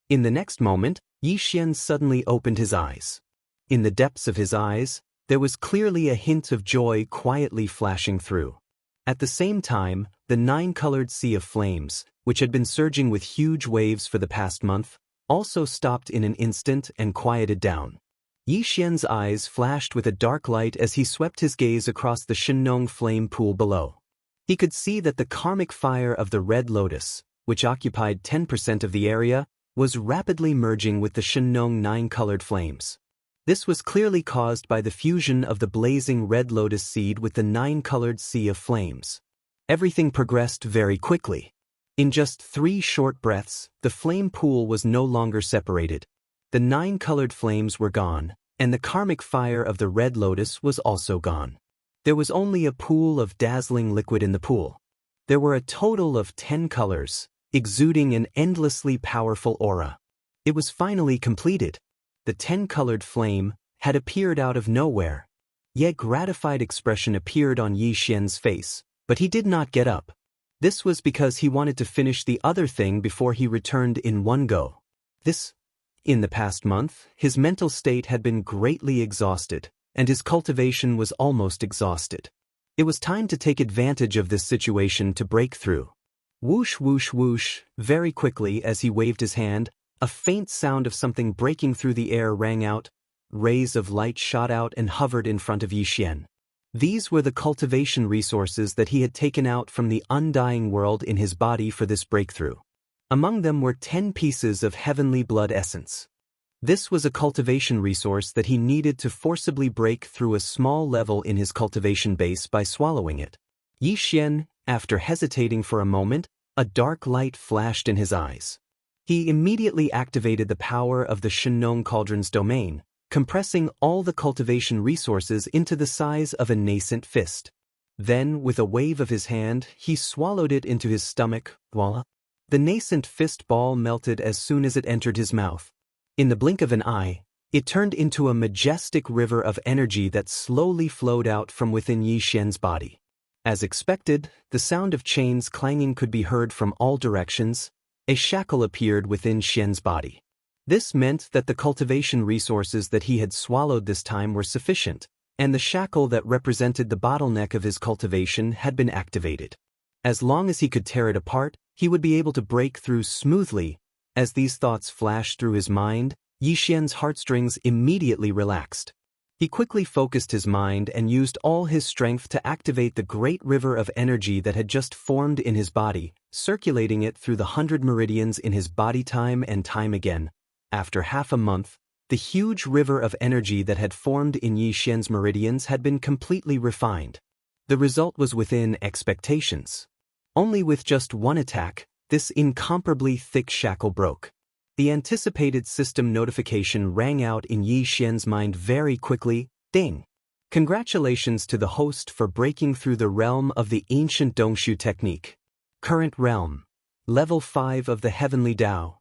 In the next moment, Yi Xian suddenly opened his eyes. In the depths of his eyes, there was clearly a hint of joy quietly flashing through. At the same time, the 9-colored sea of flames, which had been surging with huge waves for the past month, also stopped in an instant and quieted down. Yi Xian's eyes flashed with a dark light as he swept his gaze across the Shenong flame pool below. He could see that the karmic fire of the red lotus, which occupied 10% of the area, was rapidly merging with the Shenong 9-colored flames. This was clearly caused by the fusion of the blazing red lotus seed with the nine-colored sea of flames. Everything progressed very quickly. In just 3 short breaths, the flame pool was no longer separated. The 9-colored flames were gone, and the karmic fire of the red lotus was also gone. There was only a pool of dazzling liquid in the pool. There were a total of 10 colors, exuding an endlessly powerful aura. It was finally completed. The 10-colored flame had appeared out of nowhere. Yet gratified expression appeared on Yi Xian's face, but he did not get up. This was because he wanted to finish the other thing before he returned in one go. In the past month, his mental state had been greatly exhausted, and his cultivation was almost exhausted. It was time to take advantage of this situation to break through. Whoosh whoosh whoosh, very quickly as he waved his hand, a faint sound of something breaking through the air rang out. Rays of light shot out and hovered in front of Yi Xian. These were the cultivation resources that he had taken out from the undying world in his body for this breakthrough. Among them were 10 pieces of heavenly blood essence. This was a cultivation resource that he needed to forcibly break through a small level in his cultivation base by swallowing it. Yi Xian, after hesitating for a moment, a dark light flashed in his eyes. He immediately activated the power of the Shenong Cauldron's domain, compressing all the cultivation resources into the size of a nascent fist. Then, with a wave of his hand, he swallowed it into his stomach. Voila! The nascent fist ball melted as soon as it entered his mouth. In the blink of an eye, it turned into a majestic river of energy that slowly flowed out from within Yi Xian's body. As expected, the sound of chains clanging could be heard from all directions. A shackle appeared within Xian's body. This meant that the cultivation resources that he had swallowed this time were sufficient, and the shackle that represented the bottleneck of his cultivation had been activated. As long as he could tear it apart, he would be able to break through smoothly. As these thoughts flashed through his mind, Yi Xian's heartstrings immediately relaxed. He quickly focused his mind and used all his strength to activate the great river of energy that had just formed in his body, circulating it through the 100 meridians in his body time and time again. After half a month, the huge river of energy that had formed in Yi Xian's meridians had been completely refined. The result was within expectations. Only with just one attack, this incomparably thick shackle broke. The anticipated system notification rang out in Yi Xian's mind very quickly. Ding! Congratulations to the host for breaking through the realm of the ancient Dongshu technique. Current realm. Level 5 of the Heavenly Tao.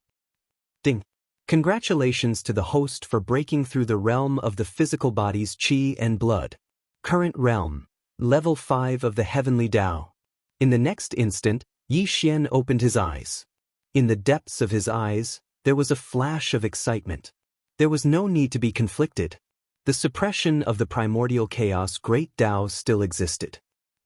Ding! Congratulations to the host for breaking through the realm of the physical body's qi and blood. Current realm. Level 5 of the Heavenly Tao. In the next instant, Yi Xian opened his eyes. In the depths of his eyes, there was a flash of excitement. There was no need to be conflicted. The suppression of the primordial chaos Great Tao still existed.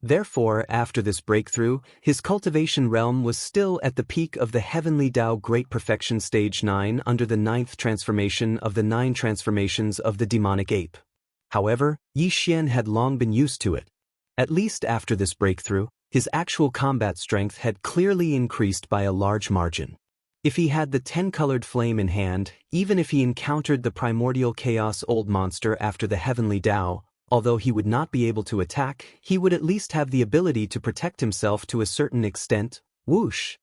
Therefore, after this breakthrough, his cultivation realm was still at the peak of the Heavenly Tao Great Perfection Stage 9 under the 9th transformation of the 9 transformations of the demonic ape. However, Yi Xian had long been used to it. At least after this breakthrough, his actual combat strength had clearly increased by a large margin. If he had the 10-colored flame in hand, even if he encountered the primordial chaos old monster after the Heavenly Tao, although he would not be able to attack, he would at least have the ability to protect himself to a certain extent. Whoosh!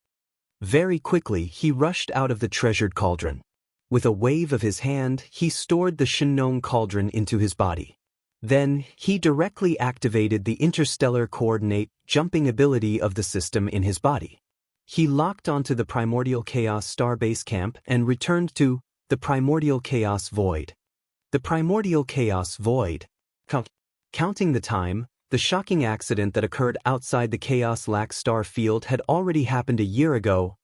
Very quickly he rushed out of the treasured cauldron. With a wave of his hand, he stored the Shenong cauldron into his body. Then, he directly activated the interstellar coordinate jumping ability of the system in his body. He locked onto the primordial chaos star base camp and returned to the primordial chaos void. The primordial chaos void. Counting the time, the shocking accident that occurred outside the chaos lax star field had already happened a year ago.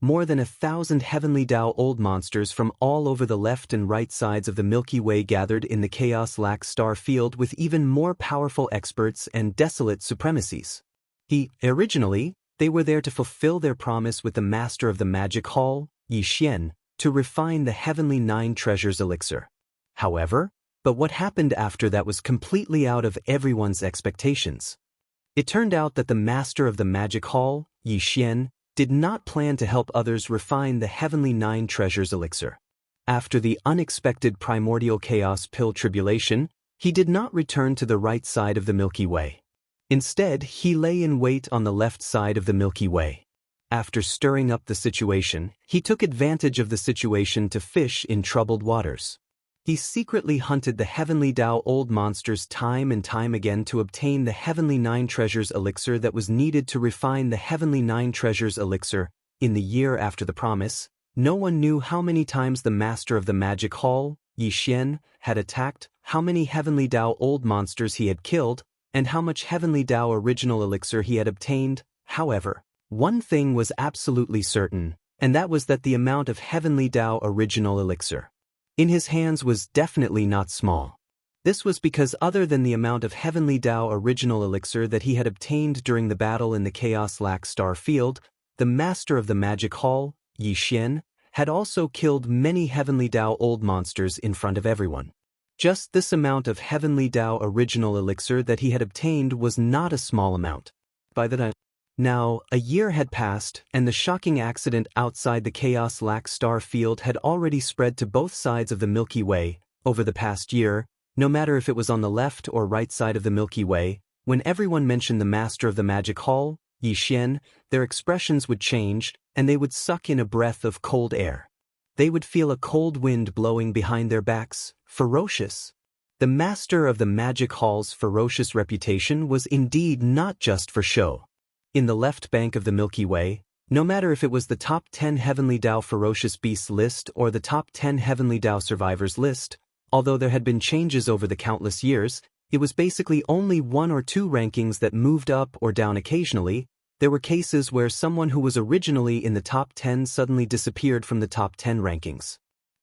More than 1,000 Heavenly Tao old monsters from all over the left and right sides of the Milky Way gathered in the chaos lax star field with even more powerful experts and desolate supremacies. Originally, they were there to fulfill their promise with the master of the magic hall, Yi Xian, to refine the Heavenly 9 Treasures elixir. However, what happened after that was completely out of everyone's expectations. It turned out that the master of the magic hall, Yi Xian, did not plan to help others refine the Heavenly 9 Treasures elixir. After the unexpected primordial chaos pill tribulation, he did not return to the right side of the Milky Way. Instead, he lay in wait on the left side of the Milky Way. After stirring up the situation, he took advantage of the situation to fish in troubled waters. He secretly hunted the Heavenly Tao old monsters time and time again to obtain the Heavenly Nine Treasures elixir that was needed to refine the Heavenly Nine Treasures elixir. In the year after the promise, no one knew how many times the master of the magic hall, Yi Xian, had attacked, how many Heavenly Tao old monsters he had killed, and how much Heavenly Tao original elixir he had obtained. However, one thing was absolutely certain, and that was that the amount of Heavenly Tao original elixir in his hands was definitely not small. This was because other than the amount of Heavenly Tao original elixir that he had obtained during the battle in the Chaos Lac Star Field, the master of the magic hall, Yi Xian, had also killed many Heavenly Tao old monsters in front of everyone. Just this amount of Heavenly Tao original elixir that he had obtained was not a small amount. By the time now, a year had passed, and the shocking accident outside the Chaos Lac Star Field had already spread to both sides of the Milky Way. Over the past year, no matter if it was on the left or right side of the Milky Way, when everyone mentioned the master of the magic hall, Yi Xian, their expressions would change, and they would suck in a breath of cold air. They would feel a cold wind blowing behind their backs, ferocious. The master of the magic hall's ferocious reputation was indeed not just for show. In the left bank of the Milky Way, no matter if it was the top 10 Heavenly Tao Ferocious Beasts list or the top 10 Heavenly Tao Survivors list, although there had been changes over the countless years, it was basically only one or two rankings that moved up or down occasionally. There were cases where someone who was originally in the top 10 suddenly disappeared from the top 10 rankings.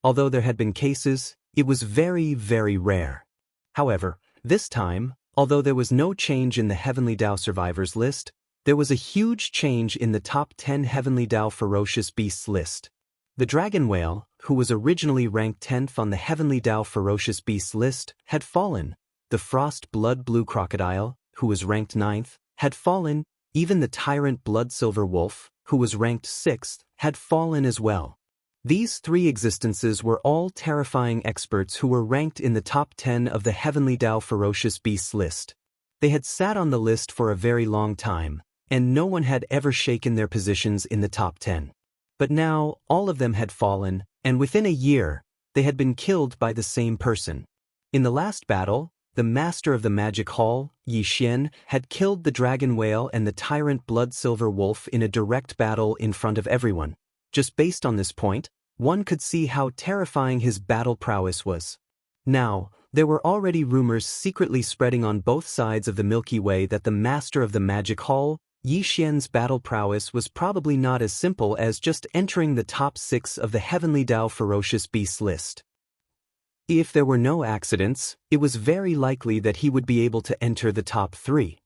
Although there had been cases, it was very, very rare. However, this time, although there was no change in the Heavenly Tao Survivors list, there was a huge change in the top 10 Heavenly Tao Ferocious Beasts list. The dragon whale, who was originally ranked 10th on the Heavenly Tao Ferocious Beasts list, had fallen. The frost blood blue crocodile, who was ranked 9th, had fallen. Even the tyrant blood silver wolf, who was ranked 6th, had fallen as well. These three existences were all terrifying experts who were ranked in the top 10 of the Heavenly Tao Ferocious Beasts list. They had sat on the list for a very long time, and no one had ever shaken their positions in the top 10. But now, all of them had fallen, and within a year, they had been killed by the same person. In the last battle, the master of the magic hall, Yi Xian, had killed the dragon whale and the tyrant blood silver wolf in a direct battle in front of everyone. Just based on this point, one could see how terrifying his battle prowess was. Now, there were already rumors secretly spreading on both sides of the Milky Way that the master of the magic hall, Yi Xian's battle prowess was probably not as simple as just entering the top 6 of the Heavenly Tao Ferocious Beasts list. If there were no accidents, it was very likely that he would be able to enter the top 3.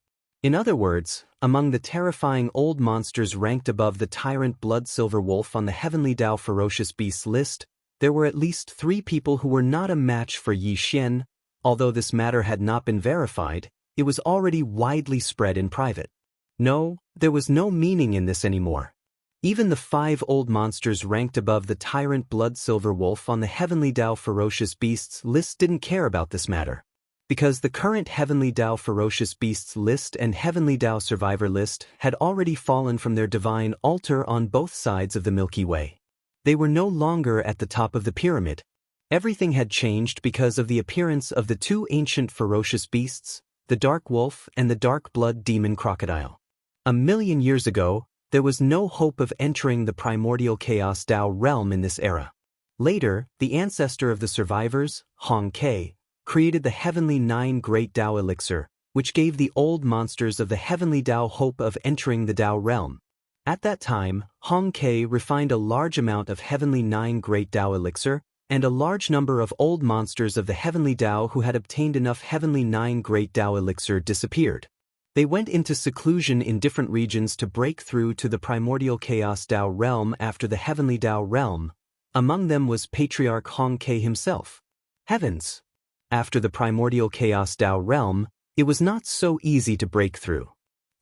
In other words, among the terrifying old monsters ranked above the tyrant blood silver wolf on the Heavenly Tao Ferocious Beasts list, there were at least 3 people who were not a match for Yi Xian. Although this matter had not been verified, it was already widely spread in private. No, there was no meaning in this anymore. Even the 5 old monsters ranked above the tyrant blood silver wolf on the Heavenly Tao Ferocious Beasts list didn't care about this matter. Because the current Heavenly Tao Ferocious Beasts list and Heavenly Tao Survivor list had already fallen from their divine altar on both sides of the Milky Way. They were no longer at the top of the pyramid. Everything had changed because of the appearance of the 2 ancient ferocious beasts, the dark wolf and the dark blood demon crocodile. 1,000,000 years ago, there was no hope of entering the primordial chaos Tao realm in this era. Later, the ancestor of the survivors, Hong Ke, created the Heavenly 9 Great Tao Elixir, which gave the old monsters of the Heavenly Tao hope of entering the Tao realm. At that time, Hong Ke refined a large amount of Heavenly 9 Great Tao Elixir, and a large number of old monsters of the Heavenly Tao who had obtained enough Heavenly 9 Great Tao Elixir disappeared. They went into seclusion in different regions to break through to the primordial chaos Tao realm after the Heavenly Tao realm. Among them was Patriarch Hong Ke himself. Heavens! After the primordial chaos Tao realm, it was not so easy to break through.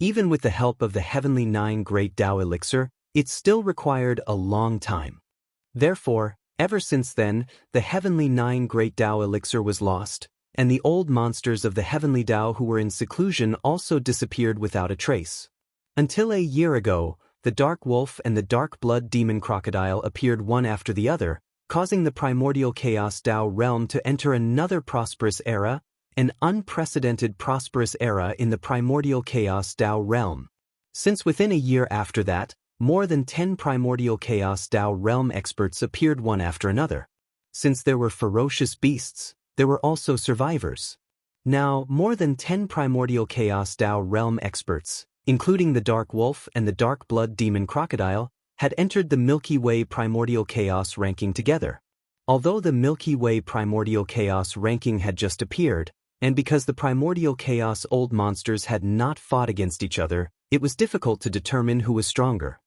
Even with the help of the Heavenly 9 Great Tao Elixir, it still required a long time. Therefore, Ever since then, the Heavenly Nine Great Tao elixir was lost, and the old monsters of the Heavenly Tao who were in seclusion also disappeared without a trace. Until a year ago, the Dark Wolf and the Dark Blood Demon Crocodile appeared one after the other, causing the primordial Chaos Tao realm to enter another prosperous era, an unprecedented prosperous era in the primordial Chaos Tao realm. Since within a year after that, more than 10 primordial Chaos Tao realm experts appeared one after another. Since there were ferocious beasts, there were also survivors. Now, more than 10 primordial Chaos Tao realm experts, including the Dark Wolf and the Dark Blood Demon Crocodile, had entered the Milky Way Primordial Chaos ranking together. Although the Milky Way Primordial Chaos ranking had just appeared, and because the Primordial Chaos old monsters had not fought against each other, it was difficult to determine who was stronger.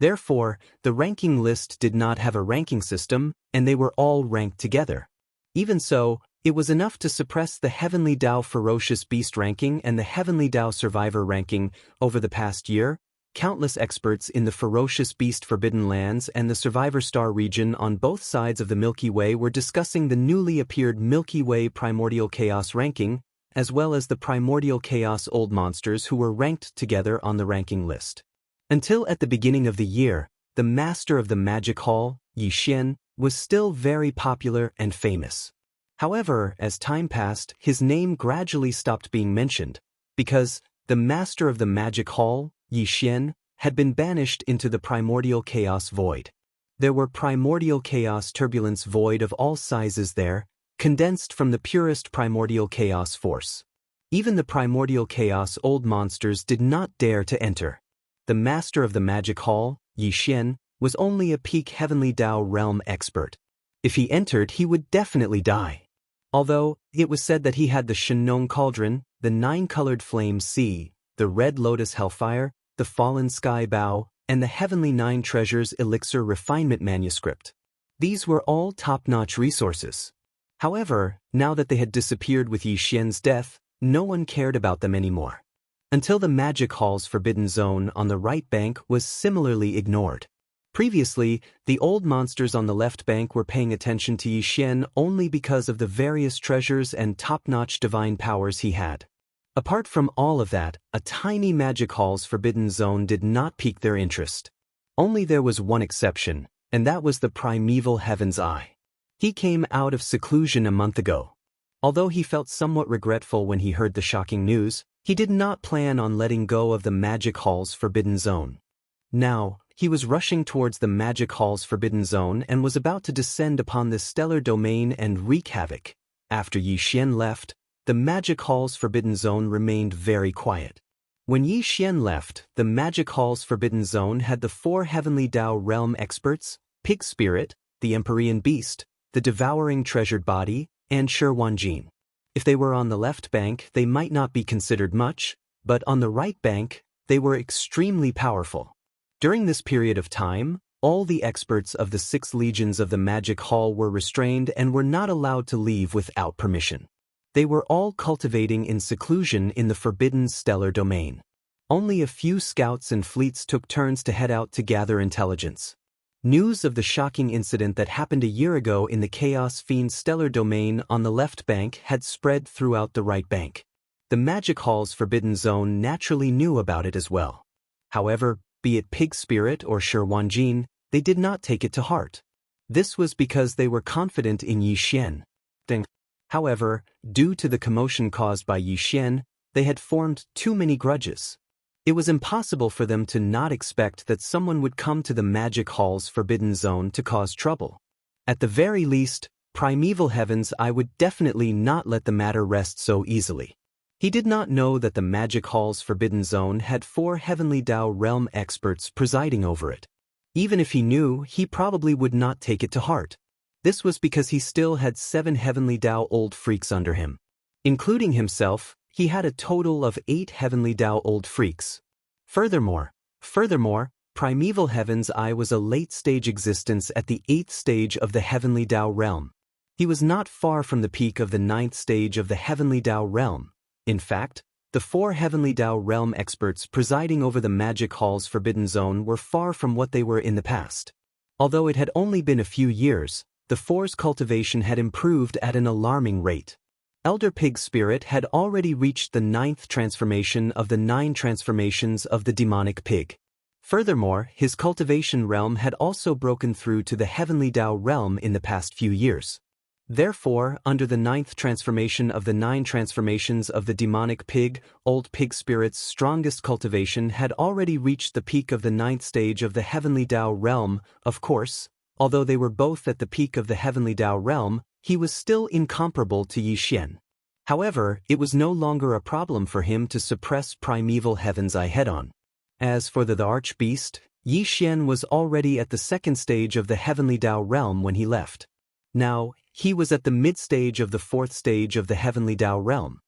Therefore, the ranking list did not have a ranking system, and they were all ranked together. Even so, it was enough to suppress the Heavenly Tao Ferocious Beast ranking and the Heavenly Tao Survivor ranking. Over the past year, countless experts in the Ferocious Beast Forbidden Lands and the Survivor Star region on both sides of the Milky Way were discussing the newly appeared Milky Way Primordial Chaos ranking, as well as the Primordial Chaos old monsters who were ranked together on the ranking list. Until at the beginning of the year, the master of the Magic Hall, Yi Xian, was still very popular and famous. However, as time passed, his name gradually stopped being mentioned, because the master of the Magic Hall, Yi Xian, had been banished into the Primordial Chaos Void. There were Primordial Chaos Turbulence Void of all sizes there, condensed from the purest Primordial Chaos force. Even the Primordial Chaos old monsters did not dare to enter. The master of the Magic Hall, Yi Xian, was only a peak Heavenly Tao realm expert. If he entered, he would definitely die. Although, it was said that he had the Shenong Cauldron, the Nine-Colored Flame Sea, the Red Lotus Hellfire, the Fallen Sky Bow, and the Heavenly Nine Treasures Elixir Refinement Manuscript. These were all top-notch resources. However, now that they had disappeared with Yi Xian's death, no one cared about them anymore. Until the Magic Hall's Forbidden Zone on the right bank was similarly ignored. Previously, the old monsters on the left bank were paying attention to Yi Xian only because of the various treasures and top-notch divine powers he had. Apart from all of that, a tiny Magic Hall's Forbidden Zone did not pique their interest. Only there was one exception, and that was the Primeval Heaven's Eye. He came out of seclusion a month ago. Although he felt somewhat regretful when he heard the shocking news, he did not plan on letting go of the Magic Hall's Forbidden Zone. Now, he was rushing towards the Magic Hall's Forbidden Zone and was about to descend upon this stellar domain and wreak havoc. After Yi Xian left, the Magic Hall's Forbidden Zone remained very quiet. When Yi Xian left, the Magic Hall's Forbidden Zone had the 4 Heavenly Tao realm experts, Pig Spirit, the Empyrean Beast, the Devouring Treasured Body, and Shi Wanjin. If they were on the left bank, they might not be considered much, but on the right bank, they were extremely powerful. During this period of time, all the experts of the 6 legions of the Magic Hall were restrained and were not allowed to leave without permission. They were all cultivating in seclusion in the Forbidden Stellar Domain. Only a few scouts and fleets took turns to head out to gather intelligence. News of the shocking incident that happened a year ago in the Chaos Fiend Stellar Domain on the left bank had spread throughout the right bank. The Magic Hall's Forbidden Zone naturally knew about it as well. However, be it Pig Spirit or Shi Wanjin, they did not take it to heart. This was because they were confident in Yi Xian. However, due to the commotion caused by Yi Xian, they had formed too many grudges. It was impossible for them to not expect that someone would come to the Magic Hall's Forbidden Zone to cause trouble. At the very least, Primeval Heaven's Eye would definitely not let the matter rest so easily. He did not know that the Magic Hall's Forbidden Zone had 4 Heavenly Tao realm experts presiding over it. Even if he knew, he probably would not take it to heart. This was because he still had 7 Heavenly Tao old freaks under him. Including himself, he had a total of 8 Heavenly Tao old freaks. Furthermore, Primeval Heaven's Eye was a late-stage existence at the 8th stage of the Heavenly Tao realm. He was not far from the peak of the 9th stage of the Heavenly Tao realm. In fact, the 4 Heavenly Tao realm experts presiding over the Magic Hall's Forbidden Zone were far from what they were in the past. Although it had only been a few years, the four's cultivation had improved at an alarming rate. Elder Pig Spirit had already reached the 9th transformation of the 9 transformations of the demonic pig. Furthermore, his cultivation realm had also broken through to the heavenly Tao realm in the past few years. Therefore, under the 9th transformation of the 9 transformations of the demonic pig, Old Pig Spirit's strongest cultivation had already reached the peak of the 9th stage of the heavenly Tao realm. Of course, although they were both at the peak of the heavenly Tao realm, he was still incomparable to Yi Xian. However, it was no longer a problem for him to suppress primeval heaven's eye head-on. As for the archbeast, Yi Xian was already at the 2nd stage of the heavenly Tao realm when he left. Now, he was at the mid-stage of the 4th stage of the heavenly Tao realm.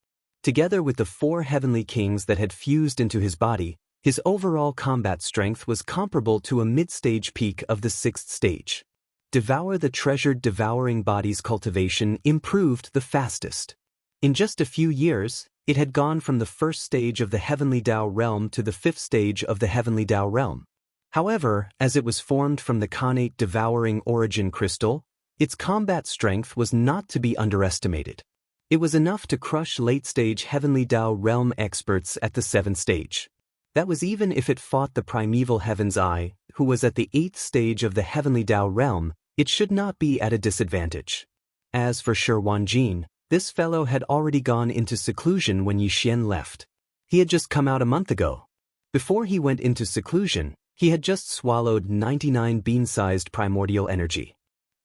Together with the 4 heavenly kings that had fused into his body, his overall combat strength was comparable to a mid-stage peak of the 6th stage. Devour the treasured devouring body's cultivation improved the fastest. In just a few years, it had gone from the 1st stage of the heavenly Tao realm to the 5th stage of the heavenly Tao realm. However, as it was formed from the Khanate devouring origin crystal, its combat strength was not to be underestimated. It was enough to crush late-stage heavenly Tao realm experts at the 7th stage. That was even if it fought the primeval heaven's eye, who was at the 8th stage of the heavenly Tao realm. It should not be at a disadvantage. As for Shi Wanjin, this fellow had already gone into seclusion when Yi Xian left. He had just come out a month ago. Before he went into seclusion, he had just swallowed 99 bean-sized primordial energy.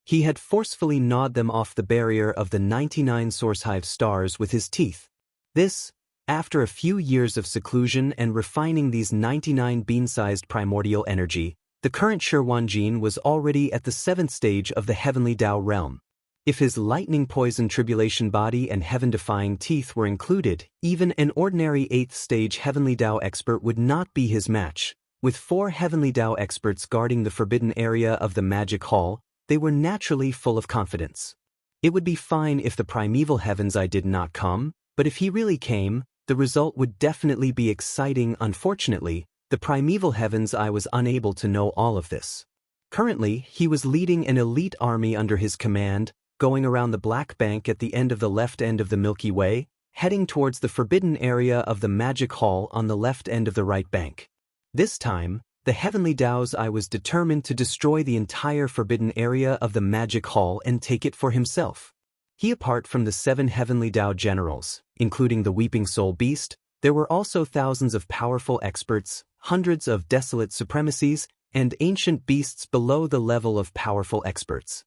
He had forcefully gnawed them off the barrier of the 99 source hive stars with his teeth. This, after a few years of seclusion and refining these 99 bean-sized primordial energy, the current Shi Wanjin was already at the 7th stage of the heavenly Tao realm. If his lightning poison tribulation body and heaven-defying teeth were included, even an ordinary 8th stage heavenly Tao expert would not be his match. With 4 heavenly Tao experts guarding the forbidden area of the magic hall, they were naturally full of confidence. It would be fine if the primeval heaven's eye did not come, but if he really came, the result would definitely be exciting. Unfortunately, the primeval heaven's eye was unable to know all of this. Currently, he was leading an elite army under his command, going around the Black Bank at the end of the left end of the Milky Way, heading towards the forbidden area of the Magic Hall on the left end of the right bank. This time, the heavenly Tao's eye was determined to destroy the entire forbidden area of the Magic Hall and take it for himself. He, apart from the 7 heavenly Tao generals, including the Weeping Soul Beast, there were also thousands of powerful experts, hundreds of desolate supremacies, and ancient beasts below the level of powerful experts.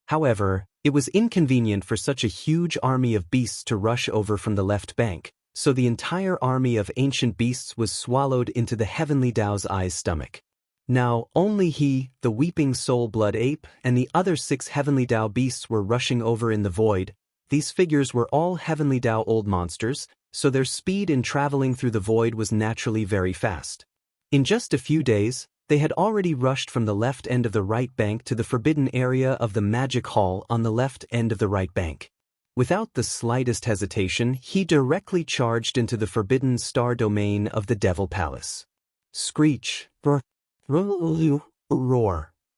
However, it was inconvenient for such a huge army of beasts to rush over from the left bank, so the entire army of ancient beasts was swallowed into the heavenly Tao's eye's stomach. Now, only he, the Weeping Soul Blood Ape, and the other 6 heavenly Tao beasts were rushing over in the void. These figures were all heavenly Tao old monsters, so their speed in traveling through the void was naturally very fast. In just a few days, they had already rushed from the left end of the right bank to the forbidden area of the Magic Hall on the left end of the right bank. Without the slightest hesitation, he directly charged into the forbidden star domain of the Devil Palace. Screech, roar.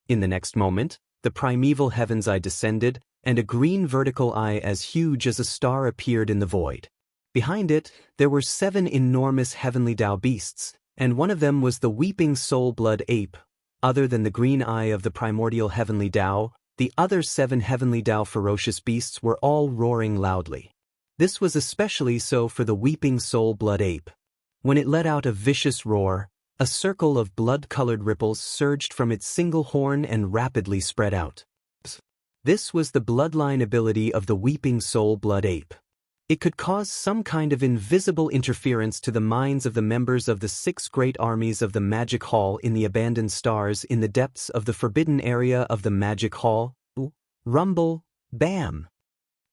In the next moment, the primeval heaven's eye descended, and a green vertical eye as huge as a star appeared in the void. Behind it, there were 7 enormous heavenly Tao beasts, and one of them was the Weeping Soul Blood Ape. Other than the green eye of the primordial heavenly Tao, the other 7 heavenly Tao ferocious beasts were all roaring loudly. This was especially so for the Weeping Soul Blood Ape. When it let out a vicious roar, a circle of blood-colored ripples surged from its single horn and rapidly spread out. This was the bloodline ability of the Weeping Soul Blood Ape. It could cause some kind of invisible interference to the minds of the members of the 6 great armies of the Magic Hall in the abandoned stars in the depths of the forbidden area of the Magic Hall. Rumble, bam!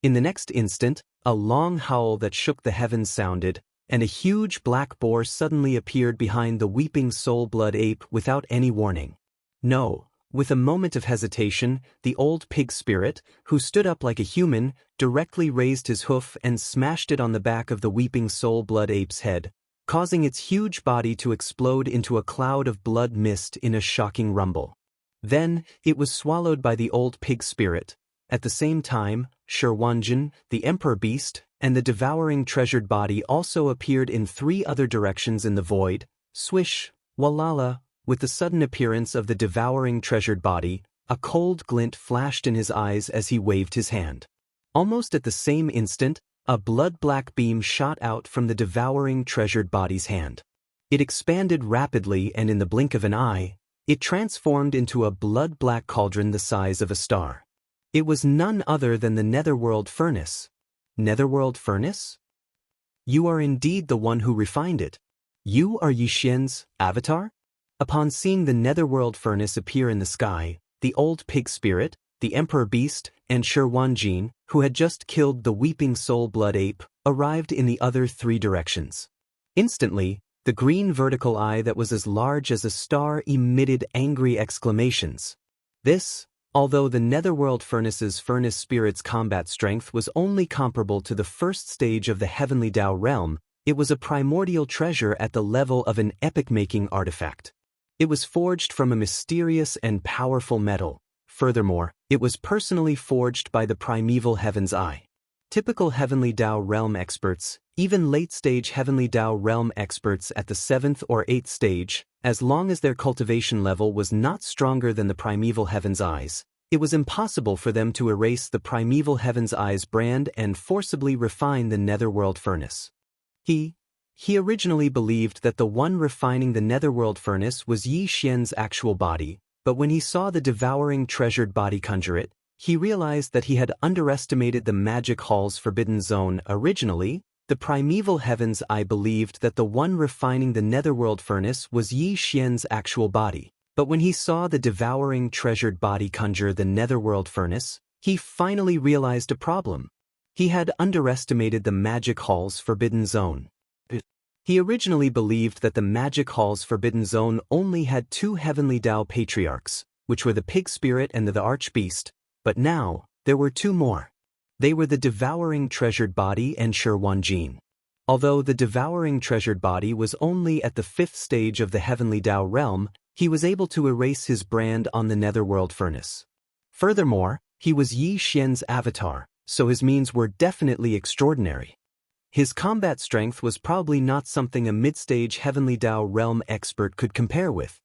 In the next instant, a long howl that shook the heavens sounded, and a huge black boar suddenly appeared behind the Weeping Soul Blood Ape without any warning. No. With a moment of hesitation, the old pig spirit, who stood up like a human, directly raised his hoof and smashed it on the back of the Weeping Soul Blood Ape's head, causing its huge body to explode into a cloud of blood mist in a shocking rumble. Then, it was swallowed by the old pig spirit. At the same time, Shirwanjin, the emperor beast, and the devouring treasured body also appeared in 3 other directions in the void. Swish, walala, with the sudden appearance of the devouring treasured body, a cold glint flashed in his eyes as he waved his hand. Almost at the same instant, a blood-black beam shot out from the devouring treasured body's hand. It expanded rapidly, and in the blink of an eye, it transformed into a blood-black cauldron the size of a star. It was none other than the Netherworld Furnace. Netherworld Furnace? You are indeed the one who refined it. You are Yi Xian's avatar? Upon seeing the Netherworld Furnace appear in the sky, the old pig spirit, the emperor beast, and Shirwanjin, who had just killed the weeping soul blood ape, arrived in the other 3 directions. Instantly, the green vertical eye that was as large as a star emitted angry exclamations. This, although the Netherworld Furnace's furnace spirit's combat strength was only comparable to the first stage of the Heavenly Tao realm, it was a primordial treasure at the level of an epic-making artifact. It was forged from a mysterious and powerful metal. Furthermore, it was personally forged by the primeval Heaven's Eye. Typical Heavenly Tao realm experts, even late-stage Heavenly Tao realm experts at the 7th or 8th stage, as long as their cultivation level was not stronger than the primeval Heaven's Eyes, it was impossible for them to erase the primeval Heaven's Eyes brand and forcibly refine the Netherworld Furnace. He originally believed that the one refining the Netherworld Furnace was Yi Xian's actual body, but when he saw the devouring treasured body conjure it, he realized that he had underestimated the Magic Hall's forbidden zone. Originally, the primeval Heaven's Eye believed that the one refining the Netherworld Furnace was Yi Xian's actual body, but when he saw the devouring treasured body conjure the Netherworld Furnace, he finally realized a problem. He had underestimated the Magic Hall's forbidden zone. He originally believed that the Magic Hall's forbidden zone only had 2 Heavenly Tao patriarchs, which were the pig spirit and the archbeast, but now, there were 2 more. They were the devouring treasured body and Shirwanjin. Although the devouring treasured body was only at the 5th stage of the Heavenly Tao realm, he was able to erase his brand on the Netherworld Furnace. Furthermore, he was Yi Xian's avatar, so his means were definitely extraordinary. His combat strength was probably not something a mid-stage Heavenly Tao realm expert could compare with.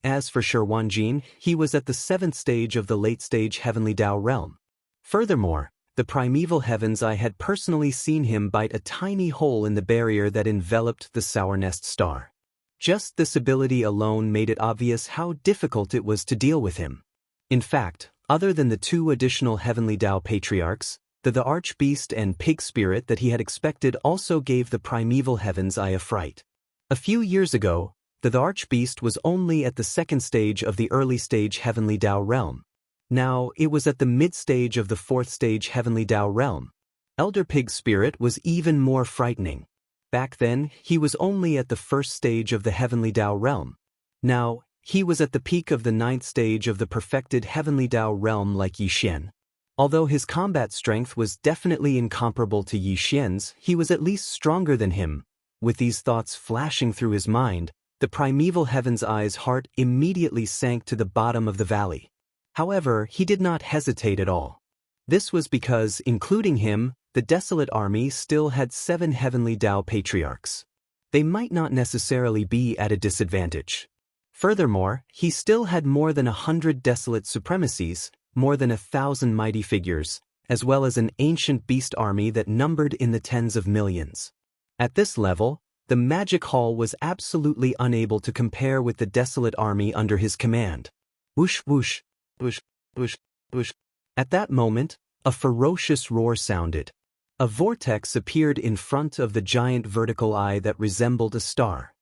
As for Shirwanjin, he was at the 7th stage of the late-stage Heavenly Tao realm. Furthermore, the primeval Heaven's Eye had personally seen him bite a tiny hole in the barrier that enveloped the Sournest star. Just this ability alone made it obvious how difficult it was to deal with him. In fact, other than the 2 additional Heavenly Tao patriarchs, the archbeast and pig spirit that he had expected also gave the primeval Heaven's Eye a fright. A few years ago, the archbeast was only at the 2nd stage of the early stage Heavenly Tao realm. Now, it was at the mid-stage of the 4th stage Heavenly Tao realm. Elder Pig Spirit was even more frightening. Back then, he was only at the 1st stage of the Heavenly Tao realm. Now, he was at the peak of the 9th stage of the perfected Heavenly Tao realm like Yi Xian. Although his combat strength was definitely incomparable to Yi Xian's, he was at least stronger than him. With these thoughts flashing through his mind, the primeval Heaven's Eye's heart immediately sank to the bottom of the valley. However, he did not hesitate at all. This was because, including him, the desolate army still had 7 Heavenly Tao patriarchs. They might not necessarily be at a disadvantage. Furthermore, he still had more than 100 desolate supremacies, more than 1,000 mighty figures, as well as an ancient beast army that numbered in the tens of millions. At this level, the Magic Hall was absolutely unable to compare with the desolate army under his command. Whoosh whoosh, whoosh, whoosh, whoosh. At that moment, a ferocious roar sounded. A vortex appeared in front of the giant vertical eye that resembled a star.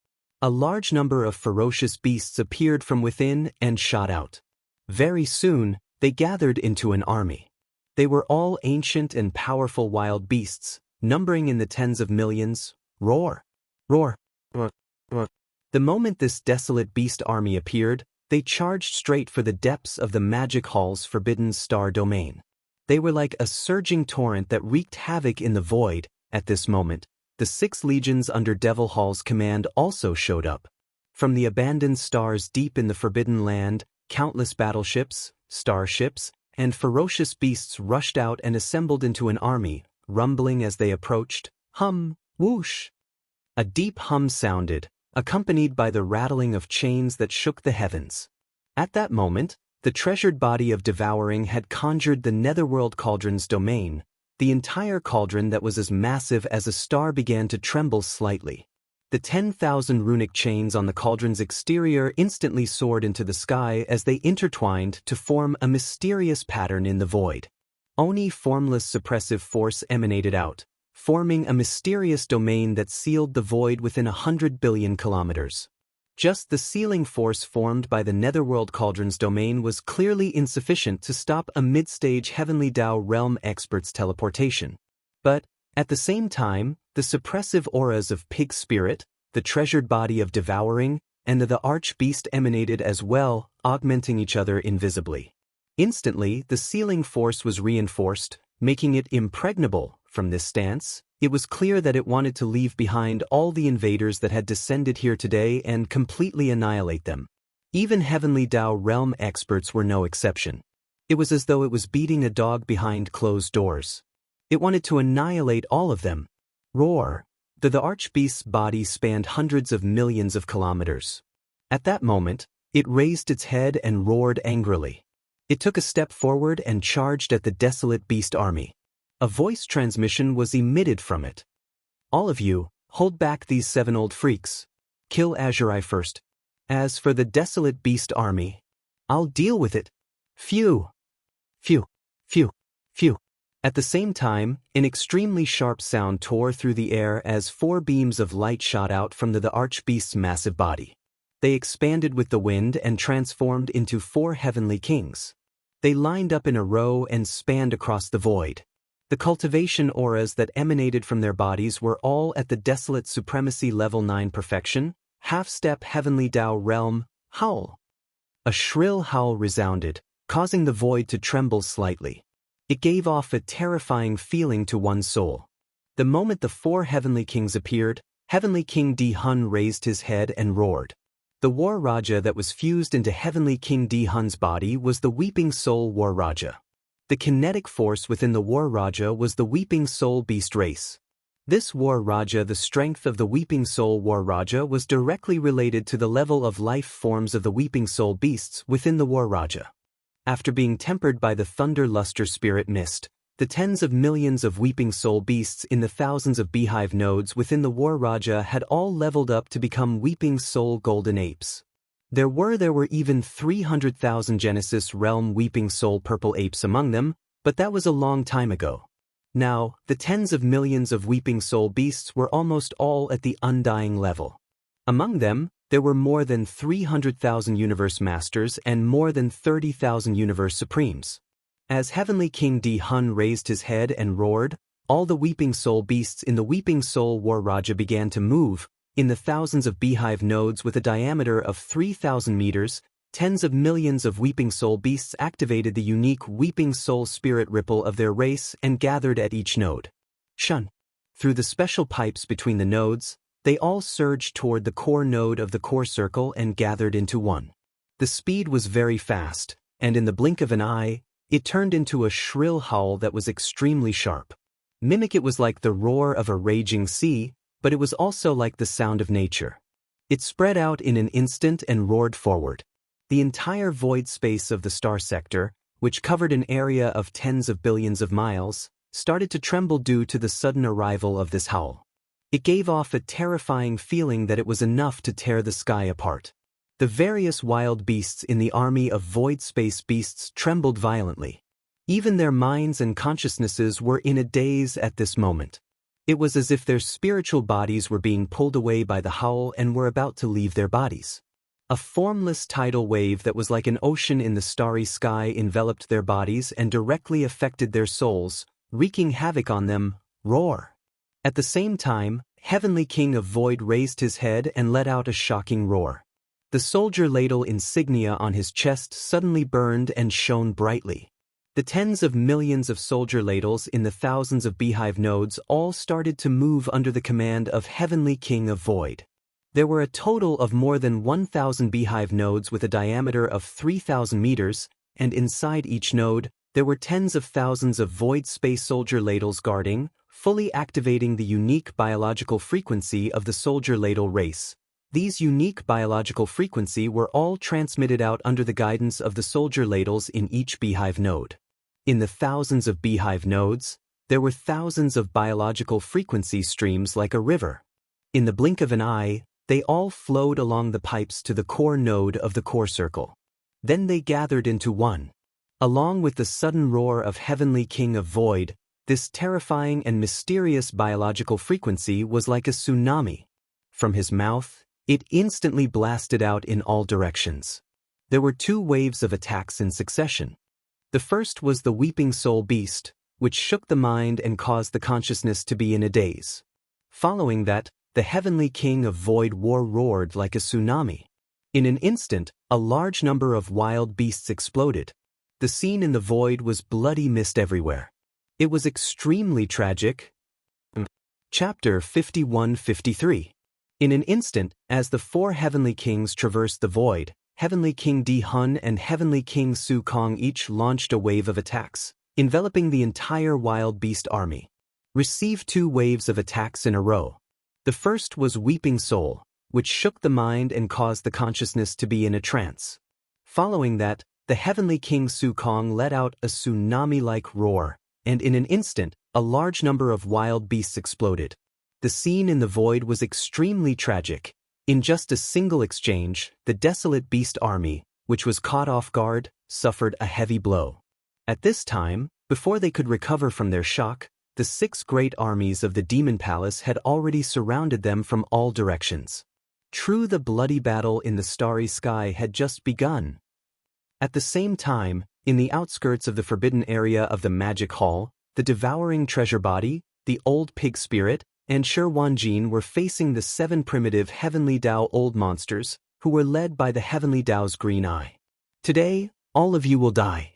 A large number of ferocious beasts appeared from within and shot out. Very soon, they gathered into an army. They were all ancient and powerful wild beasts, numbering in the tens of millions. Roar! Roar! Roar! Roar! The moment this desolate beast army appeared, they charged straight for the depths of the Magic Hall's forbidden star domain. They were like a surging torrent that wreaked havoc in the void. At this moment, the 6 legions under Devil Hall's command also showed up. From the abandoned stars deep in the Forbidden Land, Countless battleships, starships, and ferocious beasts rushed out and assembled into an army, rumbling as they approached. Hum, whoosh! A deep hum sounded, accompanied by the rattling of chains that shook the heavens. At that moment, the treasured body of Devouring had conjured the netherworld cauldron's domain. The entire cauldron that was as massive as a star began to tremble slightly. The 10,000 runic chains on the cauldron's exterior instantly soared into the sky as they intertwined to form a mysterious pattern in the void. Only formless suppressive force emanated out, forming a mysterious domain that sealed the void within 100 billion kilometers. Just the sealing force formed by the netherworld cauldron's domain was clearly insufficient to stop a mid-stage Heavenly Tao realm expert's teleportation. But, at the same time, the suppressive auras of Pig Spirit, the treasured body of Devouring, and the Archbeast emanated as well, augmenting each other invisibly. Instantly, the sealing force was reinforced, making it impregnable. From this stance, it was clear that it wanted to leave behind all the invaders that had descended here today and completely annihilate them. Even Heavenly Tao realm experts were no exception. It was as though it was beating a dog behind closed doors. It wanted to annihilate all of them. Roar! The Archbeast's body spanned hundreds of millions of kilometers. At that moment, it raised its head and roared angrily. It took a step forward and charged at the desolate beast army. A voice transmission was emitted from it. All of you, hold back these 7 old freaks. Kill Azuri first. As for the desolate beast army, I'll deal with it. Phew! Phew! Phew! Phew! At the same time, an extremely sharp sound tore through the air as 4 beams of light shot out from the Archbeast's massive body. They expanded with the wind and transformed into 4 heavenly kings. They lined up in a row and spanned across the void. The cultivation auras that emanated from their bodies were all at the desolate supremacy level 9 perfection, half-step Heavenly Tao realm. Howl! A shrill howl resounded, causing the void to tremble slightly. It gave off a terrifying feeling to one's soul. The moment the 4 heavenly kings appeared, Heavenly King Di-Hun raised his head and roared. The War Raja that was fused into Heavenly King Di-Hun's body was the Weeping Soul War Raja. The kinetic force within the War Raja was the Weeping Soul Beast race. This War Raja, the strength of the Weeping Soul War Raja was directly related to the level of life forms of the Weeping Soul Beasts within the War Raja. After being tempered by the Thunder Luster Spirit Mist, the tens of millions of Weeping Soul Beasts in the thousands of beehive nodes within the War Raja had all leveled up to become Weeping Soul Golden Apes. There were even 300,000 Genesis Realm Weeping Soul Purple Apes among them, but that was a long time ago. Now, the tens of millions of Weeping Soul Beasts were almost all at the Undying level. Among them, there were more than 300,000 Universe Masters and more than 30,000 Universe Supremes. As Heavenly King Di-Hun raised his head and roared, all the Weeping Soul Beasts in the Weeping Soul War Raja began to move. In the thousands of beehive nodes with a diameter of 3,000 meters, tens of millions of Weeping Soul Beasts activated the unique Weeping Soul Spirit ripple of their race and gathered at each node. Shun! Through the special pipes between the nodes, they all surged toward the core node of the core circle and gathered into one. The speed was very fast, and in the blink of an eye, it turned into a shrill howl that was extremely sharp. It was like the roar of a raging sea, but it was also like the sound of nature. It spread out in an instant and roared forward. The entire void space of the star sector, which covered an area of tens of billions of miles, started to tremble due to the sudden arrival of this howl. It gave off a terrifying feeling that it was enough to tear the sky apart. The various wild beasts in the army of void space beasts trembled violently. Even their minds and consciousnesses were in a daze at this moment. It was as if their spiritual bodies were being pulled away by the howl and were about to leave their bodies. A formless tidal wave that was like an ocean in the starry sky enveloped their bodies and directly affected their souls, wreaking havoc on them. Roar! At the same time, Heavenly King of Void raised his head and let out a shocking roar. The soldier ladle insignia on his chest suddenly burned and shone brightly. The tens of millions of soldier ladles in the thousands of beehive nodes all started to move under the command of Heavenly King of Void. There were a total of more than 1,000 beehive nodes with a diameter of 3,000 meters, and inside each node, there were tens of thousands of void space soldier ladles guarding, fully activating the unique biological frequency of the soldier ladle race. These unique biological frequency were all transmitted out under the guidance of the soldier ladles in each beehive node. In the thousands of beehive nodes, there were thousands of biological frequency streams like a river. In the blink of an eye, they all flowed along the pipes to the core node of the core circle. Then they gathered into one. Along with the sudden roar of Heavenly King of Void, this terrifying and mysterious biological frequency was like a tsunami. From his mouth, it instantly blasted out in all directions. There were 2 waves of attacks in succession. The first was the Weeping Soul Beast, which shook the mind and caused the consciousness to be in a daze. Following that, the Heavenly King of Void roared like a tsunami. In an instant, a large number of wild beasts exploded. The scene in the void was bloody mist everywhere. It was extremely tragic. Chapter 51-53. In an instant, as the 4 Heavenly Kings traversed the void, Heavenly King Di Hun and Heavenly King Su Kong each launched a wave of attacks, enveloping the entire wild beast army. Received 2 waves of attacks in a row. The first was Weeping Soul, which shook the mind and caused the consciousness to be in a trance. Following that, the Heavenly King Su Kong let out a tsunami-like roar, and in an instant, a large number of wild beasts exploded. The scene in the void was extremely tragic. In just a single exchange, the desolate beast army, which was caught off guard, suffered a heavy blow. At this time, before they could recover from their shock, the 6 great armies of the Demon Palace had already surrounded them from all directions. True, the bloody battle in the starry sky had just begun. At the same time, in the outskirts of the forbidden area of the Magic Hall, the devouring treasure body, the old pig spirit, and Shi Wanjin were facing the 7 primitive Heavenly Dao old monsters, who were led by the Heavenly Dao's green eye. Today, all of you will die.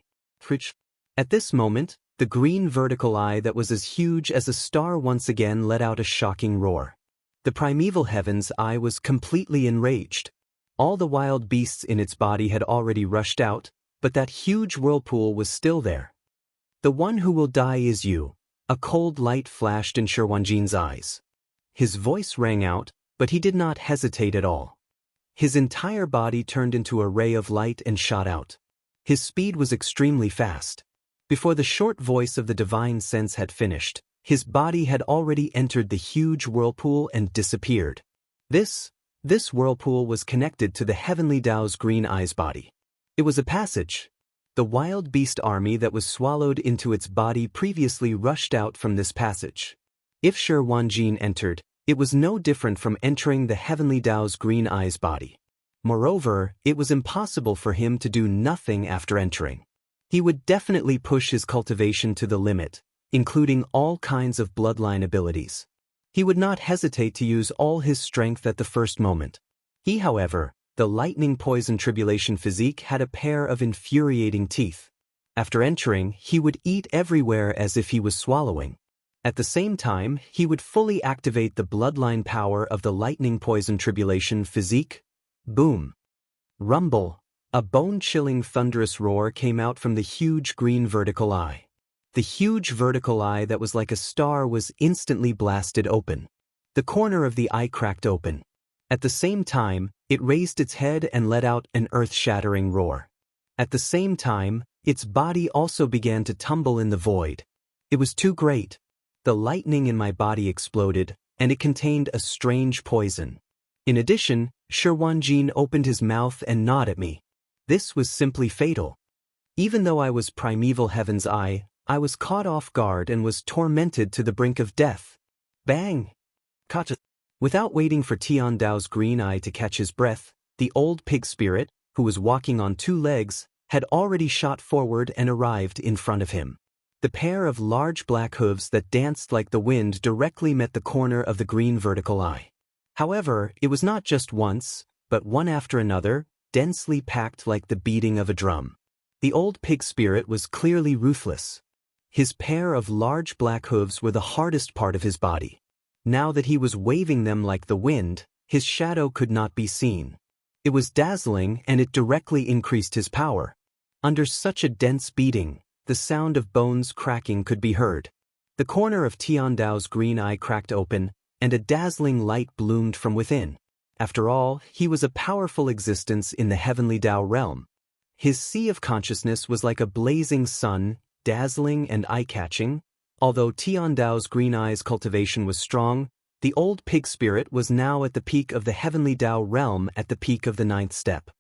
At this moment, the green vertical eye that was as huge as a star once again let out a shocking roar. The primeval heaven's eye was completely enraged. All the wild beasts in its body had already rushed out, but that huge whirlpool was still there. The one who will die is you. A cold light flashed in Shi Wanjin's eyes. His voice rang out, but he did not hesitate at all. His entire body turned into a ray of light and shot out. His speed was extremely fast. Before the short voice of the divine sense had finished, his body had already entered the huge whirlpool and disappeared. This whirlpool was connected to the Heavenly Dao's green eye's body. It was a passage. The wild beast army that was swallowed into its body previously rushed out from this passage. If Shi Wanjin entered, it was no different from entering the Heavenly Dao's green eye's body. Moreover, it was impossible for him to do nothing after entering. He would definitely push his cultivation to the limit, including all kinds of bloodline abilities. He would not hesitate to use all his strength at the first moment. He, however, the lightning poison tribulation physique had a pair of infuriating teeth. After entering, he would eat everywhere as if he was swallowing. At the same time, he would fully activate the bloodline power of the lightning poison tribulation physique. Boom. Rumble. A bone-chilling thunderous roar came out from the huge green vertical eye. The huge vertical eye that was like a star was instantly blasted open. The corner of the eye cracked open. At the same time, it raised its head and let out an earth-shattering roar. At the same time, its body also began to tumble in the void. It was too great. The lightning in my body exploded, and it contained a strange poison. In addition, Shi Wanjin opened his mouth and gnawed at me. This was simply fatal. Even though I was primeval heaven's eye, I was caught off guard and was tormented to the brink of death. Bang! Kacha! Without waiting for Tian Dao's green eye to catch his breath, the old pig spirit, who was walking on 2 legs, had already shot forward and arrived in front of him. The pair of large black hooves that danced like the wind directly met the corner of the green vertical eye. However, it was not just once, but one after another, densely packed like the beating of a drum. The old pig spirit was clearly ruthless. His pair of large black hooves were the hardest part of his body. Now that he was waving them like the wind, His shadow could not be seen. It was dazzling and it directly increased his power. Under such a dense beating, the sound of bones cracking could be heard. The corner of Tian Dao's green eye cracked open, and a dazzling light bloomed from within. After all, he was a powerful existence in the heavenly Dao realm. His sea of consciousness was like a blazing sun, dazzling and eye-catching. Although Tian Dao's green eye's cultivation was strong, the old pig spirit was now at the peak of the heavenly Dao realm, at the peak of the 9th step.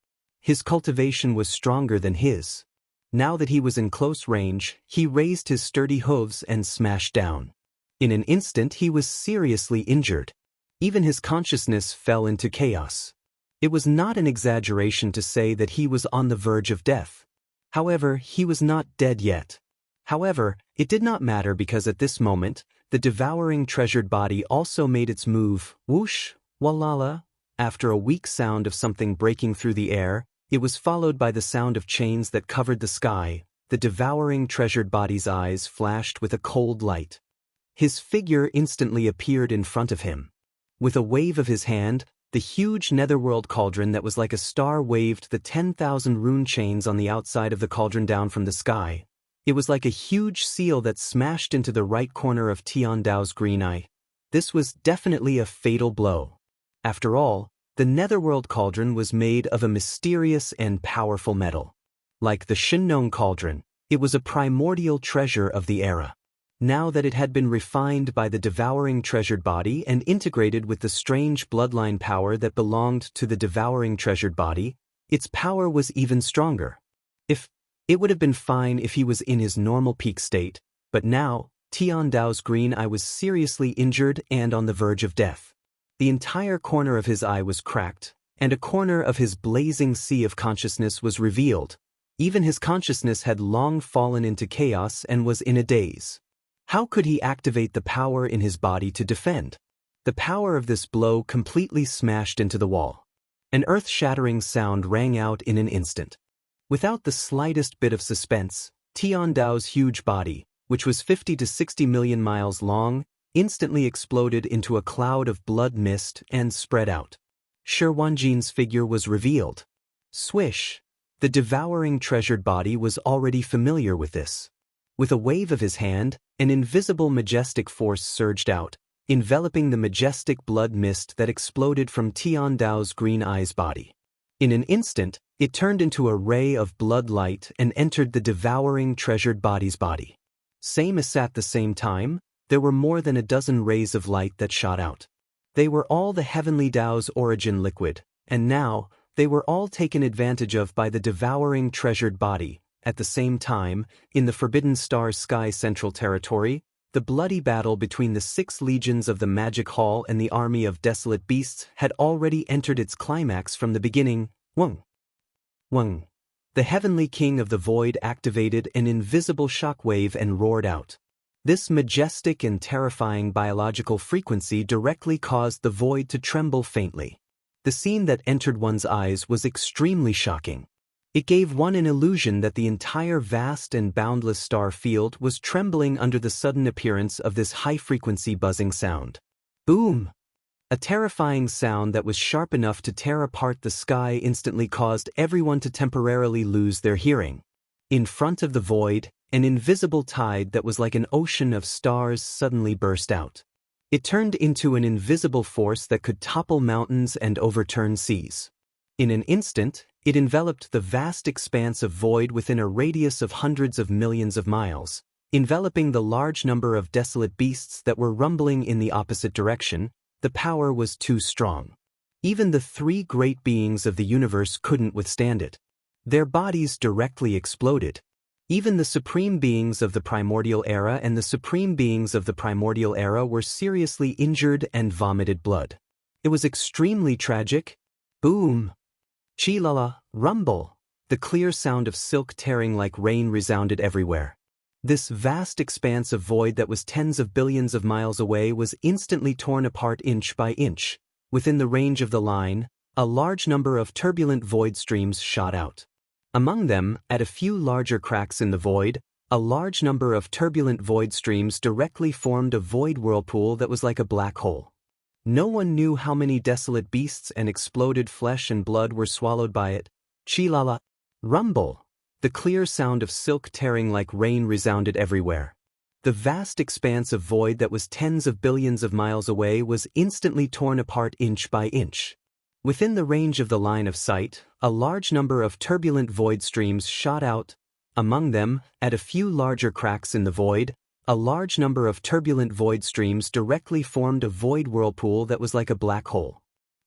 His cultivation was stronger than his. Now that he was in close range, he raised his sturdy hooves and smashed down. In an instant he was seriously injured. Even his consciousness fell into chaos. It was not an exaggeration to say that he was on the verge of death. However, he was not dead yet. However, it did not matter because at this moment, the devouring treasured body also made its move, whoosh, walala. After a weak sound of something breaking through the air, it was followed by the sound of chains that covered the sky. The devouring treasured body's eyes flashed with a cold light. His figure instantly appeared in front of him. With a wave of his hand, the huge netherworld cauldron that was like a star waved the 10,000 rune chains on the outside of the cauldron down from the sky. It was like a huge seal that smashed into the right corner of Tian Dao's green eye. This was definitely a fatal blow. After all, the netherworld cauldron was made of a mysterious and powerful metal. Like the Shinnong cauldron, it was a primordial treasure of the era. Now that it had been refined by the devouring treasured body and integrated with the strange bloodline power that belonged to the devouring treasured body, its power was even stronger. It would have been fine if he was in his normal peak state, but now, Tian Dao's green eye was seriously injured and on the verge of death. The entire corner of his eye was cracked, and a corner of his blazing sea of consciousness was revealed. Even his consciousness had long fallen into chaos and was in a daze. How could he activate the power in his body to defend? The power of this blow completely smashed into the wall. An earth-shattering sound rang out in an instant. Without the slightest bit of suspense, Tian Dao's huge body, which was 50 to 60 million miles long, instantly exploded into a cloud of blood mist and spread out. Shi Wanjin's figure was revealed. Swish! The devouring treasured body was already familiar with this. With a wave of his hand, an invisible majestic force surged out, enveloping the majestic blood mist that exploded from Tian Dao's green eye's body. In an instant, it turned into a ray of blood light and entered the devouring treasured body's body. Same as at the same time, there were more than a dozen rays of light that shot out. They were all the heavenly Dao's origin liquid, and now, they were all taken advantage of by the devouring treasured body. At the same time, in the Forbidden Star's Sky Central Territory, the bloody battle between the 6 legions of the Magic Hall and the army of desolate beasts had already entered its climax from the beginning. Weng! Weng! The heavenly king of the void activated an invisible shockwave and roared out. This majestic and terrifying biological frequency directly caused the void to tremble faintly. The scene that entered one's eyes was extremely shocking. It gave one an illusion that the entire vast and boundless star field was trembling under the sudden appearance of this high-frequency buzzing sound. Boom! A terrifying sound that was sharp enough to tear apart the sky instantly caused everyone to temporarily lose their hearing. In front of the void, an invisible tide that was like an ocean of stars suddenly burst out. It turned into an invisible force that could topple mountains and overturn seas. In an instant, it enveloped the vast expanse of void within a radius of hundreds of millions of miles, enveloping the large number of desolate beasts that were rumbling in the opposite direction. The power was too strong. Even the 3 great beings of the universe couldn't withstand it. Their bodies directly exploded. Even the supreme beings of the primordial era and the supreme beings of the primordial era were seriously injured and vomited blood. It was extremely tragic. Boom! Chi-la-la, rumble! The clear sound of silk tearing like rain resounded everywhere. This vast expanse of void that was tens of billions of miles away was instantly torn apart inch by inch. Within the range of the line, a large number of turbulent void streams shot out. Among them, at a few larger cracks in the void, a large number of turbulent void streams directly formed a void whirlpool that was like a black hole. No one knew how many desolate beasts and exploded flesh and blood were swallowed by it. Chilala. Rumble. The clear sound of silk tearing like rain resounded everywhere. The vast expanse of void that was tens of billions of miles away was instantly torn apart inch by inch. Within the range of the line of sight, a large number of turbulent void streams shot out. Among them, at a few larger cracks in the void, a large number of turbulent void streams directly formed a void whirlpool that was like a black hole.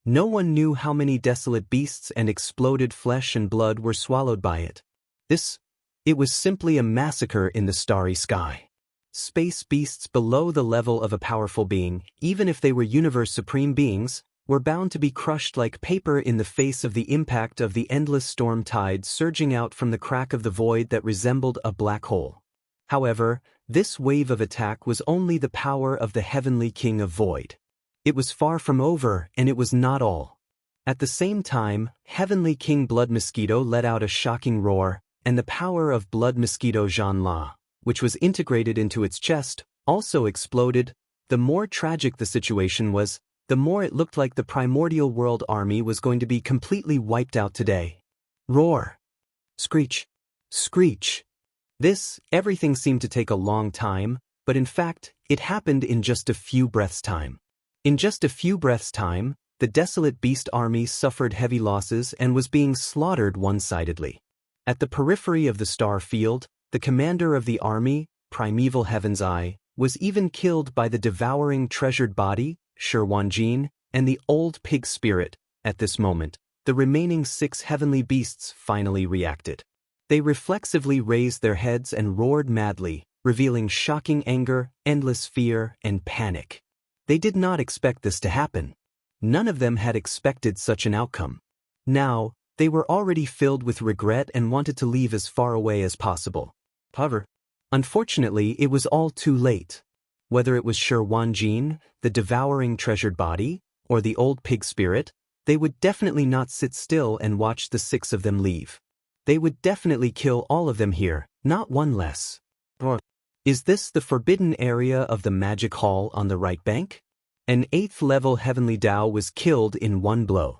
No one knew how many desolate beasts and exploded flesh and blood were swallowed by it. It was simply a massacre in the starry sky. Space beasts below the level of a powerful being, even if they were universe-supreme beings, were bound to be crushed like paper in the face of the impact of the endless storm tide surging out from the crack of the void that resembled a black hole. However, this wave of attack was only the power of the heavenly king of void. It was far from over, and it was not all. At the same time, heavenly king Blood Mosquito let out a shocking roar, and the power of Blood Mosquito Jean-La, which was integrated into its chest, also exploded. The more tragic the situation was, the more it looked like the primordial world army was going to be completely wiped out today. Roar. Screech. Screech. Everything seemed to take a long time, but in fact, it happened in just a few breaths' time. In just a few breaths' time, the desolate beast army suffered heavy losses and was being slaughtered one-sidedly. At the periphery of the star field, the commander of the army, Primeval Heaven's Eye, was even killed by the devouring treasured body, Shirwanjin, and the old pig spirit. At this moment, the remaining 6 heavenly beasts finally reacted. They reflexively raised their heads and roared madly, revealing shocking anger, endless fear, and panic. They did not expect this to happen. None of them had expected such an outcome. Now, they were already filled with regret and wanted to leave as far away as possible. However, unfortunately, it was all too late. Whether it was Shirwanjin, the devouring treasured body, or the old pig spirit, they would definitely not sit still and watch the 6 of them leave. They would definitely kill all of them here, not one less. Is this the forbidden area of the magic hall on the right bank? An 8th-level heavenly Tao was killed in one blow.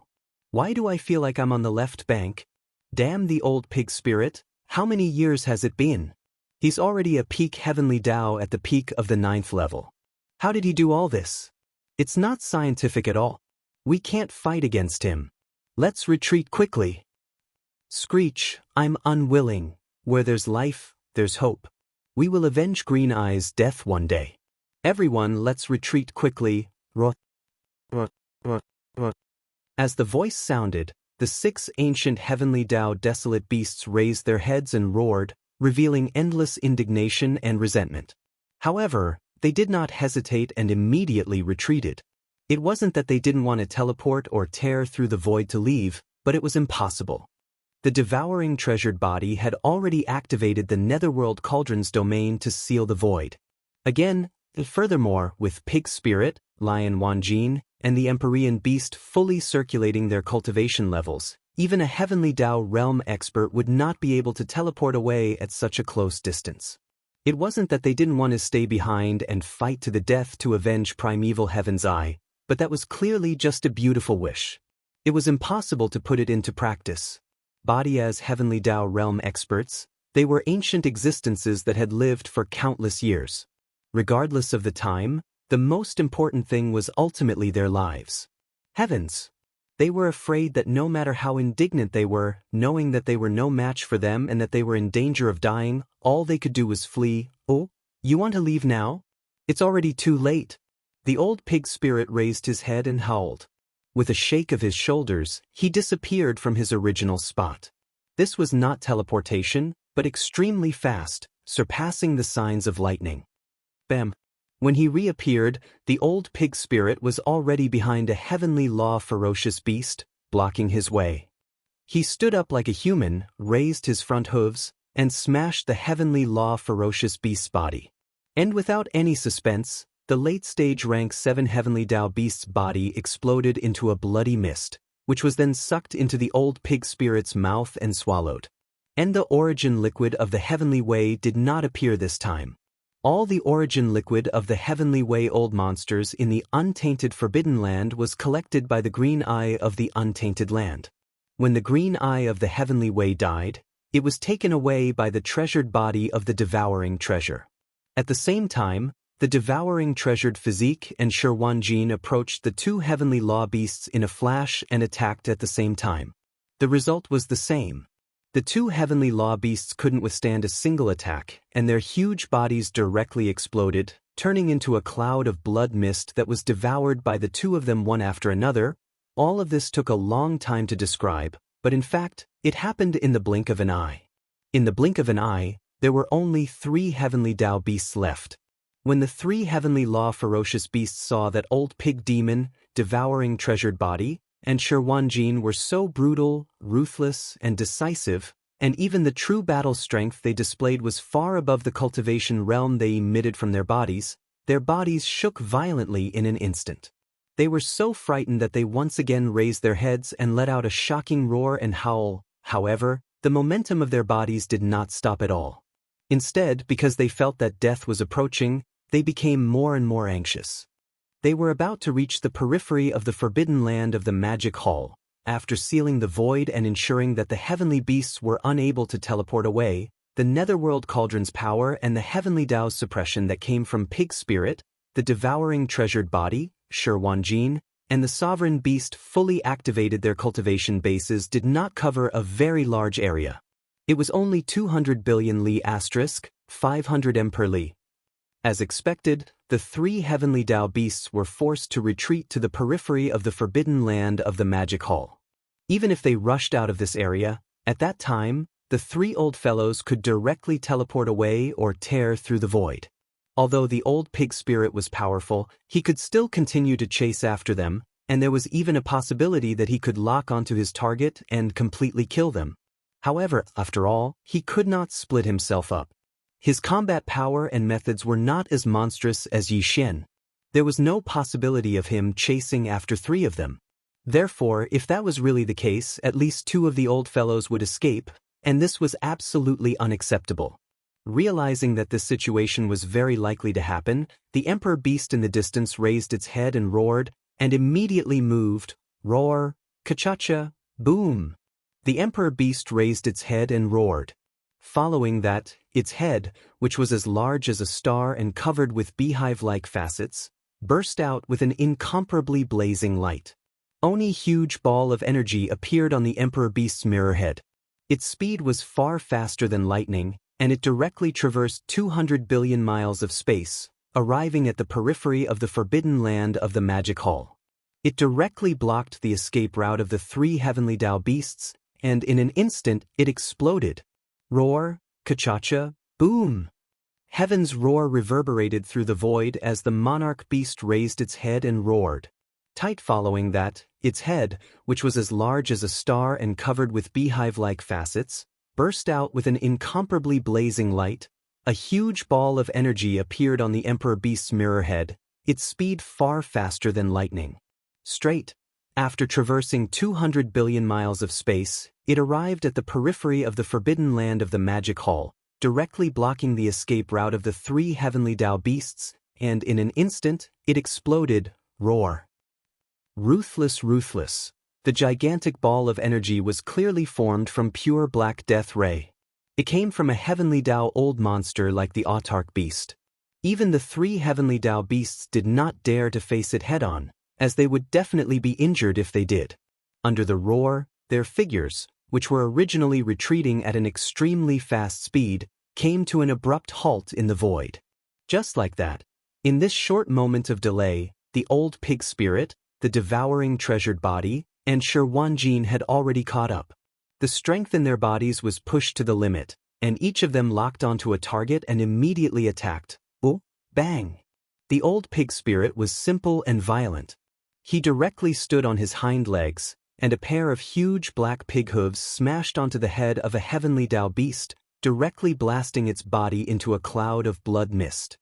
Why do I feel like I'm on the left bank? Damn the old pig spirit, how many years has it been? He's already a peak heavenly Tao at the peak of the 9th level. How did he do all this? It's not scientific at all. We can't fight against him. Let's retreat quickly. Screech, I'm unwilling. Where there's life, there's hope. We will avenge Green Eye's death one day. Everyone, let's retreat quickly. As the voice sounded, the 6 ancient heavenly Tao desolate beasts raised their heads and roared, revealing endless indignation and resentment. However, they did not hesitate and immediately retreated. It wasn't that they didn't want to teleport or tear through the void to leave, but it was impossible. The devouring treasured body had already activated the Netherworld Cauldron's domain to seal the void. Again, furthermore, with Pig Spirit, Lion Wanjin, and the Empyrean Beast fully circulating their cultivation levels, even a heavenly Tao realm expert would not be able to teleport away at such a close distance. It wasn't that they didn't want to stay behind and fight to the death to avenge Primeval Heaven's Eye, but that was clearly just a beautiful wish. It was impossible to put it into practice. Body as heavenly Tao realm experts, they were ancient existences that had lived for countless years. Regardless of the time, the most important thing was ultimately their lives. Heavens! They were afraid that no matter how indignant they were, knowing that they were no match for them and that they were in danger of dying, all they could do was flee. Oh, you want to leave now? It's already too late. The old pig spirit raised his head and howled. With a shake of his shoulders, he disappeared from his original spot. This was not teleportation, but extremely fast, surpassing the signs of lightning. Bam! When he reappeared, the old pig spirit was already behind a heavenly law ferocious beast, blocking his way. He stood up like a human, raised his front hooves, and smashed the heavenly law ferocious beast's body. And without any suspense, the late-stage rank 7 heavenly Tao beast's body exploded into a bloody mist, which was then sucked into the old pig spirit's mouth and swallowed. And the origin liquid of the heavenly way did not appear this time. All the origin liquid of the heavenly way old monsters in the untainted forbidden land was collected by the green eye of the untainted land. When the green eye of the heavenly way died, it was taken away by the treasured body of the devouring treasure. At the same time, the devouring treasured physique and Shirwanjin approached the two heavenly law beasts in a flash and attacked at the same time. The result was the same. The two heavenly law beasts couldn't withstand a single attack, and their huge bodies directly exploded, turning into a cloud of blood mist that was devoured by the two of them one after another. All of this took a long time to describe, but in fact, it happened in the blink of an eye. In the blink of an eye, there were only 3 heavenly Tao beasts left. When the 3 heavenly law ferocious beasts saw that old pig demon, devouring treasured body, and Shirwanjin were so brutal, ruthless, and decisive, and even the true battle strength they displayed was far above the cultivation realm they emitted from their bodies shook violently in an instant. They were so frightened that they once again raised their heads and let out a shocking roar and howl. However, the momentum of their bodies did not stop at all. Instead, because they felt that death was approaching, they became more and more anxious. They were about to reach the periphery of the forbidden land of the magic hall. After sealing the void and ensuring that the heavenly beasts were unable to teleport away, the netherworld cauldron's power and the heavenly Tao's suppression that came from pig spirit, the devouring treasured body, Shirwanjin, and the sovereign beast fully activated their cultivation bases did not cover a very large area. It was only 200 billion li *, 500 m per li. As expected, the 3 heavenly Tao beasts were forced to retreat to the periphery of the forbidden land of the magic hall. Even if they rushed out of this area, at that time, the 3 old fellows could directly teleport away or tear through the void. Although the old pig spirit was powerful, he could still continue to chase after them, and there was even a possibility that he could lock onto his target and completely kill them. However, after all, he could not split himself up. His combat power and methods were not as monstrous as Yi Xian. There was no possibility of him chasing after 3 of them. Therefore, if that was really the case, at least 2 of the old fellows would escape, and this was absolutely unacceptable. Realizing that this situation was very likely to happen, the emperor beast in the distance raised its head and roared, and immediately moved. Roar, ka-cha-cha, boom. The emperor beast raised its head and roared. Following that, its head, which was as large as a star and covered with beehive-like facets, burst out with an incomparably blazing light. Only huge ball of energy appeared on the emperor beast's mirror head. Its speed was far faster than lightning, and it directly traversed 200 billion miles of space, arriving at the periphery of the forbidden land of the magic hall. It directly blocked the escape route of the 3 heavenly Tao beasts, and in an instant it exploded. Roar, ka-cha-cha, boom. Heaven's roar reverberated through the void as the monarch beast raised its head and roared. Tight following that, its head, which was as large as a star and covered with beehive-like facets, burst out with an incomparably blazing light. A huge ball of energy appeared on the emperor beast's mirror head, its speed far faster than lightning. Straight. After traversing 200 billion miles of space, it arrived at the periphery of the forbidden land of the magic hall, directly blocking the escape route of the 3 heavenly Tao beasts, and in an instant, it exploded. Roar. Ruthless, ruthless. The gigantic ball of energy was clearly formed from pure black death ray. It came from a heavenly Tao old monster like the autarch beast. Even the 3 heavenly Tao beasts did not dare to face it head-on, as they would definitely be injured if they did. Under the roar, their figures, which were originally retreating at an extremely fast speed, came to an abrupt halt in the void. Just like that, in this short moment of delay, the old pig spirit, the devouring treasured body, and Shirwanjin had already caught up. The strength in their bodies was pushed to the limit, and each of them locked onto a target and immediately attacked. Oh, bang! The old pig spirit was simple and violent. He directly stood on his hind legs, and a pair of huge black pig hooves smashed onto the head of a heavenly Tao beast, directly blasting its body into a cloud of blood mist.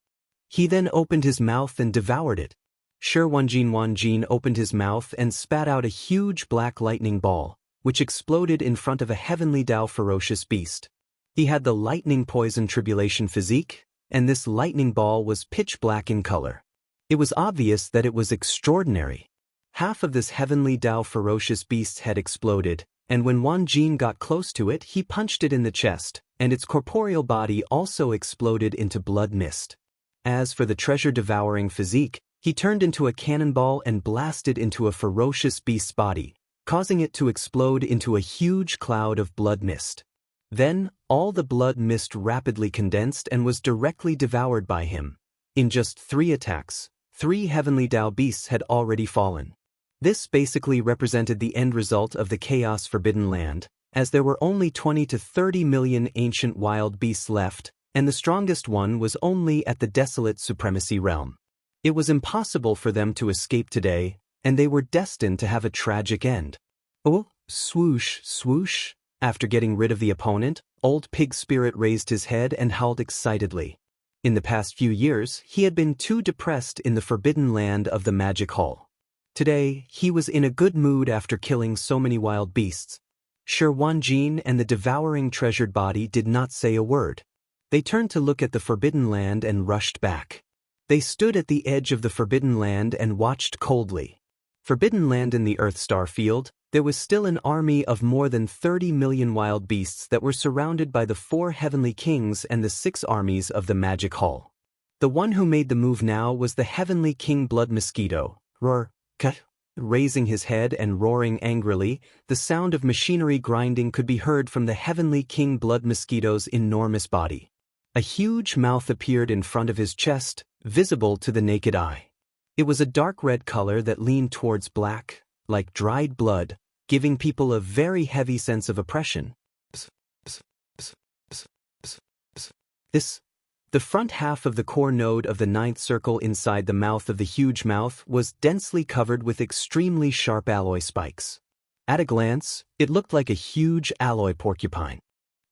He then opened his mouth and devoured it. Shirwanjin opened his mouth and spat out a huge black lightning ball, which exploded in front of a heavenly Tao ferocious beast. He had the lightning poison tribulation physique, and this lightning ball was pitch black in color. It was obvious that it was extraordinary. Half of this heavenly Tao ferocious beast's head exploded, and when Wan Jin got close to it, he punched it in the chest, and its corporeal body also exploded into blood mist. As for the treasure-devouring physique, he turned into a cannonball and blasted into a ferocious beast's body, causing it to explode into a huge cloud of blood mist. Then, all the blood mist rapidly condensed and was directly devoured by him. In just 3 attacks, 3 heavenly Tao beasts had already fallen. This basically represented the end result of the Chaos Forbidden Land, as there were only 20 to 30 million ancient wild beasts left, and the strongest one was only at the desolate supremacy realm. It was impossible for them to escape today, and they were destined to have a tragic end. Oh, swoosh, swoosh. After getting rid of the opponent, Old Pig Spirit raised his head and howled excitedly. In the past few years, he had been too depressed in the forbidden land of the Magic Hall. Today, he was in a good mood after killing so many wild beasts. Sure, Wan Jin and the devouring treasured body did not say a word. They turned to look at the forbidden land and rushed back. They stood at the edge of the forbidden land and watched coldly. Forbidden land in the Earth Star Field, there was still an army of more than 30 million wild beasts that were surrounded by the 4 heavenly kings and the 6 armies of the Magic Hall. The one who made the move now was the heavenly king Blood Mosquito. Roar, cut. Raising his head and roaring angrily, the sound of machinery grinding could be heard from the heavenly king Blood Mosquito's enormous body. A huge mouth appeared in front of his chest, visible to the naked eye. It was a dark red color that leaned towards black, like dried blood, giving people a very heavy sense of oppression. The front half of the core node of the 9th circle inside the mouth of the huge mouth was densely covered with extremely sharp alloy spikes. At a glance, it looked like a huge alloy porcupine.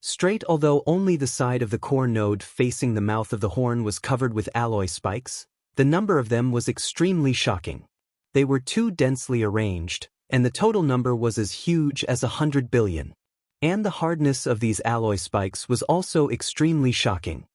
Straight, although only the side of the core node facing the mouth of the horn was covered with alloy spikes, the number of them was extremely shocking. They were too densely arranged, and the total number was as huge as 100 billion. And the hardness of these alloy spikes was also extremely shocking.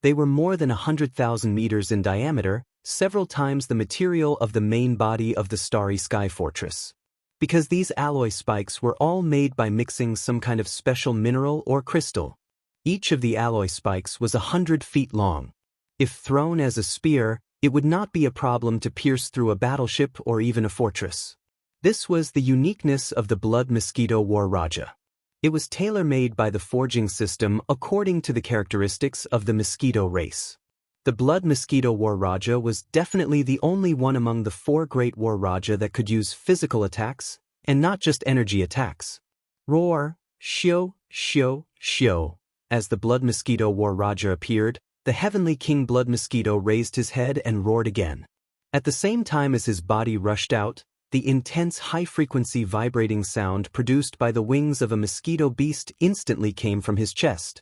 They were more than 100,000 meters in diameter, several times the material of the main body of the Starry Sky Fortress. Because these alloy spikes were all made by mixing some kind of special mineral or crystal. Each of the alloy spikes was 100 feet long. If thrown as a spear, it would not be a problem to pierce through a battleship or even a fortress. This was the uniqueness of the Blood Mosquito War Raja. It was tailor-made by the forging system according to the characteristics of the mosquito race. The Blood Mosquito War Raja was definitely the only one among the 4 great War Raja that could use physical attacks, and not just energy attacks. Roar, shio, shio, shio. As the Blood Mosquito War Raja appeared, the heavenly king Blood Mosquito raised his head and roared again. At the same time as his body rushed out, the intense high-frequency vibrating sound produced by the wings of a mosquito beast instantly came from his chest.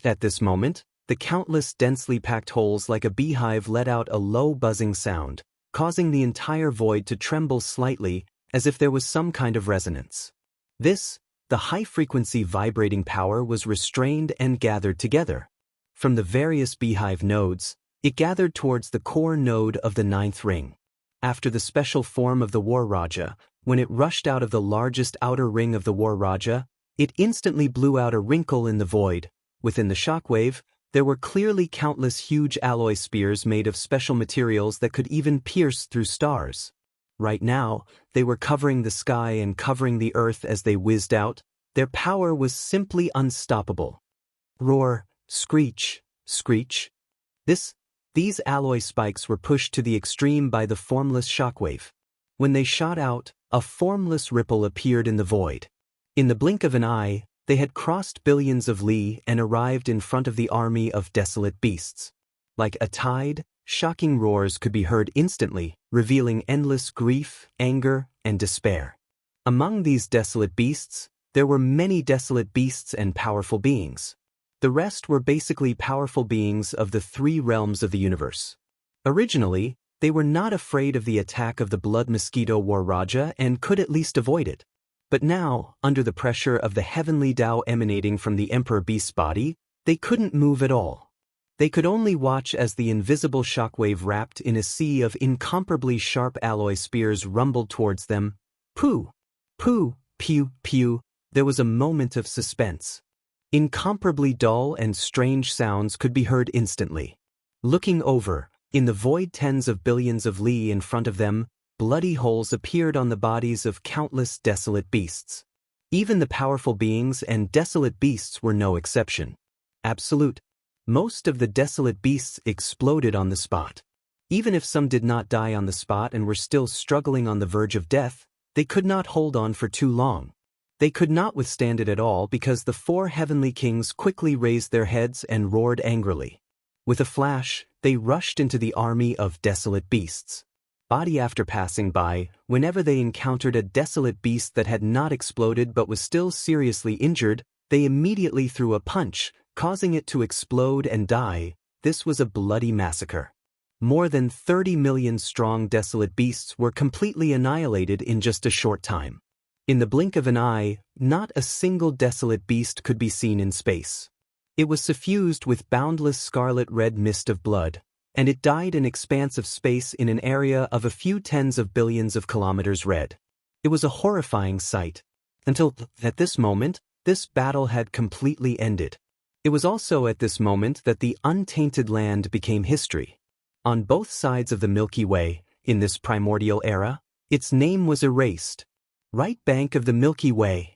At this moment, the countless densely packed holes like a beehive let out a low buzzing sound, causing the entire void to tremble slightly as if there was some kind of resonance. The high-frequency vibrating power was restrained and gathered together. From the various beehive nodes, it gathered towards the core node of the 9th ring. After the special form of the War Raja, when it rushed out of the largest outer ring of the War Raja, it instantly blew out a wrinkle in the void. Within the shockwave, there were clearly countless huge alloy spears made of special materials that could even pierce through stars. Right now, they were covering the sky and covering the earth as they whizzed out. Their power was simply unstoppable. Roar, screech, screech. These alloy spikes were pushed to the extreme by the formless shockwave. When they shot out, a formless ripple appeared in the void. In the blink of an eye, they had crossed billions of li and arrived in front of the army of desolate beasts. Like a tide, shocking roars could be heard instantly, revealing endless grief, anger, and despair. Among these desolate beasts, there were many desolate beasts and powerful beings. The rest were basically powerful beings of the 3 realms of the universe. Originally, they were not afraid of the attack of the Blood Mosquito War Raja and could at least avoid it. But now, under the pressure of the heavenly Tao emanating from the Emperor Beast's body, they couldn't move at all. They could only watch as the invisible shockwave wrapped in a sea of incomparably sharp alloy spears rumbled towards them. Pooh! Pooh! Pew! Pew! There was a moment of suspense. Incomparably dull and strange sounds could be heard instantly. Looking over, in the void tens of billions of li in front of them, bloody holes appeared on the bodies of countless desolate beasts. Even the powerful beings and desolate beasts were no exception. Absolute. Most of the desolate beasts exploded on the spot. Even if some did not die on the spot and were still struggling on the verge of death, they could not hold on for too long. They could not withstand it at all because the four heavenly kings quickly raised their heads and roared angrily. With a flash, they rushed into the army of desolate beasts. Body after passing by, whenever they encountered a desolate beast that had not exploded but was still seriously injured, they immediately threw a punch, causing it to explode and die. This was a bloody massacre. More than 30 million strong desolate beasts were completely annihilated in just a short time. In the blink of an eye, not a single desolate beast could be seen in space. It was suffused with boundless scarlet-red mist of blood, and it died in expanse of space in an area of a few tens of billions of kilometers red. It was a horrifying sight. Until, at this moment, this battle had completely ended. It was also at this moment that the untainted land became history. On both sides of the Milky Way, in this primordial era, its name was erased. Right bank of the Milky Way.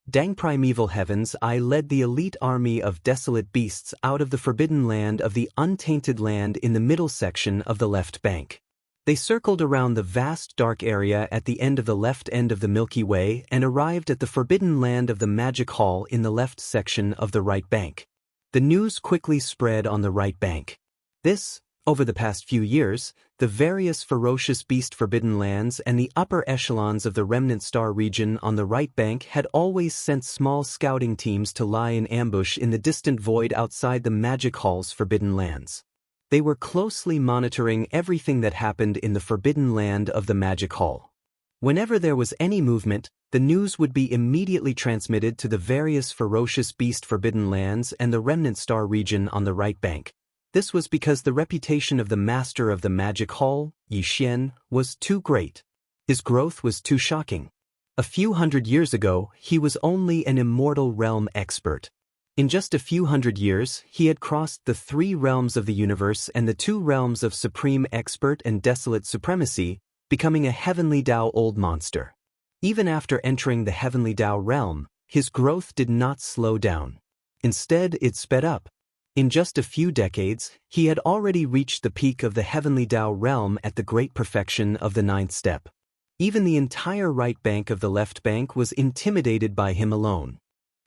Dang primeval heavens, I led the elite army of desolate beasts out of the forbidden land of the untainted land in the middle section of the left bank. They circled around the vast dark area at the end of the left end of the Milky Way and arrived at the forbidden land of the Magic Hall in the left section of the right bank. The news quickly spread on the right bank. This, over the past few years, the various ferocious beast forbidden lands and the upper echelons of the remnant star region on the right bank had always sent small scouting teams to lie in ambush in the distant void outside the Magic Hall's forbidden lands. They were closely monitoring everything that happened in the forbidden land of the Magic Hall. Whenever there was any movement, the news would be immediately transmitted to the various ferocious beast forbidden lands and the remnant star region on the right bank. This was because the reputation of the master of the Magic Hall, Yi Xian, was too great. His growth was too shocking. A few hundred years ago, he was only an immortal realm expert. In just a few hundred years, he had crossed the 3 realms of the universe and the 2 realms of supreme expert and desolate supremacy, becoming a heavenly Tao old monster. Even after entering the heavenly Tao realm, his growth did not slow down. Instead, it sped up. In just a few decades, he had already reached the peak of the heavenly Tao realm at the great perfection of the 9th step. Even the entire right bank of the left bank was intimidated by him alone.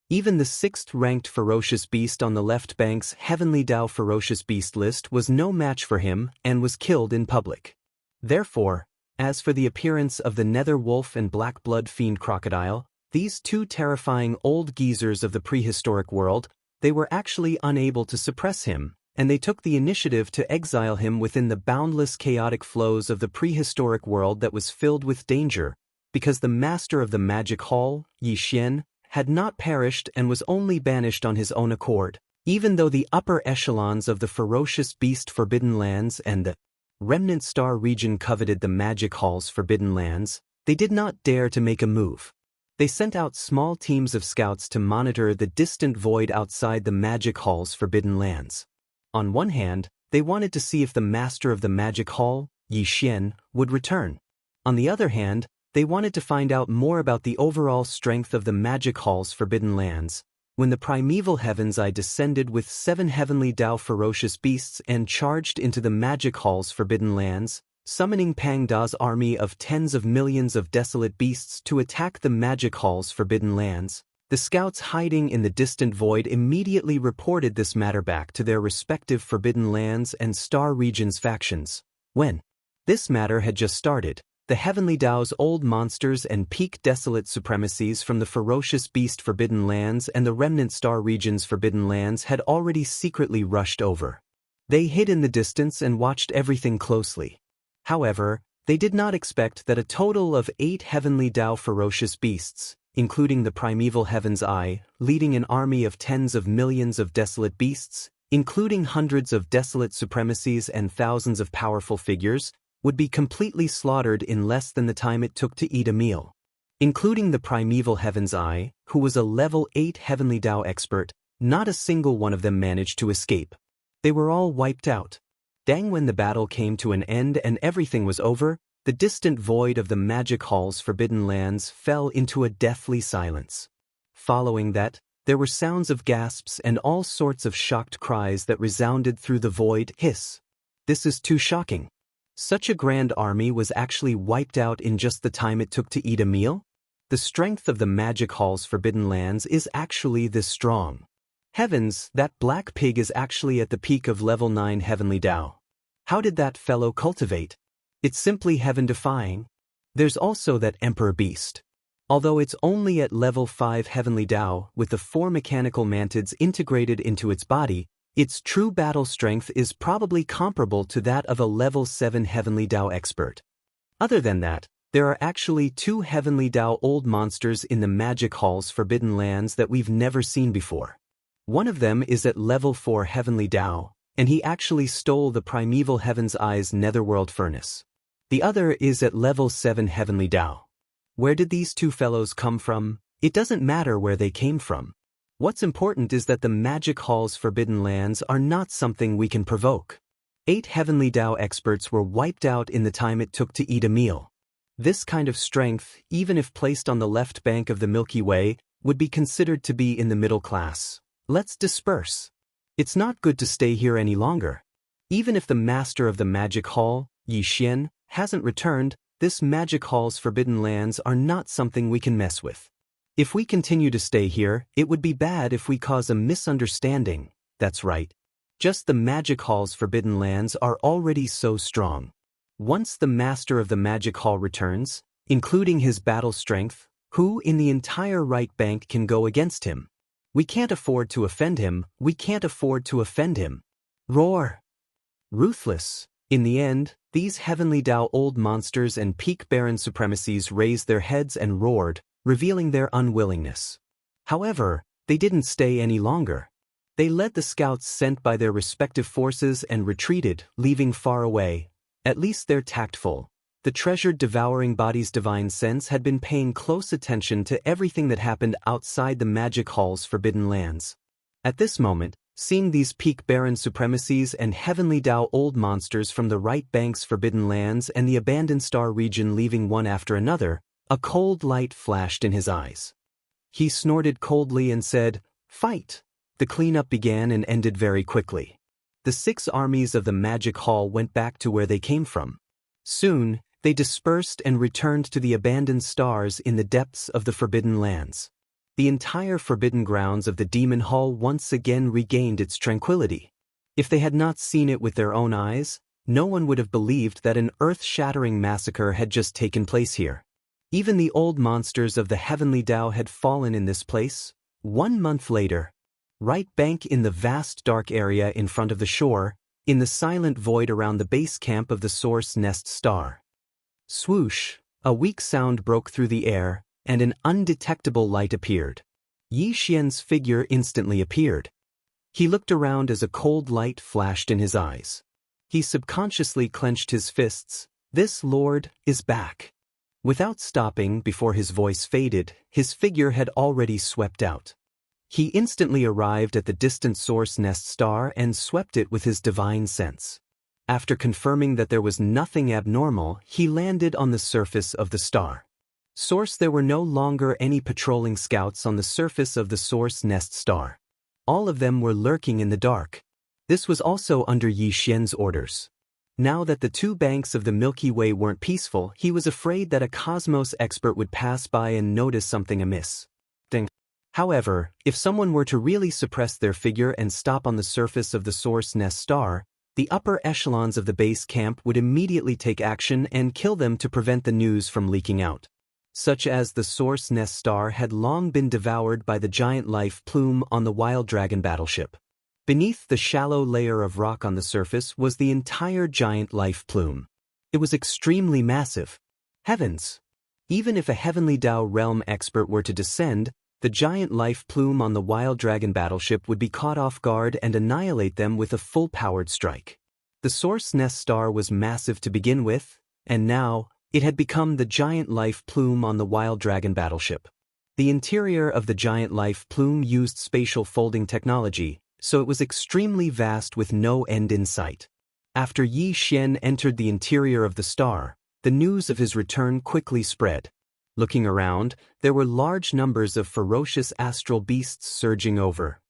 Even the 6th-ranked ferocious beast on the left bank's heavenly Tao ferocious beast list was no match for him and was killed in public. Therefore, as for the appearance of the nether wolf and black blood fiend crocodile, these 2 terrifying old geezers of the prehistoric world, they were actually unable to suppress him, and they took the initiative to exile him within the boundless chaotic flows of the prehistoric world that was filled with danger, because the master of the Magic Hall, Yi Xian, had not perished and was only banished on his own accord. Even though the upper echelons of the ferocious beast forbidden lands and the remnant star region coveted the Magic Hall's forbidden lands, they did not dare to make a move. They sent out small teams of scouts to monitor the distant void outside the Magic Hall's forbidden lands. On one hand, they wanted to see if the master of the Magic Hall, Yi Xian, would return. On the other hand, they wanted to find out more about the overall strength of the Magic Hall's forbidden lands. When the primeval heavens I descended with 7 heavenly Tao ferocious beasts and charged into the Magic Hall's forbidden lands, summoning Pang Da's army of tens of millions of desolate beasts to attack the Magic Hall's forbidden lands, the scouts hiding in the distant void immediately reported this matter back to their respective forbidden lands and star regions factions. When this matter had just started, the heavenly Tao's old monsters and peak desolate supremacies from the ferocious beast forbidden lands and the remnant star region's forbidden lands had already secretly rushed over. They hid in the distance and watched everything closely. However, they did not expect that a total of 8 heavenly Tao ferocious beasts, including the primeval Heaven's Eye, leading an army of tens of millions of desolate beasts, including hundreds of desolate supremacies and thousands of powerful figures, would be completely slaughtered in less than the time it took to eat a meal. Including the primeval Heaven's Eye, who was a level 8 Heavenly Tao expert, not a single one of them managed to escape. They were all wiped out. When the battle came to an end and everything was over, the distant void of the magic hall's forbidden lands fell into a deathly silence. Following that, there were sounds of gasps and all sorts of shocked cries that resounded through the void. Hiss. This is too shocking. Such a grand army was actually wiped out in just the time it took to eat a meal? The strength of the magic hall's forbidden lands is actually this strong. Heavens, that black pig is actually at the peak of level 9 Heavenly Tao. How did that fellow cultivate? It's simply heaven-defying. There's also that Emperor Beast. Although it's only at level 5 Heavenly Tao with the 4 mechanical mantids integrated into its body, its true battle strength is probably comparable to that of a level 7 Heavenly Tao expert. Other than that, there are actually 2 Heavenly Tao old monsters in the Magic Hall's Forbidden Lands that we've never seen before. One of them is at level 4 Heavenly Tao, and he actually stole the primeval Heaven's Eye's netherworld furnace. The other is at level 7 Heavenly Tao. Where did these 2 fellows come from? It doesn't matter where they came from. What's important is that the Magic Hall's Forbidden Lands are not something we can provoke. 8 Heavenly Tao experts were wiped out in the time it took to eat a meal. This kind of strength, even if placed on the left bank of the Milky Way, would be considered to be in the middle class. Let's disperse. It's not good to stay here any longer. Even if the master of the Magic Hall, Yi Xian, hasn't returned, this Magic Hall's Forbidden Lands are not something we can mess with. If we continue to stay here, it would be bad if we cause a misunderstanding. That's right. Just the Magic Hall's Forbidden Lands are already so strong. Once the master of the Magic Hall returns, including his battle strength, who in the entire right bank can go against him? We can't afford to offend him, we can't afford to offend him. Roar! Ruthless. In the end, these Heavenly Tao old monsters and peak baron supremacies raised their heads and roared, revealing their unwillingness. However, they didn't stay any longer. They led the scouts sent by their respective forces and retreated, leaving far away. At least they're tactful. The treasured devouring body's divine sense had been paying close attention to everything that happened outside the Magic Hall's Forbidden Lands. At this moment, seeing these peak baron supremacies and Heavenly Tao old monsters from the right bank's Forbidden Lands and the abandoned star region leaving one after another, a cold light flashed in his eyes. He snorted coldly and said, "Fight!" The cleanup began and ended very quickly. The 6 armies of the Magic Hall went back to where they came from. Soon, they dispersed and returned to the abandoned stars in the depths of the Forbidden Lands. The entire forbidden grounds of the Demon Hall once again regained its tranquility. If they had not seen it with their own eyes, no one would have believed that an earth-shattering massacre had just taken place here. Even the old monsters of the Heavenly Tao had fallen in this place. 1 month later, right bank in the vast dark area in front of the shore, in the silent void around the base camp of the Source Nest Star. Swoosh, a weak sound broke through the air, and an undetectable light appeared. Yi Xian's figure instantly appeared. He looked around as a cold light flashed in his eyes. He subconsciously clenched his fists. This lord is back. Without stopping before his voice faded, his figure had already swept out. He instantly arrived at the distant Source Nest Star and swept it with his divine sense. After confirming that there was nothing abnormal, he landed on the surface of the star. Source: there were no longer any patrolling scouts on the surface of the Source Nest Star. All of them were lurking in the dark. This was also under Yi Xian's orders. Now that the 2 banks of the Milky Way weren't peaceful, he was afraid that a cosmos expert would pass by and notice something amiss. However, if someone were to really suppress their figure and stop on the surface of the Source Nest Star, the upper echelons of the base camp would immediately take action and kill them to prevent the news from leaking out. Such as the Source Nest Star had long been devoured by the giant life plume on the Wild Dragon battleship. Beneath the shallow layer of rock on the surface was the entire giant life plume. It was extremely massive. Heavens! Even if a Heavenly Tao realm expert were to descend, The giant life plume on the Wild Dragon battleship would be caught off guard and annihilate them with a full-powered strike. The Source Nest star was massive to begin with, and now, it had become the giant life plume on the Wild Dragon battleship. The interior of the giant life plume used spatial folding technology, so it was extremely vast with no end in sight. After Yi Xian entered the interior of the star, the news of his return quickly spread. Looking around, there were large numbers of ferocious astral beasts surging over.